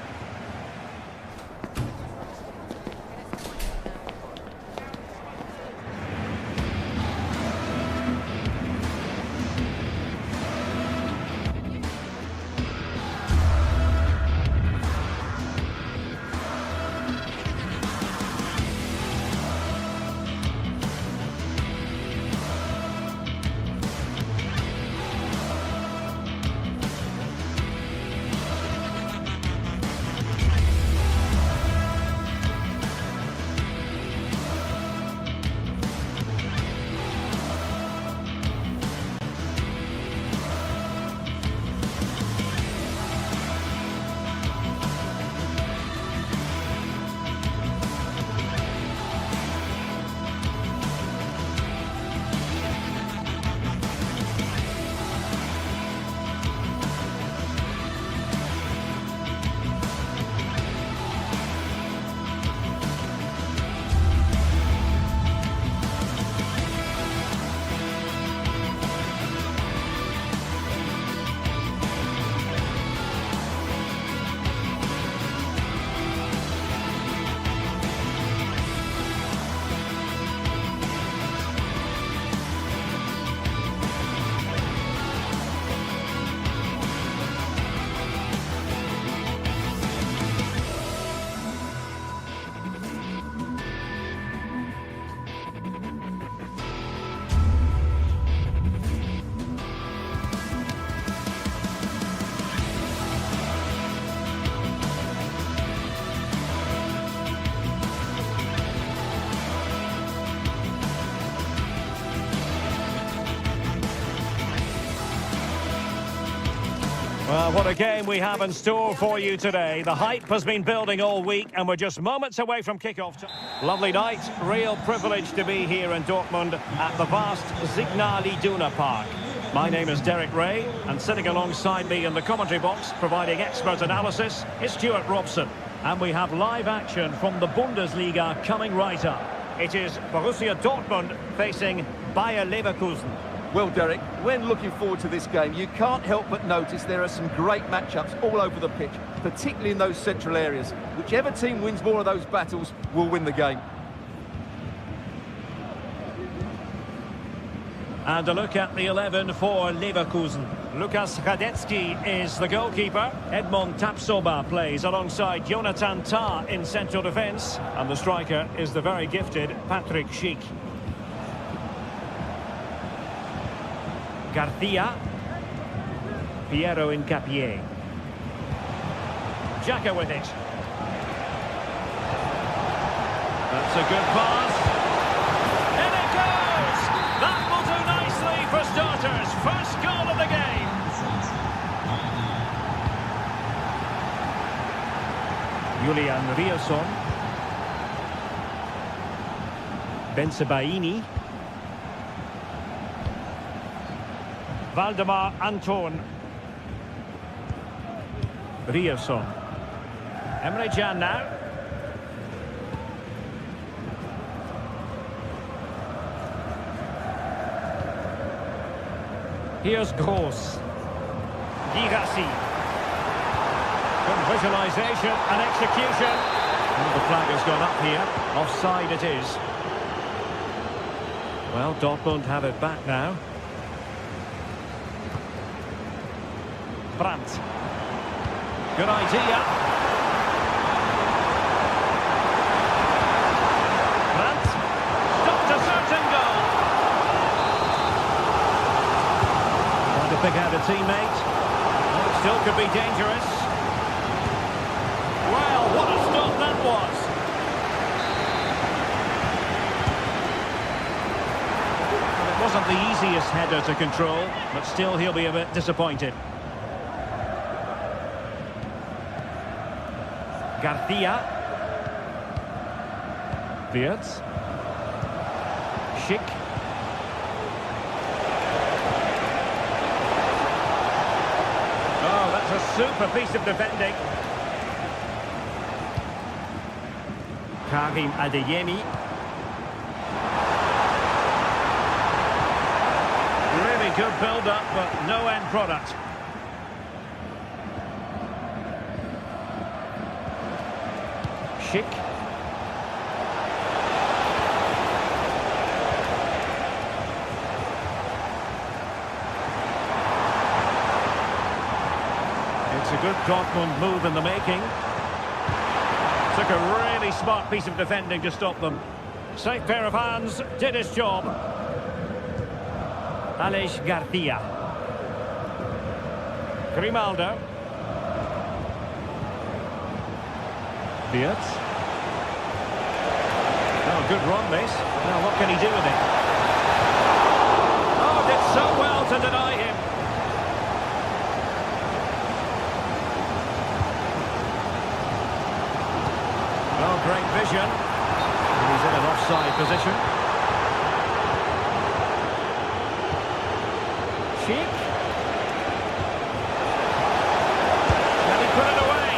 Well, what a game we have in store for you today. The hype has been building all week, and we're just moments away from kick-off. Lovely night. Real privilege to be here in Dortmund at the vast Signal Iduna Park. My name is Derek Ray, and sitting alongside me in the commentary box, providing expert analysis, is Stuart Robson. And we have live action from the Bundesliga coming right up. It is Borussia Dortmund facing Bayer Leverkusen. Well, Derek, when looking forward to this game, you can't help but notice there are some great matchups all over the pitch, particularly in those central areas. Whichever team wins more of those battles will win the game. And a look at the 11 for Leverkusen. Lukas Radetzky is the goalkeeper. Edmond Tapsoba plays alongside Jonathan Tah in central defence. And the striker is the very gifted Patrick Schick. Garcia. Piero Incapié. Xhaka with it. That's a good pass. In it goes! That will do nicely for starters. First goal of the game. Julian Riasson. Bensebaini. Valdemar Anton. Riasson. Emre Can now. Here's Gross. Girassi. Good visualisation and execution. And the flag has gone up here. Offside it is. Well, Dortmund have it back now. Brandt. Good idea. Brandt. Stopped a certain goal. Trying to pick out a teammate. Oh, it still could be dangerous. Well, what a stop that was. Well, it wasn't the easiest header to control, but still he'll be a bit disappointed. Garcia. Wirtz. Schick. Oh, that's a super piece of defending. Karim Adeyemi. Really good build-up, but no end product. Schick. It's a good Dortmund move in the making. Took a really smart piece of defending to stop them. Safe pair of hands, did his job. Aleix Garcia. Grimaldo. Wirtz. Oh, good run this. Now what can he do with it? Oh, did so well to deny him. Oh, great vision. He's in an offside position. Schick. Can he put it away?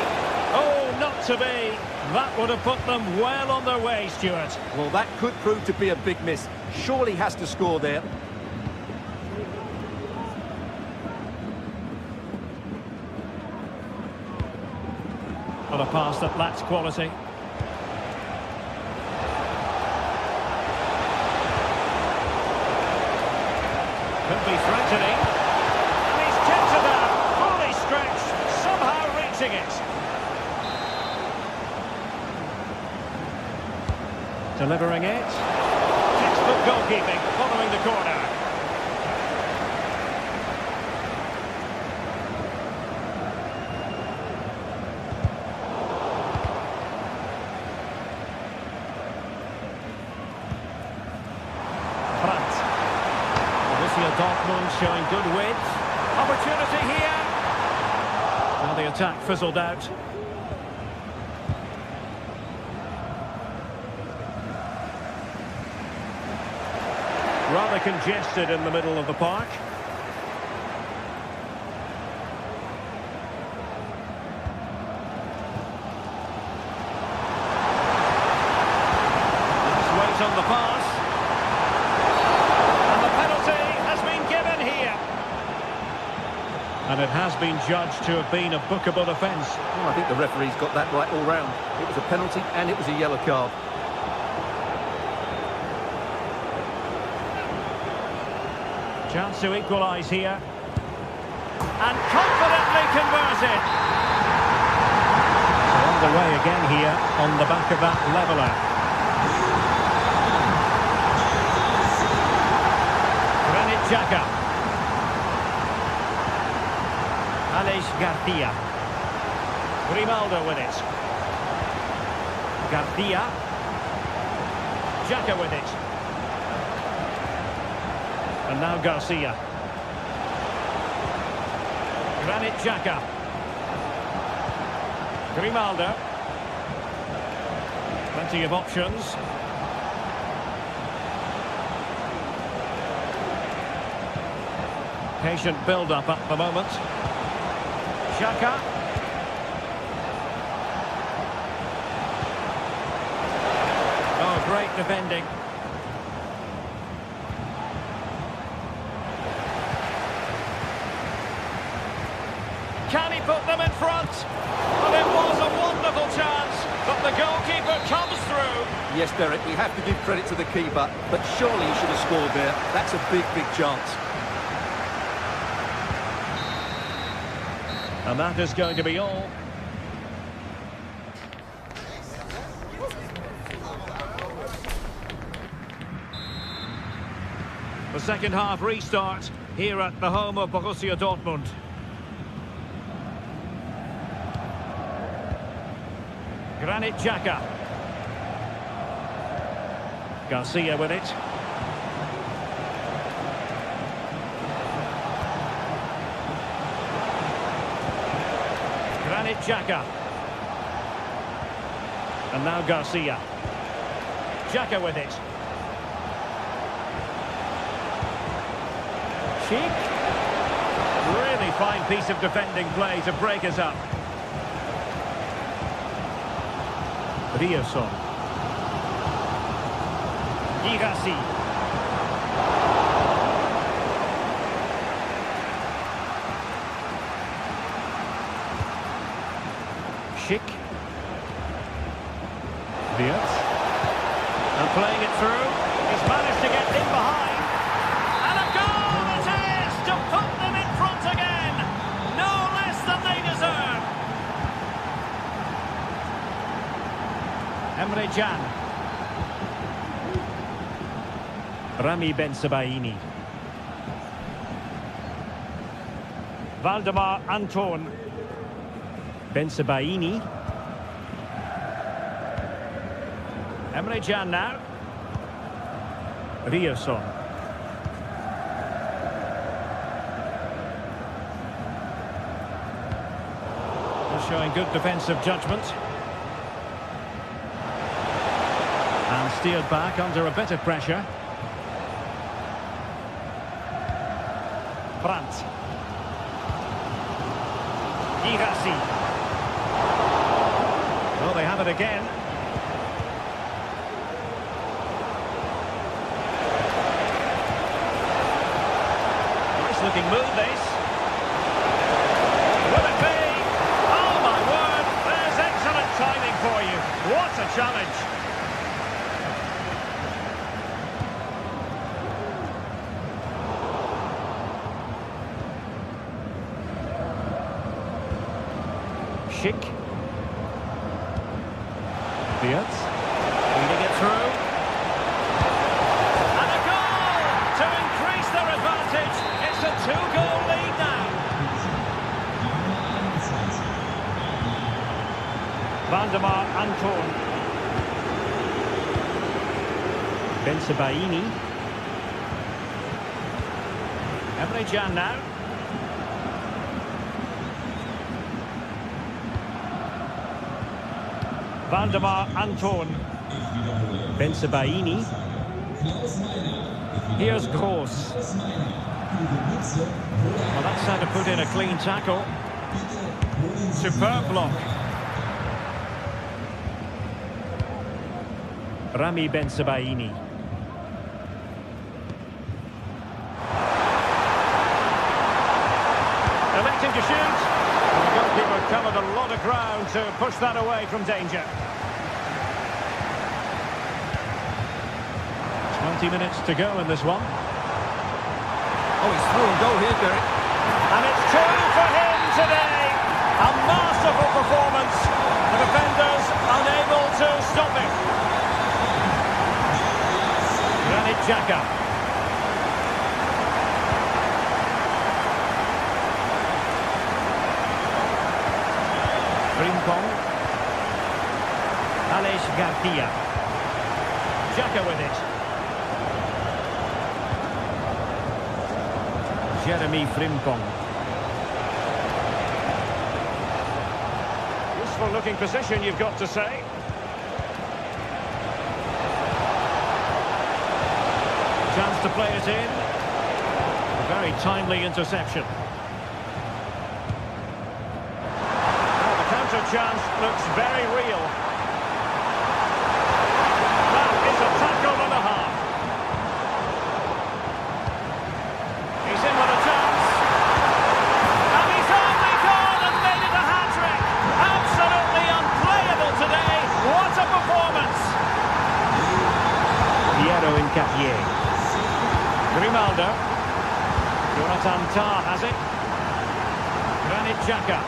Oh, not to be. That would have put them well on their way, Stuart. Well, that could prove to be a big miss. Surely has to score there. What a pass that lacks quality. Could be threatening. And he's kept it out. Fully stretched. Somehow reaching it. Delivering it. Textbook goalkeeping following the corner. Brandt. Borussia Dortmund showing good width. Opportunity here. Well, the attack fizzled out. Rather congested in the middle of the park. Let's wait on the pass. And the penalty has been given here. And it has been judged to have been a bookable offence. Well, I think the referee's got that right all round. It was a penalty and it was a yellow card. Chance to equalise here. And confidently converted. On the way again here on the back of that leveller. Granit Xhaka. Alex Garcia. Grimaldo with it. Garcia. Xhaka with it. And now Garcia. Granit Xhaka. Grimaldo. Plenty of options. Patient build-up at the moment. Xhaka. Oh, great defending. Can he put them in front? Well, it was a wonderful chance, but the goalkeeper comes through. Yes, Derek, we have to give credit to the keeper, but surely he should have scored there. That's a big, big chance. And that is going to be all. The second half restart here at the home of Borussia Dortmund. Granit Xhaka. Garcia with it. Granit Xhaka. And now Garcia. Xhaka with it. Sheik. Really fine piece of defending play to break us up. Rierson. Girassi. Schick. Wirtz. And playing it through. He's managed to get in behind. And a goal it is to put them in front again. No less than they deserve. Emre Can. Rami Bensebaini. Valdemar Anton. Bensebaini. Emre Can now. Rierson. Showing good defensive judgment. And steered back under a bit of pressure. Brandt. Girassi. Well, they have it again. Nice looking move, this. Will it be? Oh my word, there's excellent timing for you. What a challenge. Schick. Wirtz. Leading it through. And a goal to increase their advantage. It's a two-goal lead now. Valdemar Anton. Bensebaini. Emre Can now. Valdemar Anton. Bensebaini. Here's Gross. Well, that's how to put in a clean tackle. Superb block. Rami Bensebaini. Electing to shoot. And the goalkeeper covered a lot of ground to push that away from danger. 20 minutes to go in this one. Oh, he's through and goal here, Derek. And it's two for him today. A masterful performance. The defenders unable to stop him. Granit Xhaka. Frimpong. Alex Garcia. Xhaka with it. Jeremy Frimpong. Useful looking position, you've got to say. Chance to play it in. A very timely interception. Well, the counter chance looks very real. That is a tackle and a half. He's in with a chance. And he's only gone and made it a hat-trick. Absolutely unplayable today. What a performance. Piero Incapié. Grimaldo. Jonathan Tah has it. Granit Xhaka.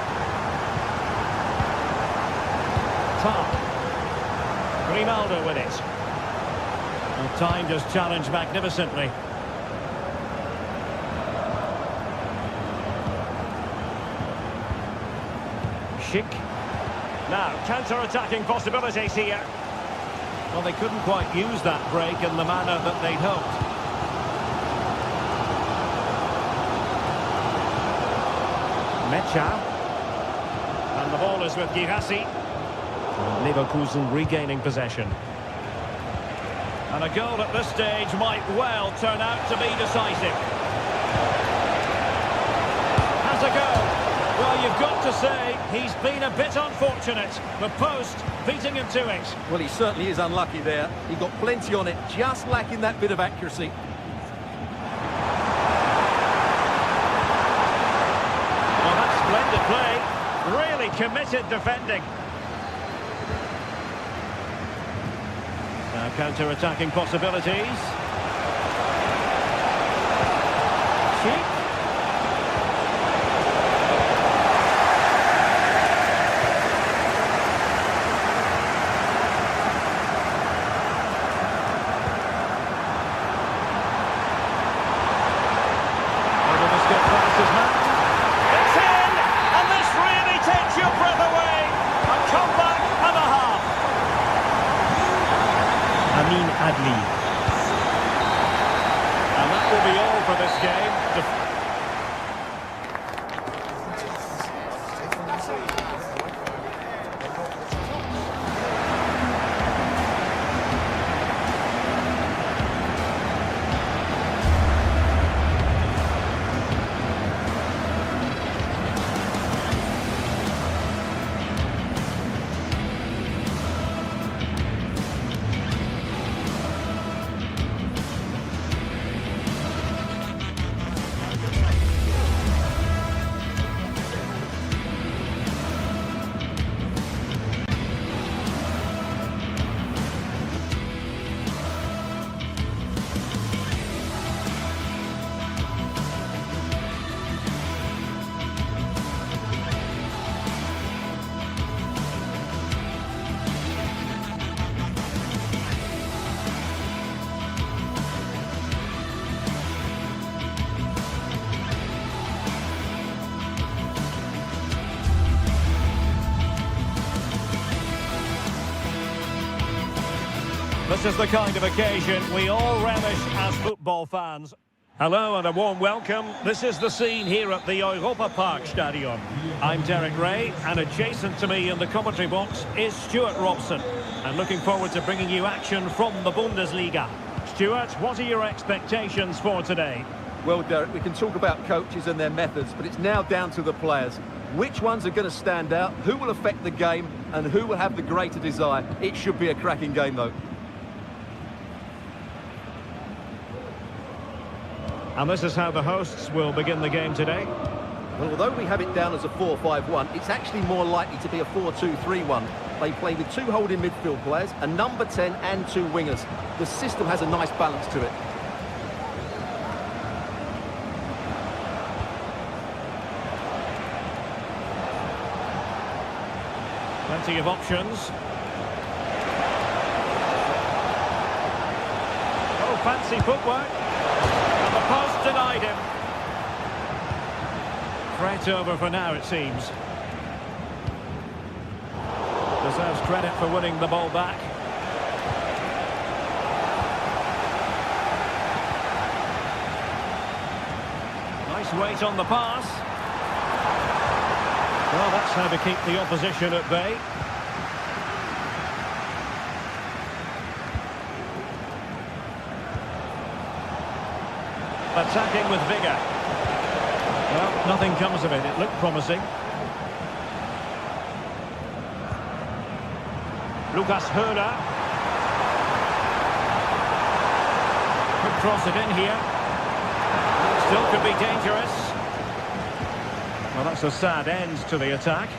Tah. Grimaldo with it. Well, time just challenged magnificently. Schick. Now, counter-attacking possibilities here. Well, they couldn't quite use that break in the manner that they'd hoped. Mecha. And the ball is with Girassi. Leverkusen regaining possession. And a goal at this stage might well turn out to be decisive. Has a go. Well, you've got to say, he's been a bit unfortunate. The post beating him to it. Well, he certainly is unlucky there. He got plenty on it, just lacking that bit of accuracy. Well, that's splendid play. Really committed defending. Now counter-attacking possibilities. Cheek. Adli. And that will be all for this game. This is the kind of occasion we all relish as football fans. Hello and a warm welcome. This is the scene here at the Europa Park Stadium. I'm Derek Ray, and adjacent to me in the commentary box is Stuart Robson. And looking forward to bringing you action from the Bundesliga. Stuart, what are your expectations for today? Well, Derek, we can talk about coaches and their methods, but it's now down to the players. Which ones are going to stand out, who will affect the game, and who will have the greater desire? It should be a cracking game, though. And this is how the hosts will begin the game today. Well, although we have it down as a 4-5-1, it's actually more likely to be a 4-2-3-1. They play with 2 holding midfield players, a number 10 and 2 wingers. The system has a nice balance to it. Plenty of options. Oh, fancy footwork. And the post denied him. Threat over for now, it seems. Deserves credit for winning the ball back. Nice weight on the pass. Well, that's how to keep the opposition at bay. Attacking with vigour. Well, nothing comes of it. It looked promising. Lucas Höder. Could cross it in here. Still could be dangerous. Well, that's a sad end to the attack.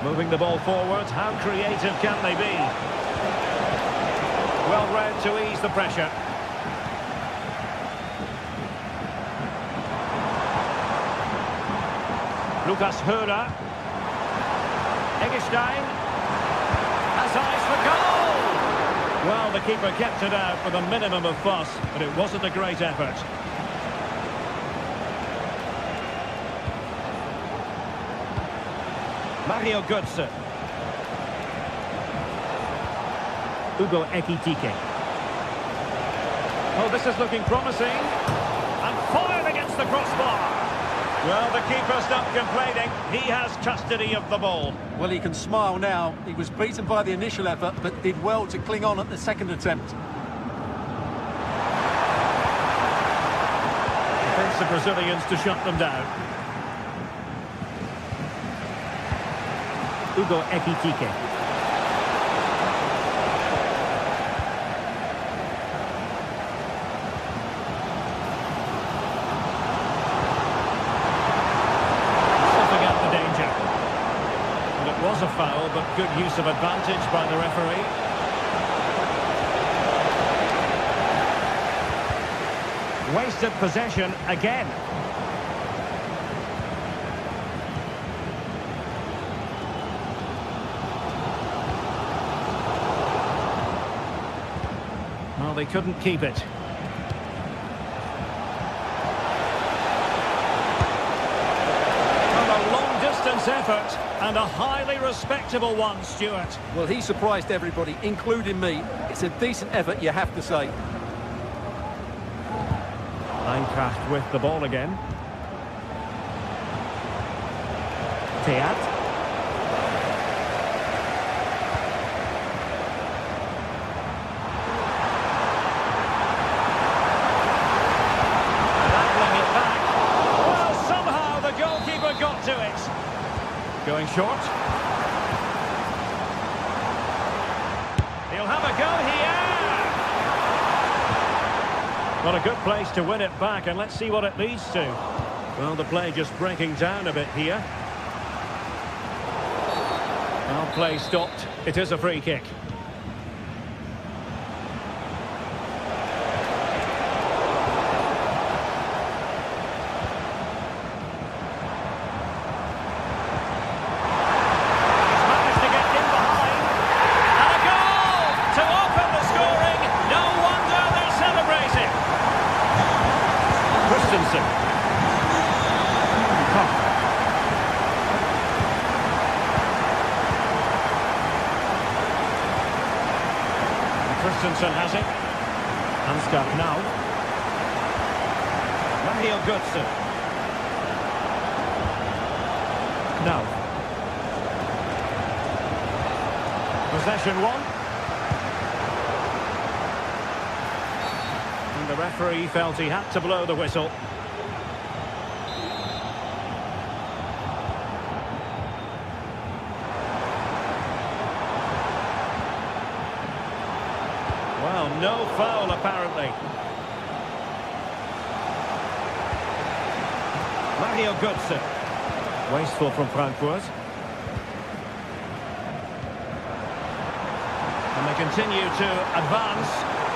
Moving the ball forward. How creative can they be? Well read to ease the pressure. Lucas Höder. Eggestein has eyes for goal! Well, the keeper kept it out with a minimum of fuss, but it wasn't a great effort. Mario Götze. Hugo Ekitike. Oh, this is looking promising. And fired against the crossbar. Well, the keeper's not complaining. He has custody of the ball. Well, he can smile now. He was beaten by the initial effort, but did well to cling on at the second attempt. Defensive Brazilians to shut them down. Hugo Ekitike. Was a foul, but good use of advantage by the referee. Wasted possession again. Well, they couldn't keep it. Effort, and a highly respectable one, Stuart. Well, he surprised everybody, including me. It's a decent effort, you have to say. Eintracht with the ball again. Teat. Angling it back. Well, somehow the goalkeeper got to it. Going short. He'll have a go here. What a good place to win it back, and let's see what it leads to. Well, the play just breaking down a bit here. Well, play stopped. It is a free kick. Christensen has it. Ansgar now. Raheel Gutsen. Now. Possession one. And the referee felt he had to blow the whistle. Well, no foul apparently. Raheel Gutsen. Wasteful from Frankfurt. And they continue to advance,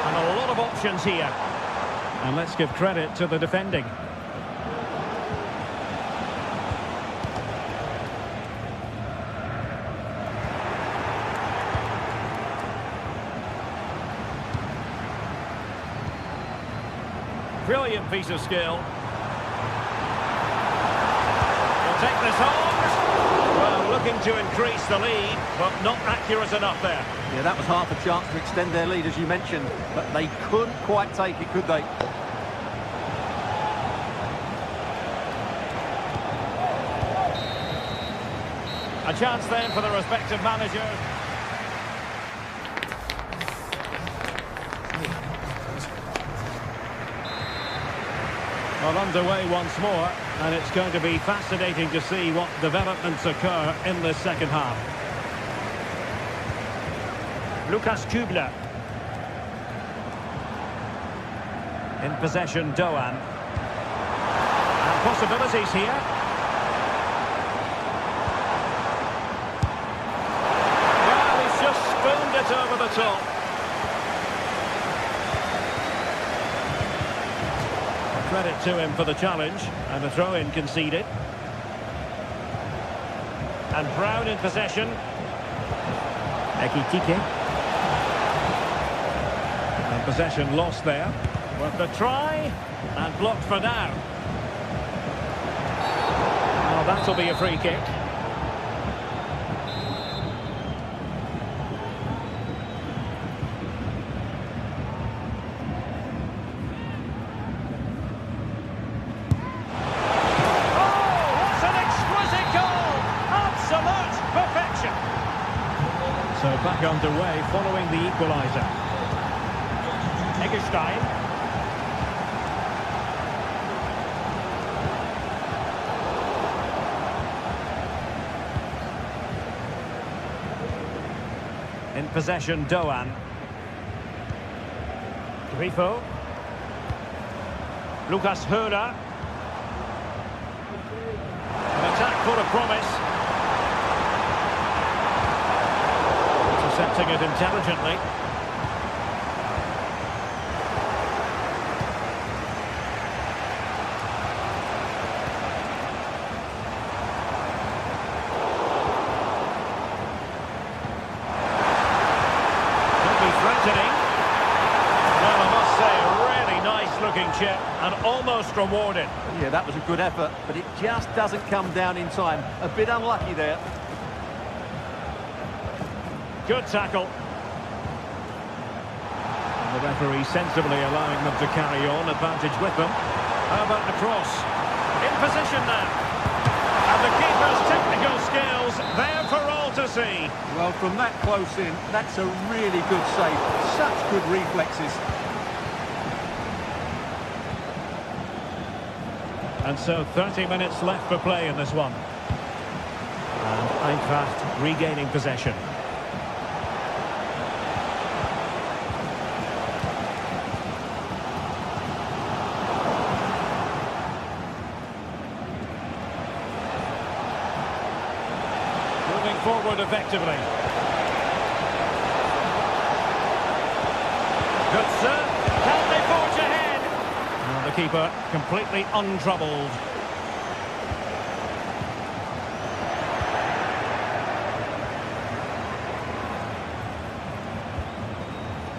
and a lot of options here. And let's give credit to the defending. Brilliant piece of skill. They'll take this home. Well, looking to increase the lead, but not accurate enough there. Yeah, that was half a chance to extend their lead, as you mentioned, but they couldn't quite take it, could they? A chance then for the respective managers. Well, underway once more, and it's going to be fascinating to see what developments occur in the second half. Lukas Kübler. In possession, Doan. And possibilities here. Well, he's just spooned it over the top. Credit to him for the challenge, and a throw-in conceded. And Brown in possession. Ekitike. And possession lost there. Worth the try, and blocked for now. Well, that'll be a free kick. So back underway following the equaliser. Eggestein. In possession, Doan. Grifo. Lucas Höhler. An attack full of promise. Intercepting it intelligently. Could be threatening. Well, I must say, a really nice looking chip and almost rewarded. Yeah, that was a good effort, but it just doesn't come down in time. A bit unlucky there. Good tackle. And the referee sensibly allowing them to carry on, advantage with them. How about the cross? In position now. And the keeper's technical skills there for all to see. Well, from that close in, that's a really good save. Such good reflexes. And so 30 minutes left for play in this one. And Eintracht regaining possession. Moving forward effectively. Gutsen, can they forge ahead? And the keeper completely untroubled.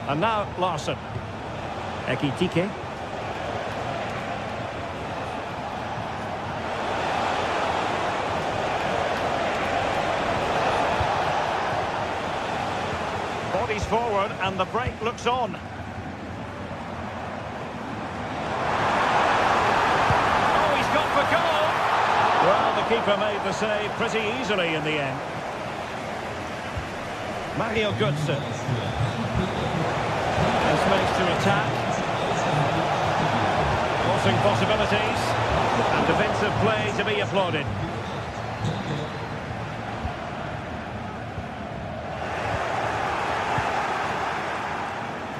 And now Larsson. Ekitike. Bodies forward and the break looks on. Oh, he's gone for goal. Well, the keeper made the save pretty easily in the end. Mario Götze. And space to attack. Forcing possibilities. And defensive play to be applauded.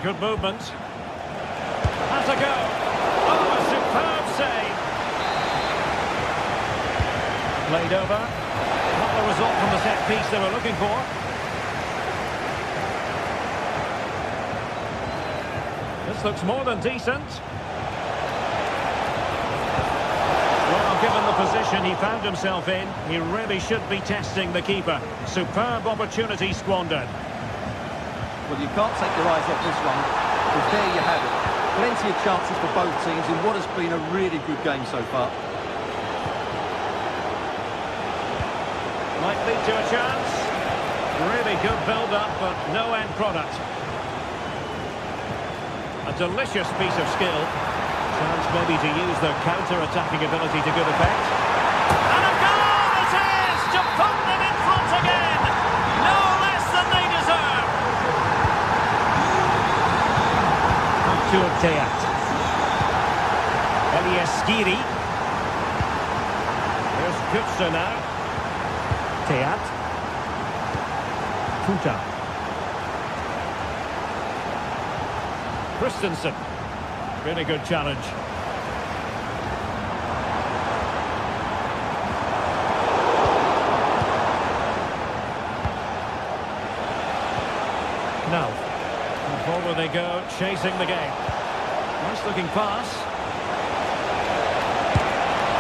Good movement. Has a go. Oh, a superb save. Played over. Not the result from the set piece they were looking for. This looks more than decent. Well, given the position he found himself in, he really should be testing the keeper. Superb opportunity squandered. Well, you can't take your eyes off this one, because there you have it. Plenty of chances for both teams in what has been a really good game so far. Might lead to a chance. Really good build-up, but no end product. A delicious piece of skill. Chance maybe to use their counter-attacking ability to good effect. And a goal it is to put them in front again. No less than they deserve. Teat. Eliaskiri. Here's Götze now. Teat. Tuta. Christensen. Really good challenge. Now, and forward they go, chasing the game. Nice looking pass.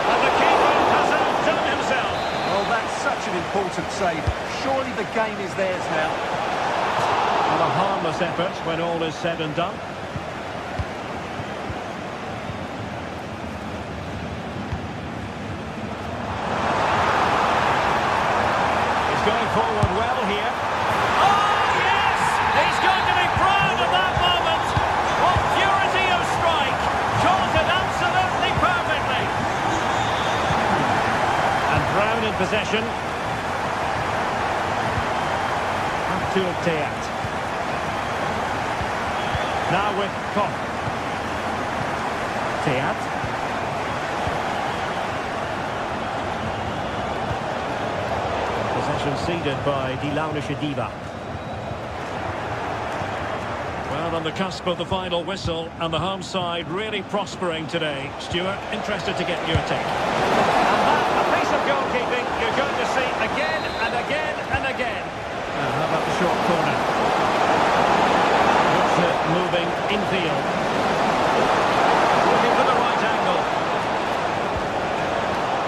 And the keeper has outdone himself. Oh, that's such an important save. Surely the game is theirs now. And a harmless effort when all is said and done. He's going forward well here. Oh, yes! He's going to be proud of that moment. What purity of strike. Caught it absolutely perfectly. And Brown in possession. Teat. Now with Koch. Teat. Possession ceded by Diva. Well, on the cusp of the final whistle, and the home side really prospering today. Stuart, interested to get your take. And that, a piece of goalkeeping you're going to see again and again and again. How about the short corner? Moving infield. Looking for the right angle.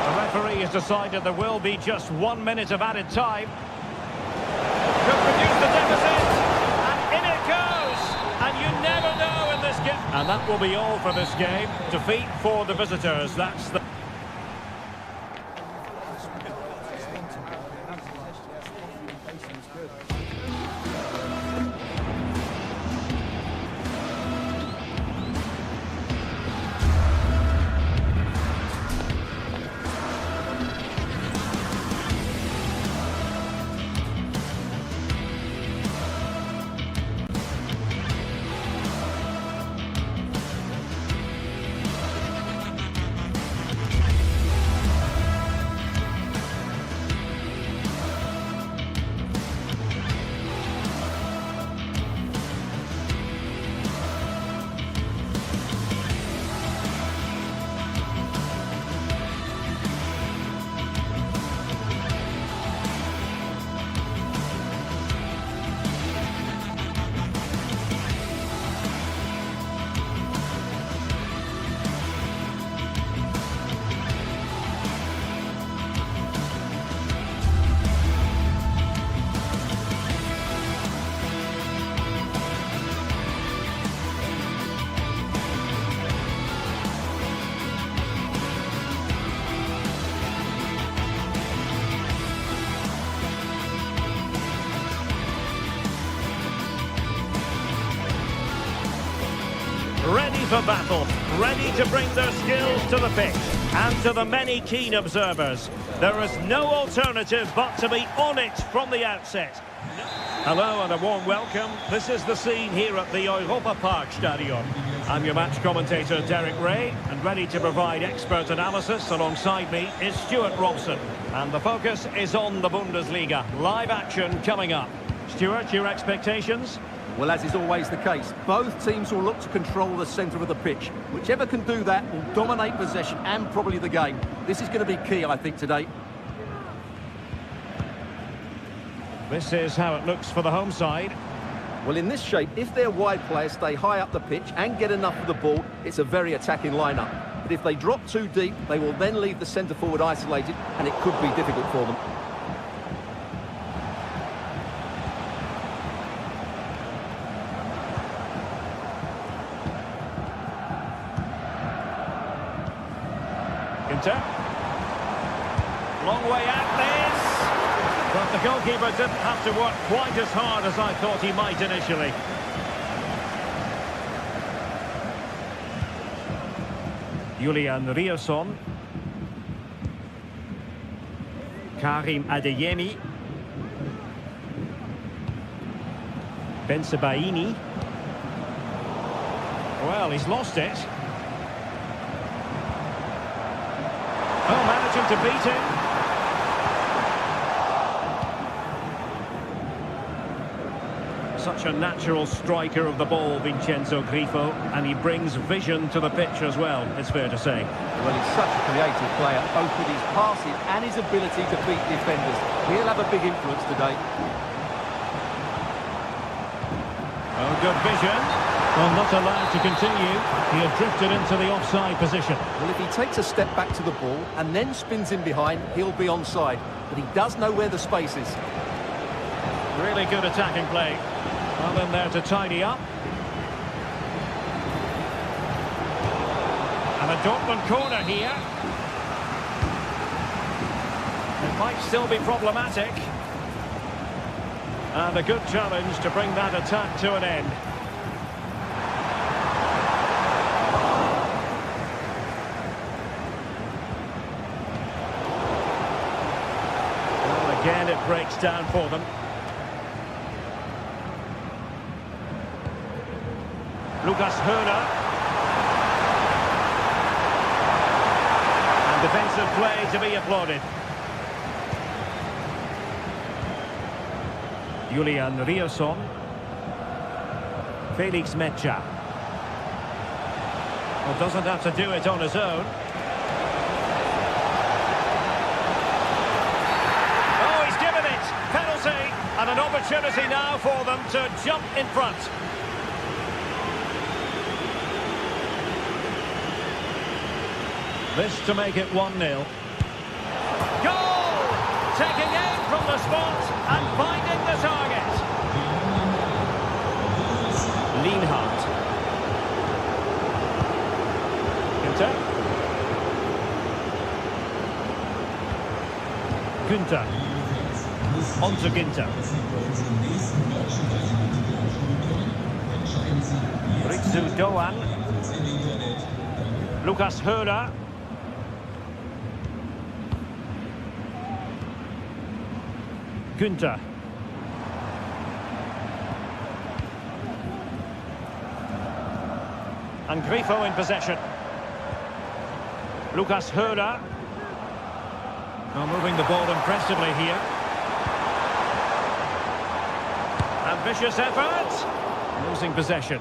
The referee has decided there will be just 1 minute of added time. Could reduce the deficit. And in it goes. And you never know in this game. And that will be all for this game. Defeat for the visitors. That's the... ready for battle, ready to bring their skills to the pitch. And to the many keen observers, there is no alternative but to be on it from the outset. Hello and a warm welcome. This is the scene here at the Europa Park Stadium. I'm your match commentator Derek Ray, and ready to provide expert analysis alongside me is Stuart Robson. And the focus is on the Bundesliga. Live action coming up. Stuart, your expectations? Well, as is always the case, both teams will look to control the centre of the pitch. Whichever can do that will dominate possession and probably the game. This is going to be key, I think, today. This is how it looks for the home side. Well, in this shape, if their wide players stay high up the pitch and get enough of the ball, it's a very attacking lineup. But if they drop too deep, they will then leave the centre forward isolated, and it could be difficult for them. Ginter. Long way out this. But the goalkeeper didn't have to work quite as hard as I thought he might initially. Julian Riosson. Karim Adeyemi. Bensebaini. Well, he's lost it. Oh, managing to beat him. Such a natural striker of the ball, Vincenzo Grifo, and he brings vision to the pitch as well, it's fair to say. Well, he's such a creative player, both with his passing and his ability to beat defenders. He'll have a big influence today. Oh, good vision. Well, not allowed to continue. He had drifted into the offside position. Well, if he takes a step back to the ball and then spins in behind, he'll be onside. But he does know where the space is. Really good attacking play. Well in there to tidy up. And a Dortmund corner here. It might still be problematic. And a good challenge to bring that attack to an end. Well, again it breaks down for them. Lucas Höhner. And defensive play to be applauded. Julian Riosson. Felix Mecha. Well, doesn't have to do it on his own. Oh, he's given it! Penalty! And an opportunity now for them to jump in front. This to make it 1-0. Goal! Taking aim from the spot and finding the target. Lienhardt. Ginter. Günther. On to Ginter. Ritsu Doan. Lucas Höhner. Günther. And Grifo in possession. Lucas Höhner. Well, moving the ball impressively here. Ambitious effort. Losing possession.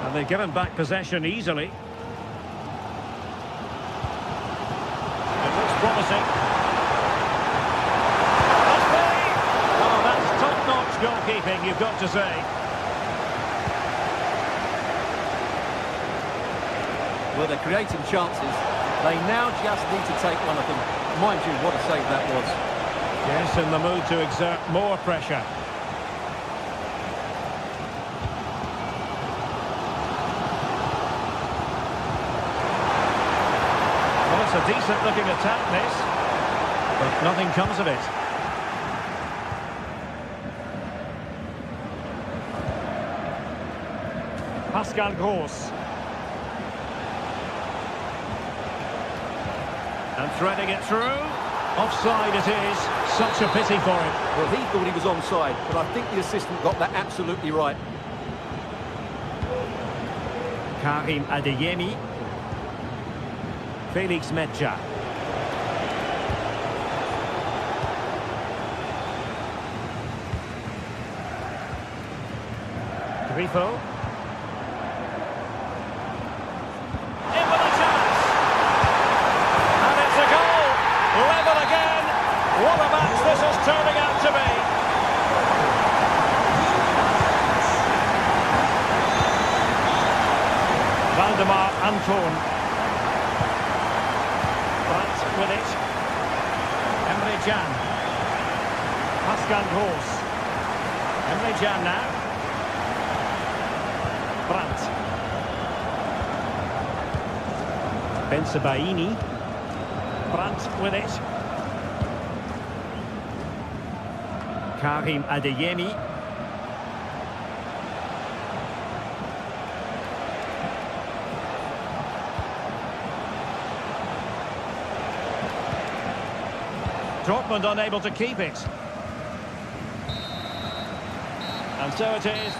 And they've given back possession easily. It looks promising. Oh, that's top-notch goalkeeping, you've got to say. Well, they're creating chances. They now just need to take one of them. Mind you, what a save that was. Yes, in the mood to exert more pressure. a decent-looking attack, this. But nothing comes of it. Pascal Gross. And threading it through. Offside it is. Such a pity for him. Well, he thought he was onside, but I think the assistant got that absolutely right. Karim Adeyemi. Felix Metja. Grifo. In with a chance. And it's a goal. Level again. What a match this is turning out to be. Valdemar Anton. Brandt with it. Emre Can. Pascal Gross. Emre Can now. Brandt. Bensebaini. Brandt with it. Karim Adeyemi. Dortmund unable to keep it. And so it is.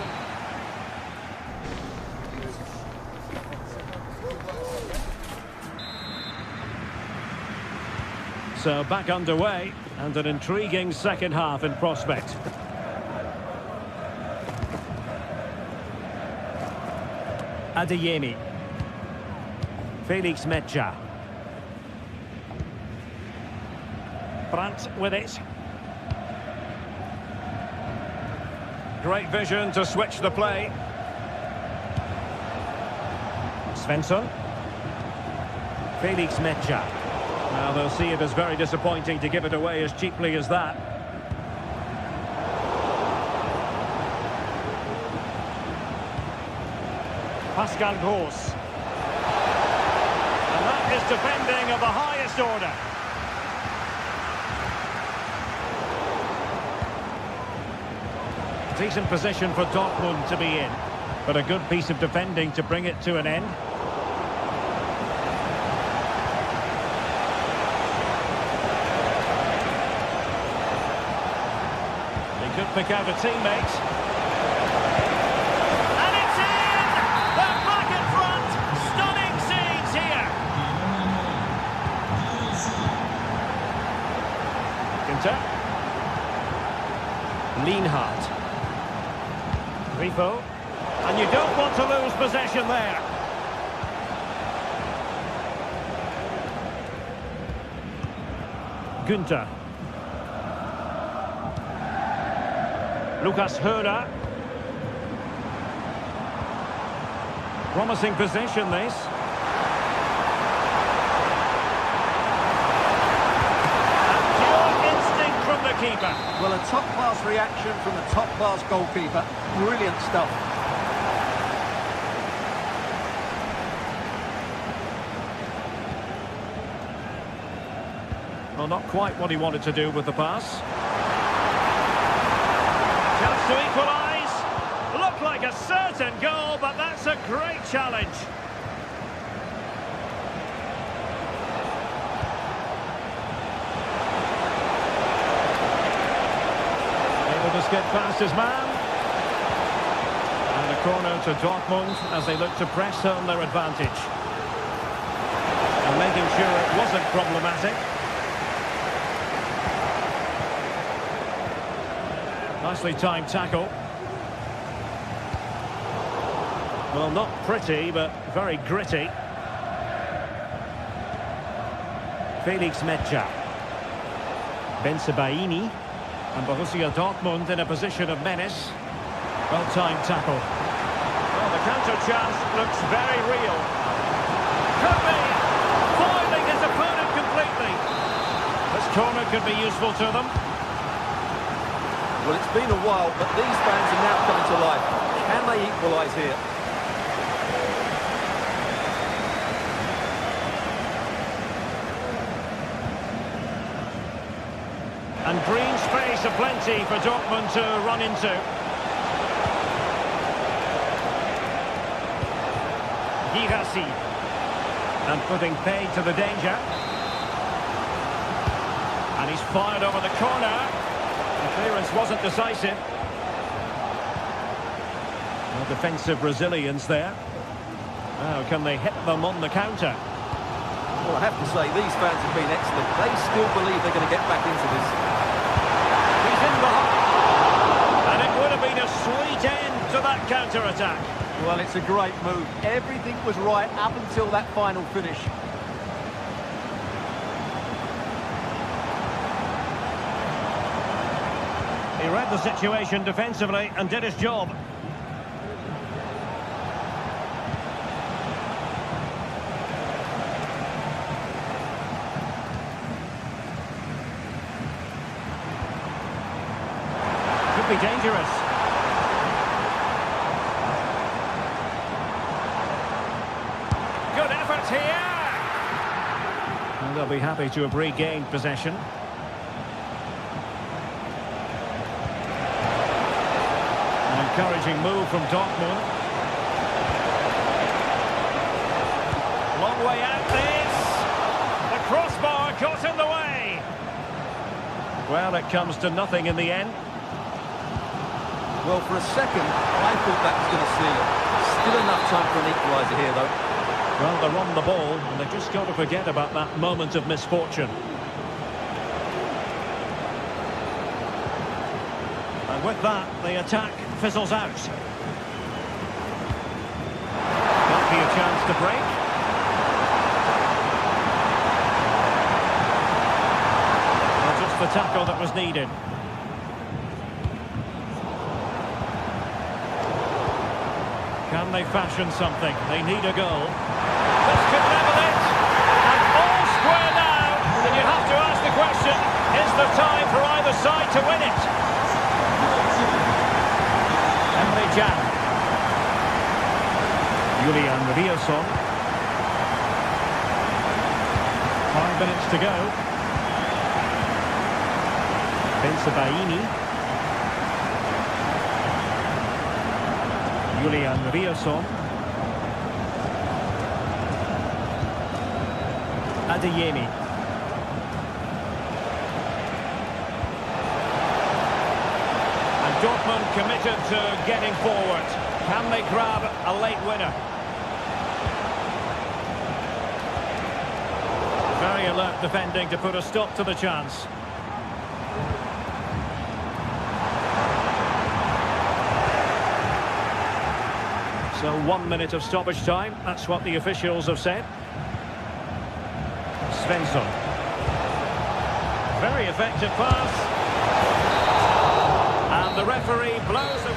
So back underway, and an intriguing second half in prospect. Adeyemi. Felix Metja. Brandt with it. Great vision to switch the play. Svensson. Felix Metja. Now they'll see it as very disappointing to give it away as cheaply as that. Pascal Gross. And that is defending of the highest order. Decent position for Dortmund to be in, but a good piece of defending to bring it to an end. They could pick out a teammate. And it's in! They're back in front! Stunning scenes here! Ginter. Lienhardt. Grifo. And you don't want to lose possession there. Günther. Lucas Höhler. Promising position, this. And pure instinct from the keeper. Well, a top-class reaction from a top-class goalkeeper. Brilliant stuff. Well, not quite what he wanted to do with the pass. Chance to equalise. Looked like a certain goal, but that's a great challenge. Able to skip past his man. And a corner to Dortmund as they look to press home their advantage. And making sure it wasn't problematic. Nicely timed tackle. Well, not pretty, but very gritty. Felix Metja. Bensebaini. And Borussia Dortmund in a position of menace. Well-timed tackle. Well, the counter chance looks very real. Could be foiling his opponent completely. This corner could be useful to them. Well, it's been a while, but these fans are now coming to life. Can they equalise here? And green space aplenty for Dortmund to run into. Girassi. And putting paid to the danger. And he's fired over the corner. The clearance wasn't decisive. No defensive resilience there. Now, can they hit them on the counter? Well, I have to say, these fans have been excellent. They still believe they're going to get back into this. He's in the hole. And it would have been a sweet end to that counter-attack. Well, it's a great move. Everything was right up until that final finish. He read the situation defensively and did his job. Could be dangerous. Good effort here. And they'll be happy to have regained possession. Encouraging move from Dortmund. Long way out this. The crossbar got in the way. Well, it comes to nothing in the end. Well, for a second, I thought that was going to seal it. Still enough time for an equaliser here, though. Well, they're on the ball, and they've just got to forget about that moment of misfortune. And with that, the attack fizzles out. Might be a chance to break. Well, just the tackle that was needed. Can they fashion something? They need a goal. This could level it. And all square now. And you have to ask the question, is there time for either side to win it? Emre Can. Julian Riasson. 5 minutes to go. Bensebaini. Julian Riasson. Adeyemi. And Dortmund committed to getting forward. Can they grab a late winner? Very alert defending to put a stop to the chance. So 1 minute of stoppage time, that's what the officials have said. Svensson. Very effective pass. And the referee blows it.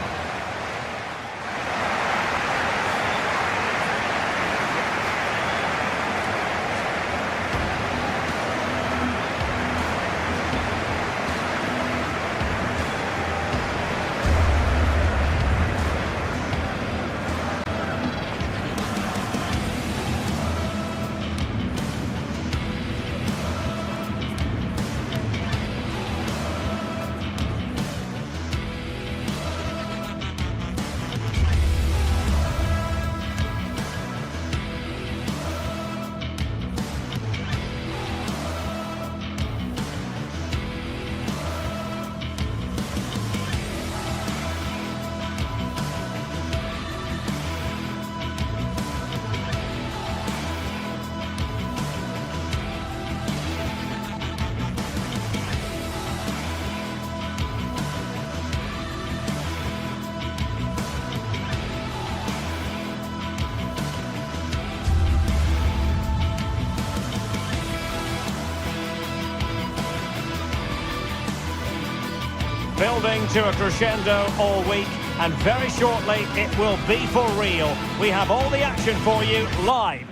Building to a crescendo all week, and very shortly it will be for real. We have all the action for you live.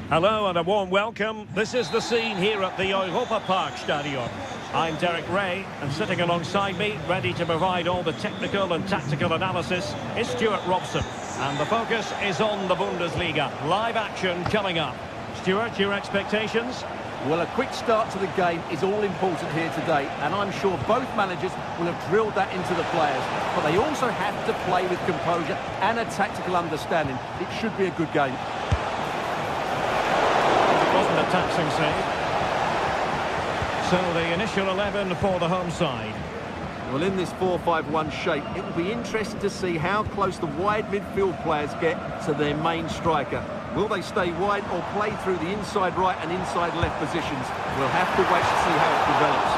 Hello and a warm welcome. This is the scene here at the Europa Park Stadion. I'm Derek Ray, and sitting alongside me, ready to provide all the technical and tactical analysis, is Stuart Robson. And the focus is on the Bundesliga. Live action coming up. Stuart, your expectations? Well, a quick start to the game is all important here today, and I'm sure both managers will have drilled that into the players. But they also have to play with composure and a tactical understanding. It should be a good game. It wasn't a taxing save. So the initial 11 for the home side. Well, in this 4-5-1 shape, it will be interesting to see how close the wide midfield players get to their main striker. Will they stay wide or play through the inside right and inside left positions? We'll have to wait to see how it develops.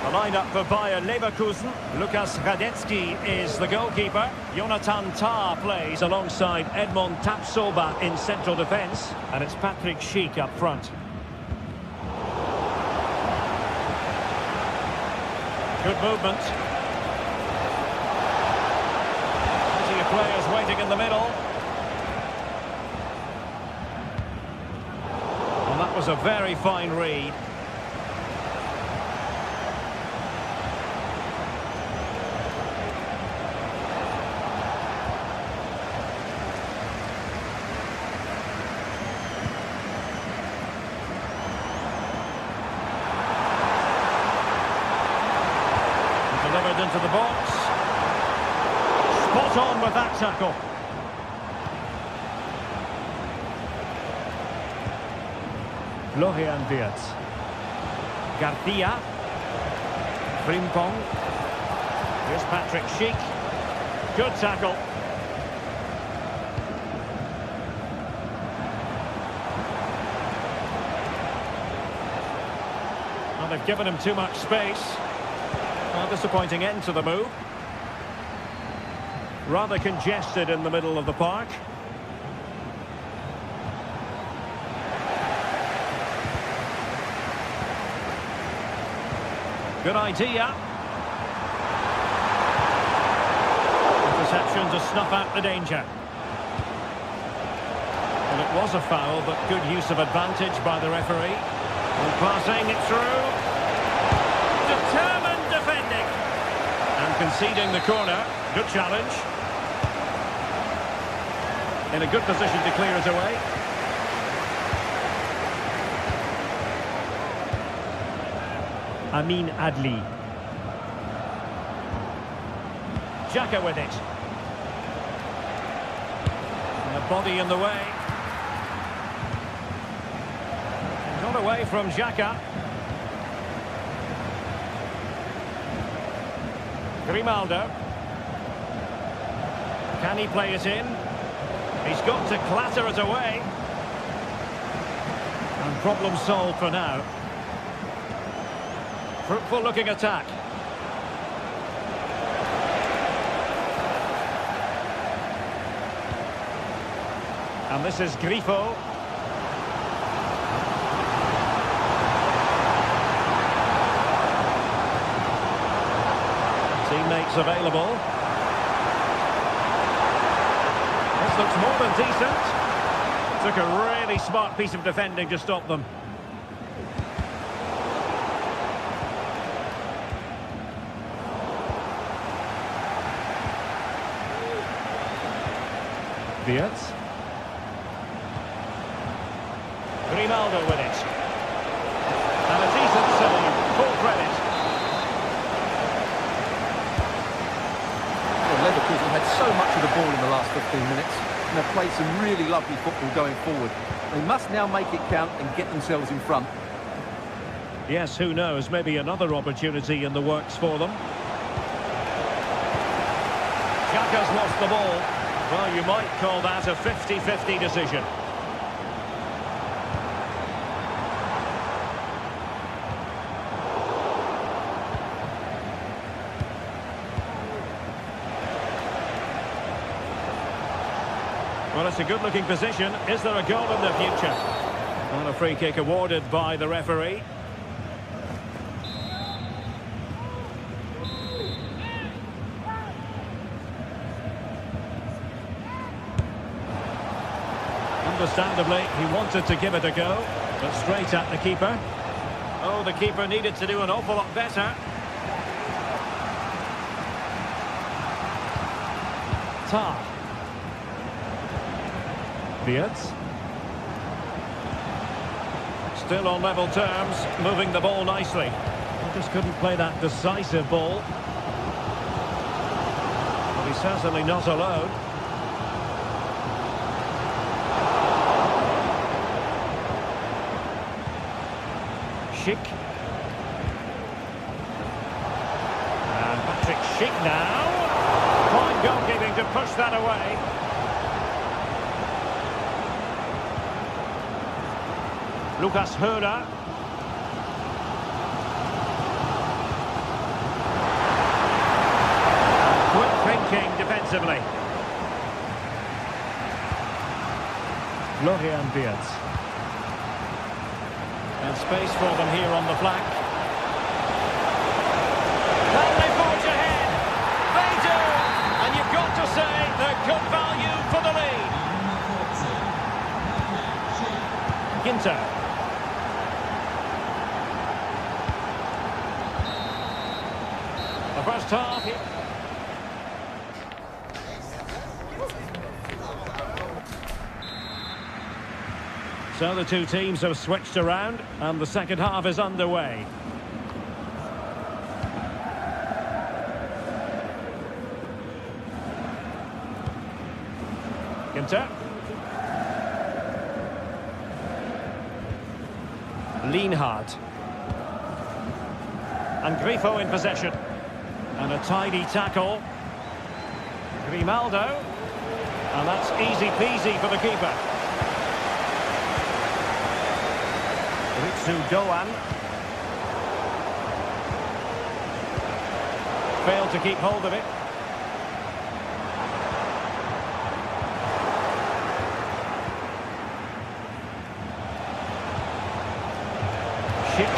The line-up for Bayer Leverkusen. Lukas Radetzky is the goalkeeper. Jonathan Tah plays alongside Edmond Tapsoba in central defence. And it's Patrick Schick up front. Good movement. Plenty of players waiting in the middle. And that was a very fine read. Delivered into the box. Spot on with that tackle. Florian Wirtz. Garcia. Frimpong. Here's Patrick Schick. Good tackle. Well, they've given him too much space. A disappointing end to the move. Rather congested in the middle of the park. Good idea. Interception to snuff out the danger. Well, it was a foul, but good use of advantage by the referee. And passing it through. Determined defending. And conceding the corner. Good challenge. In a good position to clear it away. Amin Adli. Xhaka with it. And the body in the way. Got away from Xhaka. Grimaldo. Can he play it in? He's got to clatter it away. And problem solved for now. Fruitful looking attack. And this is Grifo. Teammates available. This looks more than decent. Took a really smart piece of defending to stop them. Wirtz. Grimaldo with it. And a decent save. Full credit. Well, Leverkusen had so much of the ball in the last 15 minutes and have played some really lovely football going forward. They must now make it count and get themselves in front. Yes, who knows? Maybe another opportunity in the works for them. Xhaka's lost the ball. Well, you might call that a 50-50 decision. Well, it's a good-looking position. Is there a goal in the future? And a free kick awarded by the referee. Understandably, he wanted to give it a go, but straight at the keeper. Oh, the keeper needed to do an awful lot better. Tah. Wirtz. Still on level terms, moving the ball nicely. He just couldn't play that decisive ball. But he's certainly not alone. Schick. And Patrick Schick now. Fine goalkeeping to push that away. Lucas Höder. Quick thinking defensively. Florian Wirtz. And space for them here on the flank. Can they forge ahead? They do! And you've got to say they're good value for the lead. Ginter. The first half here. So the two teams have switched around and the second half is underway. Ginter. Lienhard. And Grifo in possession. And a tidy tackle. Grimaldo. And that's easy peasy for the keeper. Ritsu Doan. Failed to keep hold of it. Schick.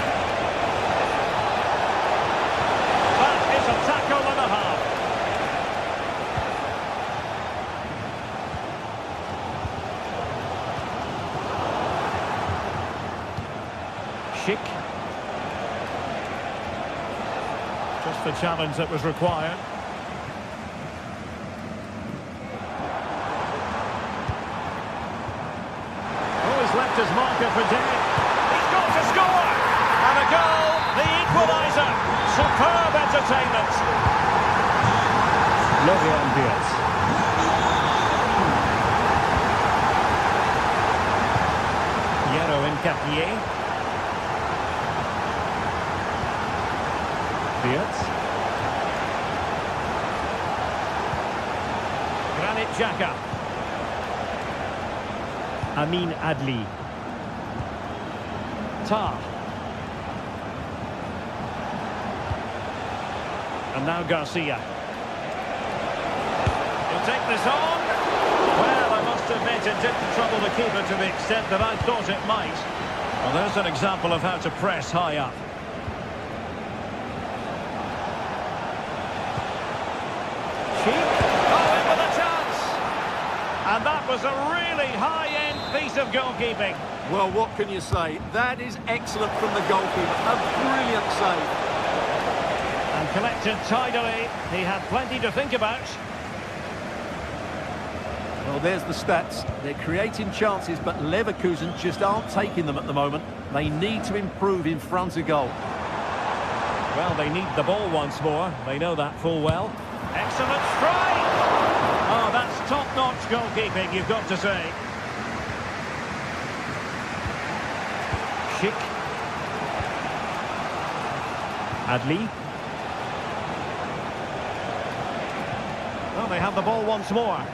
That is a tackle and a half. Schick. Just the challenge that was required. Oh, he's left his marker for dead. He's got to score! And a goal, the equaliser. Superb entertainment. Florian Wirtz. Piero Incapié. Wirtz. Granit Xhaka. Amin Adli. Tar. And now Garcia. He'll take this on. Well, I must admit it didn't trouble the keeper to the extent that I thought it might. Well, there's an example of how to press high up. And that was a really high-end piece of goalkeeping. Well, what can you say? That is excellent from the goalkeeper. A brilliant save. And collected tidily. He had plenty to think about. Well, there's the stats. They're creating chances, but Leverkusen just aren't taking them at the moment. They need to improve in front of goal. Well, they need the ball once more. They know that full well. Excellent strike! Oh, that's top-notch goalkeeping, you've got to say. Schick. Adli. Well, they have the ball once more.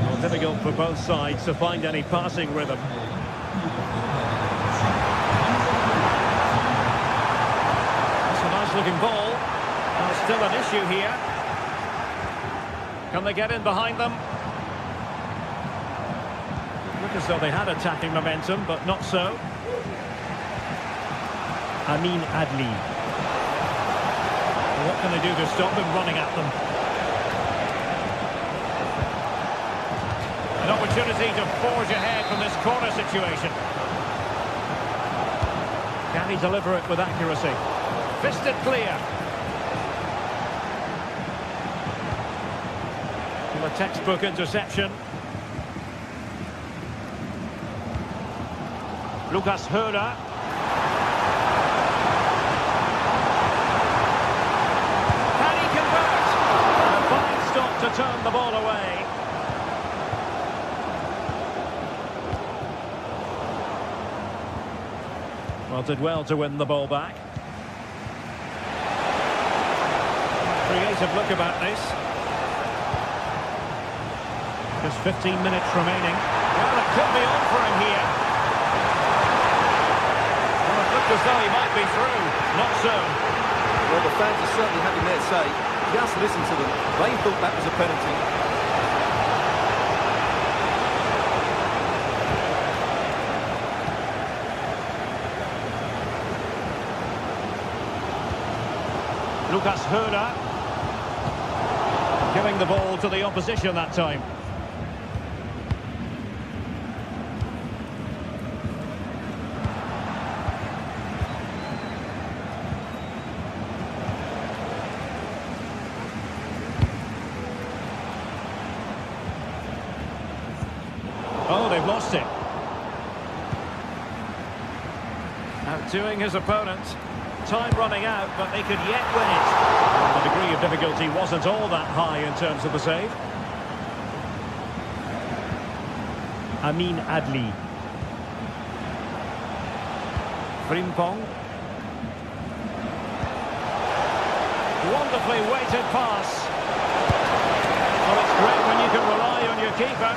Well, difficult for both sides to find any passing rhythm. Looking ball. Still an issue here. Can they get in behind them? Look as though they had attacking momentum, but not so. Amin Adli. What can they do to stop him running at them? An opportunity to forge ahead from this corner situation. Can he deliver it with accuracy? Fisted clear. A textbook interception. Lucas Höra. Can he convert? A fine stop to turn the ball away. Well, did well to win the ball back. Creative look about this. Just 15 minutes remaining. Well, it could be on for him here. Well, it looked as though he might be through. Not so. Well, the fans are certainly having their say. Just listen to them. They thought that was a penalty. Lucas Höra giving the ball to the opposition that time. Oh, they've lost it. Outdoing his opponent. Time running out, but they could yet win it. The degree of difficulty wasn't all that high in terms of the save. Amin Adli. Frimpong. Wonderfully weighted pass. Well, it's great when you can rely on your keeper.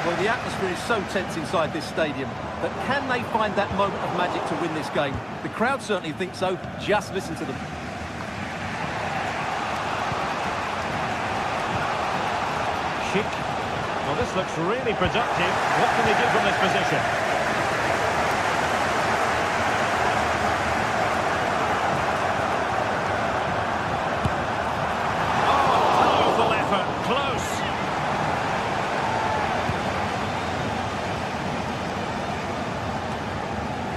Well, the atmosphere is so tense inside this stadium, but can they find that moment of magic to win this game? The crowd certainly think so. Just listen to them. Schick. Well, this looks really productive. What can they do from this position? Oh, powerful effort. Close.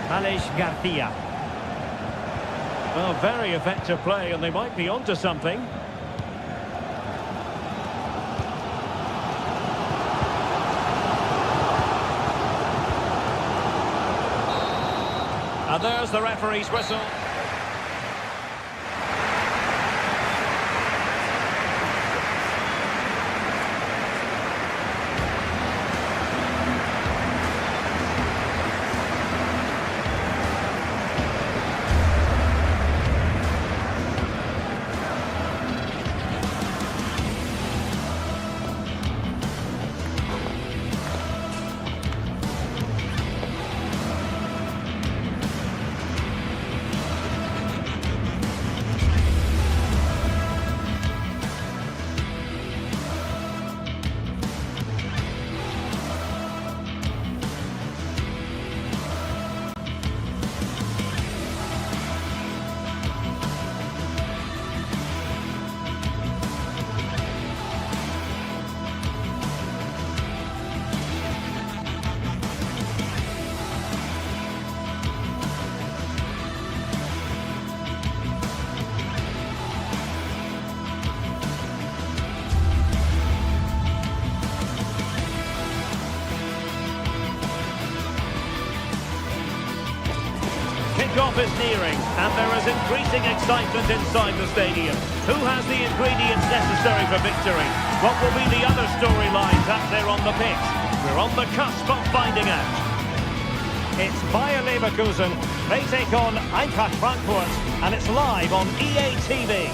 Alex Garcia. Well, very effective play, and they might be onto something. And there's the referee's whistle. Kickoff is nearing, and there is increasing excitement inside the stadium. Who has the ingredients necessary for victory? What will be the other storylines out there on the pitch? We're on the cusp of finding out. It's Bayer Leverkusen. They take on Eintracht Frankfurt, and it's live on EA TV.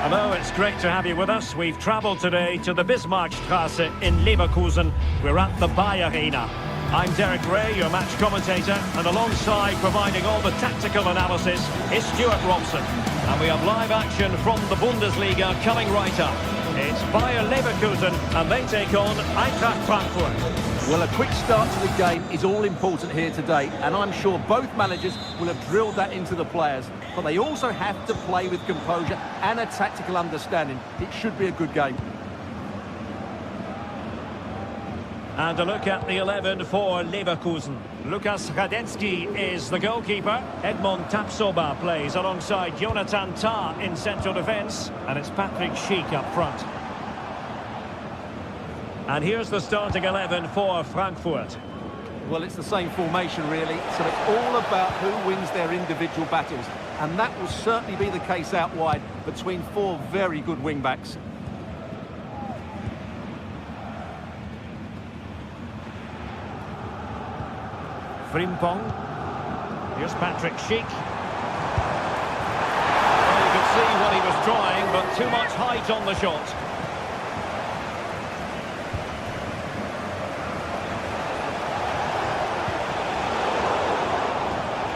Hello, it's great to have you with us. We've travelled today to the Bismarckstraße in Leverkusen. We're at the Bayer Arena. I'm Derek Ray, your match commentator, and alongside providing all the tactical analysis is Stuart Robson. And we have live action from the Bundesliga coming right up. It's Bayer Leverkusen, and they take on Eintracht Frankfurt. Well, a quick start to the game is all important here today, and I'm sure both managers will have drilled that into the players. But they also have to play with composure and a tactical understanding. It should be a good game. And a look at the 11 for Leverkusen. Lukas Radecki is the goalkeeper. Edmond Tapsoba plays alongside Jonathan Tah in central defence. And it's Patrick Schick up front. And here's the starting 11 for Frankfurt. Well, it's the same formation, really. So it's all about who wins their individual battles. And that will certainly be the case out wide between four very good wing-backs. Frimpong. Here's Patrick Schick. Well, you could see what he was trying, but too much height on the shot.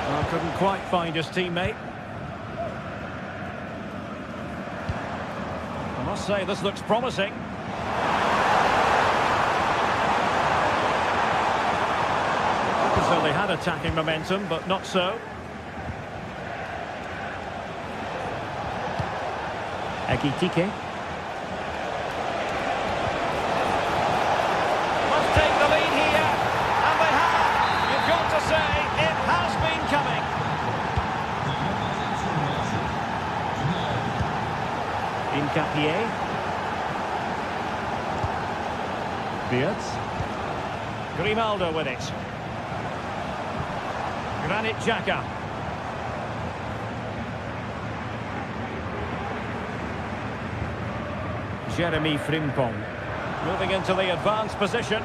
Well, couldn't quite find his teammate. I must say, this looks promising. So they had attacking momentum, but not so. Ekitike. Must take the lead here, and they have. You've got to say, it has been coming. Incapié. Beards. Grimaldo with it. Granit Xhaka. Jeremy Frimpong. Moving into the advanced position.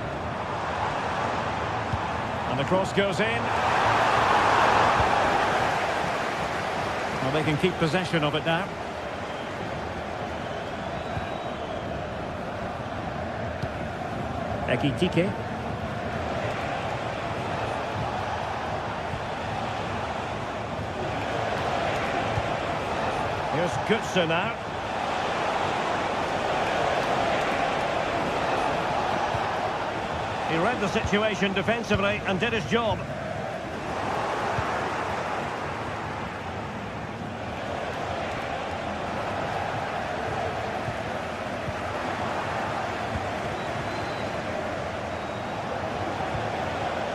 And the cross goes in. Well, they can keep possession of it now. Ekitike. Here's Götze now. He read the situation defensively and did his job.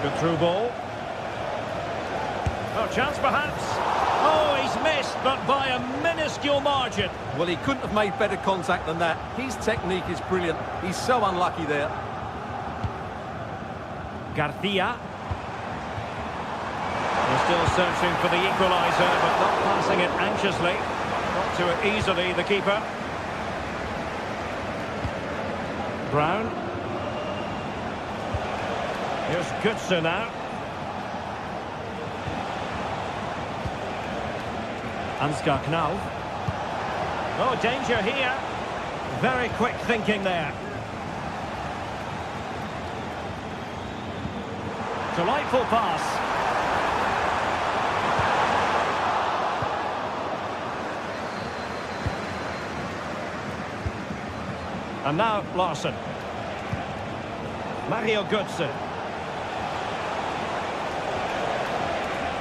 Good through ball. Oh, chance perhaps. Oh, he's missed, but by a minuscule margin. Well, he couldn't have made better contact than that. His technique is brilliant. He's so unlucky there. Garcia. They're still searching for the equaliser, but not passing it anxiously. Not to it easily, the keeper. Brown. Here's Götze now. Ansgar Knau. Oh, danger here. Very quick thinking there. Delightful pass. And now Larson. Mario Götze.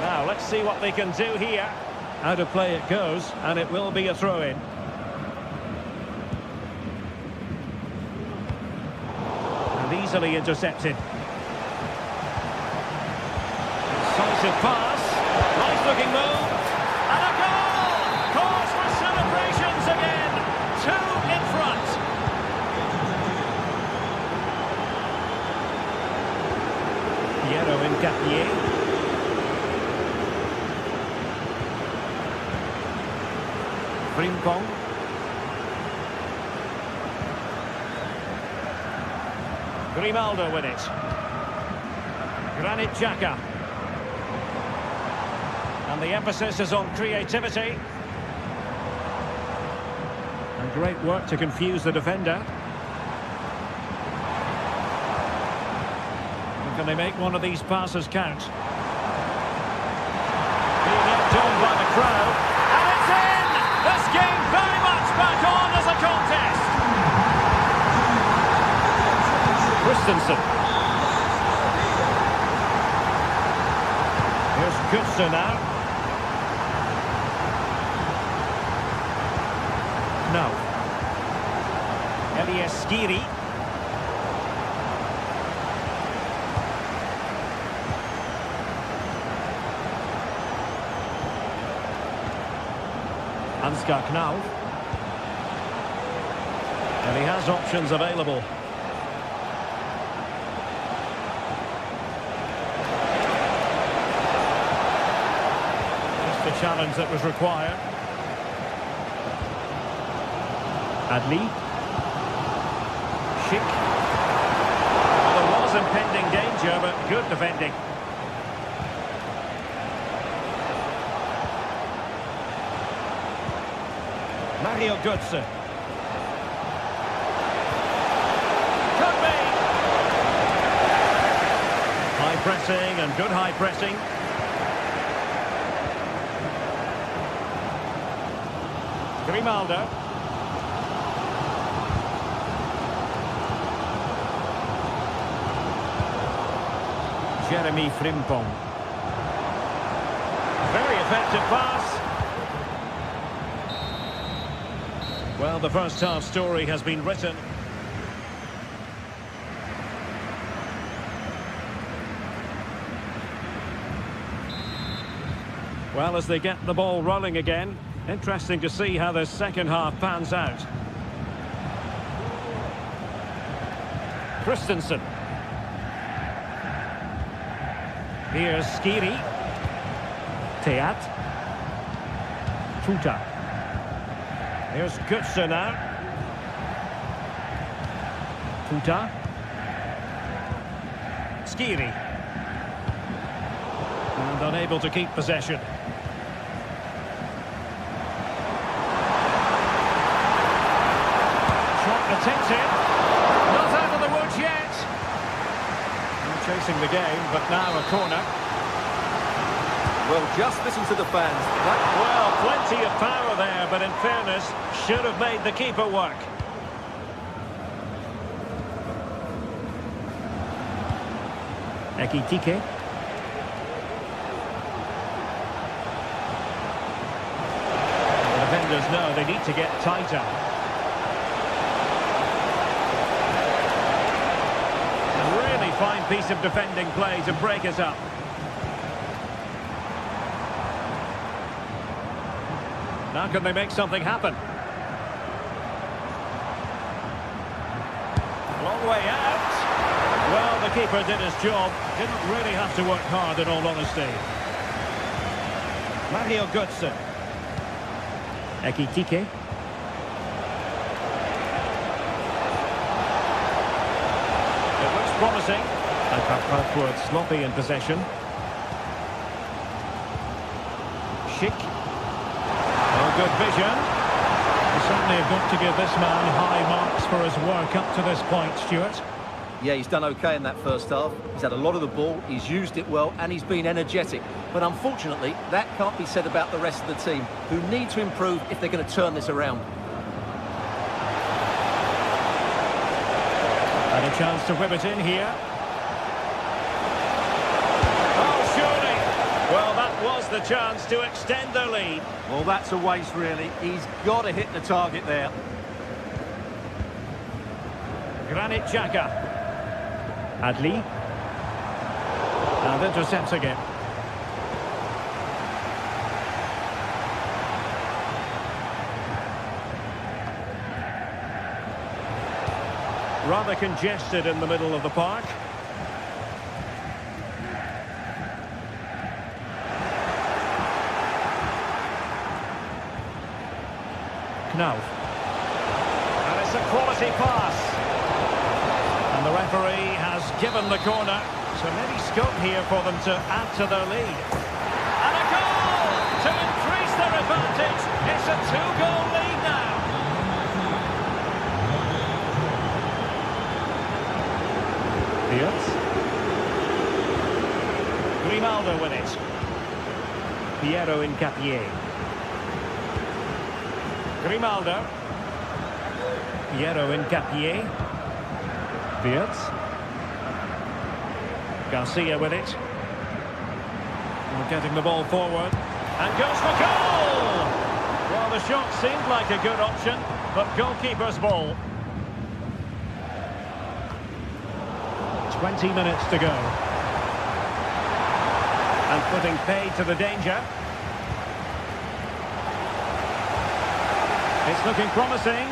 Now let's see what they can do here. Out of play it goes, and it will be a throw-in. And easily intercepted. Decisive pass. Nice looking move. And a goal! Cause for celebrations again. 2 in front. Piero Incapié. Frimpong. Grimaldo with it. Granit Xhaka. And the emphasis is on creativity. And great work to confuse the defender. And can they make one of these passes count? Being outdone by the crowd. And it's in! This game very much back on as a contest. Christensen. Here's Götze now. No. Elias Skiri. Ansgar Knauf. And he has options available. Just the challenge that was required. Adli. Schick. Well, there was impending danger, but good defending. Mario Götze. Could be. High pressing and good high pressing. Grimaldo. Jeremy Frimpong. Very effective pass. Well, the first half story has been written. Well, as they get the ball rolling again, interesting to see how the second half pans out. Christensen. Here's Skiri. Teat. Tuta. Here's Götze now. Tuta. Skiri. And unable to keep possession. Shot attempted. Not out of the woods yet. Chasing the game, but now a corner. Well, just listen to the fans. Well, plenty of power there, but in fairness, should have made the keeper work. Ekitike. The defenders know they need to get tighter. Fine piece of defending play to break us up. Now can they make something happen? Long way out. Well, the keeper did his job. Didn't really have to work hard, in all honesty. Mario Götze. Ekitike. Promising. And Frankfurt sloppy in possession. Schick. Oh, good vision. We certainly have got to give this man high marks for his work up to this point, Stuart. Yeah, he's done okay in that first half. He's had a lot of the ball, he's used it well, and he's been energetic. But unfortunately, that can't be said about the rest of the team, who need to improve if they're going to turn this around. And a chance to whip it in here. Oh, surely. Well, that was the chance to extend their lead. Well, that's a waste, really. He's got to hit the target there. Granit Xhaka. Adli. And intercepts again. Rather congested in the middle of the park. Knauf. And it's a quality pass. And the referee has given the corner. So maybe scope here for them to add to their lead. And a goal to increase their advantage. It's a two-goal lead now. Grimaldo with it. Piero Incapié. Grimaldo. Piero Incapié. Wirtz. Garcia with it. We're getting the ball forward. And goes for goal! Well, the shot seemed like a good option, but goalkeeper's ball. 20 minutes to go. And putting paid to the danger. It's looking promising.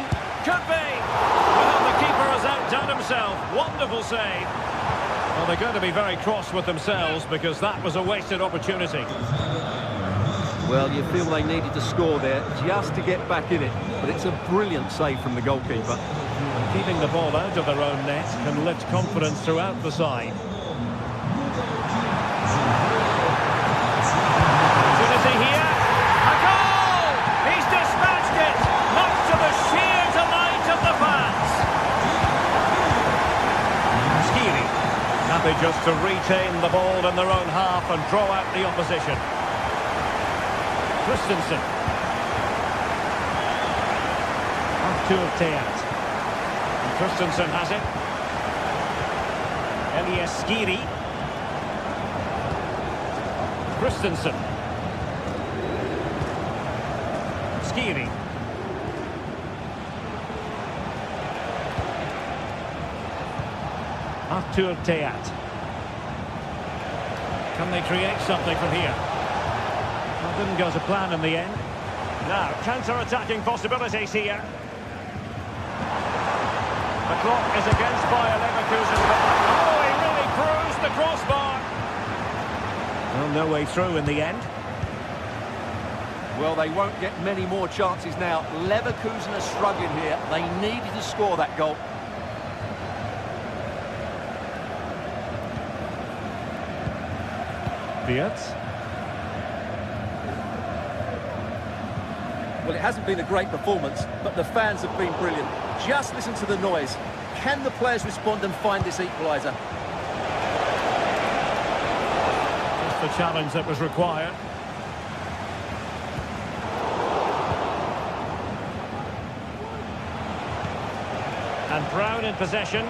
Could be. Well, the keeper has outdone himself. Wonderful save. Well, they're going to be very cross with themselves because that was a wasted opportunity. Well, you feel they needed to score there just to get back in it. But it's a brilliant save from the goalkeeper. Keeping the ball out of their own net can lift confidence throughout the side. Opportunity here. A goal! He's dispatched it, much to the sheer delight of the fans. Skiri, happy just to retain the ball in their own half and draw out the opposition. Christensen. Artur Teat. Christensen has it. Elias Skiri. Christensen. Skiri. Artur Teat. Can they create something from here? Well, didn't go to plan in the end. Now, counter-attacking possibilities here. The clock is against Bayer Leverkusen. Oh, he really bruised the crossbar. Well, no way through in the end. Well, they won't get many more chances now. Leverkusen are struggling here. They needed to score that goal. Wirtz. Well, it hasn't been a great performance, but the fans have been brilliant. Just listen to the noise. Can the players respond and find this equaliser? Just the challenge that was required. And Brown in possession.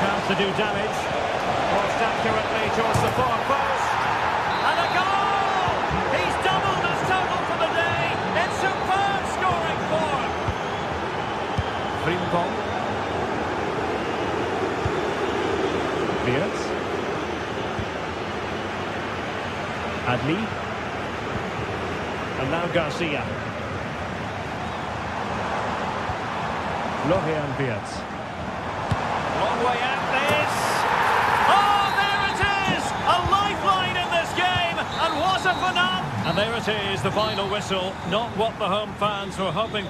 Chance to do damage. Crossed accurately towards the far post. And a goal! He's doubled his total for the day. It's superb scoring form. Frimpong. Wirtz. Adli. And now Garcia. Florian Wirtz. Long way out this. Oh, there it is! A lifeline in this game, and what a finale! And there it is, the final whistle. Not what the home fans were hoping.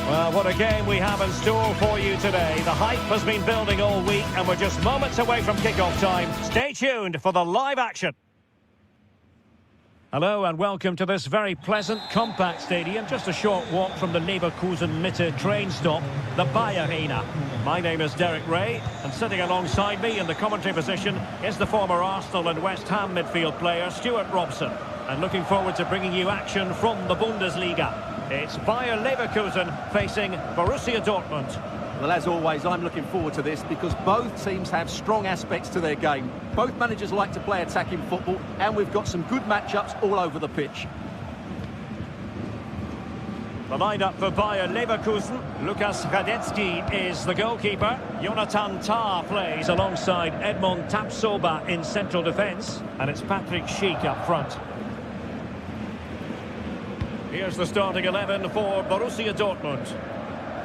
Well, what a game we have in store for you today. The hype has been building all week and we're just moments away from kickoff time. Stay tuned for the live action. Hello and welcome to this very pleasant, compact stadium, just a short walk from the Leverkusen Mitte train stop, the Bayer Arena. My name is Derek Ray, and sitting alongside me in the commentary position is the former Arsenal and West Ham midfield player, Stuart Robson. And looking forward to bringing you action from the Bundesliga. It's Bayer Leverkusen facing Borussia Dortmund. Well, as always, I'm looking forward to this because both teams have strong aspects to their game. Both managers like to play attacking football, and we've got some good matchups all over the pitch. The lineup for Bayer Leverkusen. Lukas Radetzky is the goalkeeper. Jonathan Tah plays alongside Edmond Tapsoba in central defence. And it's Patrick Schick up front. Here's the starting 11 for Borussia Dortmund.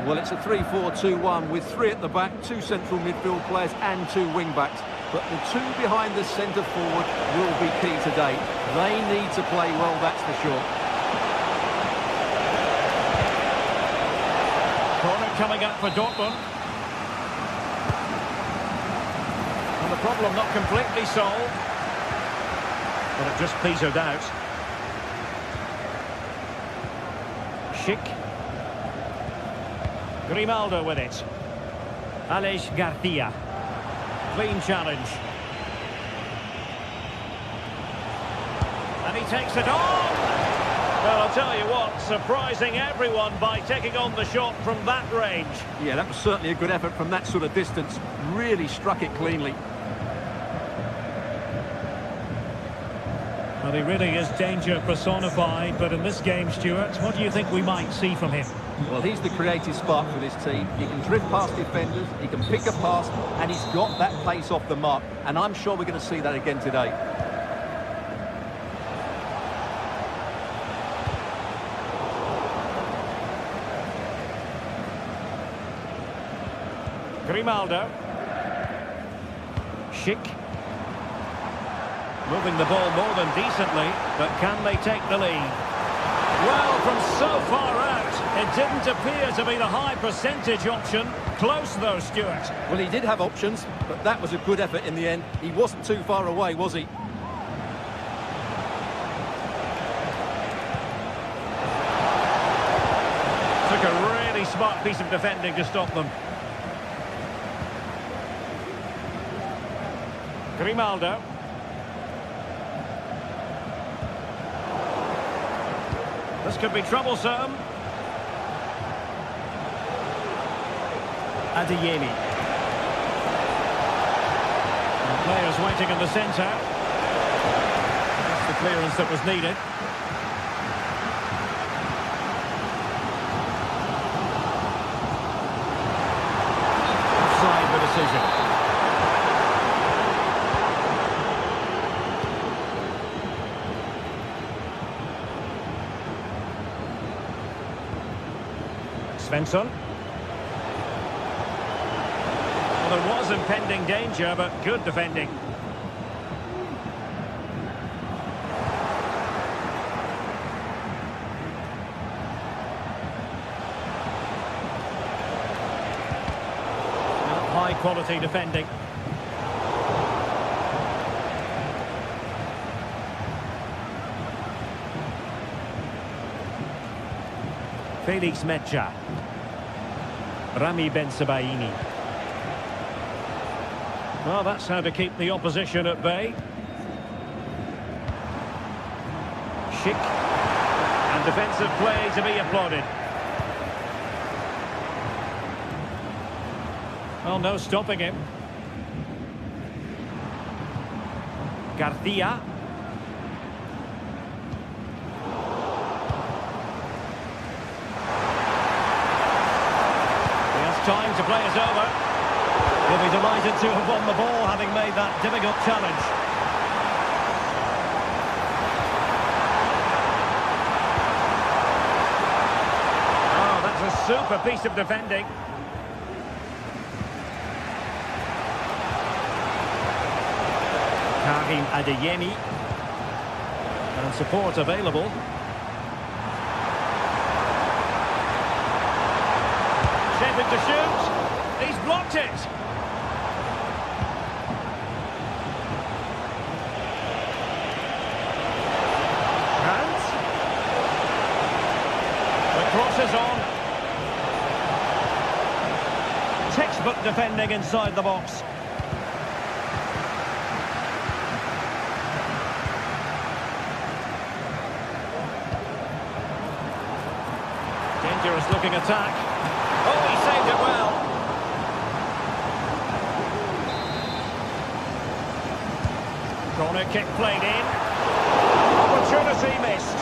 Well, it's a 3-4-2-1 with 3 at the back, 2 central midfield players and 2 wing-backs. But the 2 behind the centre forward will be key today. They need to play well, that's for sure. Corner coming up for Dortmund. And the problem not completely solved. But it just petered out. Schick. Grimaldo with it. Aleix Garcia. Clean challenge. And he takes it on! Well, I'll tell you what, surprising everyone by taking on the shot from that range. Yeah, that was certainly a good effort from that sort of distance. Really struck it cleanly. Well, he really is danger personified, but in this game, Stuart, what do you think we might see from him? Well, he's the creative spark for this team. He can drift past defenders, he can pick a pass, and he's got that pace off the mark. And I'm sure we're going to see that again today. Grimaldo. Schick. Moving the ball more than decently, but can they take the lead? Well, from so far out, it didn't appear to be the high percentage option. Close though, Stuart. Well, he did have options, but that was a good effort in the end. He wasn't too far away, was he? Took a really smart piece of defending to stop them. Grimaldo. This could be troublesome. Adeyemi. And players waiting in the centre. That's the clearance that was needed. Offside the decision. Svensson. Well, there was impending danger, but good defending. High quality defending. Felix Metscher. Rami Ben-Sebaini. Well, that's how to keep the opposition at bay. Schick. And defensive play to be applauded. Well, no stopping him. Garcia. Time to play it over. He'll be delighted to have won the ball, having made that difficult challenge. Oh, that's a super piece of defending. Karim Adeyemi. And support available. Shaping to shoot. He's blocked it. Hands. The cross is on. Textbook defending inside the box. dangerous looking attack. Oh, he saved it well. Corner kick played in. Opportunity missed.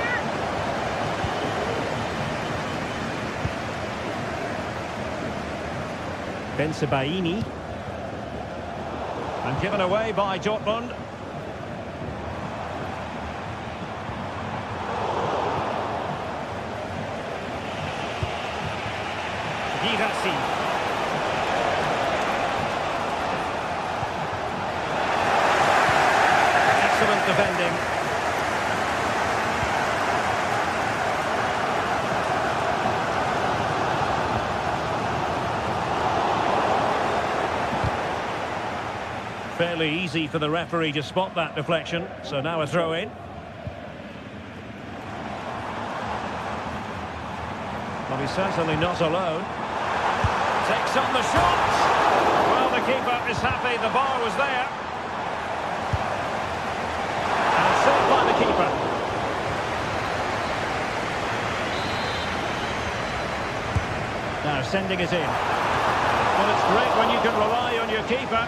Bensebaini. And given away by Dortmund. Girassi. Excellent defending. Fairly easy for the referee to spot that deflection, so now a throw in. Well, he's certainly not alone. Takes on the shot. Well, the keeper is happy, the bar was there. And saved by the keeper. Now sending it in. Well, it's great when you can rely on your keeper.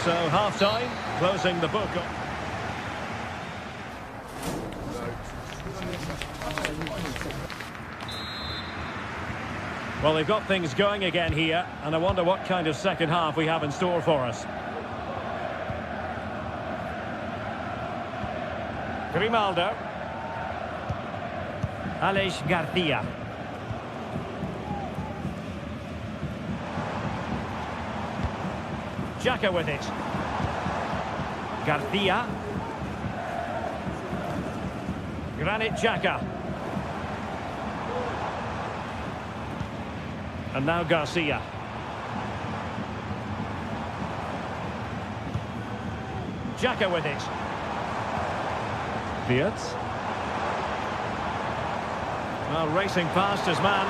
So, half-time, closing the book. Well, they've got things going again here, and I wonder what kind of second half we have in store for us. Grimaldo. Aleix Garcia. Xhaka with it. Garcia. Granit Xhaka. And now Garcia. Xhaka with it. Wirtz. Well, racing past his man.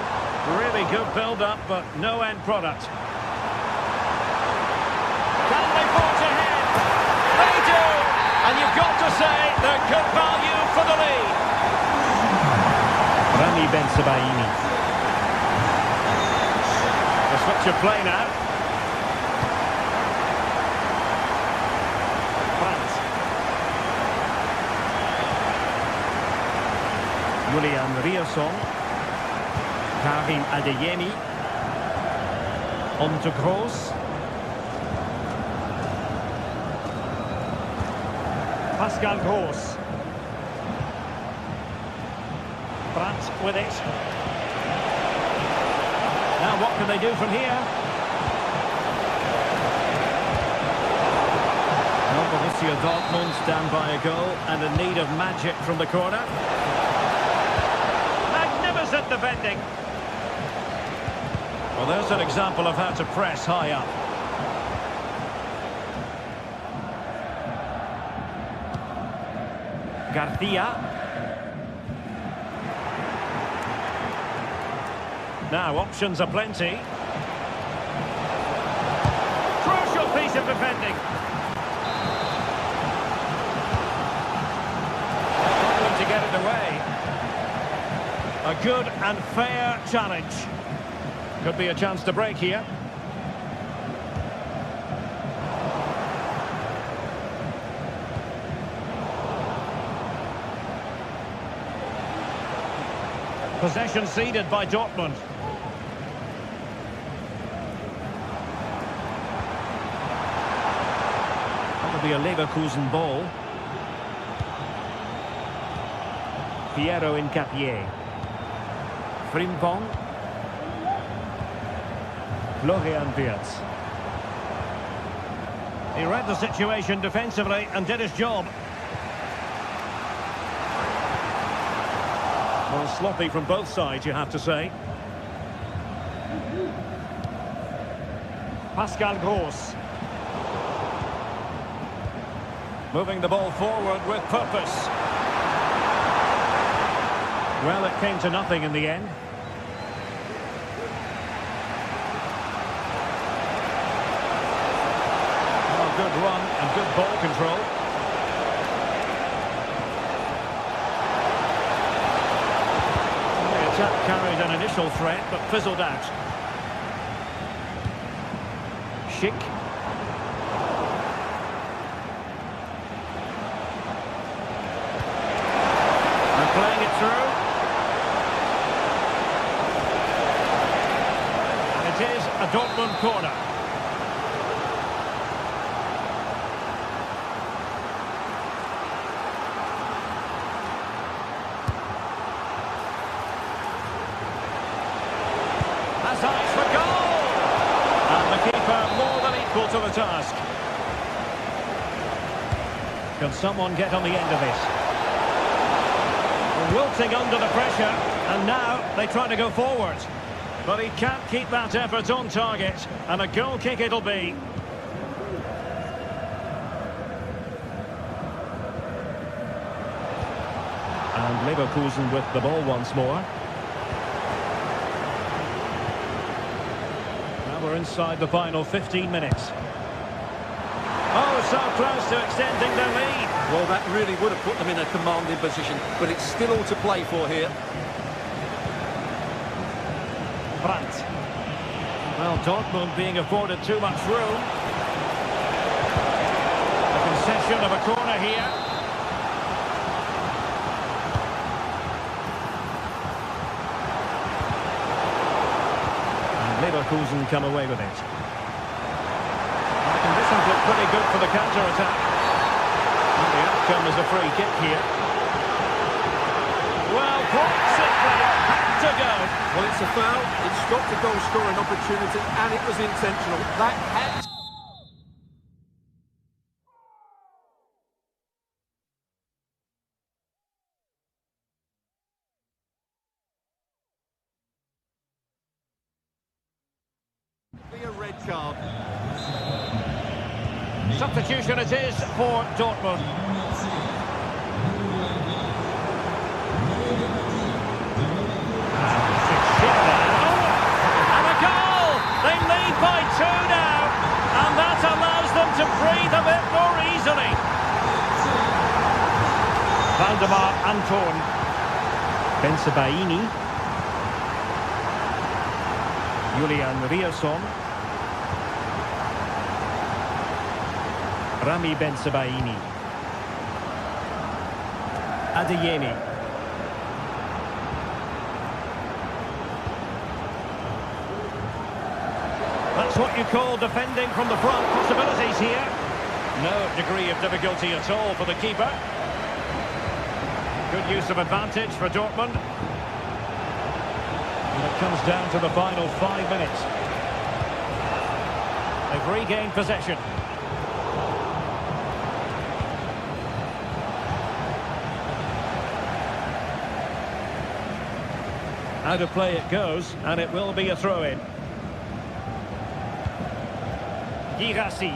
Really good build-up, but no end product. Can they forge ahead? They do! And you've got to say they're good value for the lead. Rami Bensebaini. The switch of play now. Brandt. Julian Rierson. Karim Adeyemi. On to Kroos. Pascal Gross. Brandt with it. Now what can they do from here? Well, Borussia Dortmund stand by a goal and in need of magic from the corner. Magnificent defending. Well, there's an example of how to press high up. Garcia. Now, options are plenty. Crucial piece of defending. Going to get it away. A good and fair challenge. Could be a chance to break here. Possession ceded by Dortmund. That'll be a Leverkusen ball. Piero Incapié. Frimpong. Florian Wirtz. He read the situation defensively and did his job. Well, sloppy from both sides, you have to say. Pascal Gross. Moving the ball forward with purpose. Well, it came to nothing in the end. Oh, good run and good ball control. initial threat, but fizzled out. Schick. And playing it through. And it is a Dortmund corner. Has eyes for goal! And the keeper more than equal to the task. Can someone get on the end of this? Wilting under the pressure, and now they try to go forward. But he can't keep that effort on target, and a goal kick it'll be. And Leverkusen with the ball once more. Now we're inside the final 15 minutes. Oh, so close to extending their lead. Well, that really would have put them in a commanding position, but it's still all to play for here. Brandt. Well, Dortmund being afforded too much room. A concession of a corner here. And Leverkusen come away with it. And the conditions look pretty good for the counter-attack. And the outcome is a free kick here. Well, quite simply, had to go. Well, it's a foul, it stopped a goal-scoring opportunity, and it was intentional. That had to... be a red card. Substitution it is for Dortmund. And a goal! They lead by 2 now, and that allows them to breathe a bit more easily. Valdemar Anton. Bensebaini. Julian Rierson. Rami Bensebaini. Adeyemi. That's what you call defending from the front. Possibilities here. No degree of difficulty at all for the keeper. Good use of advantage for Dortmund. And it comes down to the final 5 minutes. They've regained possession. Out of play it goes, and it will be a throw-in. Girassi.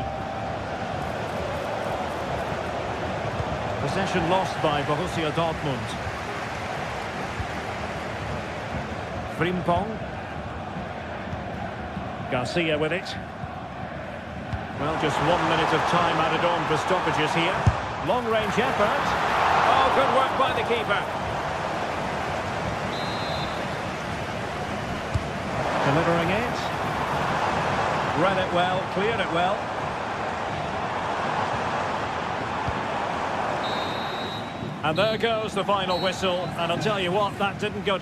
Possession lost by Borussia Dortmund. Frimpong. Garcia with it. Well, just 1 minute of time added on for stoppages here. Long-range effort. Oh, good work by the keeper. Delivering it. Read it well, cleared it well. And there goes the final whistle. And I'll tell you what, that didn't go...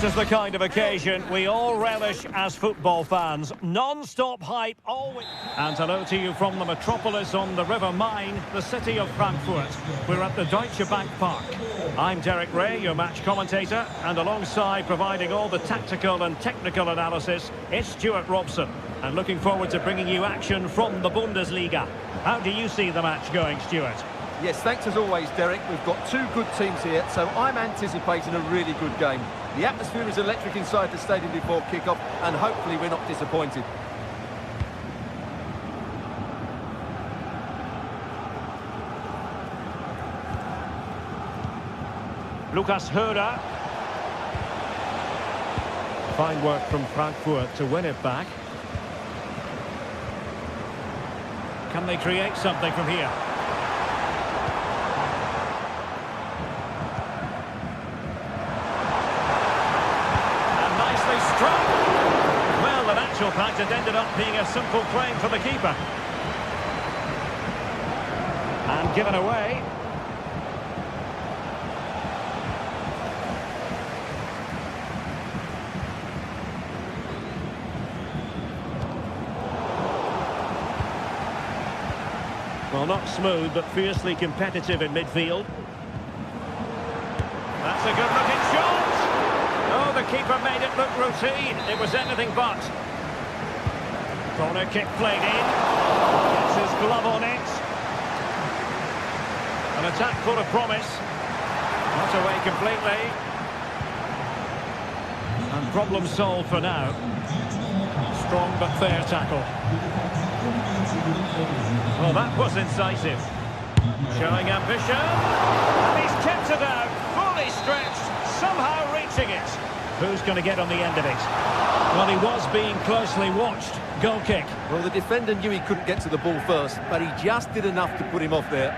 is the kind of occasion we all relish as football fans. Non-stop hype, always. And hello to you from the metropolis on the River Main, the city of Frankfurt. We're at the Deutsche Bank Park. I'm Derek Ray, your match commentator, and alongside providing all the tactical and technical analysis, it's Stuart Robson. And looking forward to bringing you action from the Bundesliga. How do you see the match going, Stuart? Yes, thanks as always, Derek. We've got two good teams here, so I'm anticipating a really good game. The atmosphere is electric inside the stadium before kick-off, and hopefully we're not disappointed. Lucas Höder. Fine work from Frankfurt to win it back. Can they create something from here? Struck. Well, in actual fact, it ended up being a simple claim for the keeper. And given away. Well, not smooth, but fiercely competitive in midfield. That's a good-looking shot. Oh, the keeper made it look routine. It was anything but. Corner kick played in. Gets his glove on it. An attack full of promise. Not away completely. And problem solved for now. Strong but fair tackle. Well, that was incisive. Showing ambition. And he's kept it out. Fully stretched. Somehow reaching it. Who's going to get on the end of it? Well, he was being closely watched. Goal kick. Well, the defender knew he couldn't get to the ball first, but he just did enough to put him off there.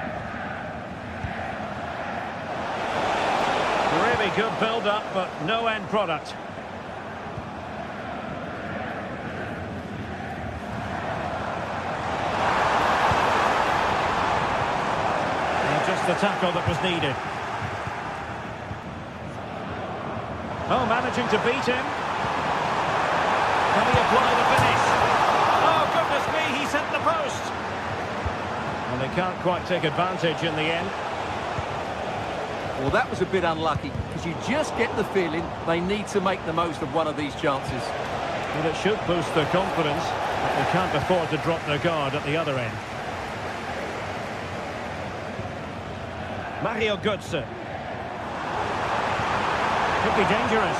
Really good build-up, but no end product. And just the tackle that was needed. Oh, managing to beat him. Can he apply the finish? Oh, goodness me, he's hit the post. Well, they can't quite take advantage in the end. Well, that was a bit unlucky, because you just get the feeling they need to make the most of one of these chances. Well, it should boost their confidence, but they can't afford to drop their guard at the other end. Mario Götze. Could be dangerous.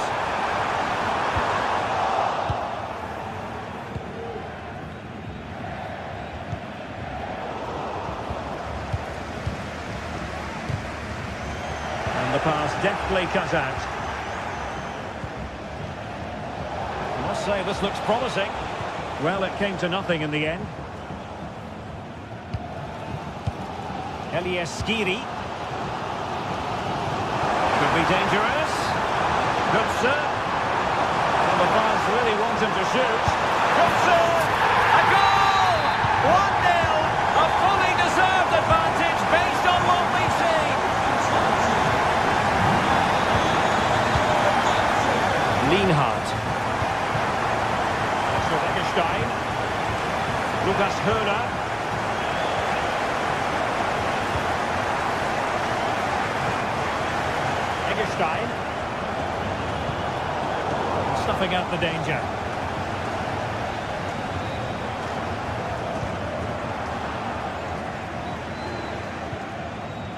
And the pass deftly cut out. I must say this looks promising. Well, it came to nothing in the end. Elias Skiri. Could be dangerous. Götze. Well, the fans really want him to shoot. Götze! A goal! 1-0! A fully deserved advantage based on what we've seen. Lienhardt. That's Eggestein. Lucas Höder. Eggestein. Stuffing out the danger.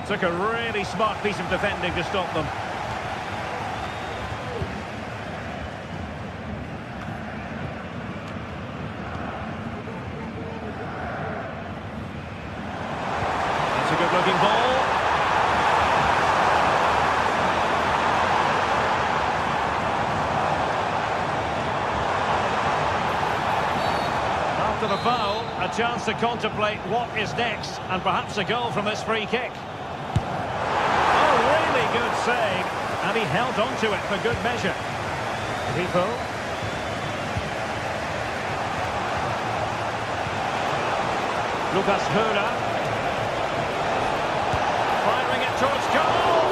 Took a really smart piece of defending to stop them. That's a good-looking ball. After the foul, a chance to contemplate what is next, and perhaps a goal from this free kick. Oh, really good save, and he held on to it for good measure. Pipo. Lucas Höder. Firing it towards goal.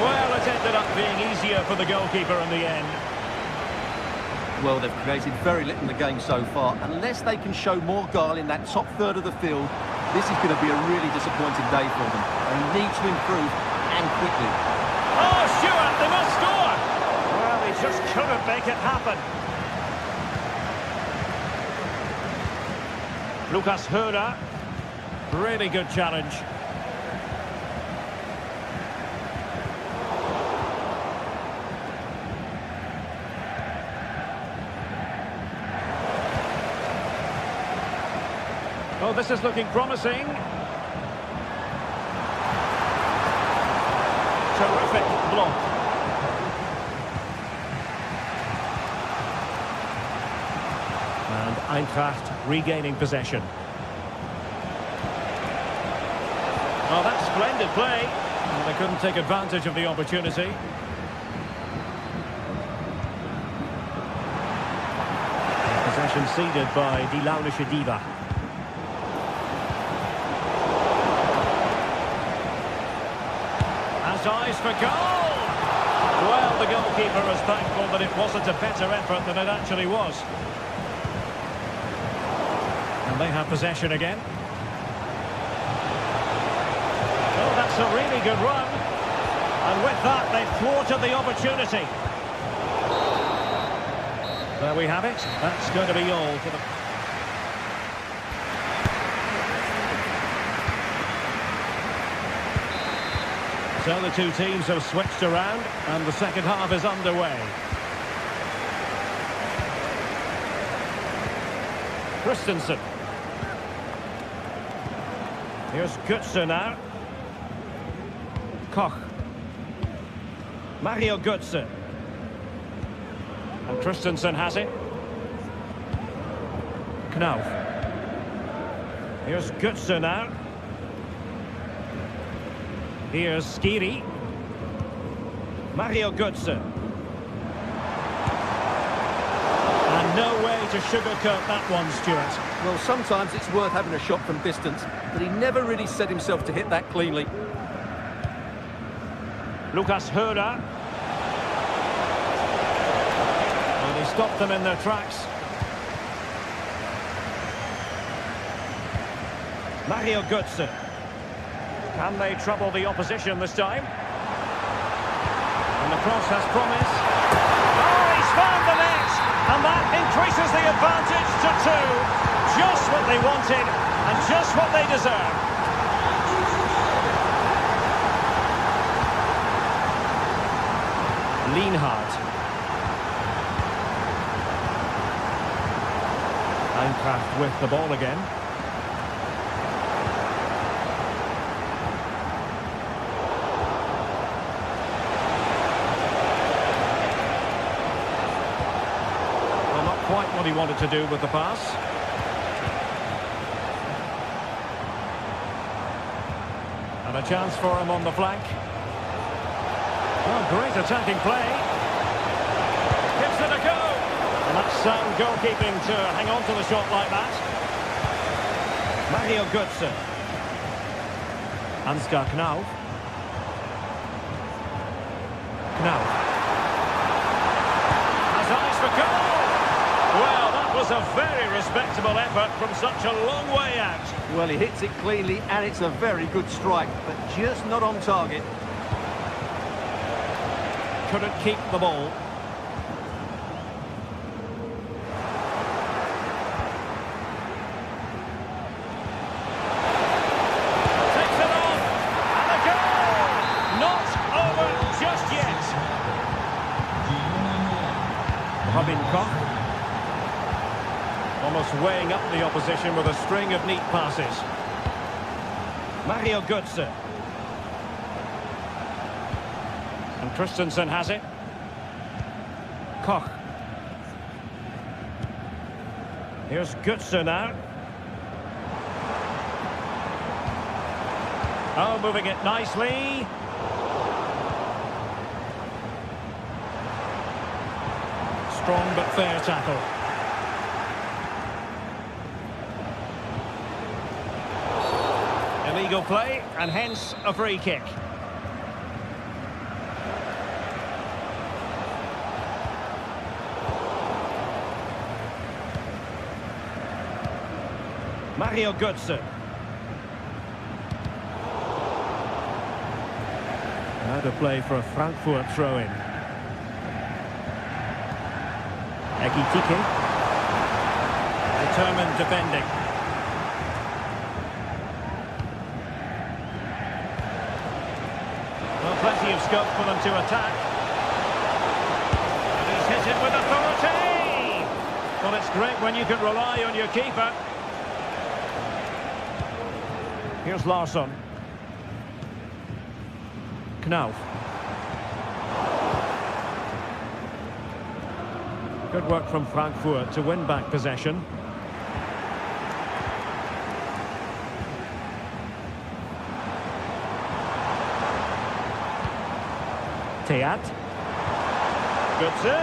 Well, it ended up being easier for the goalkeeper in the end. Well, they've created very little in the game so far. Unless they can show more guile in that top third of the field, this is going to be a really disappointing day for them. They need to improve, and quickly. Oh, Stuart, they must score! Well, he just couldn't make it happen. Lucas Höra. Really good challenge. Oh, this is looking promising. Terrific block. And Eintracht regaining possession. Oh, that's splendid play. And they couldn't take advantage of the opportunity. Possession ceded by Die Launische Diva. Eyes for goal! Well, the goalkeeper is thankful that it wasn't a better effort than it actually was. And they have possession again. Oh, that's a really good run. And with that, they've thwarted the opportunity. There we have it. That's going to be all for the... So the two teams have switched around and the second half is underway. Christensen. Here's Götze now. Koch. Mario Götze. And Christensen has it. Knauf. Here's Götze now. Here's Skiri. Mario Götze. And no way to sugarcoat that one, Stuart. Well, sometimes it's worth having a shot from distance, but he never really set himself to hit that cleanly. Lucas Höra. And he stopped them in their tracks. Mario Götze. Can they trouble the opposition this time? And the cross has promise. Oh, he's found the net! And that increases the advantage to 2. Just what they wanted, and just what they deserve. Lienhard. Eintracht with the ball again. Quite what he wanted to do with the pass. And a chance for him on the flank. Oh, great attacking play. Gives it a go. And that's sound goalkeeping to hang on to the shot like that. Mario Götze. Ansgar Knauf. Knauf. Has eyes for goal. Well, that was a very respectable effort from such a long way out. Well, he hits it cleanly, and it's a very good strike, but just not on target. Couldn't keep the ball. Takes it off, and a goal! Not over just yet. Robin Koch. Almost weighing up the opposition with a string of neat passes. Mario Götze. And Christensen has it. Koch. Here's Götze now. Oh, moving it nicely. Strong but fair tackle. Illegal play, and hence a free kick. Mario Götze. Out of play for a Frankfurt throw-in. Ekitike. Determined defending. Well, plenty of scope for them to attack. And he's hit it with authority! Well, it's great when you can rely on your keeper. Here's Larsson. Knauf. Good work from Frankfurt to win back possession. Teat. Götze.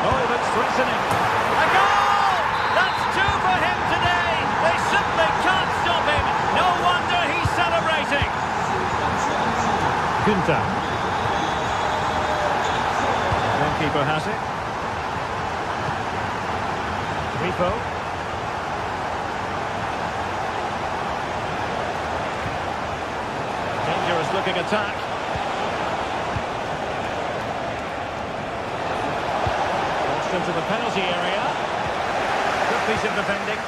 Oh, that's threatening. A goal! That's two for him today. They simply can't stop him. No wonder he's celebrating. Günther. Goalkeeper has it. Rico. Dangerous looking attack. Crossed into the penalty area. Good piece of defending.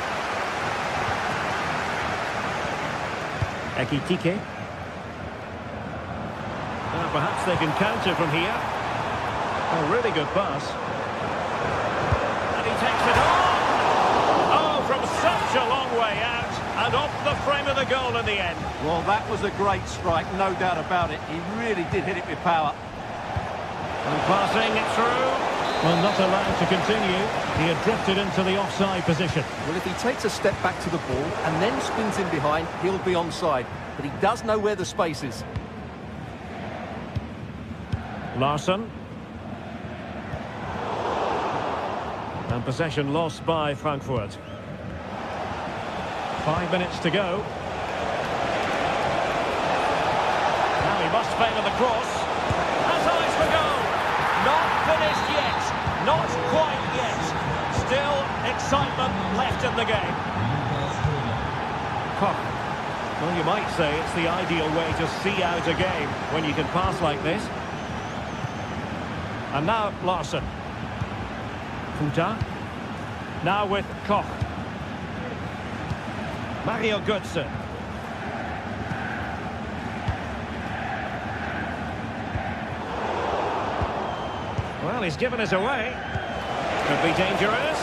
Ekitike. Perhaps they can counter from here. A really good pass. And he takes it on! Oh, from such a long way out. And off the frame of the goal in the end. Well, that was a great strike, no doubt about it. He really did hit it with power. And passing it through. Well, not allowed to continue. He had drifted into the offside position. Well, if he takes a step back to the ball and then spins in behind, he'll be onside. But he does know where the space is. Larsson. And possession lost by Frankfurt. 5 minutes to go. Now he must fail at the cross. Has eyes for goal. Not finished yet. Not quite yet. Still excitement left in the game. Koch. Well, you might say it's the ideal way to see out a game when you can pass like this. And now Larsson. Futa. Now with Koch. Mario Götze. Well, he's given us away. Could be dangerous.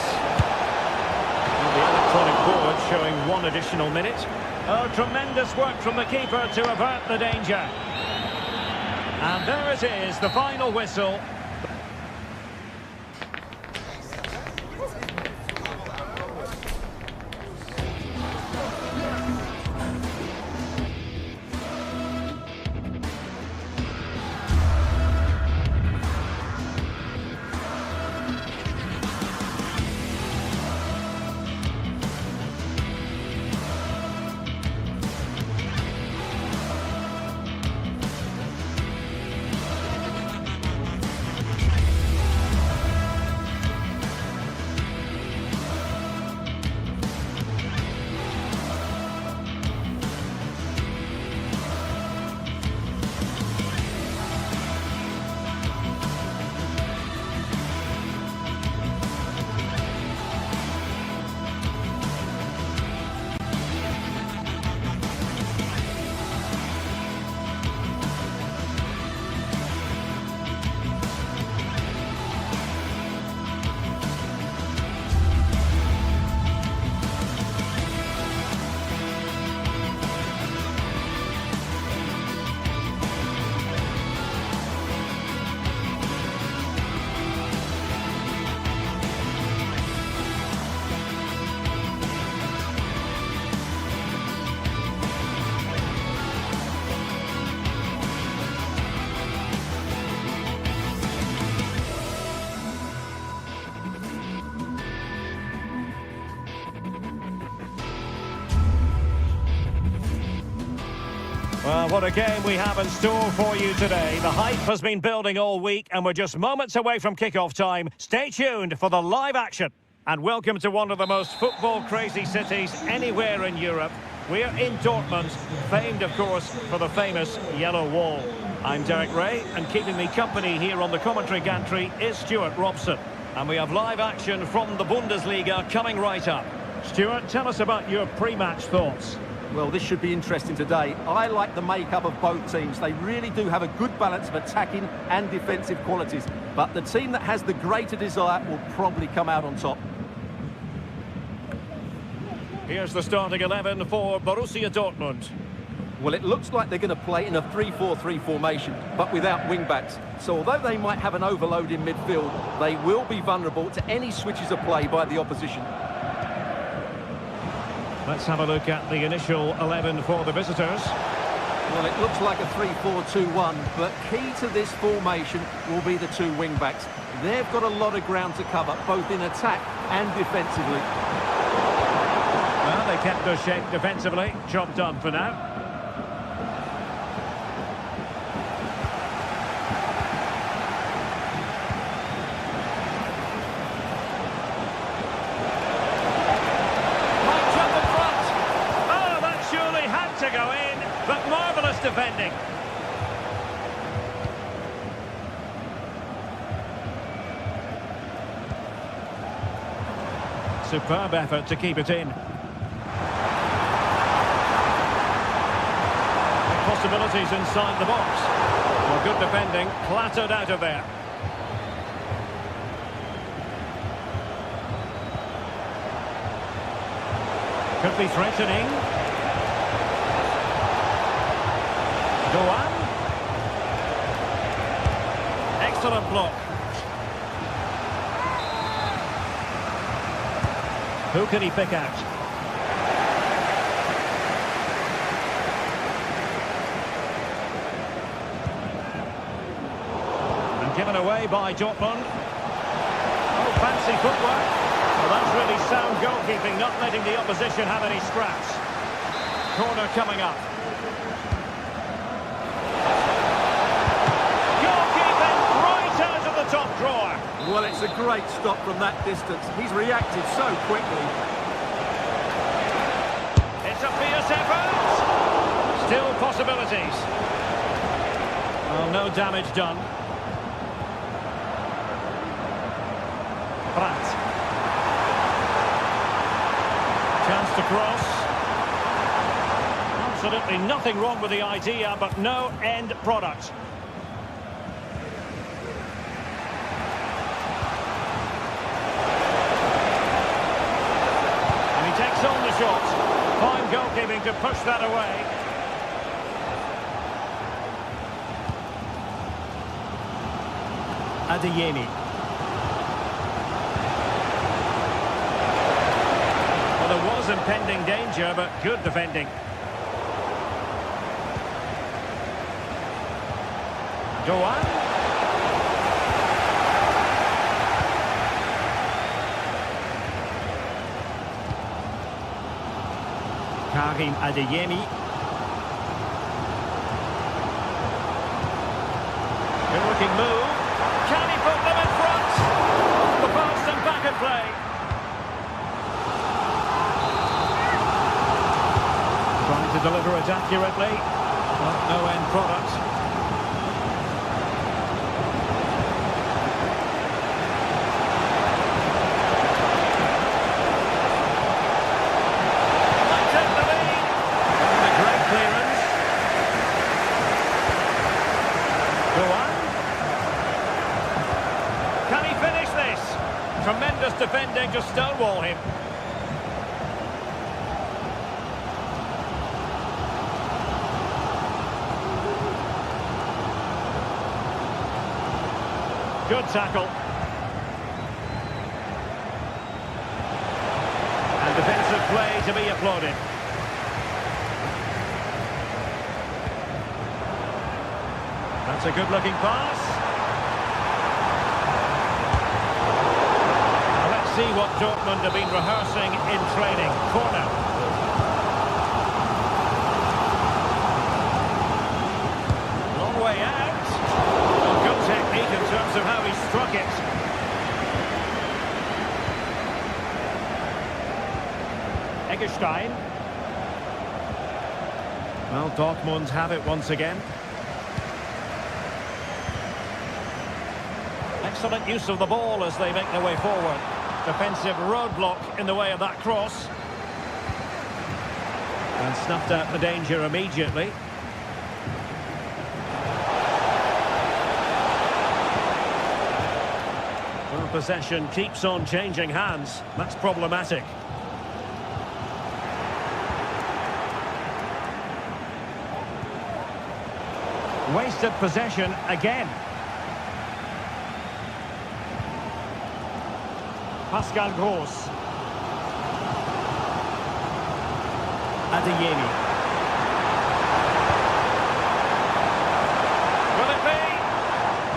And the electronic board showing 1 additional minute. Oh, tremendous work from the keeper to avert the danger. And there it is, the final whistle. Well, what a game we have in store for you today. The hype has been building all week and we're just moments away from kick-off time. Stay tuned for the live action. And welcome to one of the most football-crazy cities anywhere in Europe. We're in Dortmund, famed, of course, for the famous Yellow Wall. I'm Derek Ray, and keeping me company here on the commentary gantry is Stuart Robson. And we have live action from the Bundesliga coming right up. Stuart, tell us about your pre-match thoughts. Well, this should be interesting today. I like the makeup of both teams. They really do have a good balance of attacking and defensive qualities. But the team that has the greater desire will probably come out on top. Here's the starting 11 for Borussia Dortmund. Well, it looks like they're going to play in a 3-4-3 formation, but without wing-backs. So although they might have an overload in midfield, they will be vulnerable to any switches of play by the opposition. Let's have a look at the initial 11 for the visitors. Well, it looks like a 3-4-2-1, but key to this formation will be the two wing-backs. They've got a lot of ground to cover, both in attack and defensively. Well, they kept their shape defensively. Job done for now. Might jump in front. Oh, that surely had to go in, but marvellous defending. Superb effort to keep it in. Possibilities inside the box. Well, good defending, clattered out of there. Could be threatening. Go on. Excellent block. Who can he pick out? Given away by Dortmund. Oh, fancy footwork. Well, that's really sound goalkeeping, not letting the opposition have any scraps. Corner coming up. Goalkeeping right out of the top drawer. Well, it's a great stop from that distance. He's reacted so quickly. It's a fierce effort. Still possibilities. Well, no damage done. Brandt. Chance to cross. Absolutely nothing wrong with the idea, but no end product. And he takes on the shot. Fine goalkeeping to push that away. Adeyemi. There was impending danger, but good defending. Go on. Karim Adeyemi. Good-looking move. Can he put them in front? Off the post and back at play. To deliver it accurately, but no end product. Might take the lead. And a great clearance. Go on. Can he finish this? Tremendous defending to stonewall him. Good tackle. And defensive play to be applauded. That's a good-looking pass. Now let's see what Dortmund have been rehearsing in training. Corner. Long way out. Good technique in terms of how he struck it. Eggestein. Well, Dortmund have it once again. Excellent use of the ball as they make their way forward. Defensive roadblock in the way of that cross. And snuffed out the danger immediately. Well, possession keeps on changing hands. That's problematic. Wasted possession again. Pascal Gross. Adeyemi. Will it be?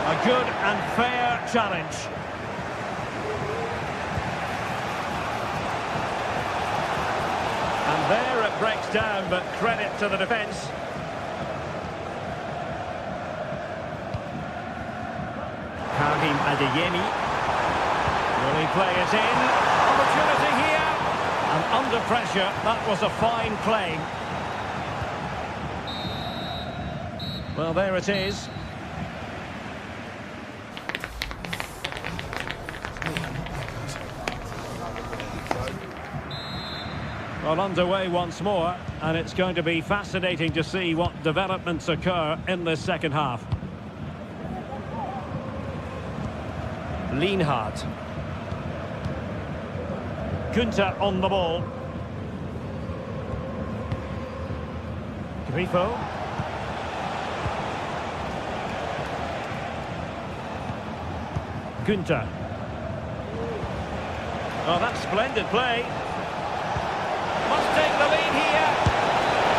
A good and fair challenge. And there it breaks down, but credit to the defence. Karim Adeyemi. Will he play it in? Opportunity here. And under pressure, that was a fine play. Well, there it is. Well, underway once more, and it's going to be fascinating to see what developments occur in this second half. Lienhard. Günther on the ball. Grifo. Günther. Oh, that's splendid play. Must take the lead here.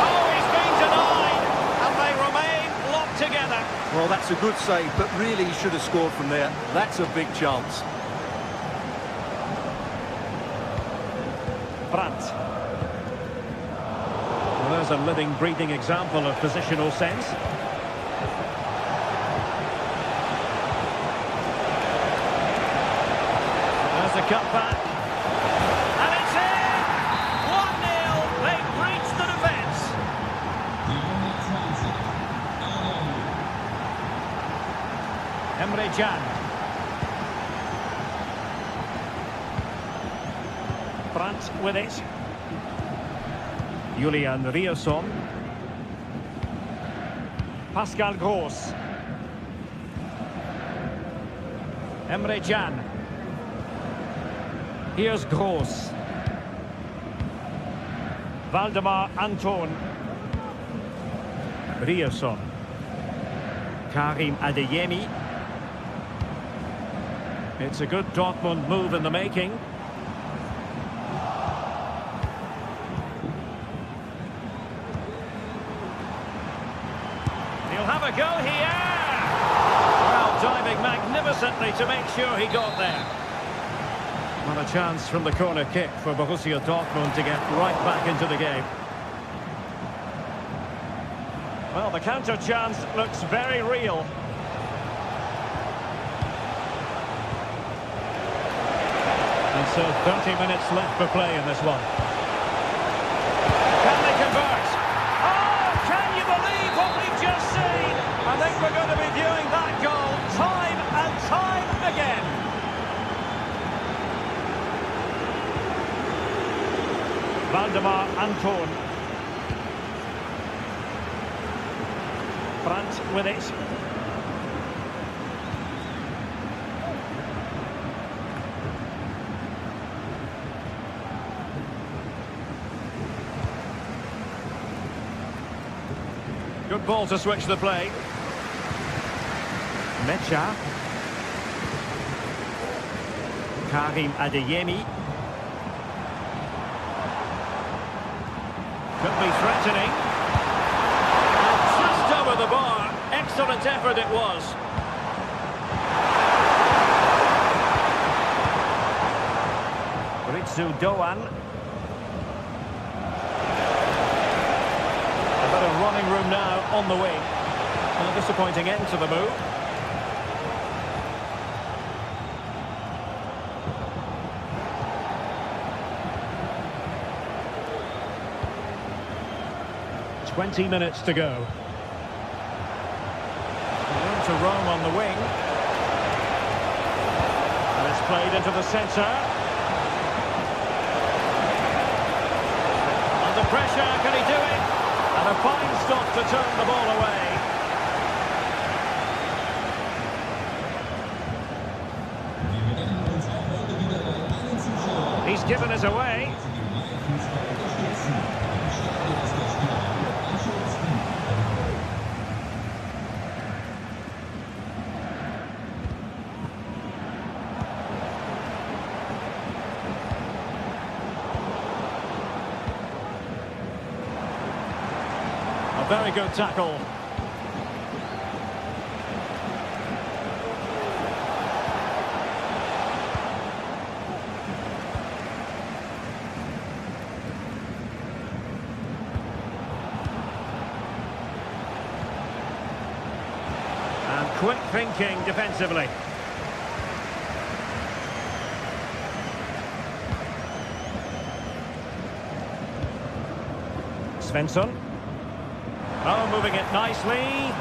Oh, he's been denied. And they remain locked together. Well, that's a good save, but really he should have scored from there. That's a big chance. Brandt. Well, there's a living, breathing example of positional sense. There's a cut back. And it's in! 1-0. They've breached the defence. Emre Can. Brandt with it. Julian Riosson. Pascal Gross. Emre Can. Here's Gross. Waldemar Anton. Riosson. Karim Adeyemi. It's a good Dortmund move in the making. Have a go here. Well, diving magnificently to make sure he got there. Well, a chance from the corner kick for Borussia Dortmund to get right back into the game. Well, the counter chance looks very real. And so 30 minutes left for play in this one. Can they convert? Oh, can you believe what we've just seen? I think we're going to be viewing that goal time and time again. Waldemar Anton. Brandt with it. Good ball to switch the play. Mecha. Karim Adeyemi. Could be threatening. And just over the bar. Excellent effort it was. Ritsu Doan. A bit of running room now on the wing. And a disappointing end to the move. 20 minutes to go. Room to roam on the wing. And it's played into the centre. Under pressure, can he do it? And a fine stop to turn the ball away. He's given us away. A very good tackle. Quick thinking defensively. Svensson. Oh, moving it nicely.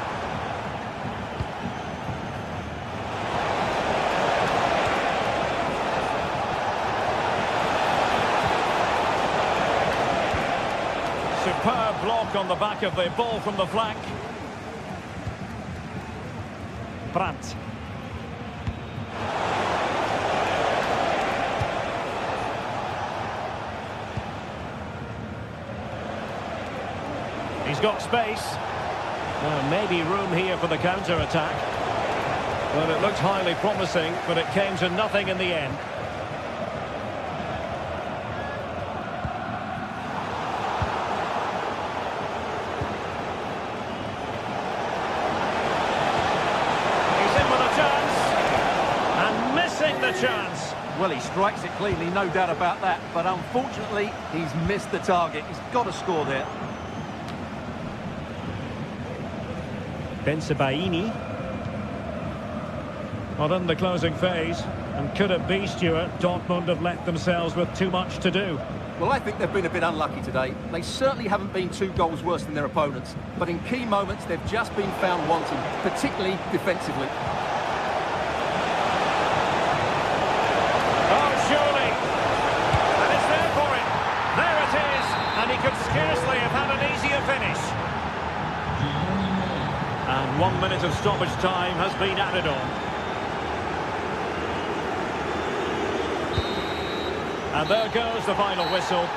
Superb block on the back of the ball from the flank. Brandt. He's got space. Maybe room here for the counter-attack. Well, it looked highly promising, but it came to nothing in the end. The chance. Well, he strikes it cleanly, no doubt about that, but unfortunately he's missed the target. He's got to score there. Bensebaini. Well, in the closing phase, and could it be, Stuart, Dortmund have let themselves with too much to do? Well, I think they've been a bit unlucky today. They certainly haven't been 2 goals worse than their opponents, but in key moments they've just been found wanting, particularly defensively. Could scarcely have had an easier finish. And 1 minute of stoppage time has been added on. And there goes the final whistle.